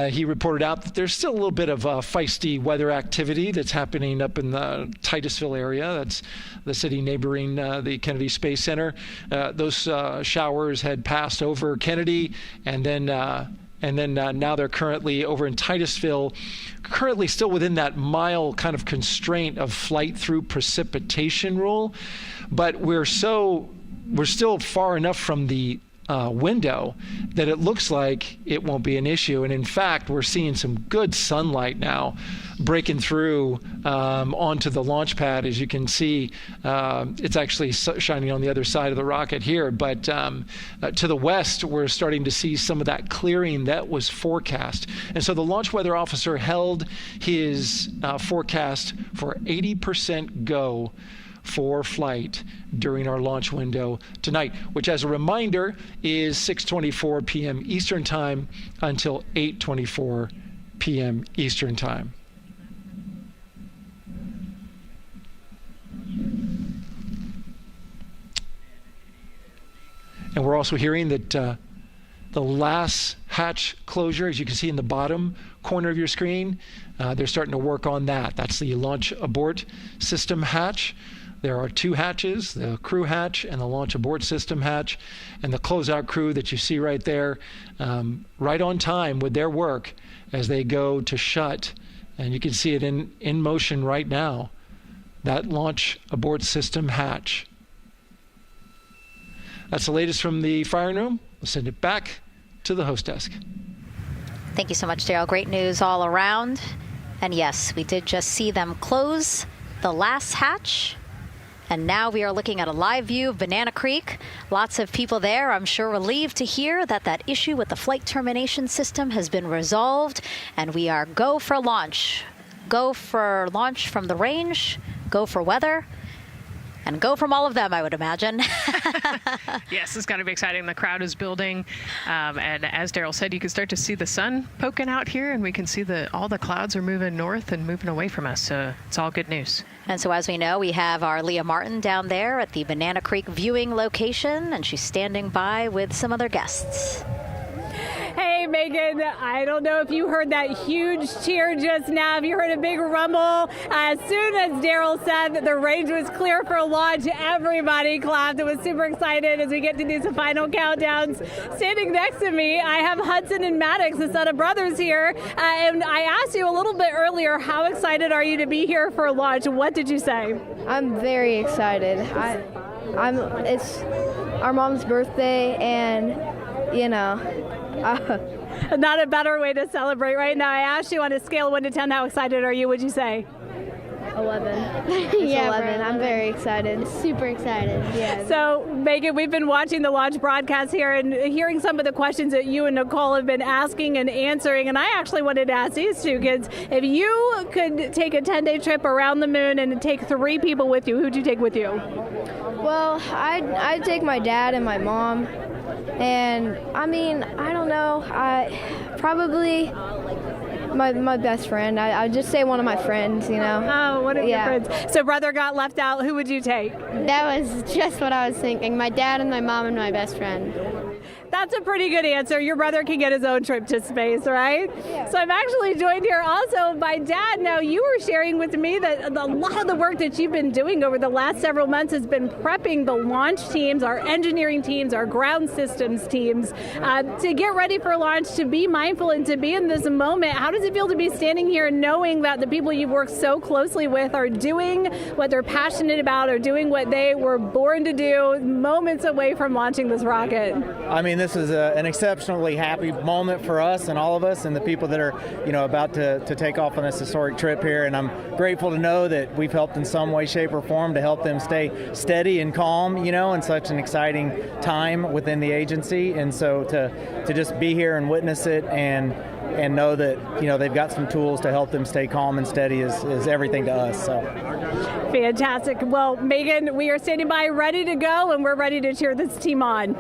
He reported out that there's still a little bit of feisty weather activity that's happening up in the Titusville area. That's the city neighboring the Kennedy Space Center. Those showers had passed over Kennedy, and then now they're currently over in Titusville, currently still within that mile kind of constraint of flight through precipitation rule. But we're still far enough from the window that it looks like it won't be an issue. And in fact, we're seeing some good sunlight now breaking through onto the launch pad. As you can see, it's actually shining on the other side of the rocket here. But to the west, we're starting to see some of that clearing that was forecast. And so the launch weather officer held his forecast for 80% go for flight during our launch window tonight, which, as a reminder, is 6:24 p.m. Eastern Time until 8:24 p.m. Eastern Time. And we're also hearing that the last hatch closure, as you can see in the bottom corner of your screen, they're starting to work on that. That's the launch abort system hatch. There are two hatches, the crew hatch and the launch abort system hatch, and the closeout crew that you see right there, right on time with their work as they go to shut. And you can see it in motion right now, that launch abort system hatch. That's the latest from the firing room. We'll send it back to the host desk. Thank you so much, Daryl. Great news all around. And yes, we did just see them close the last hatch. And now we are looking at a live view of Banana Creek. Lots of people there, I'm sure, relieved to hear that that issue with the flight termination system has been resolved. And we are go for launch. Go for launch from the range, go for weather, and go from all of them, I would imagine. Yes, it's got to be exciting. The crowd is building. And as Daryl said, you can start to see the sun poking out here, and we can see all the clouds are moving north and moving away from us. So it's all good news. And so as we know, we have our Leah Martin down there at the Banana Creek viewing location, and she's standing by with some other guests. Hey, Megan, I don't know if you heard that huge cheer just now. If you heard a big rumble, as soon as Daryl said that the range was clear for launch, everybody clapped. It was super excited as we get to do some final countdowns. Standing next to me, I have Hudson and Maddox, the son of brothers here. And I asked you a little bit earlier, how excited are you to be here for launch? What did you say? I'm very excited. It's our mom's birthday, and not a better way to celebrate right now. I asked you on a scale of 1 to 10, how excited are you? Would you say? 11. Yeah, 11. I'm very excited. Super excited. Yeah. So, Megan, we've been watching the launch broadcast here and hearing some of the questions that you and Nicole have been asking and answering. And I actually wanted to ask these two kids, if you could take a 10-day trip around the moon and take 3 people with you, who'd you take with you? Well, I'd take my dad and my mom. And I mean, I don't know. Probably my best friend. I'd just say one of my friends, Oh, one of your friends. So brother got left out. Who would you take? That was just what I was thinking. My dad and my mom and my best friend. That's a pretty good answer. Your brother can get his own trip to space, right? Yeah. So I'm actually joined here also by Dad. Now, you were sharing with me that a lot of the work that you've been doing over the last several months has been prepping the launch teams, our engineering teams, our ground systems teams to get ready for launch, to be mindful and to be in this moment. How does it feel to be standing here knowing that the people you've worked so closely with are doing what they're passionate about, or doing what they were born to do, moments away from launching this rocket? I mean, this is an exceptionally happy moment for us and all of us and the people that are, about to take off on this historic trip here. And I'm grateful to know that we've helped in some way, shape, or form to help them stay steady and calm, in such an exciting time within the agency. And so to just be here and witness it and know that, they've got some tools to help them stay calm and steady is everything to us. So. Fantastic. Well, Megan, we are standing by ready to go, and we're ready to cheer this team on.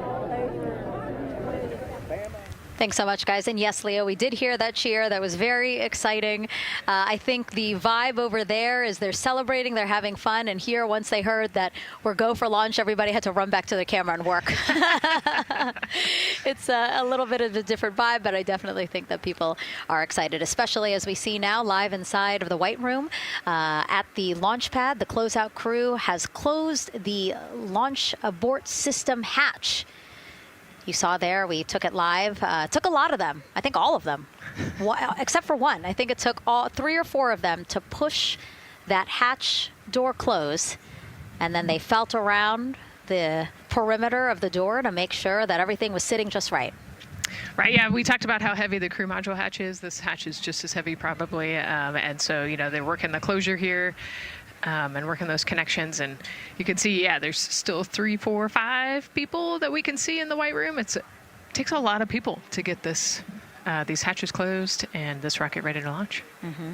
Thanks so much, guys. And yes, Leo, we did hear that cheer. That was very exciting. I think the vibe over there is they're celebrating, they're having fun. And here, once they heard that we're go for launch, everybody had to run back to the camera and work. It's a little bit of a different vibe, but I definitely think that people are excited, especially as we see now live inside of the White Room at the launch pad. The closeout crew has closed the launch abort system hatch. You saw there, we took it live. Took a lot of them. I think all of them, except for one. I think it took all 3 or 4 of them to push that hatch door close. And then they felt around the perimeter of the door to make sure that everything was sitting just right. Right, yeah, we talked about how heavy the crew module hatch is. This hatch is just as heavy probably. And so, they're working the closure here. And working those connections, and you can see, there's still 3, 4, 5 people that we can see in the White Room. It takes a lot of people to get these hatches closed and this rocket ready to launch. Mm-hmm.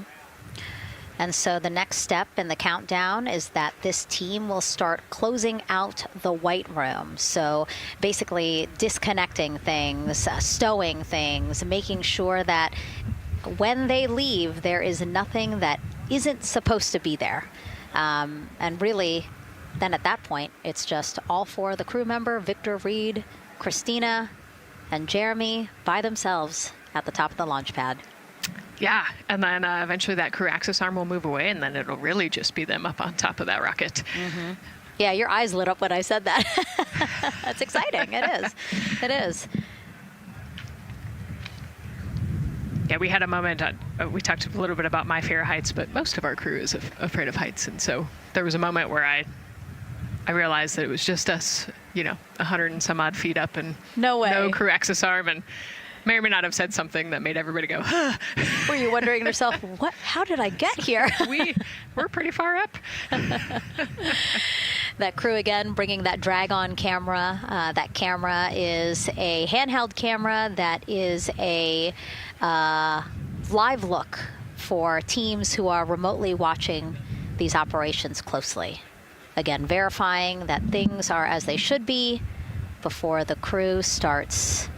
And so the next step in the countdown is that this team will start closing out the White Room. So basically disconnecting things, stowing things, making sure that when they leave, there is nothing that isn't supposed to be there. And really, then at that point, it's just all 4 of the crew member, Victor, Reed, Christina, and Jeremy by themselves at the top of the launch pad. Yeah, and then eventually that crew access arm will move away, and then it'll really just be them up on top of that rocket. Mm-hmm. Yeah, your eyes lit up when I said that. That's exciting. It is. It is. Yeah, we had a moment, we talked a little bit about my fear of heights, but most of our crew is afraid of heights. And so there was a moment where I realized that it was just us, 100 and some odd feet up and no crew access arm, and may or may not have said something that made everybody go, huh. Were you wondering to yourself, how did I get here? We're pretty far up. That crew again bringing that drag-on camera. That camera is a handheld camera that is a live look for teams who are remotely watching these operations closely. Again, verifying that things are as they should be before the crew starts,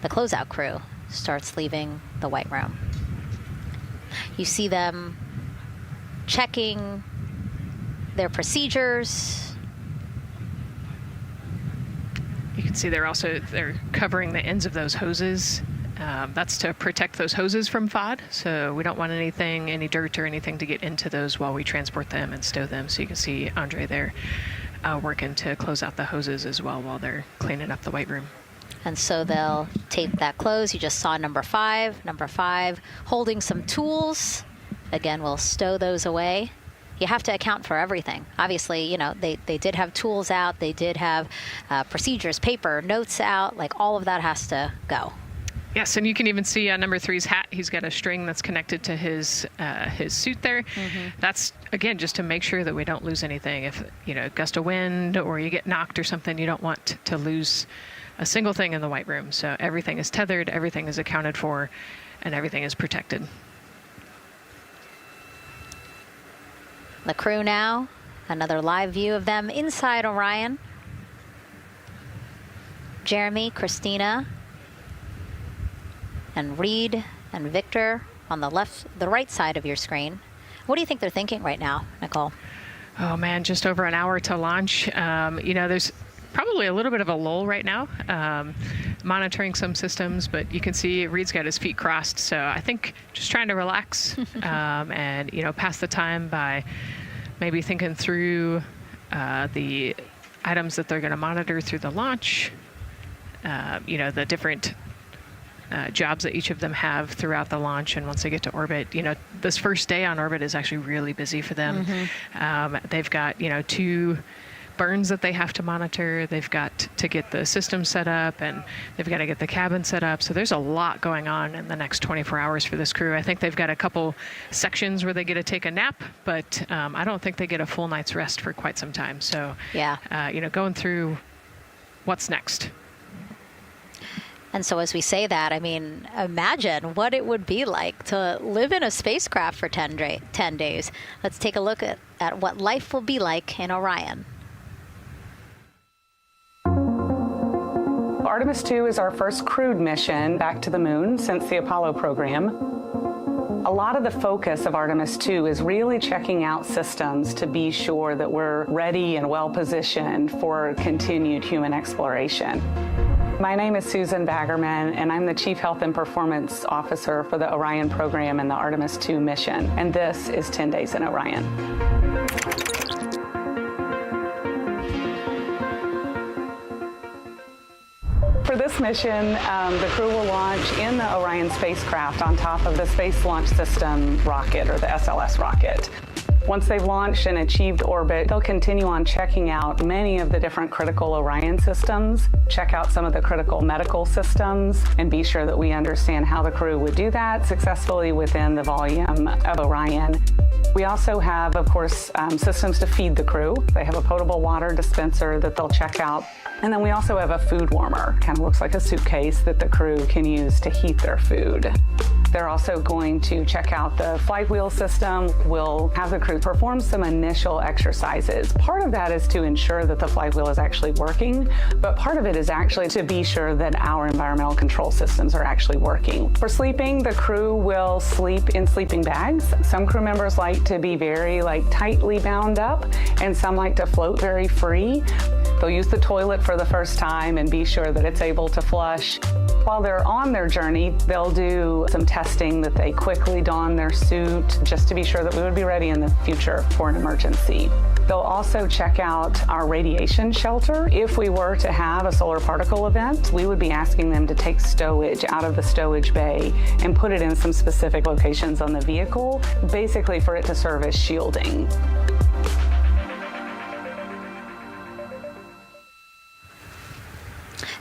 the closeout crew starts leaving the White Room. You see them checking their procedures. You can see they're covering the ends of those hoses. That's to protect those hoses from FOD. So we don't want any dirt or anything to get into those while we transport them and stow them. So you can see Andre there working to close out the hoses as well while they're cleaning up the White Room. And so they'll tape that close. You just saw number 5. Number 5 holding some tools. Again, we'll stow those away. You have to account for everything. Obviously, they did have tools out. They did have procedures, paper, notes out. Like all of that has to go. Yes, and you can even see on number 3's hat, he's got a string that's connected to his suit there. Mm-hmm. That's, again, just to make sure that we don't lose anything. If, a gust of wind or you get knocked or something, you don't want to lose a single thing in the White Room. So everything is tethered, everything is accounted for, and everything is protected. The crew now, another live view of them inside Orion. Jeremy, Christina, and Reed and Victor on the right side of your screen. What do you think they're thinking right now, Nicole? Oh man, just over an hour to launch. There's probably a little bit of a lull right now, monitoring some systems, but you can see Reed's got his feet crossed. So I think just trying to relax and, pass the time by maybe thinking through the items that they're going to monitor through the launch, the different jobs that each of them have throughout the launch. And once they get to orbit, this first day on orbit is actually really busy for them. Mm-hmm. They've got, 2 burns that they have to monitor. They've got to get the system set up, and they've got to get the cabin set up. So there's a lot going on in the next 24 hours for this crew. I think they've got a couple sections where they get to take a nap, but I don't think they get a full night's rest for quite some time. So, going through what's next. And so as we say that, imagine what it would be like to live in a spacecraft for 10 days. Let's take a look at what life will be like in Orion. Artemis II is our first crewed mission back to the moon since the Apollo program. A lot of the focus of Artemis II is really checking out systems to be sure that we're ready and well positioned for continued human exploration. My name is Susan Baggerman, and I'm the Chief Health and Performance Officer for the Orion program and the Artemis II mission. And this is 10 Days in Orion. For this mission, the crew will launch in the Orion spacecraft on top of the Space Launch System rocket, or the SLS rocket. Once they've launched and achieved orbit, they'll continue on checking out many of the different critical Orion systems, check out some of the critical medical systems, and be sure that we understand how the crew would do that successfully within the volume of Orion. We also have, of course, systems to feed the crew. They have a potable water dispenser that they'll check out. And then we also have a food warmer, kind of looks like a suitcase that the crew can use to heat their food. They're also going to check out the flywheel system. We'll have the crew perform some initial exercises. Part of that is to ensure that the flywheel is actually working, but part of it is actually to be sure that our environmental control systems are actually working. For sleeping, the crew will sleep in sleeping bags. Some crew members like to be very tightly bound up, and some like to float very free. They'll use the toilet for the first time and be sure that it's able to flush. While they're on their journey, they'll do some testing that they quickly don their suit just to be sure that we would be ready in the future for an emergency. They'll also check out our radiation shelter. If we were to have a solar particle event, we would be asking them to take stowage out of the stowage bay and put it in some specific locations on the vehicle, basically for it to serve as shielding.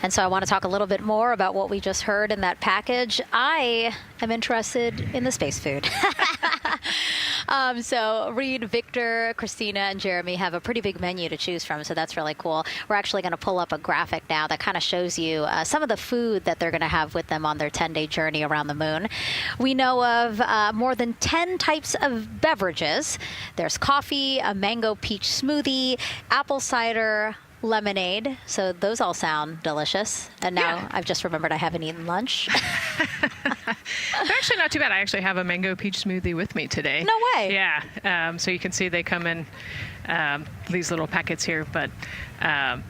And so I want to talk a little bit more about what we just heard in that package. I am interested in the space food. So Reed, Victor, Christina, and Jeremy have a pretty big menu to choose from, so that's really cool. We're actually going to pull up a graphic now that kind of shows you some of the food that they're going to have with them on their 10-day journey around the moon. We know of more than 10 types of beverages. There's coffee, a mango peach smoothie, apple cider, lemonade. So those all sound delicious. And now I've just remembered I haven't eaten lunch. They're actually not too bad. I actually have a mango peach smoothie with me today. No way. Yeah. So you can see they come in these little packets here, but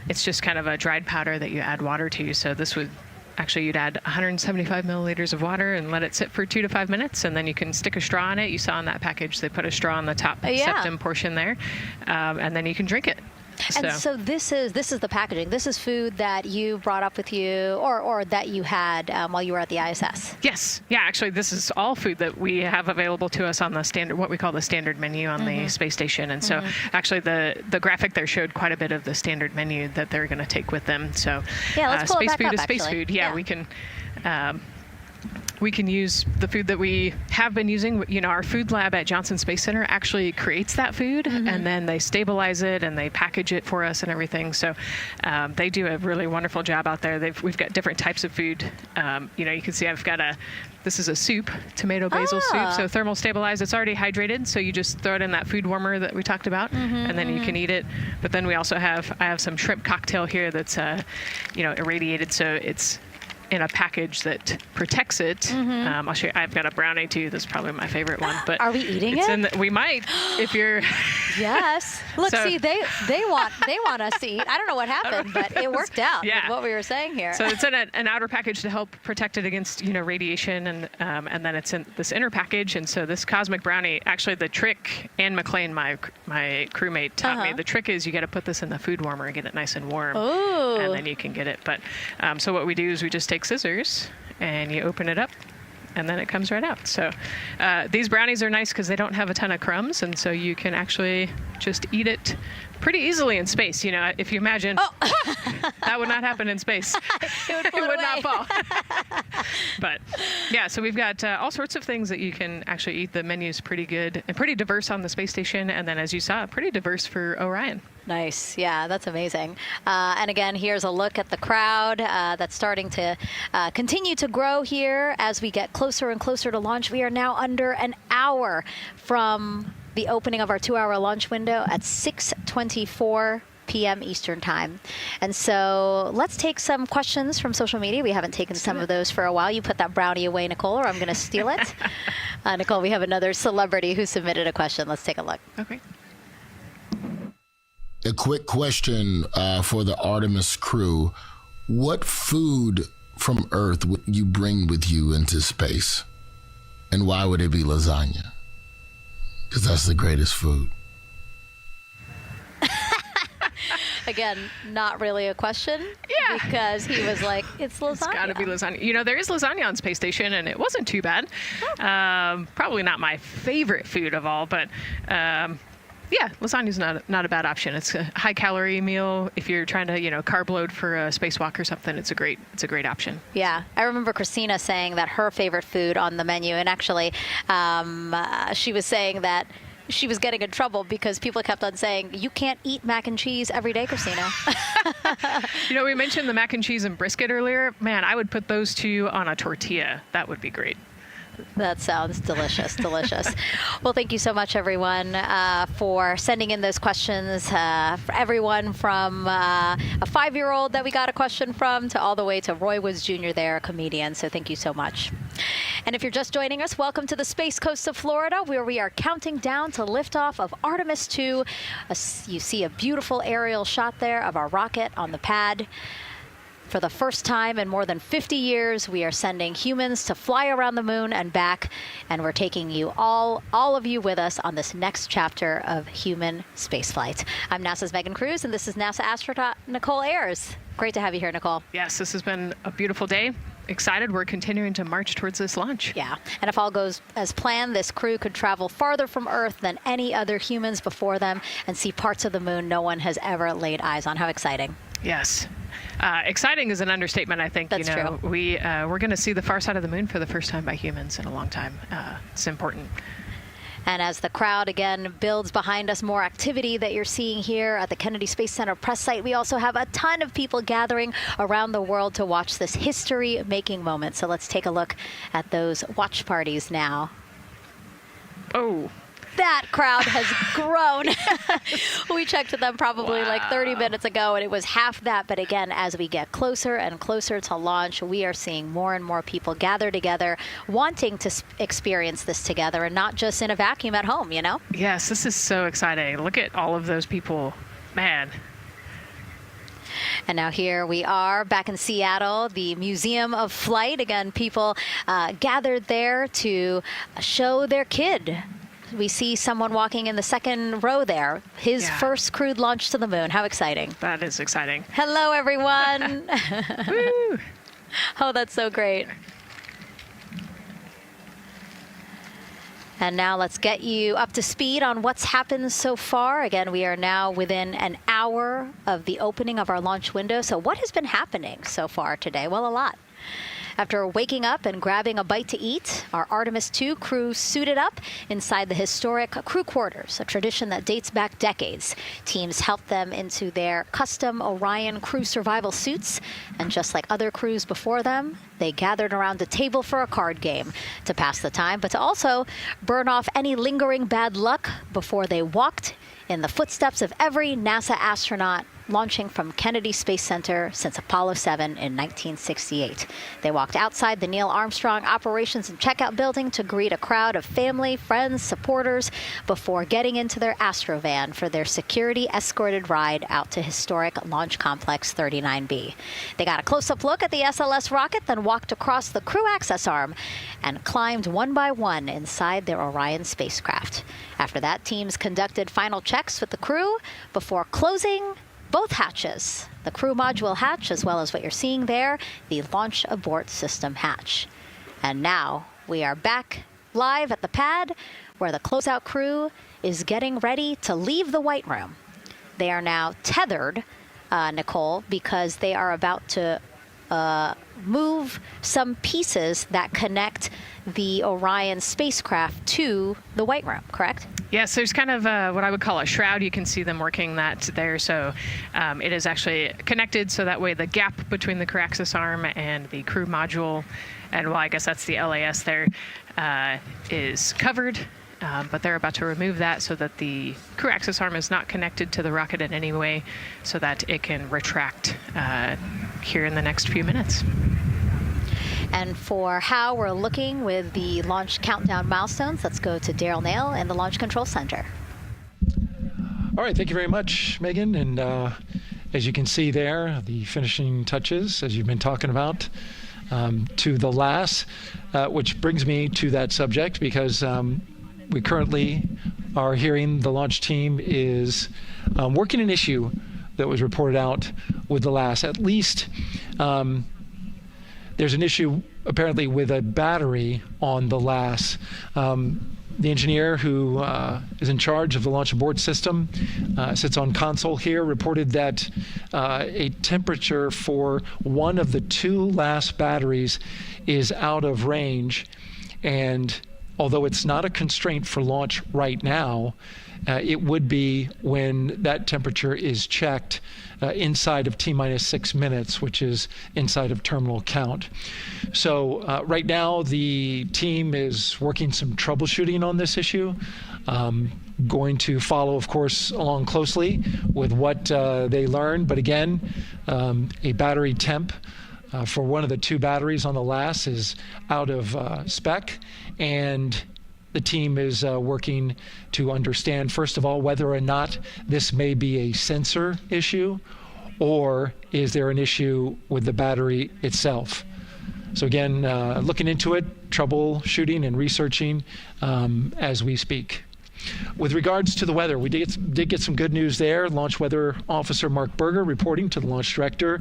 it's just kind of a dried powder that you add water to. So this would actually, you'd add 175 milliliters of water and let it sit for 2 to 5 minutes, and then you can stick a straw in it. You saw in that package they put a straw on the top septum portion there, and then you can drink it. And so this is the packaging. This is food that you brought up with you, or that you had while you were at the ISS. Yes. Yeah. Actually, this is all food that we have available to us on the standard, what we call the standard menu on the space station. And so, actually, the graphic there showed quite a bit of the standard menu that they're going to take with them. So, let's pull space it back food up, is space actually. food. Yeah, we can. We can use the food that we have been using. You know, our food lab at Johnson Space Center actually creates that food, and then they stabilize it and they package it for us and everything. So they do a really wonderful job out there. We've got different types of food. You know, you can see I've got this is a soup, tomato basil soup. So thermal stabilized. It's already hydrated, so you just throw it in that food warmer that we talked about, and then you can eat it. But then we also I have some shrimp cocktail here that's irradiated, so it's in a package that protects it. I'll show you. I've got a brownie too. That's probably my favorite one. But are we eating it? We might, if you're. Yes. Look, see, they want us to eat. I don't know what happened, but it worked out. Yeah. With what we were saying here. So it's in an outer package to help protect it against radiation, and then it's in this inner package. And so this cosmic brownie, actually, the trick, Ann McLean, my crewmate, taught me. The trick is you got to put this in the food warmer and get it nice and warm, and then you can get it. But so what we do is we just take scissors and you open it up, and then it comes right out. So these brownies are nice because they don't have a ton of crumbs, and so you can actually just eat it pretty easily in space. You know, if you imagine, that would not happen in space. It would not fall. But yeah, so we've got all sorts of things that you can actually eat. The menu's pretty good and pretty diverse on the space station, and then as you saw, pretty diverse for Orion. Nice. Yeah, that's amazing. And again, here's a look at the crowd that's starting to continue to grow here as we get closer and closer to launch. We are now under an hour from the opening of our 2-hour launch window at 6:24 p.m. Eastern Time. And so let's take some questions from social media. We haven't taken some of those for a while. You put that brownie away, Nicole, or I'm going to steal it. Nicole, we have another celebrity who submitted a question. Let's take a look. Okay. A quick question for the Artemis crew. What food from Earth would you bring with you into space? And why would it be lasagna? Because that's the greatest food. Again, not really a question. Yeah. Because he was like, it's lasagna. It's got to be lasagna. You know, there is lasagna on Space Station, and it wasn't too bad. Probably not my favorite food of all, but yeah, lasagna's not a bad option. It's a high-calorie meal. If you're trying to, carb load for a spacewalk or something, it's a great option. Yeah, I remember Christina saying that her favorite food on the menu, and actually, she was saying that she was getting in trouble because people kept on saying, you can't eat mac and cheese every day, Christina. We mentioned the mac and cheese and brisket earlier. Man, I would put those two on a tortilla. That would be great. That sounds delicious, delicious. Well, thank you so much, everyone, for sending in those questions. For everyone from a 5-year-old that we got a question from to all the way to Roy Woods Jr. there, a comedian. So thank you so much. And if you're just joining us, welcome to the Space Coast of Florida, where we are counting down to liftoff of Artemis II. You see a beautiful aerial shot there of our rocket on the pad. For the first time in more than 50 years, we are sending humans to fly around the moon and back, and we're taking you all of you with us on this next chapter of human spaceflight. I'm NASA's Megan Cruz, and this is NASA astronaut Nicole Ayers. Great to have you here, Nicole. Yes, this has been a beautiful day. Excited. We're continuing to march towards this launch. Yeah, and if all goes as planned, this crew could travel farther from Earth than any other humans before them and see parts of the moon no one has ever laid eyes on. How exciting. Yes. Exciting is an understatement, I think. That's true. We're going to see the far side of the moon for the first time by humans in a long time. It's important. And as the crowd again builds behind us, more activity that you're seeing here at the Kennedy Space Center press site. We also have a ton of people gathering around the world to watch this history-making moment. So let's take a look at those watch parties now. Oh. That crowd has grown. We checked them probably like 30 minutes ago, and it was half that. But again, as we get closer and closer to launch, we are seeing more and more people gather together, wanting to experience this together and not just in a vacuum at home, Yes, this is so exciting. Look at all of those people. Man. And now here we are back in Seattle, the Museum of Flight. Again, people gathered there to show their kid. We see someone walking in the second row there. His first crewed launch to the moon. How exciting. That is exciting. Hello, everyone. Woo. Oh, that's so great. And now let's get you up to speed on what's happened so far. Again, we are now within an hour of the opening of our launch window. So what has been happening so far today? Well, a lot. After waking up and grabbing a bite to eat, our Artemis II crew suited up inside the historic crew quarters, a tradition that dates back decades. Teams helped them into their custom Orion crew survival suits, and just like other crews before them, they gathered around a table for a card game to pass the time, but to also burn off any lingering bad luck before they walked in the footsteps of every NASA astronaut launching from Kennedy Space Center since Apollo 7 in 1968. They walked outside the Neil Armstrong Operations and Checkout Building to greet a crowd of family, friends, supporters before getting into their Astrovan for their security-escorted ride out to historic Launch Complex 39B. They got a close-up look at the SLS rocket, then walked across the crew access arm and climbed one by one inside their Orion spacecraft. After that, teams conducted final checks with the crew before closing both hatches, the crew module hatch, as well as what you're seeing there, the launch abort system hatch. And now we are back live at the pad where the closeout crew is getting ready to leave the White Room. They are now tethered, Nicole, because they are about to move some pieces that connect the Orion spacecraft to the White Room, correct? Yes, there's kind of what I would call a shroud. You can see them working that there. So it is actually connected so that way the gap between the crew access arm and the crew module, and well, I guess that's the LAS there, is covered. but they're about to remove that so that the crew access arm is not connected to the rocket in any way, so that it can retract here in the next few minutes. And for how we're looking with the launch countdown milestones, let's go to Daryl Nail in the Launch Control Center. All right, thank you very much, Megan. And as you can see there, the finishing touches, as you've been talking about, to the LAS, which brings me to that subject, because we currently are hearing the launch team is working an issue that was reported out with the LAS. At least there's an issue apparently with a battery on the LAS. The engineer who is in charge of the launch abort system sits on console here, reported that a temperature for one of the 2 LAS batteries is out of range. And although it's not a constraint for launch right now, it would be when that temperature is checked inside of T-minus 6 minutes, which is inside of terminal count. So right now, the team is working some troubleshooting on this issue. Going to follow, of course, along closely with what they learn. But again, a battery temp for one of the 2 batteries on the LAS is out of spec, and the team is working to understand, first of all, whether or not this may be a sensor issue, or is there an issue with the battery itself. So again, looking into it, troubleshooting and researching as we speak. With regards to the weather, we did get some good news there. Launch Weather Officer Mark Berger reporting to the launch director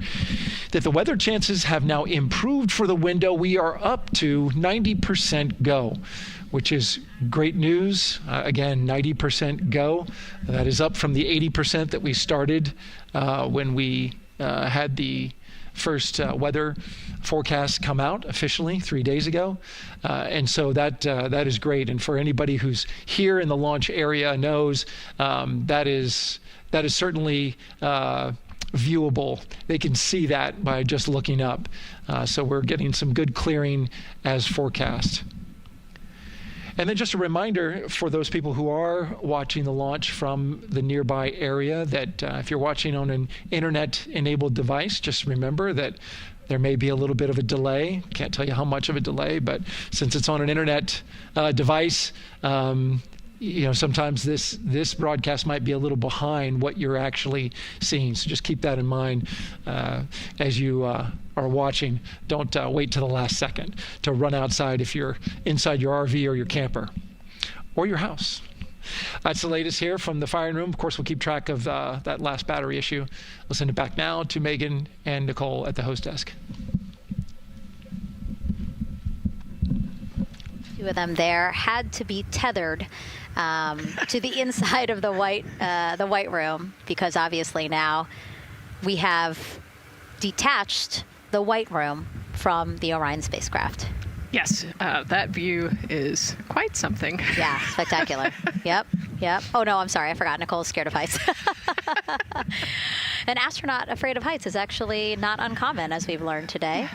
that the weather chances have now improved for the window. We are up to 90% go, which is great news. Again, 90% go. That is up from the 80% that we started when we had the first weather forecast come out officially 3 days ago. And so that is great. And for anybody who's here in the launch area knows that is certainly viewable. They can see that by just looking up. So we're getting some good clearing as forecast. And then just a reminder for those people who are watching the launch from the nearby area that if you're watching on an internet-enabled device, just remember that there may be a little bit of a delay. Can't tell you how much of a delay, but since it's on an internet device, sometimes this broadcast might be a little behind what you're actually seeing. So just keep that in mind as you are watching. Don't wait till the last second to run outside if you're inside your RV or your camper or your house. That's the latest here from the firing room. Of course, we'll keep track of that last battery issue. We'll send it back now to Megan and Nicole at the host desk. 2 of them there had to be tethered to the inside of the white room, because obviously now we have detached the white room from the Orion spacecraft. Yes, that view is quite something. Yeah, spectacular. Yep. Oh, no, I'm sorry. I forgot. Nicole's scared of heights. An astronaut afraid of heights is actually not uncommon, as we've learned today.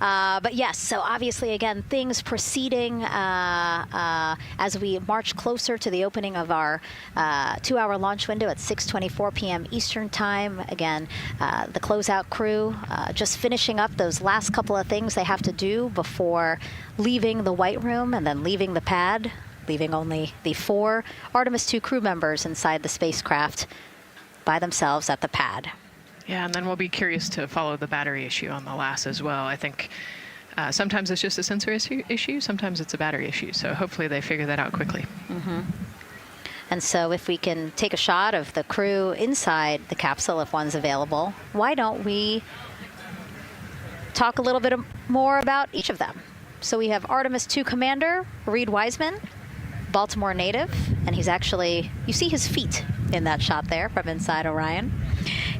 But yes, so obviously, again, things proceeding as we march closer to the opening of our 2-hour launch window at 6:24 p.m. Eastern Time. Again, the closeout crew just finishing up those last couple of things they have to do before leaving the white room and then leaving the pad, leaving only the 4 Artemis II crew members inside the spacecraft by themselves at the pad. Yeah, and then we'll be curious to follow the battery issue on the LAS as well. I think sometimes it's just a sensor issue, sometimes it's a battery issue. So hopefully they figure that out quickly. Mm-hmm. And so if we can take a shot of the crew inside the capsule, if one's available, why don't we talk a little bit more about each of them? So we have Artemis II Commander Reed Wiseman, Baltimore native, and he's actually, you see his feet in that shot there from inside Orion.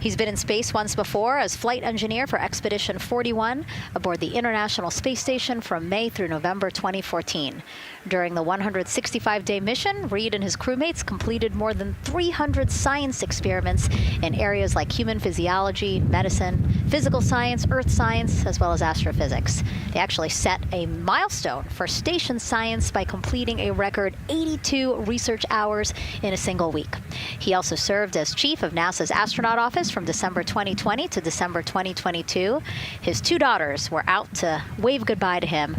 He's been in space once before as flight engineer for Expedition 41 aboard the International Space Station from May through November 2014. During the 165-day mission, Reed and his crewmates completed more than 300 science experiments in areas like human physiology, medicine, physical science, earth science, as well as astrophysics. They actually set a milestone for station science by completing a record 82 research hours in a single week. He also served as chief of NASA's astronaut office from December 2020 to December 2022. His 2 daughters were out to wave goodbye to him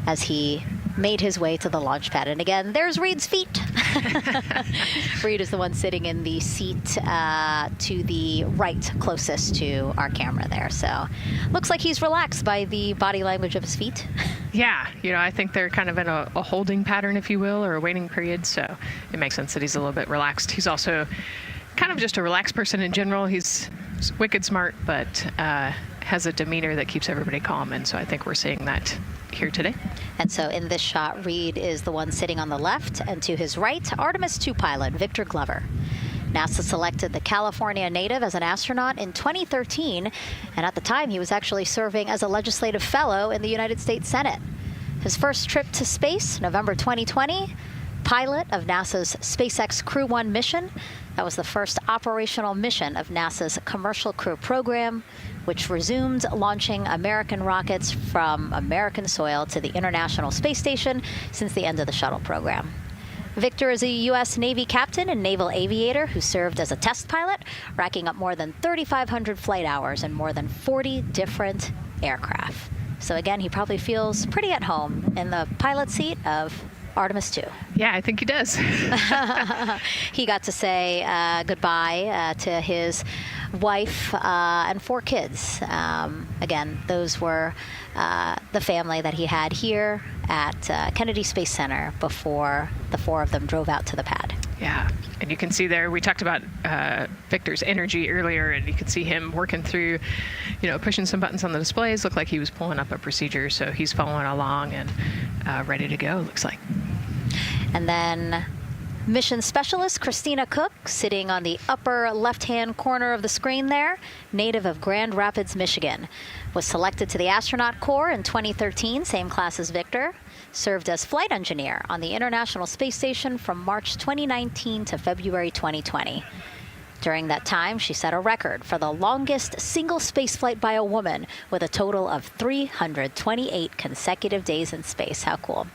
as he made his way to the launch pad. And again, there's Reed's feet. Reed is the one sitting in the seat to the right, closest to our camera there. So looks like he's relaxed by the body language of his feet. Yeah, I think they're kind of in a holding pattern, if you will, or a waiting period. So it makes sense that he's a little bit relaxed. He's also kind of just a relaxed person in general. He's wicked smart, but has a demeanor that keeps everybody calm. And so I think we're seeing that here today. And so in this shot, Reed is the one sitting on the left, and to his right, Artemis II pilot Victor Glover. NASA selected the California native as an astronaut in 2013, and at the time he was actually serving as a legislative fellow in the United States Senate. His first trip to space, November 2020, pilot of NASA's SpaceX Crew 1 mission. That was the first operational mission of NASA's Commercial Crew program, which resumed launching American rockets from American soil to the International Space Station since the end of the shuttle program. Victor is a U.S. Navy captain and naval aviator who served as a test pilot, racking up more than 3,500 flight hours in more than 40 different aircraft. So again, he probably feels pretty at home in the pilot seat of Artemis II. Yeah, I think he does. He got to say goodbye to his wife and 4 kids. Again, those were the family that he had here at Kennedy Space Center before the 4 of them drove out to the pad. Yeah, and you can see there, we talked about Victor's energy earlier, and you can see him working through, pushing some buttons on the displays. Looked like he was pulling up a procedure, so he's following along and ready to go, looks like. And then mission specialist Christina Cook, sitting on the upper left-hand corner of the screen there, native of Grand Rapids, Michigan, was selected to the Astronaut Corps in 2013, same class as Victor, served as flight engineer on the International Space Station from March 2019 to February 2020. During that time, she set a record for the longest single spaceflight by a woman with a total of 328 consecutive days in space. How cool.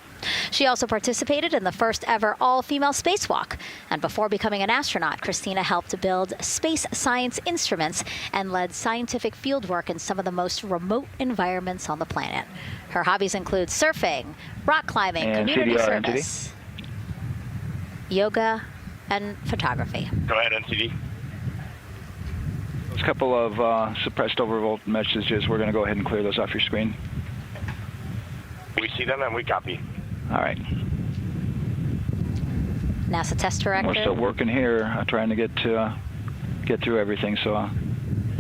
She also participated in the first ever all-female spacewalk. And before becoming an astronaut, Christina helped build space science instruments and led scientific fieldwork in some of the most remote environments on the planet. Her hobbies include surfing, rock climbing, and community CDR, service, yoga, and photography. Go ahead, NCD. Those couple of suppressed overvolt messages, we're going to go ahead and clear those off your screen. We see them and we copy. All right. NASA test director. We're still working here, trying to get through everything. So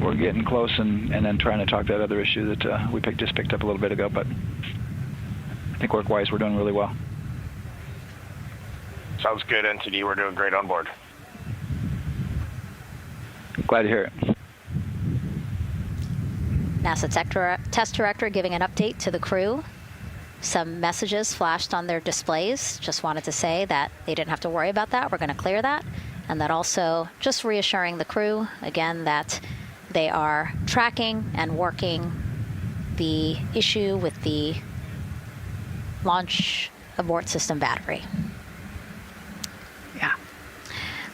we're getting close, and then trying to talk that other issue that we just picked up a little bit ago. But I think work-wise, we're doing really well. Sounds good, NCD. We're doing great on board. Glad to hear it. NASA test director giving an update to the crew. Some messages flashed on their displays. Just wanted to say that they didn't have to worry about that. We're going to clear that. And that also just reassuring the crew, again, that they are tracking and working the issue with the launch abort system battery. Yeah.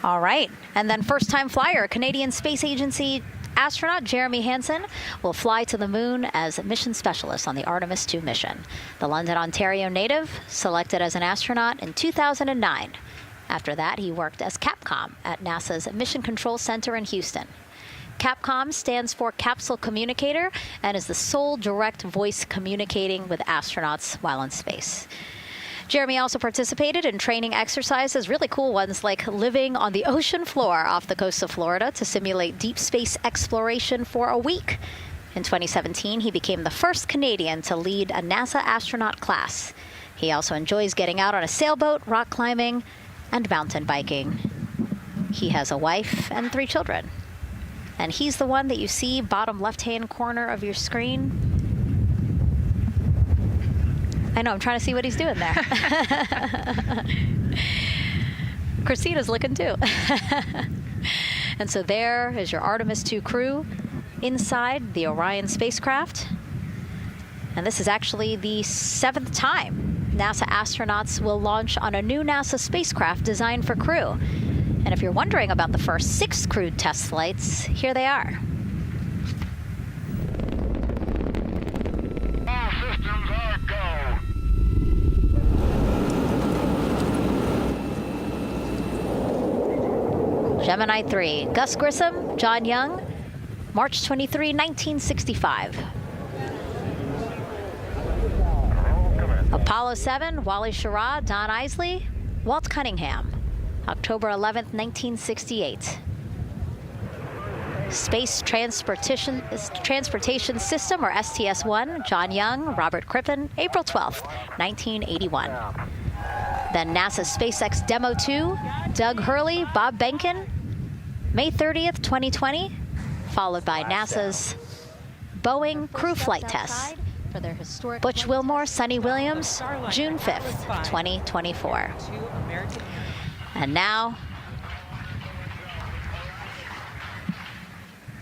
All right. And then first-time flyer, Canadian Space Agency astronaut Jeremy Hansen will fly to the moon as mission specialist on the Artemis II mission. The London, Ontario native selected as an astronaut in 2009. After that, he worked as Capcom at NASA's Mission Control Center in Houston. Capcom stands for Capsule Communicator and is the sole direct voice communicating with astronauts while in space. Jeremy also participated in training exercises, really cool ones like living on the ocean floor off the coast of Florida to simulate deep space exploration for a week. In 2017, he became the first Canadian to lead a NASA astronaut class. He also enjoys getting out on a sailboat, rock climbing, and mountain biking. He has a wife and 3 children. And he's the one that you see bottom left-hand corner of your screen. I know, I'm trying to see what he's doing there. Christina's looking too. And so there is your Artemis II crew inside the Orion spacecraft. And this is actually the 7th time NASA astronauts will launch on a new NASA spacecraft designed for crew. And if you're wondering about the first 6 crewed test flights, here they are. All systems are go. Gemini 3, Gus Grissom, John Young, March 23, 1965. Apollo 7, Wally Schirra, Don Isley, Walt Cunningham, October 11th, 1968. Space Transportation System, or STS-1, John Young, Robert Crippen, April 12th, 1981. Then NASA's SpaceX Demo 2, Doug Hurley, Bob Behnken, May 30th, 2020, followed by NASA's Boeing crew flight tests. Butch Wilmore, Sonny Williams, June 5th, 2024. And now,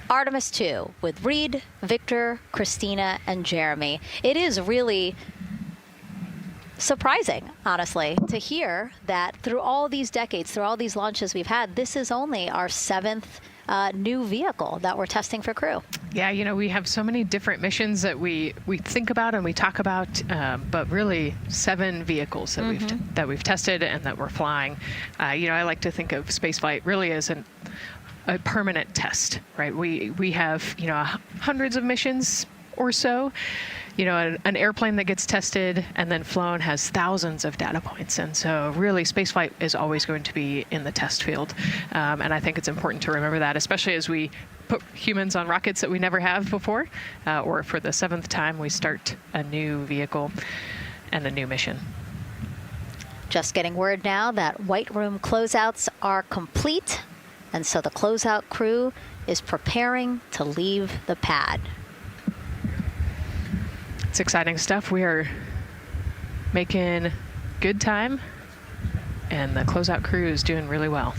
Artemis II with Reed, Victor, Christina, and Jeremy. It is really surprising, honestly, to hear that through all these decades, through all these launches we've had, this is only our 7th new vehicle that we're testing for crew. Yeah, you know, we have so many different missions that we think about and we talk about, but really 7 vehicles that we've tested and that we're flying. You know, I like to think of spaceflight really as a permanent test, right? We have, you know, hundreds of missions or so. You know, an airplane that gets tested and then flown has thousands of data points. And so really spaceflight is always going to be in the test field. And I think it's important to remember that, especially as we put humans on rockets that we never have before, or for the 7th time we start a new vehicle and a new mission. Just getting word now that White Room closeouts are complete. And so the closeout crew is preparing to leave the pad. It's exciting stuff. We are making good time, and the closeout crew is doing really well.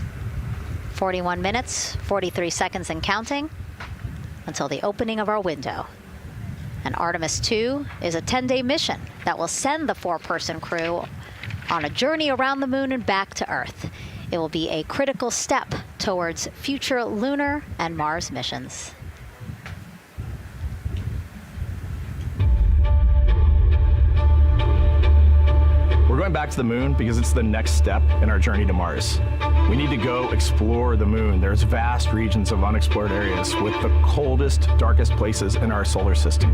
41 minutes, 43 seconds and counting until the opening of our window. And Artemis II is a 10-day mission that will send the 4-person crew on a journey around the moon and back to Earth. It will be a critical step towards future lunar and Mars missions. We're going back to the moon because it's the next step in our journey to Mars. We need to go explore the moon. There's vast regions of unexplored areas with the coldest, darkest places in our solar system.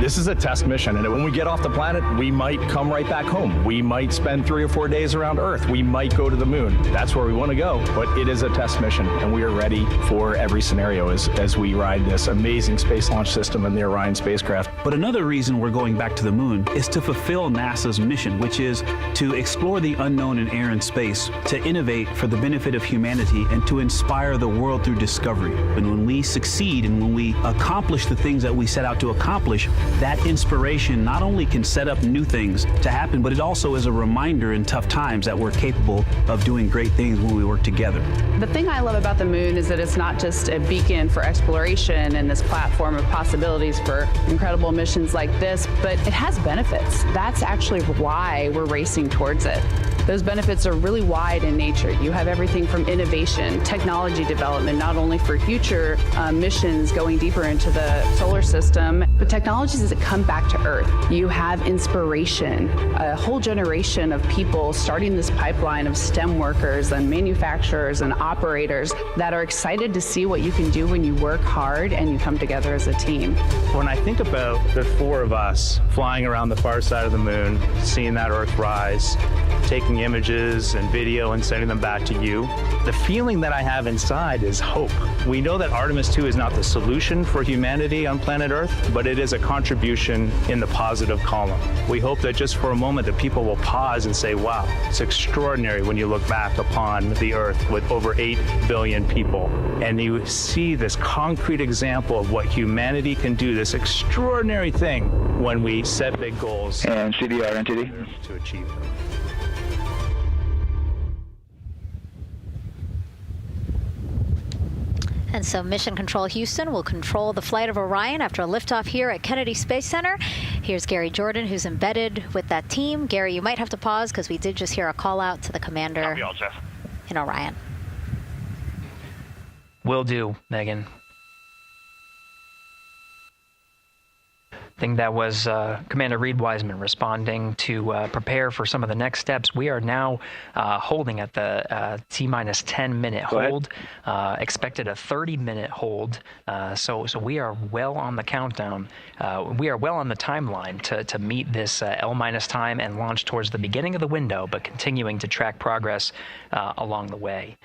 This is a test mission, and when we get off the planet, we might come right back home. We might spend 3 or 4 days around Earth. We might go to the moon. That's where we want to go, but it is a test mission, and we are ready for every scenario as we ride this amazing space launch system in the Orion spacecraft. But another reason we're going back to the moon is to fulfill NASA's mission, which is to explore the unknown in air and space, to innovate for the benefit of humanity, and to inspire the world through discovery. And when we succeed and when we accomplish the things that we set out to accomplish, that inspiration not only can set up new things to happen, but it also is a reminder in tough times that we're capable of doing great things when we work together. The thing I love about the moon is that it's not just a beacon for exploration and this platform of possibilities for incredible missions like this, but it has benefits. That's actually why we're racing towards it. Those benefits are really wide in nature. You have everything from innovation, technology development, not only for future missions going deeper into the solar system, but technologies that come back to Earth. You have inspiration, a whole generation of people starting this pipeline of STEM workers and manufacturers and operators that are excited to see what you can do when you work hard and you come together as a team. When I think about the 4 of us flying around the far side of the moon, seeing that Earth rise, taking images and video and sending them back to you, the feeling that I have inside is hope. We know that Artemis II is not the solution for humanity on planet Earth, but it is a contribution in the positive column. We hope that just for a moment that people will pause and say, wow, it's extraordinary when you look back upon the Earth with over 8 billion people, and you see this concrete example of what humanity can do, this extraordinary thing when we set big goals. And CDR NTD to achieve them. And so Mission Control Houston will control the flight of Orion after a liftoff here at Kennedy Space Center. Here's Gary Jordan, who's embedded with that team. Gary, you might have to pause because we did just hear a call out to the commander in Orion. Will do, Megan. I think that was Commander Reed Wiseman responding to prepare for some of the next steps. We are now holding at the T-minus 10-minute hold. Expected a 30-minute hold. So we are well on the countdown. We are well on the timeline to meet this L-minus time and launch towards the beginning of the window, but continuing to track progress along the way.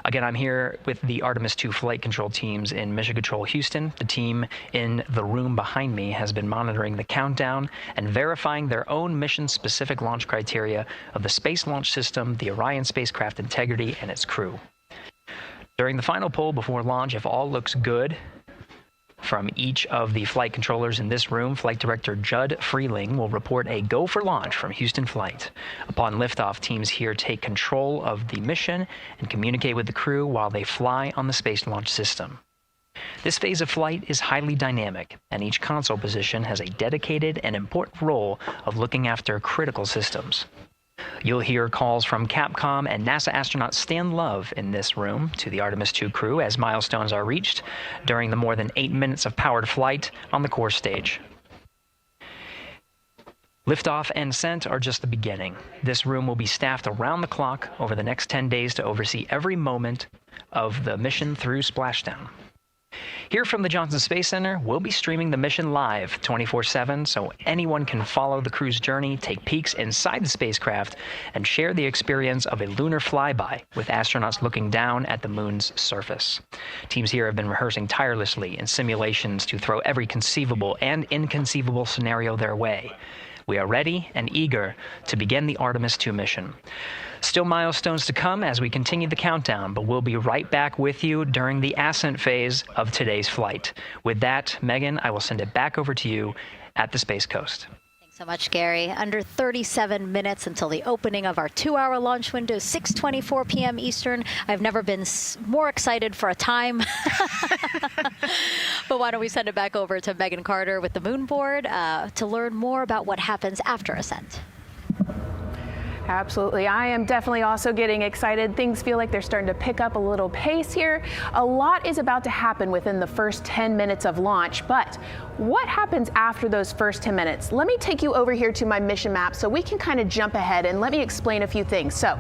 Again, I'm here with the Artemis II flight control teams in Mission Control Houston. The team in the room behind me has been monitoring the countdown and verifying their own mission-specific launch criteria of the Space Launch System, the Orion spacecraft integrity, and its crew. During the final poll before launch, if all looks good from each of the flight controllers in this room, Flight Director Judd Freeling will report a go for launch from Houston Flight. Upon liftoff, teams here take control of the mission and communicate with the crew while they fly on the Space Launch System. This phase of flight is highly dynamic, and each console position has a dedicated and important role of looking after critical systems. You'll hear calls from Capcom and NASA astronaut Stan Love in this room to the Artemis II crew as milestones are reached during the more than 8 minutes of powered flight on the core stage. Liftoff and ascent are just the beginning. This room will be staffed around the clock over the next 10 days to oversee every moment of the mission through splashdown. Here from the Johnson Space Center, we'll be streaming the mission live 24/7 so anyone can follow the crew's journey, take peeks inside the spacecraft, and share the experience of a lunar flyby with astronauts looking down at the moon's surface. Teams here have been rehearsing tirelessly in simulations to throw every conceivable and inconceivable scenario their way. We are ready and eager to begin the Artemis II mission. Still milestones to come as we continue the countdown, but we'll be right back with you during the ascent phase of today's flight. With that, Megan, I will send it back over to you at the Space Coast. So much, Gary. Under 37 minutes until the opening of our 2-hour launch window, 6:24 p.m. Eastern. I've never been more excited for a time. But why don't we send it back over to Megan Carter with the Moon Board to learn more about what happens after ascent. Absolutely. I am definitely also getting excited. Things feel like they're starting to pick up a little pace here. A lot is about to happen within the first 10 minutes of launch, but what happens after those first 10 minutes? Let me take you over here to my mission map so we can kind of jump ahead and let me explain a few things. So,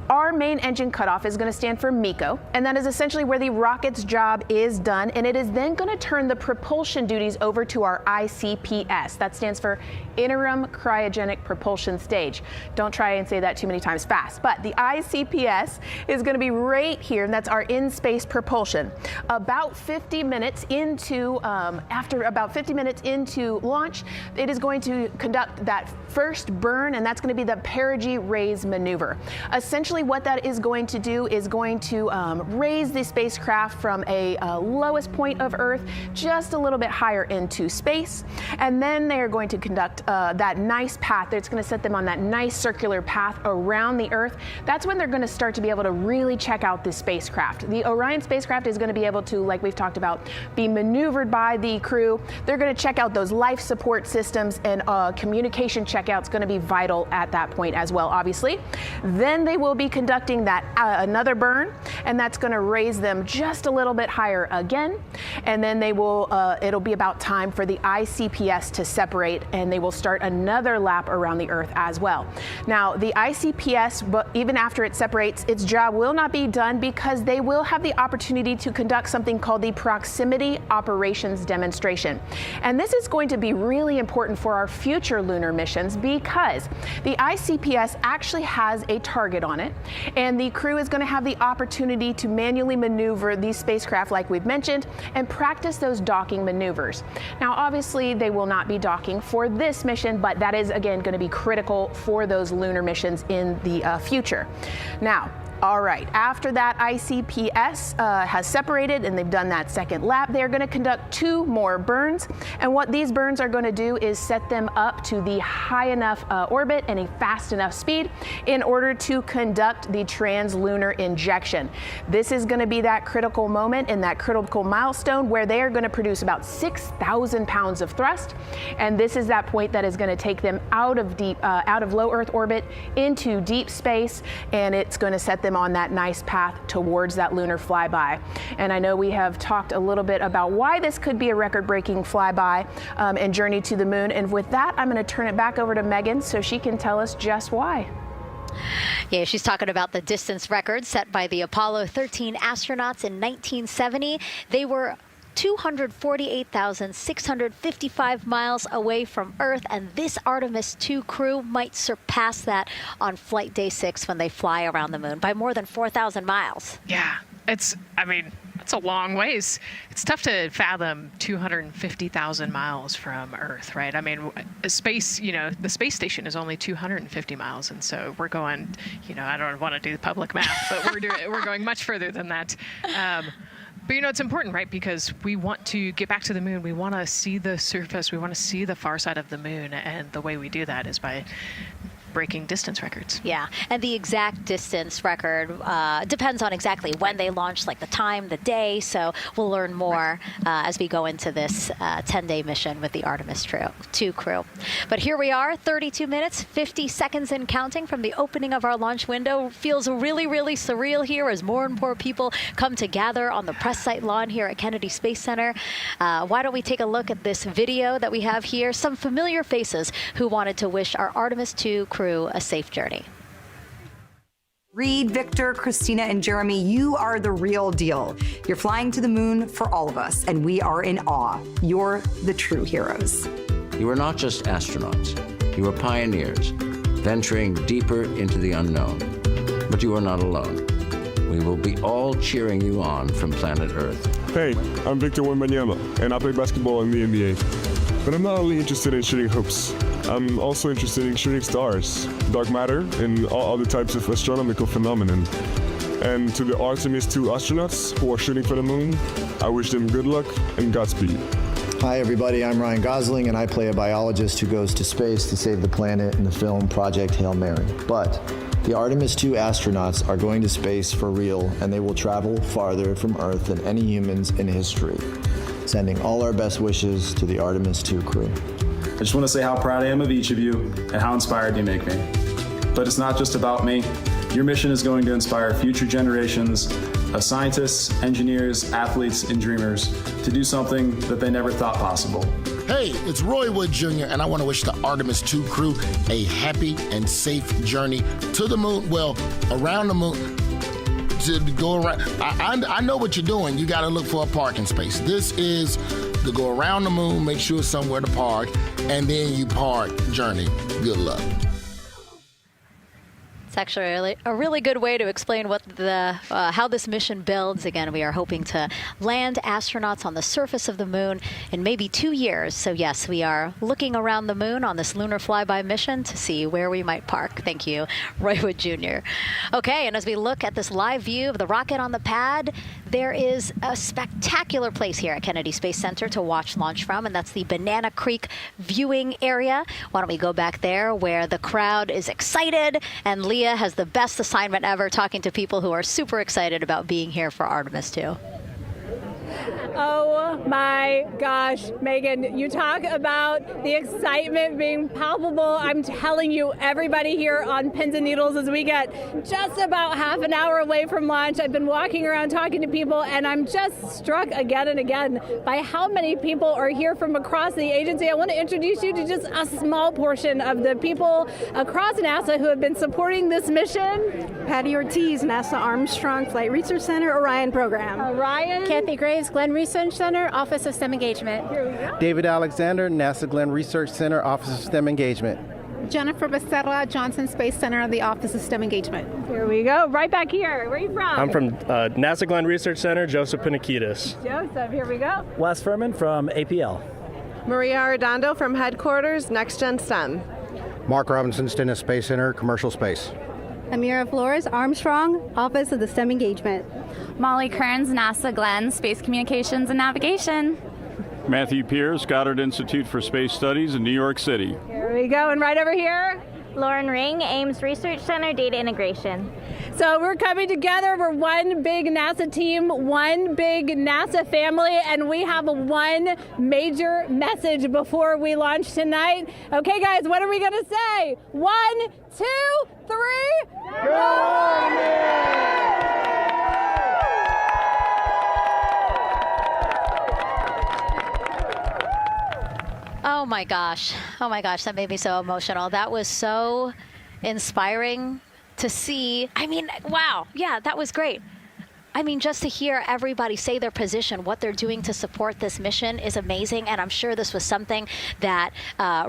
our main engine cutoff is going to stand for MECO, and that is essentially where the rocket's job is done, and it is then going to turn the propulsion duties over to our ICPS. That stands for Interim Cryogenic Propulsion Stage. Don't try and say that too many times fast, but the ICPS is going to be right here, and that's our in-space propulsion. About 50 minutes into, after about 50 minutes into launch, it is going to conduct that first burn, and that's going to be the perigee raise maneuver. Essentially, what that is going to do is going to raise the spacecraft from a lowest point of Earth just a little bit higher into space, and then they are going to conduct that nice path. It's going to set them on that nice circular path around the Earth. That's when they're going to start to be able to really check out this spacecraft. The Orion spacecraft is going to be able to, like we've talked about, be maneuvered by the crew. They're going to check out those life support systems, and communication checkout's going to be vital at that point as well, obviously. Then they will be conducting that another burn, and that's going to raise them just a little bit higher again, and then they will it'll be about time for the ICPS to separate, and they will start another lap around the Earth as well. Now the ICPS, but even after it separates, its job will not be done because they will have the opportunity to conduct something called the proximity operations demonstration, and this is going to be really important for our future lunar missions because the ICPS actually has a target on it, and the crew is going to have the opportunity to manually maneuver these spacecraft like we've mentioned and practice those docking maneuvers. Now obviously they will not be docking for this mission, but that is again going to be critical for those lunar missions in the future. Now All right, after that ICPS has separated and they've done that second lap, they're going to conduct 2 more burns. And what these burns are going to do is set them up to the high enough orbit and a fast enough speed in order to conduct the translunar injection. This is going to be that critical moment and that critical milestone where they are going to produce about 6,000 pounds of thrust. And this is that point that is going to take them out of low Earth orbit into deep space, and it's going to set them on that nice path towards that lunar flyby. And I know we have talked a little bit about why this could be a record-breaking flyby and journey to the moon. And with that, I'm going to turn it back over to Megan so she can tell us just why. Yeah, she's talking about the distance record set by the Apollo 13 astronauts in 1970. They were 248,655 miles away from Earth, and this Artemis II crew might surpass that on flight day 6 when they fly around the moon by more than 4,000 miles. Yeah, it's a long ways. It's tough to fathom 250,000 miles from Earth, right? I mean, space, the space station is only 250 miles, and so we're going, I don't want to do the public math, but we're going much further than that. But it's important, right? Because we want to get back to the moon. We want to see the surface. We want to see the far side of the moon. And the way we do that is by breaking distance records. Yeah, and the exact distance record depends on exactly when they launched, like the time, the day. So we'll learn more as we go into this 10-day mission with the Artemis II crew. But here we are, 32 minutes, 50 seconds and counting from the opening of our launch window. Feels really, really surreal here as more and more people come to gather on the press site lawn here at Kennedy Space Center. Why don't we take a look at this video that we have here? Some familiar faces who wanted to wish our Artemis II crew a safe journey. Reed, Victor, Christina, and Jeremy, you are the real deal. You're flying to the moon for all of us, and we are in awe. You're the true heroes. You are not just astronauts. You are pioneers, venturing deeper into the unknown. But you are not alone. We will be all cheering you on from planet Earth. Hey, I'm Victor Wembanyama, and I play basketball in the NBA. But I'm not only interested in shooting hoops. I'm also interested in shooting stars, dark matter, and all other types of astronomical phenomenon. And to the Artemis II astronauts who are shooting for the moon, I wish them good luck and Godspeed. Hi everybody, I'm Ryan Gosling, and I play a biologist who goes to space to save the planet in the film Project Hail Mary. But the Artemis II astronauts are going to space for real, and they will travel farther from Earth than any humans in history. Sending all our best wishes to the Artemis II crew. I just want to say how proud I am of each of you and how inspired you make me. But it's not just about me. Your mission is going to inspire future generations of scientists, engineers, athletes, and dreamers to do something that they never thought possible. Hey, it's Roy Wood Jr., and I want to wish the Artemis II crew a happy and safe journey to the moon, well, around the moon. To go around. I know what you're doing. You got to look for a parking space. This is to go around the moon, make sure somewhere to park, and then you park journey. Good luck. It's actually a really good way to explain what how this mission builds. Again, we are hoping to land astronauts on the surface of the moon in maybe 2 years. So yes, we are looking around the moon on this lunar flyby mission to see where we might park. Thank you, Roy Wood Jr. Okay, and as we look at this live view of the rocket on the pad, there is a spectacular place here at Kennedy Space Center to watch launch from, and that's the Banana Creek viewing area. Why don't we go back there where the crowd is excited, and Leah has the best assignment ever, talking to people who are super excited about being here for Artemis II. Oh my gosh, Megan, you talk about the excitement being palpable. I'm telling you, everybody here on pins and needles as we get just about half an hour away from launch. I've been walking around talking to people, and I'm just struck again and again by how many people are here from across the agency. I want to introduce you to just a small portion of the people across NASA who have been supporting this mission. Patty Ortiz, NASA Armstrong Flight Research Center, Orion program. Orion. Kathy Graves, Glenn Research Center, Office of STEM Engagement. Here we go. David Alexander, NASA Glenn Research Center, Office of STEM Engagement. Jennifer Becerra, Johnson Space Center, the Office of STEM Engagement. Here we go. Right back here. Where are you from? I'm from NASA Glenn Research Center, Joseph Pinakitis. Joseph, here we go. Wes Furman from APL. Maria Arredondo from Headquarters, Next Gen STEM. Mark Robinson, Stennis Space Center, Commercial Space. Amira Flores, Armstrong, Office of the STEM Engagement. Molly Kearns, NASA Glenn, Space Communications and Navigation. Matthew Pierce, Goddard Institute for Space Studies in New York City. Here we go, and right over here, Lauren Ring, Ames Research Center, Data Integration. So we're coming together. We're one big NASA team, one big NASA family, and we have one major message before we launch tonight. Okay, guys, what are we going to say? 1, 2, 3. Go Army! Oh my gosh, that made me so emotional. That was so inspiring to see. I mean, wow, yeah, that was great. I mean, just to hear everybody say their position, what they're doing to support this mission is amazing. And I'm sure this was something that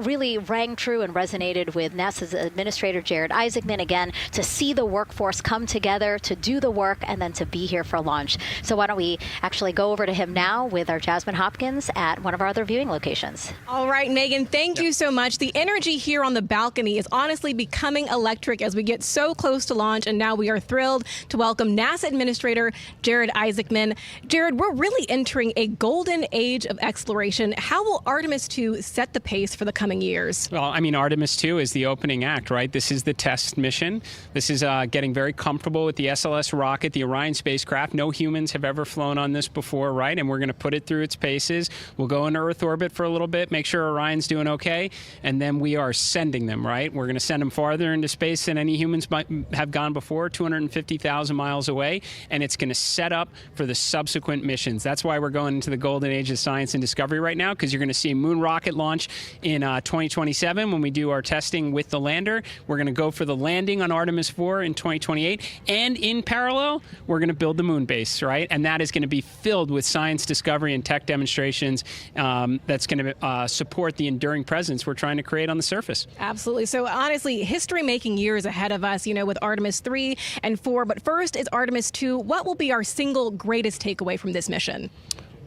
really rang true and resonated with NASA's Administrator Jared Isaacman, again, to see the workforce come together to do the work and then to be here for launch. So why don't we actually go over to him now with our Jasmine Hopkins at one of our other viewing locations. All right, Megan, thank you so much. The energy here on the balcony is honestly becoming electric as we get so close to launch. And now we are thrilled to welcome NASA Administrator Jared Isaacman. Jared, we're really entering a golden age of exploration. How will Artemis II set the pace for the coming years? Well, I mean, Artemis II is the opening act, right? This is the test mission. This is getting very comfortable with the SLS rocket, the Orion spacecraft. No humans have ever flown on this before, right? And we're going to put it through its paces. We'll go into Earth orbit for a little bit, make sure Orion's doing okay, and then we are sending them, right? We're going to send them farther into space than any humans might have gone before, 250,000 miles away, and it's going to set up for the subsequent missions. That's why we're going into the golden age of science and discovery right now, because you're going to see moon rocket launch in 2027 when we do our testing with the lander. We're going to go for the landing on Artemis IV in 2028, and in parallel, we're going to build the moon base, right? And that is going to be filled with science discovery and tech demonstrations that's going to support the enduring presence we're trying to create on the surface. Absolutely. So honestly, history-making years ahead of us, with Artemis 3 and 4. But first is Artemis 2. What will be our single greatest takeaway from this mission?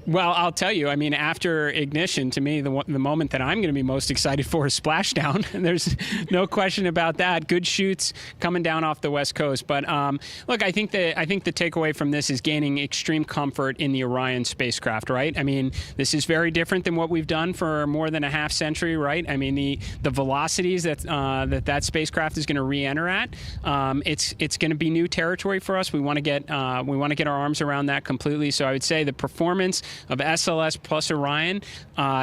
Well, I'll tell you, I mean, after ignition, to me, the moment that I'm going to be most excited for is splashdown. There's no question about that. Good shoots coming down off the West Coast. But look, I think the takeaway from this is gaining extreme comfort in the Orion spacecraft, right? I mean, this is very different than what we've done for more than a half century, right? I mean, the velocities that spacecraft is going to re-enter at, it's going to be new territory for us. We want to get our arms around that completely. So I would say the performance of SLS plus Orion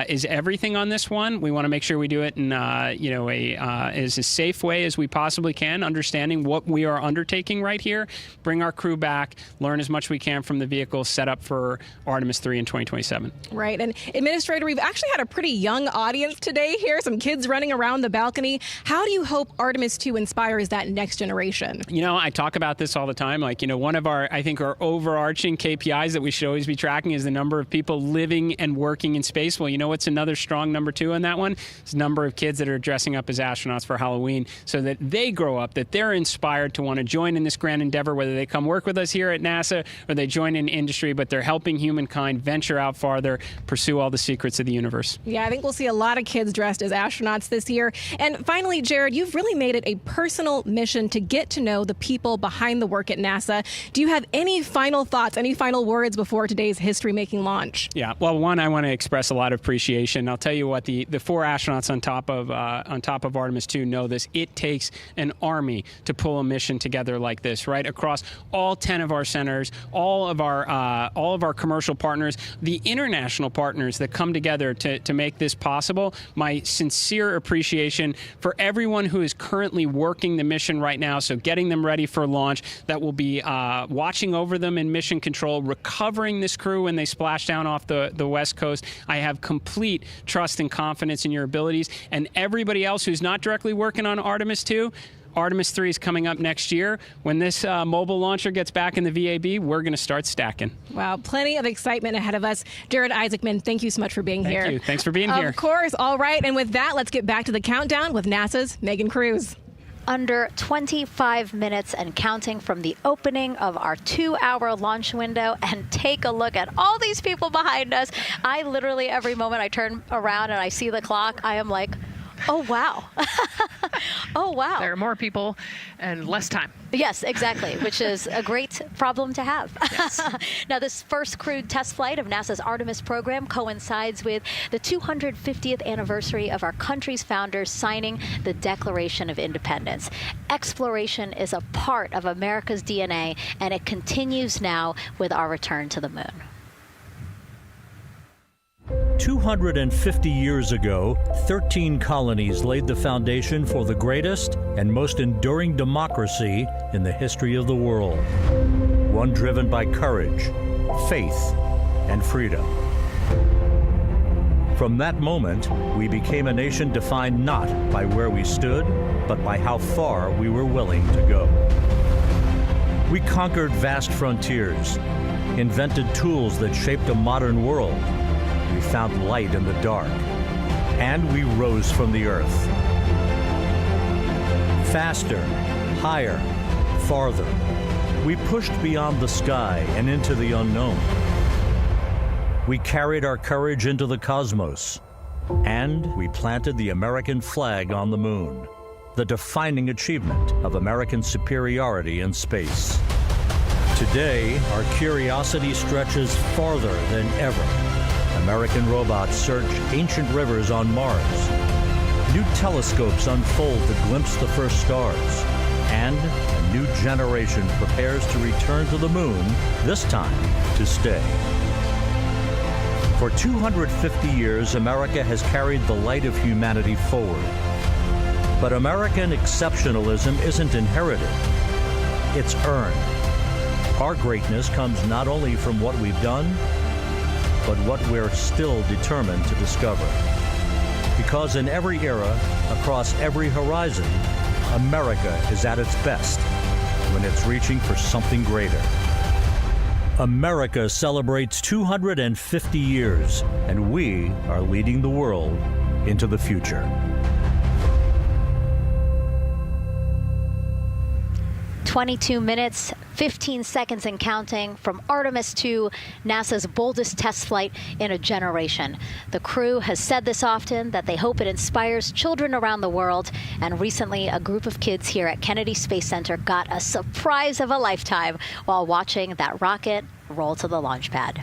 is everything on this one. We want to make sure we do it in as a safe way as we possibly can, understanding what we are undertaking right here, bring our crew back, learn as much as we can from the vehicle, set up for Artemis 3 in 2027. Right. And Administrator, we've actually had a pretty young audience today here, some kids running around the balcony. How do you hope Artemis 2 inspires that next generation? I talk about this all the time. One of our overarching KPIs that we should always be tracking is the number of people living and working in space. Well, what's another strong number 2 on that one? It's the number of kids that are dressing up as astronauts for Halloween, so that they grow up, that they're inspired to want to join in this grand endeavor, whether they come work with us here at NASA or they join in industry, but they're helping humankind venture out farther, pursue all the secrets of the universe. Yeah, I think we'll see a lot of kids dressed as astronauts this year. And finally, Jared, you've really made it a personal mission to get to know the people behind the work at NASA. Do you have any final thoughts, any final words before today's history-making launch? Yeah, well, one, I want to express a lot of appreciation. I'll tell you what, the 4 astronauts on top of Artemis II know this. It takes an army to pull a mission together like this, right? Across all 10 of our centers, all of our commercial partners, the international partners that come together to make this possible. My sincere appreciation for everyone who is currently working the mission right now, so getting them ready for launch, that will be watching over them in mission control, recovering this crew when they splash down off the West Coast. I have complete trust and confidence in your abilities. And everybody else who's not directly working on Artemis II, Artemis 3 is coming up next year. When this mobile launcher gets back in the VAB, we're going to start stacking. Wow, plenty of excitement ahead of us. Jared Isaacman, thank you so much for being here. Thank you. Thanks for being here. Of course. All right. And with that, let's get back to the countdown with NASA's Megan Cruz. Under 25 minutes and counting from the opening of our 2-hour launch window, and take a look at all these people behind us. I literally, every moment I turn around and I see the clock, I am like, Oh, wow. Oh, wow. There are more people and less time. Yes, exactly, which is a great problem to have. Yes. Now, this first crewed test flight of NASA's Artemis program coincides with the 250th anniversary of our country's founders signing the Declaration of Independence. Exploration is a part of America's DNA, and it continues now with our return to the moon. 250 years ago, 13 colonies laid the foundation for the greatest and most enduring democracy in the history of the world. One driven by courage, faith, and freedom. From that moment, we became a nation defined not by where we stood, but by how far we were willing to go. We conquered vast frontiers, invented tools that shaped a modern world. We found light in the dark, and we rose from the earth. Faster, higher, farther. We pushed beyond the sky and into the unknown. We carried our courage into the cosmos, and we planted the American flag on the moon, the defining achievement of American superiority in space. Today, our curiosity stretches farther than ever. American robots search ancient rivers on Mars. New telescopes unfold to glimpse the first stars. And a new generation prepares to return to the moon, this time to stay. For 250 years, America has carried the light of humanity forward. But American exceptionalism isn't inherited, it's earned. Our greatness comes not only from what we've done, but what we're still determined to discover. Because in every era, across every horizon, America is at its best when it's reaching for something greater. America celebrates 250 years, and we are leading the world into the future. 22 minutes, 15 seconds and counting from Artemis II, NASA's boldest test flight in a generation. The crew has said this often, that they hope it inspires children around the world. And recently, a group of kids here at Kennedy Space Center got a surprise of a lifetime while watching that rocket roll to the launch pad.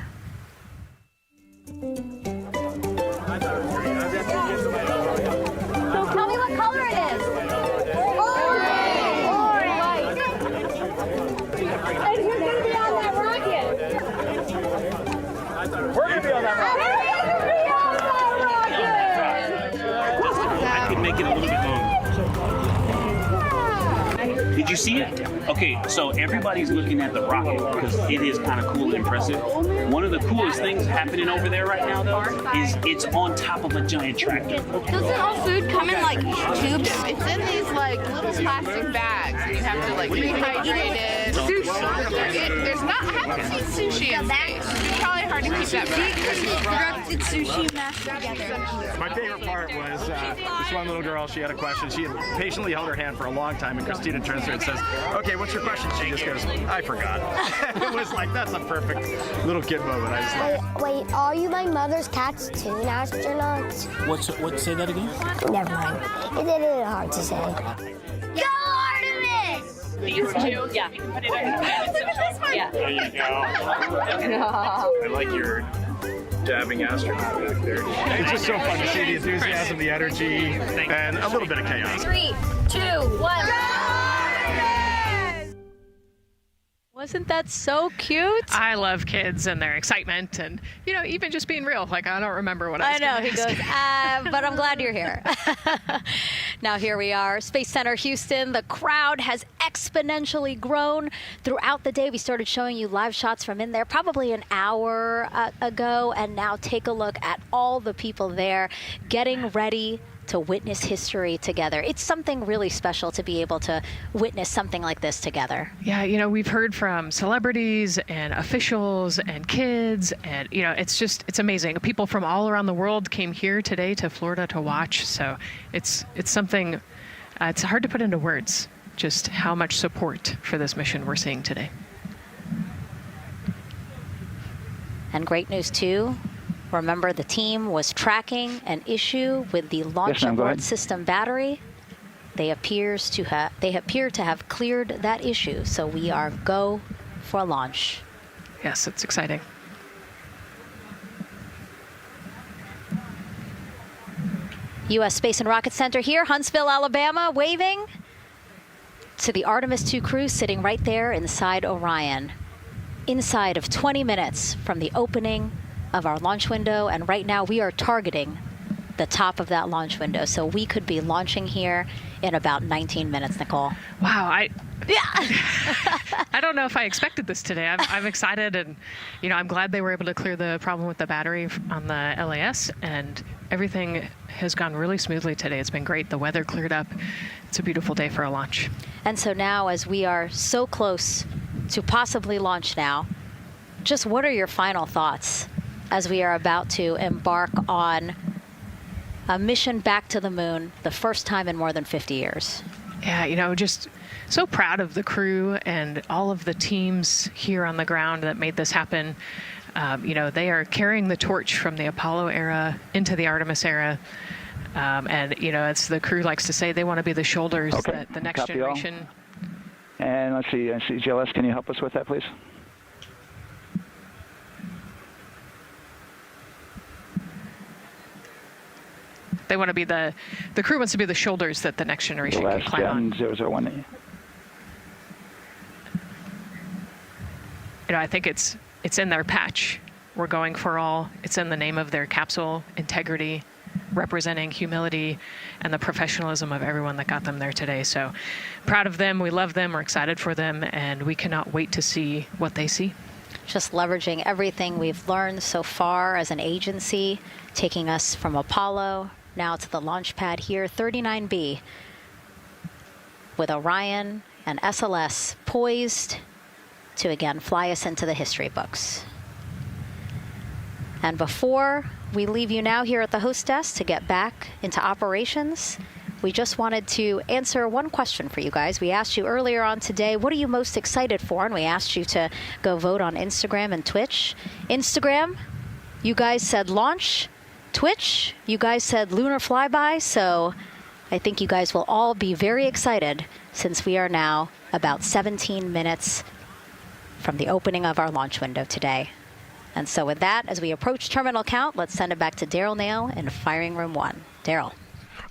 So tell me what color it is. We're going to be on that rocket. I could make it a little bit longer. Did you see it? Okay, so everybody's looking at the rocket because it is kind of cool and impressive. One of the coolest things happening over there right now, though, is it's on top of a giant tractor. Doesn't all food come in like tubes? It's in these like little plastic bags, and you have to like rehydrate it. Sushi. There's not. I haven't seen sushi in space. It's probably hard to keep that back. Corrupted sushi mashed together. My favorite part was this one little girl. She had a question. She had patiently held her hand for a long time, and Christina turns to her and says, "Okay, what's your question?" She just goes, "I forgot." It was like, that's a perfect little kid moment. I just love. Wait, are you my mother's cats too, astronauts? What? Say that again? Never mind. It's a little hard to say. Go Artemis! These two? Yeah. You can put it on. Look at this one. Yeah. There you go. I like your dabbing astronaut back there. It's just so fun to see the enthusiasm, the energy, and a little bit of chaos. 3, 2, 1. Wasn't that so cute? I love kids and their excitement and, you know, even just being real. Like, I don't remember what I was know, gonna he ask. goes, but I'm glad you're here. Now here we are, Space Center Houston. The crowd has exponentially grown throughout the day. We started showing you live shots from in there probably an hour ago. And now take a look at all the people there getting ready to witness history together. It's something really special to be able to witness something like this together. Yeah, you know, we've heard from celebrities and officials and kids, and, you know, it's amazing. People from all around the world came here today to Florida to watch. So it's something, it's hard to put into words, just how much support for this mission we're seeing today. And great news, too. Remember, the team was tracking an issue with the launch abort system battery. They appear to have cleared that issue, so we are go for launch. Yes, it's exciting. U.S. Space and Rocket Center here, Huntsville, Alabama, waving to the Artemis II crew sitting right there inside Orion. Inside of 20 minutes from the opening of our launch window, and right now we are targeting the top of that launch window, so we could be launching here in about 19 minutes, Nicole. Wow, I don't know if I expected this today. I'm excited, and I'm glad they were able to clear the problem with the battery on the LAS, and everything has gone really smoothly today. It's been great. The weather cleared up. It's a beautiful day for a launch. And so now, as we are so close to possibly launch now, just what are your final thoughts as we are about to embark on a mission back to the moon, the first time in more than 50 years? Yeah, just so proud of the crew and all of the teams here on the ground that made this happen. They are carrying the torch from the Apollo era into the Artemis era. And it's the crew likes to say they want to be the shoulders that the next generation. And let's see, GLS, can you help us with that, please? They want to be the crew wants to be the shoulders that the next generation can climb on. 001. I think it's in their patch. We're going for all. It's in the name of their capsule, integrity, representing humility and the professionalism of everyone that got them there today. So proud of them. We love them. We're excited for them. And we cannot wait to see what they see. Just leveraging everything we've learned so far as an agency, taking us from Apollo now to the launch pad here, 39B, with Orion and SLS poised to again fly us into the history books. And before we leave you now here at the host desk to get back into operations, we just wanted to answer one question for you guys. We asked you earlier on today, what are you most excited for? And we asked you to go vote on Instagram and Twitch. Instagram, you guys said launch. Twitch, you guys said lunar flyby. So I think you guys will all be very excited since we are now about 17 minutes from the opening of our launch window today. And so with that, as we approach terminal count, let's send it back to Daryl Nail in Firing Room 1. Daryl.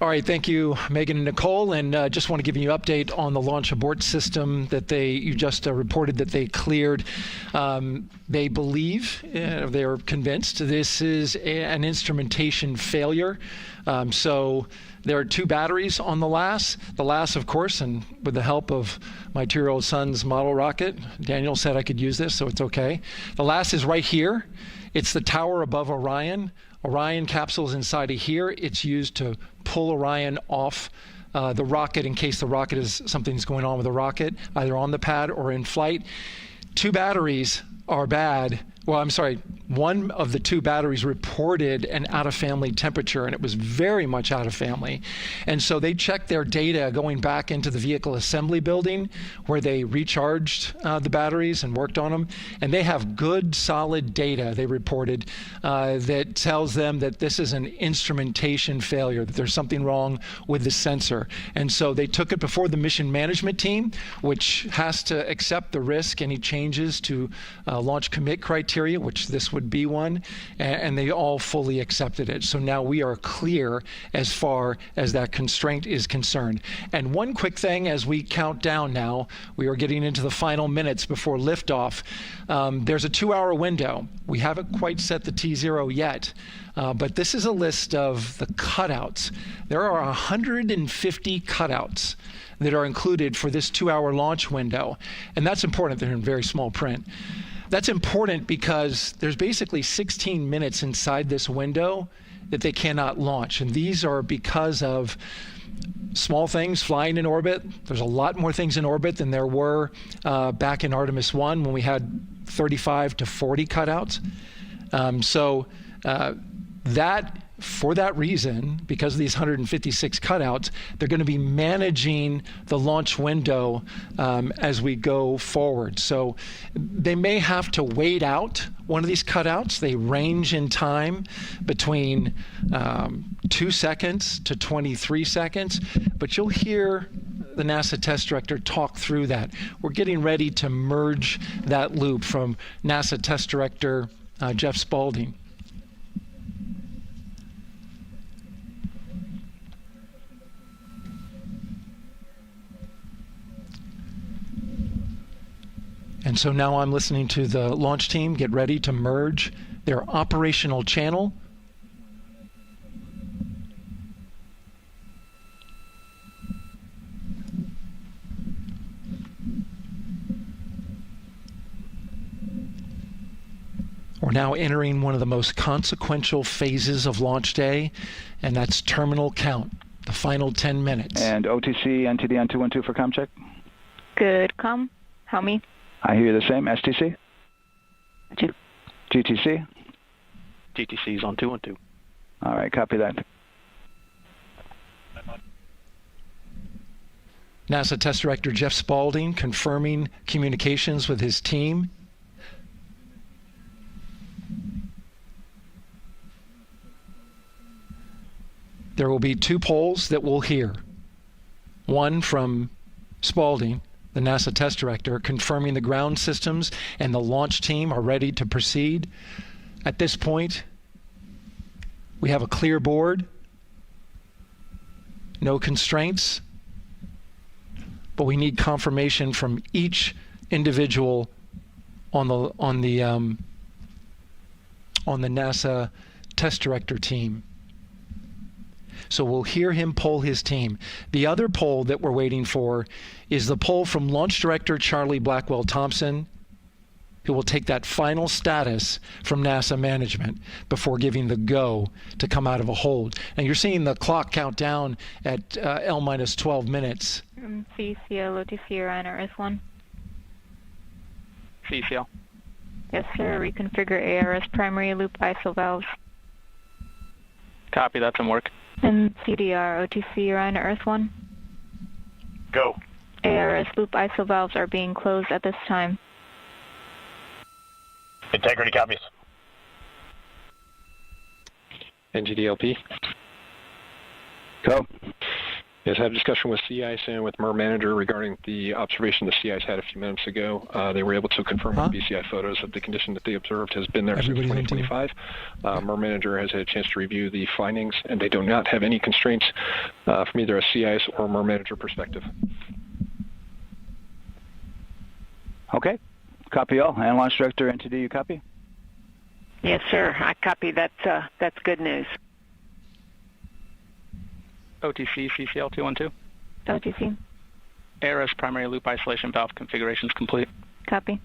All right, thank you, Megan and Nicole. And just want to give you an update on the launch abort system that you just reported that they cleared. They believe, they are convinced, this is an instrumentation failure. So there are 2 batteries on the LAS. The LAS, of course, and with the help of my 2-year-old son's model rocket, Daniel said I could use this, so it's okay. The LAS is right here. It's the tower above Orion. Orion capsule is inside of here. It's used to pull Orion off the rocket in case the rocket is something's going on with the rocket, either on the pad or in flight. 2 batteries are bad. Well, I'm sorry, one of the 2 batteries reported an out-of-family temperature, and it was very much out of family. And so they checked their data going back into the vehicle assembly building where they recharged the batteries and worked on them. And they have good, solid data, they reported, that tells them that this is an instrumentation failure, that there's something wrong with the sensor. And so they took it before the mission management team, which has to accept the risk, any changes to launch commit criteria, which this would be one, and they all fully accepted it. So now we are clear as far as that constraint is concerned. And one quick thing as we count down now, we are getting into the final minutes before liftoff. There's a 2-hour window. We haven't quite set the T0 yet, but this is a list of the cutouts. There are 150 cutouts that are included for this 2-hour launch window, and that's important. They're in very small print. That's important because there's basically 16 minutes inside this window that they cannot launch. And these are because of small things flying in orbit. There's a lot more things in orbit than there were back in Artemis I when we had 35 to 40 cutouts. So that for that reason, because of these 156 cutouts, they're going to be managing the launch window as we go forward. So they may have to wait out one of these cutouts. They range in time between 2 seconds to 23 seconds, but you'll hear the NASA test director talk through that. We're getting ready to merge that loop from NASA test director Jeff Spaulding. And so now I'm listening to the launch team get ready to merge their operational channel. We're now entering one of the most consequential phases of launch day, and that's terminal count, the final 10 minutes. And OTC, NTD on 212 for comm check. Good, comm. How me? I hear the same. STC? 2. GTC? GTC is on 212. All right, copy that. NASA Test Director Jeff Spaulding confirming communications with his team. There will be 2 polls that we'll hear. One from Spaulding, the NASA Test Director, confirming the ground systems and the launch team are ready to proceed. At this point, we have a clear board, no constraints, but we need confirmation from each individual on the NASA Test Director team. So we'll hear him poll his team. The other poll that we're waiting for is the poll from Launch Director Charlie Blackwell Thompson, who will take that final status from NASA management before giving the go to come out of a hold. And you're seeing the clock count down at L minus 12 minutes. CCL, OTC, Orion, RS1. CCL. Yes, sir. Reconfigure ARS primary loop ISO valves. Copy, that's in work. And CDR, OTC, Orion, RS1. Go. ARS loop ISO valves are being closed at this time. Integrity copies. NGDLP. Go. Yes, I had a discussion with sea ice and with MER manager regarding the observation the sea ice had a few minutes ago. They were able to confirm with BCI photos that the condition that they observed has been there since 2025. MER manager has had a chance to review the findings, and they do not have any constraints from either a sea ice or MER manager perspective. Okay. Copy all. And Launch Director NTD, you copy? Yes, sir. I copy. That's good news. OTC, CCL 212. OTC. ARS primary loop isolation valve configuration is complete. Copy.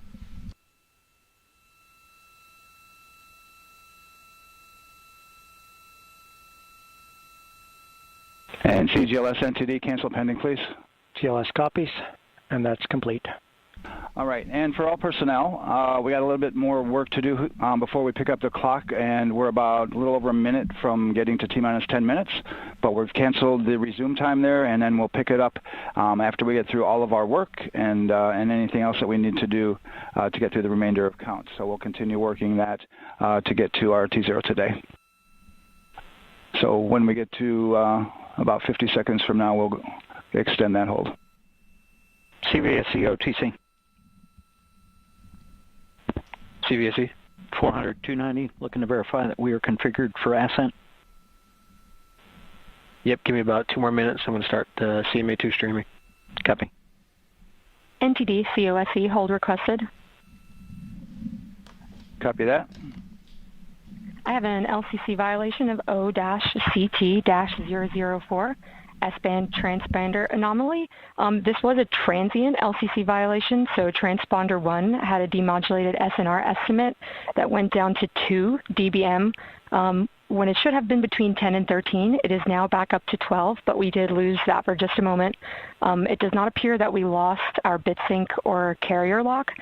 And CGLS NTD, cancel pending, please. GLS copies, and that's complete. All right, and for all personnel, we got a little bit more work to do before we pick up the clock, and we're about a little over a minute from getting to T-minus 10 minutes, but we've canceled the resume time there, and then we'll pick it up after we get through all of our work and anything else that we need to do to get through the remainder of counts. So we'll continue working that to get to our T0 today. So when we get to about 50 seconds from now, we'll extend that hold. CVSE OTC. CVSE. 400-290, looking to verify that we are configured for ascent. Yep, give me about 2 more minutes. I'm going to start CMA2 streaming. Copy. NTD, COSE, hold requested. Copy that. I have an LCC violation of O-CT-004. S-band transponder anomaly. This was a transient LCC violation, so transponder 1 had a demodulated SNR estimate that went down to 2 dBm when it should have been between 10 and 13. It is now back up to 12, but we did lose that for just a moment. It does not appear that we lost our bit sync or carrier lock,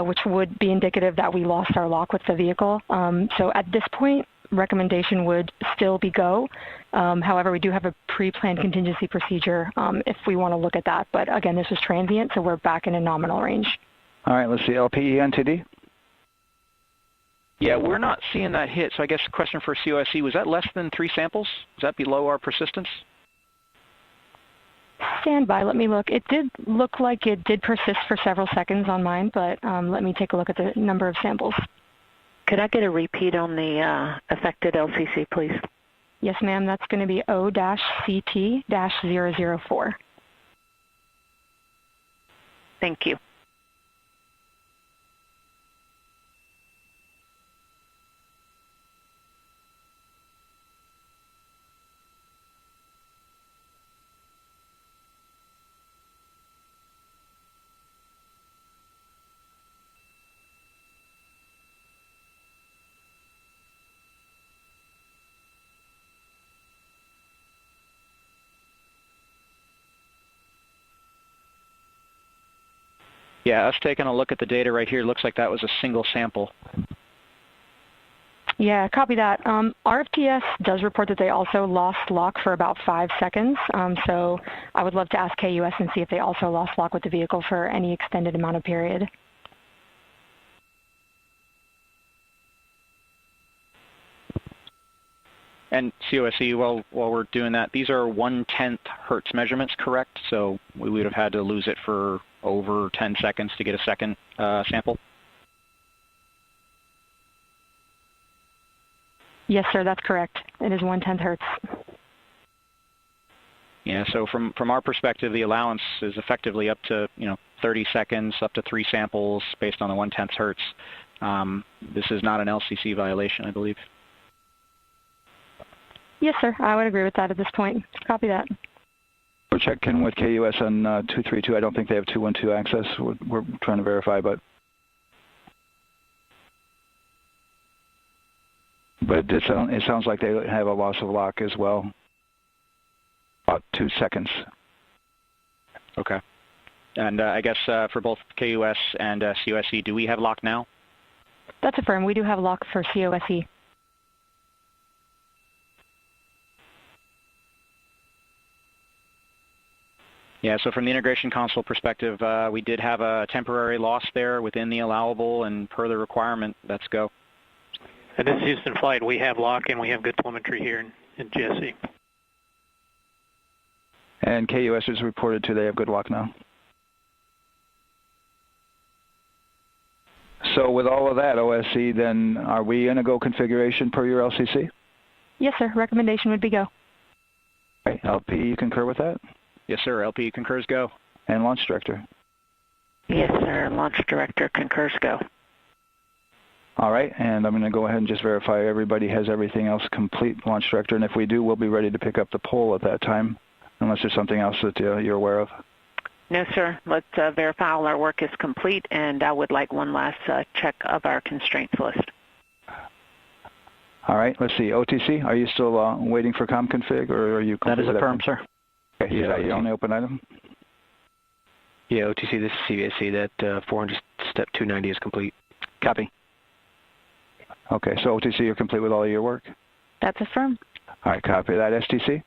which would be indicative that we lost our lock with the vehicle. So at this point, recommendation would still be go. However, we do have a pre-planned contingency procedure if we want to look at that. But again, this is transient, so we're back in a nominal range. All right, let's see, LPE NTD. Yeah, we're not seeing that hit. So I guess the question for COSE, was that less than 3 samples? Was that below our persistence? Stand by, let me look. It did look like it did persist for several seconds on mine, but let me take a look at the number of samples. Could I get a repeat on the affected LCC, please? Yes, ma'am. That's going to be O-CT-004. Thank you. Yeah, us taking a look at the data right here, looks like that was a single sample. Yeah, copy that. RFTS does report that they also lost lock for about 5 seconds. So I would love to ask KUS and see if they also lost lock with the vehicle for any extended amount of period. And COSE, while we're doing that, these are 1/10 hertz measurements, correct? So we would have had to lose it for over 10 seconds to get a second sample? Yes, sir, that's correct. It is 1/10 hertz. Yeah, so from our perspective, the allowance is effectively up to 30 seconds, up to 3 samples based on the 1/10 hertz. This is not an LCC violation, I believe. Yes, sir. I would agree with that at this point. Copy that. We're checking with KUS on 232. I don't think they have 212 access. We're trying to verify, but it sounds like they have a loss of lock as well. About 2 seconds. Okay. And I guess for both KUS and COSE, do we have lock now? That's affirmed. We do have lock for COSE. Yeah, so from the integration console perspective, we did have a temporary loss there within the allowable, and per the requirement, let's go. And this is Houston Flight. We have lock and we have good telemetry here in GSE. And KUS has reported too, they have good lock now. So with all of that, OSC, then are we in a go configuration per your LCC? Yes, sir. Recommendation would be go. Okay. LP, you concur with that? Yes, sir. LP concurs go. And Launch Director? Yes, sir. Launch Director concurs go. All right, and I'm going to go ahead and just verify everybody has everything else complete, Launch Director, and if we do, we'll be ready to pick up the poll at that time, unless there's something else that you're aware of. No, sir. Let's verify all our work is complete, and I would like one last check of our constraints list. All right, let's see. OTC, are you still waiting for ComConfig, or are you... That is affirmed, sir. Okay, yeah, you on the open item? Yeah, OTC, this is CVSC. That 400 step 290 is complete. Copy. Okay, so OTC, you're complete with all of your work? That's affirmed. All right, copy that. STC?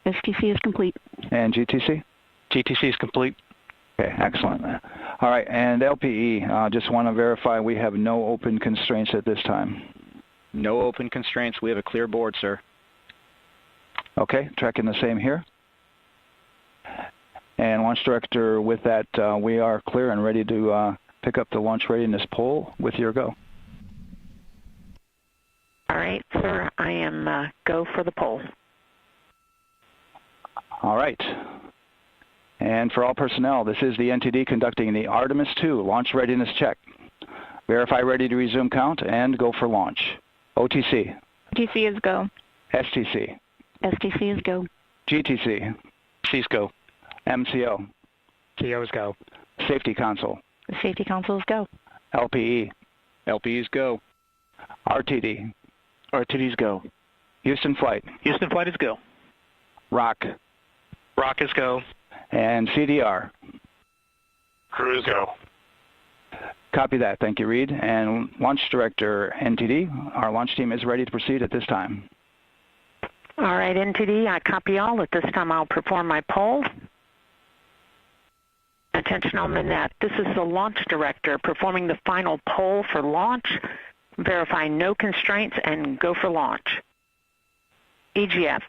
STC is complete. And GTC? GTC is complete. Okay, excellent. All right, and LPE, just want to verify we have no open constraints at this time. No open constraints. We have a clear board, sir. Okay, tracking the same here. And Launch Director, with that, we are clear and ready to pick up the launch readiness poll with your go. All right, sir. I am go for the poll. All right. And for all personnel, this is the NTD conducting the Artemis II launch readiness check. Verify ready to resume count and go for launch. OTC. OTC is go. STC. STC is go. GTC. C's go. MCO. CO is go. Safety Console. The Safety Console is go. LPE. LPE's go. RTD. RTD's go. Houston Flight. Houston Flight is go. ROC. ROC is go. And CDR. Crew is go. Copy that. Thank you, Reed. And Launch Director NTD, our launch team is ready to proceed at this time. All right, NTD, I copy all. At this time, I'll perform my poll. Attention on the net. This is the Launch Director performing the final poll for launch. Verify no constraints and go for launch. EGS,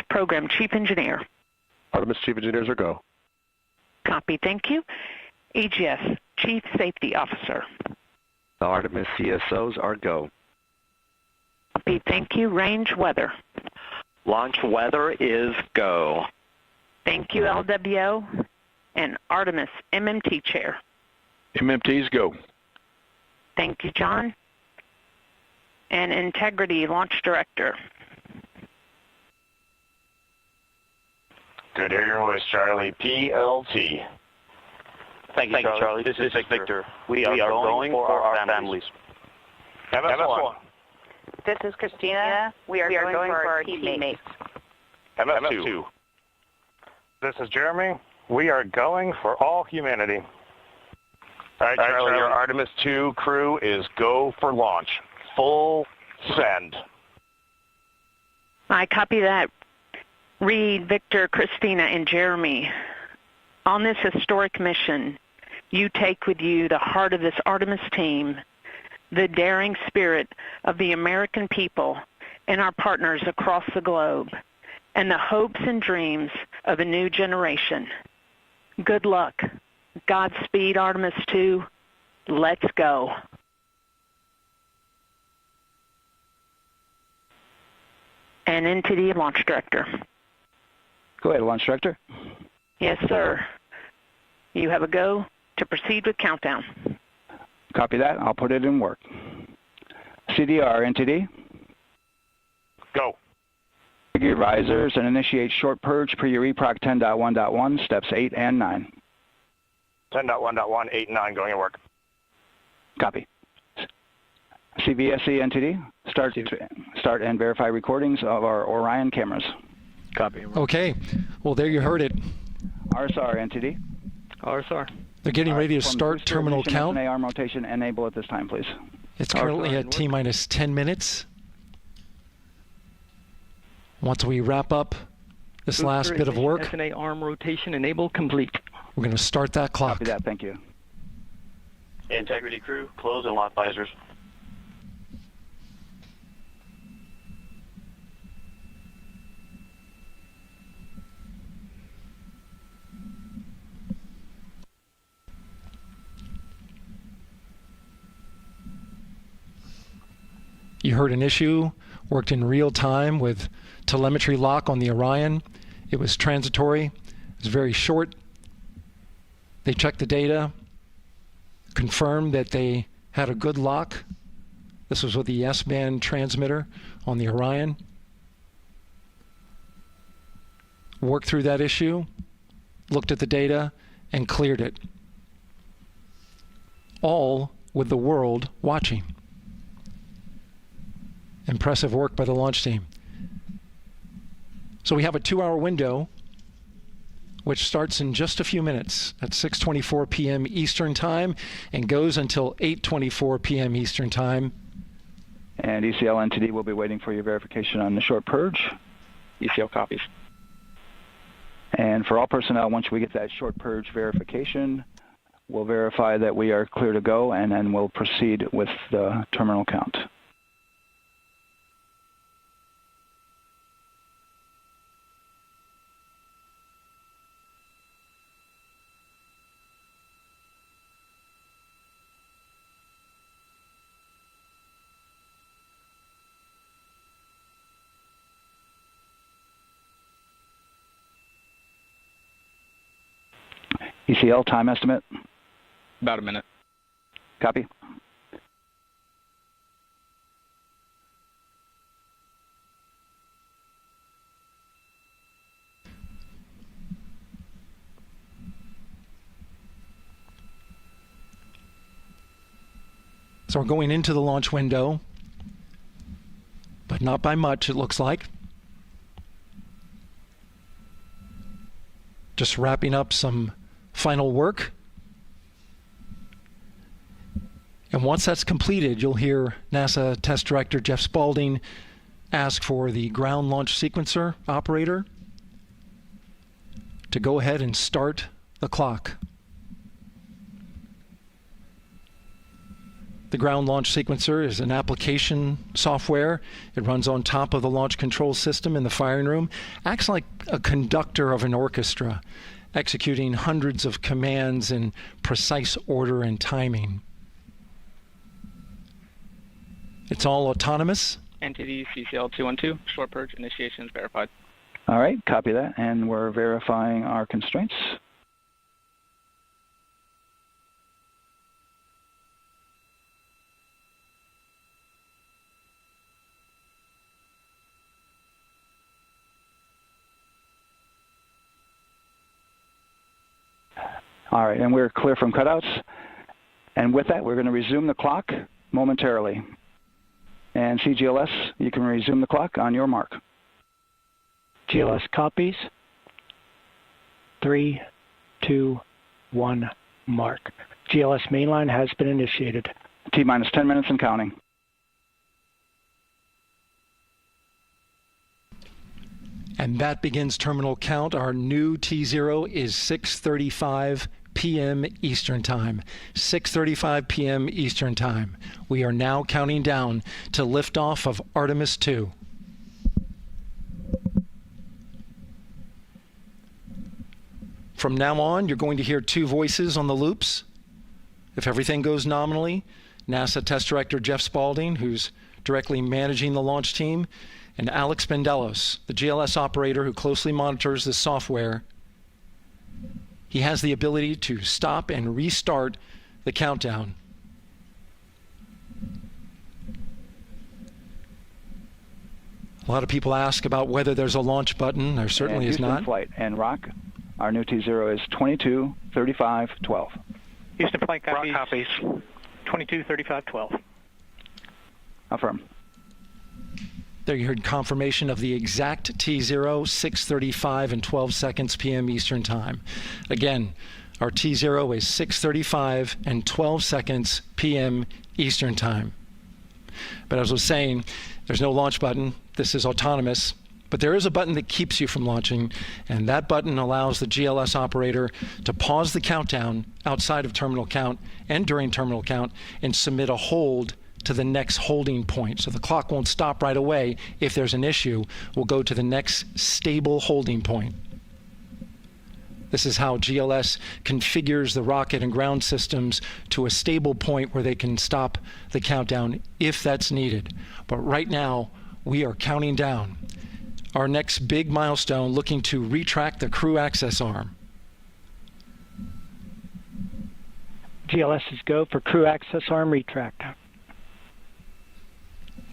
Program Chief Engineer. Artemis Chief Engineers are go. Copy, thank you. EGS, Chief Safety Officer. The Artemis CSOs are go. Copy, thank you. Range weather. Launch weather is go. Thank you, LWO. And Artemis MMT Chair. MMTs go. Thank you, John. And Integrity Launch Director. Good to hear your voice, Charlie. PLT. Thank you, Charlie. This is Victor. We are going for our families. MS1. This is Christina. We are going for our teammates. MS2. This is Jeremy. We are going for all humanity. All right, Charlie, your Artemis II crew is go for launch. Full send. I copy that. Reed, Victor, Christina, and Jeremy. On this historic mission, you take with you the heart of this Artemis team, the daring spirit of the American people and our partners across the globe, and the hopes and dreams of a new generation. Good luck. Godspeed, Artemis II. Let's go. And NTD Launch Director. Go ahead, Launch Director. Yes, sir. You have a go to proceed with countdown. Copy that. I'll put it in work. CDR, NTD. Go. Your risers and initiate short purge per your EPROC 10.1.1, steps 8 and 9. 10.1.1, 8 and 9 going to work. Copy. CVSE NTD, start and verify recordings of our Orion cameras. Copy. Okay. Well, there you heard it. RSR NTD. RSR. They're getting ready to start terminal count. SNA arm rotation enable at this time, please. It's currently at T-minus 10 minutes. Once we wrap up this last bit of work, SNA arm rotation enable complete. We're going to start that clock. Copy that. Thank you. Integrity crew, close and lock visors. You heard an issue, worked in real time with telemetry lock on the Orion. It was transitory. It was very short. They checked the data, confirmed that they had a good lock. This was with the S-band transmitter on the Orion. Worked through that issue, looked at the data, and cleared it. All with the world watching. Impressive work by the launch team. So we have a 2-hour window, which starts in just a few minutes at 6:24 p.m. Eastern Time and goes until 8:24 p.m. Eastern Time. And ECL NTD will be waiting for your verification on the short purge. ECL copies. And for all personnel, once we get that short purge verification, we'll verify that we are clear to go, and then we'll proceed with the terminal count. ECL time estimate? About a minute. Copy. So we're going into the launch window, but not by much, it looks like. Just wrapping up some final work. And once that's completed, you'll hear NASA Test Director Jeff Spaulding ask for the ground launch sequencer operator to go ahead and start the clock. The ground launch sequencer is an application software. It runs on top of the launch control system in the firing room, acts like a conductor of an orchestra, executing hundreds of commands in precise order and timing. It's all autonomous. Entity CCL 212, short purge initiation is verified. All right, copy that, and we're verifying our constraints. All right, and we're clear from cutouts. And with that, we're going to resume the clock momentarily. And CGLS, you can resume the clock on your mark. GLS copies. 3, 2, 1, mark. GLS mainline has been initiated. T-minus 10 minutes and counting. And that begins terminal count. Our new T0 is 6:35 p.m. Eastern Time. 6:35 p.m. Eastern Time. We are now counting down to liftoff of Artemis II. From now on, you're going to hear two voices on the loops. If everything goes nominally, NASA Test Director Jeff Spaulding, who's directly managing the launch team, and Alex Bendelos, the GLS operator who closely monitors the software. He has the ability to stop and restart the countdown. A lot of people ask about whether there's a launch button. There certainly is not. Flight and Rock, our new T0 is 22:35:12. Houston flight copies. Rock copies. 22:35:12. Affirm. There you heard confirmation of the exact T0, 6:35 and 12 seconds p.m. Eastern Time. Again, our T0 is 6:35 and 12 seconds p.m. Eastern Time. But as I was saying, there's no launch button. This is autonomous. But there is a button that keeps you from launching, and that button allows the GLS operator to pause the countdown outside of terminal count and during terminal count and submit a hold to the next holding point. So the clock won't stop right away. If there's an issue, we'll go to the next stable holding point. This is how GLS configures the rocket and ground systems to a stable point where they can stop the countdown if that's needed. But right now, we are counting down. Our next big milestone, looking to retract the crew access arm. GLS is go for crew access arm retract.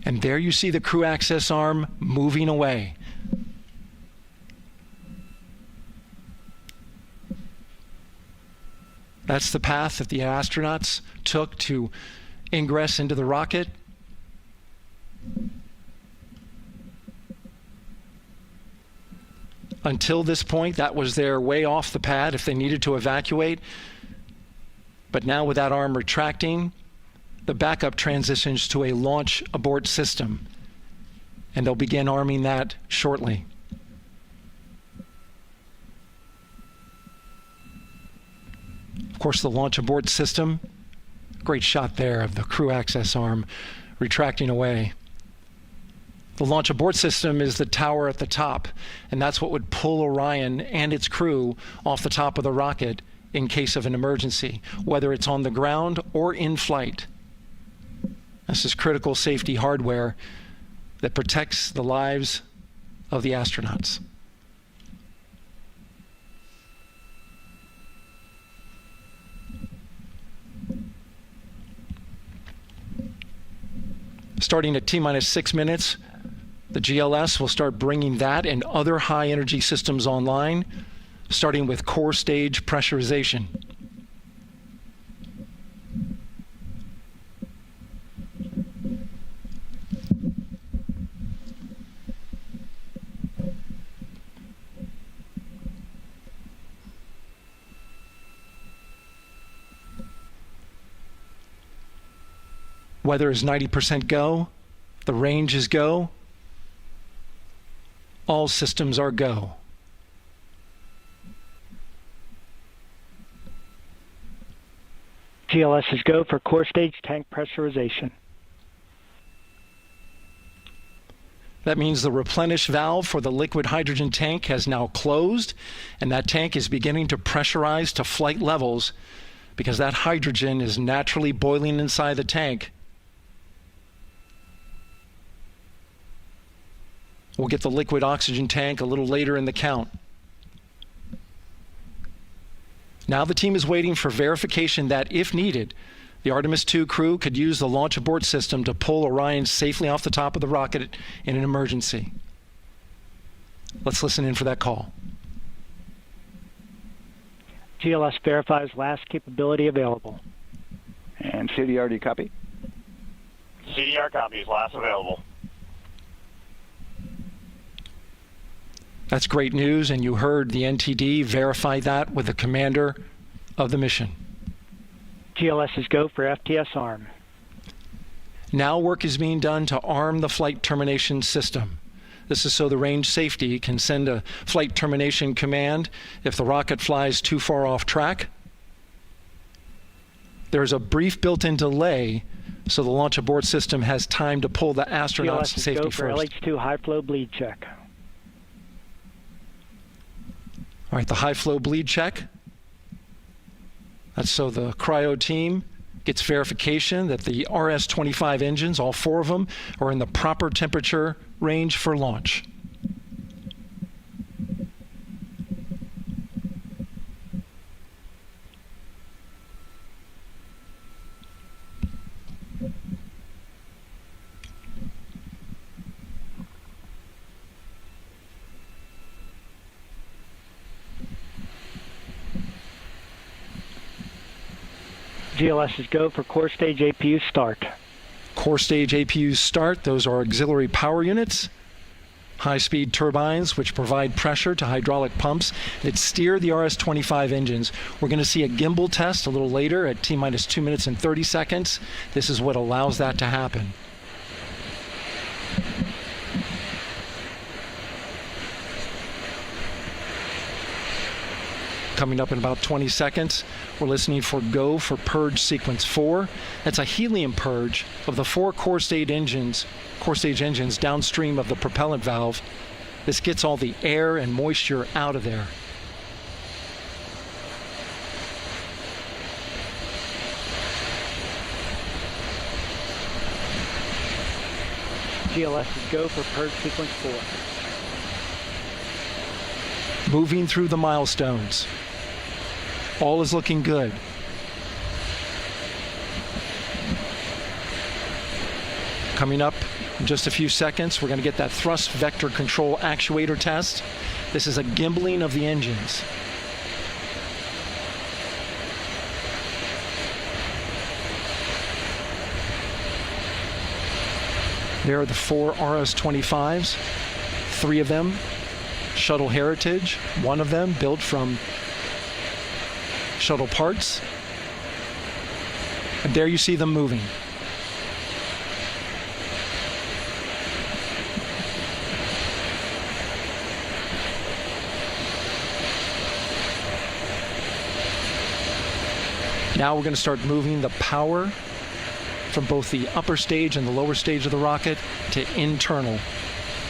And there you see the crew access arm moving away. That's the path that the astronauts took to ingress into the rocket. Until this point, that was their way off the pad if they needed to evacuate. But now with that arm retracting, the backup transitions to a launch abort system, and they'll begin arming that shortly. Of course, the launch abort system, great shot there of the crew access arm retracting away. The launch abort system is the tower at the top, and that's what would pull Orion and its crew off the top of the rocket in case of an emergency, whether it's on the ground or in flight. This is critical safety hardware that protects the lives of the astronauts. Starting at T-minus 6 minutes, the GLS will start bringing that and other high-energy systems online, starting with core stage pressurization. Weather is 90% go. The range is go. All systems are go. GLS is go for core stage tank pressurization. That means the replenish valve for the liquid hydrogen tank has now closed, and that tank is beginning to pressurize to flight levels because that hydrogen is naturally boiling inside the tank. We'll get the liquid oxygen tank a little later in the count. Now the team is waiting for verification that, if needed, the Artemis II crew could use the launch abort system to pull Orion safely off the top of the rocket in an emergency. Let's listen in for that call. GLS verifies last capability available. And CDR, do you copy? CDR copies, last available. That's great news, and you heard the NTD verify that with the commander of the mission. GLS is go for FTS arm. Now work is being done to arm the flight termination system. This is so the range safety can send a flight termination command if the rocket flies too far off track. There's a brief built-in delay so the launch abort system has time to pull the astronauts to safety first. GLS is go for LH2 high flow bleed check. All right, the high flow bleed check. That's so the cryo team gets verification that the RS-25 engines, all 4 of them, are in the proper temperature range for launch. GLS is go for core stage APU start. Core stage APUs start. Those are auxiliary power units, high-speed turbines which provide pressure to hydraulic pumps that steer the RS-25 engines. We're going to see a gimbal test a little later at T-minus 2 minutes and 30 seconds. This is what allows that to happen. Coming up in about 20 seconds, we're listening for go for purge sequence 4. That's a helium purge of the 4 core stage engines downstream of the propellant valve. This gets all the air and moisture out of there. GLS is go for purge sequence 4. Moving through the milestones. All is looking good. Coming up in just a few seconds, we're going to get that thrust vector control actuator test. This is a gimbaling of the engines. There are the 4 RS-25s, 3 of them Shuttle Heritage, 1 of them built from shuttle parts. And there you see them moving. Now we're going to start moving the power from both the upper stage and the lower stage of the rocket to internal,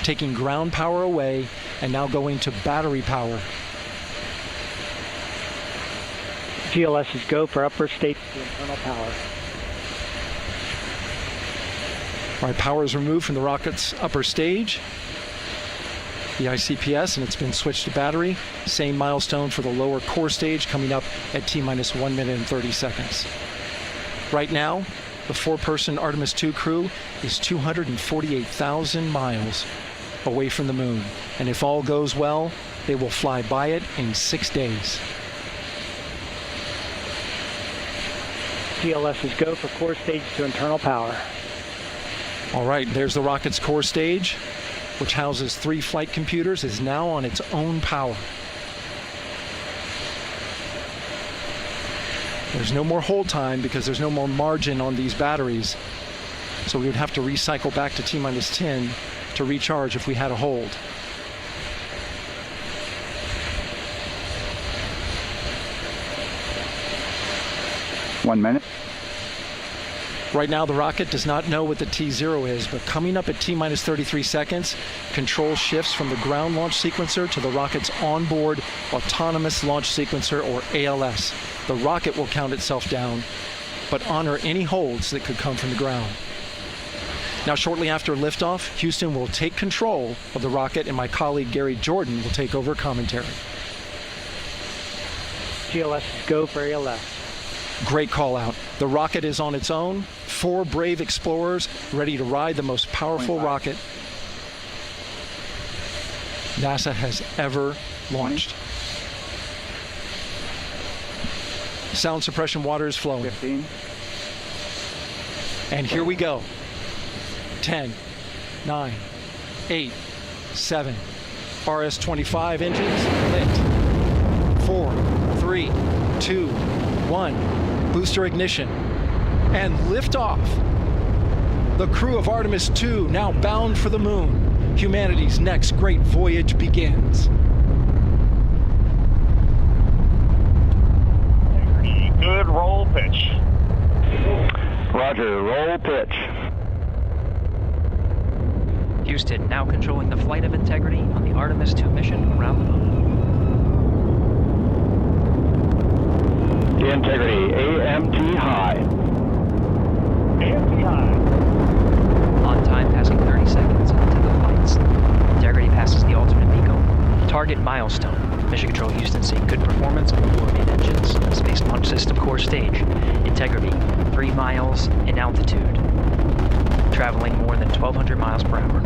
taking ground power away and now going to battery power. GLS is go for upper stage to internal power. All right, power is removed from the rocket's upper stage, the ICPS, and it's been switched to battery. Same milestone for the lower core stage coming up at T-minus 1 minute and 30 seconds. Right now, the 4-person Artemis II crew is 248,000 miles away from the moon. And if all goes well, they will fly by it in 6 days. GLS is go for core stage to internal power. All right, there's the rocket's core stage, which houses 3 flight computers, is now on its own power. There's no more hold time because there's no more margin on these batteries. So we would have to recycle back to T-minus 10 to recharge if we had a hold. One minute. Right now, the rocket does not know what the T0 is, but coming up at T-minus 33 seconds, control shifts from the ground launch sequencer to the rocket's onboard autonomous launch sequencer, or ALS. The rocket will count itself down, but honor any holds that could come from the ground. Now, shortly after liftoff, Houston will take control of the rocket, and my colleague Gary Jordan will take over commentary. GLS, go for ALS. Great call out. The rocket is on its own. 4 brave explorers ready to ride the most powerful rocket NASA has ever launched. Sound suppression water is flowing. 15. And here we go. 10, 9, 8, 7. RS-25 engines lit. 4, 3, 2, 1. Booster ignition. And liftoff. The crew of Artemis II now bound for the moon. Humanity's next great voyage begins. Good roll pitch. Roger, roll pitch. Houston now controlling the flight of Integrity on the Artemis II mission around the moon. Integrity, AMT high. AMT high. On time, passing 30 seconds into the flights. Integrity passes the alternate MECO. Target milestone. Mission Control Houston seeing good performance on the 4 main engines. Space Launch System core stage. Integrity, 3 miles in altitude. Traveling more than 1,200 miles per hour.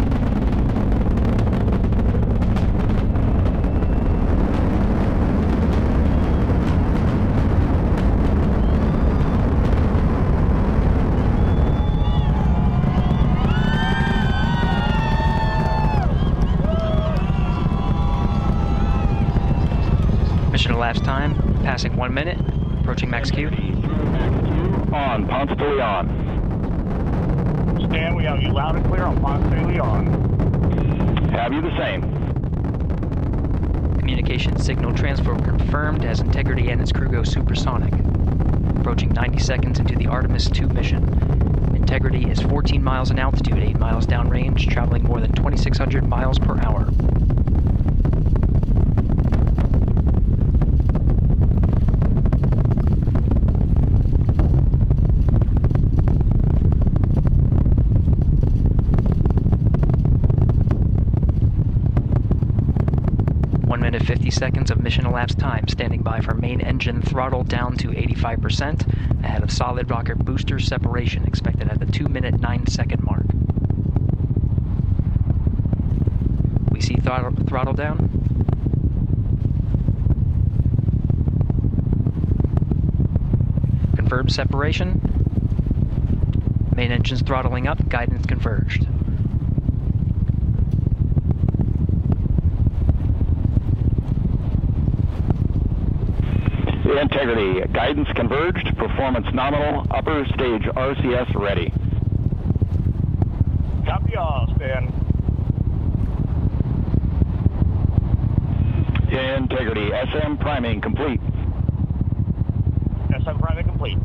Mission elapsed time, passing 1 minute, approaching max Q. On, Ponce de Leon. Stan, we have you loud and clear on Ponce de Leon. Have you the same. Communication signal transfer confirmed as Integrity and its crew go supersonic. Approaching 90 seconds into the Artemis II mission. Integrity is 14 miles in altitude, 8 miles downrange, traveling more than 2,600 miles per hour. Minute 50 seconds of mission elapsed time, standing by for main engine throttle down to 85%, ahead of solid rocket booster separation expected at the 2-minute 9-second mark. We see throttle down. Confirmed separation. Main engines throttling up, guidance converged. Integrity, guidance converged, performance nominal, upper stage RCS ready. Copy all, Stan. Integrity, SM priming complete. SM priming complete.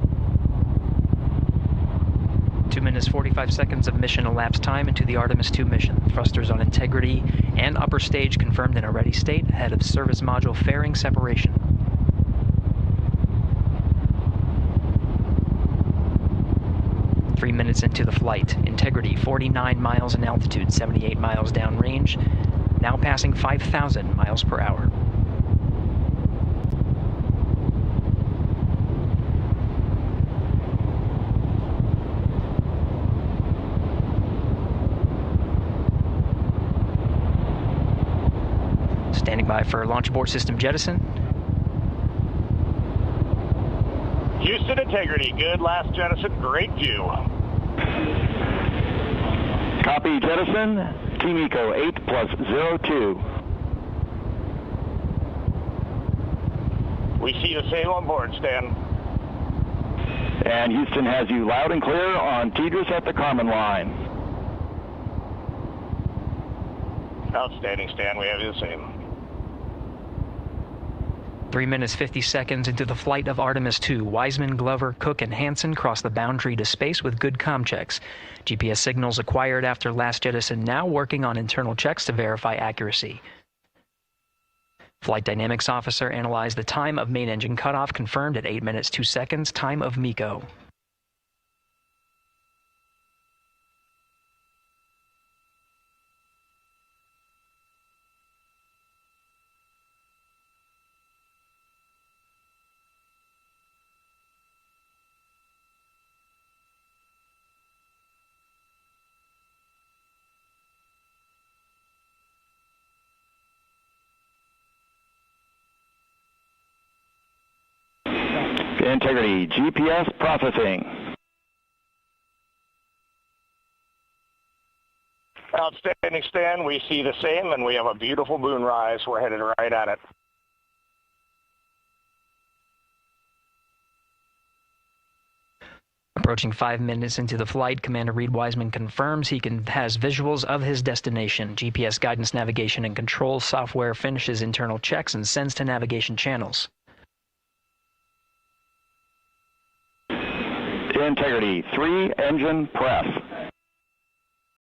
2 minutes 45 seconds of mission elapsed time into the Artemis II mission. Thrusters on Integrity and upper stage confirmed in a ready state ahead of service module fairing separation. 3 minutes into the flight. Integrity, 49 miles in altitude, 78 miles downrange, now passing 5,000 miles per hour. Standing by for launch abort system jettison. Houston Integrity, good last jettison, great view. Copy jettison, Team Eco 8+02. We see the same on board, Stan. And Houston has you loud and clear on Tidris at the Carmen line. Outstanding, Stan. We have you the same. 3 minutes 50 seconds into the flight of Artemis II, Wiseman, Glover, Cook, and Hansen cross the boundary to space with good comm checks. GPS signals acquired after last jettison now working on internal checks to verify accuracy. Flight Dynamics Officer analyzed the time of main engine cutoff, confirmed at 8 minutes 2 seconds, time of MECO. Integrity, GPS processing. Outstanding, Stan. We see the same, and we have a beautiful moonrise. We're headed right at it. Approaching 5 minutes into the flight, Commander Reed Wiseman confirms he has visuals of his destination. GPS guidance, navigation, and control software finishes internal checks and sends to navigation channels. Integrity, 3 engine press.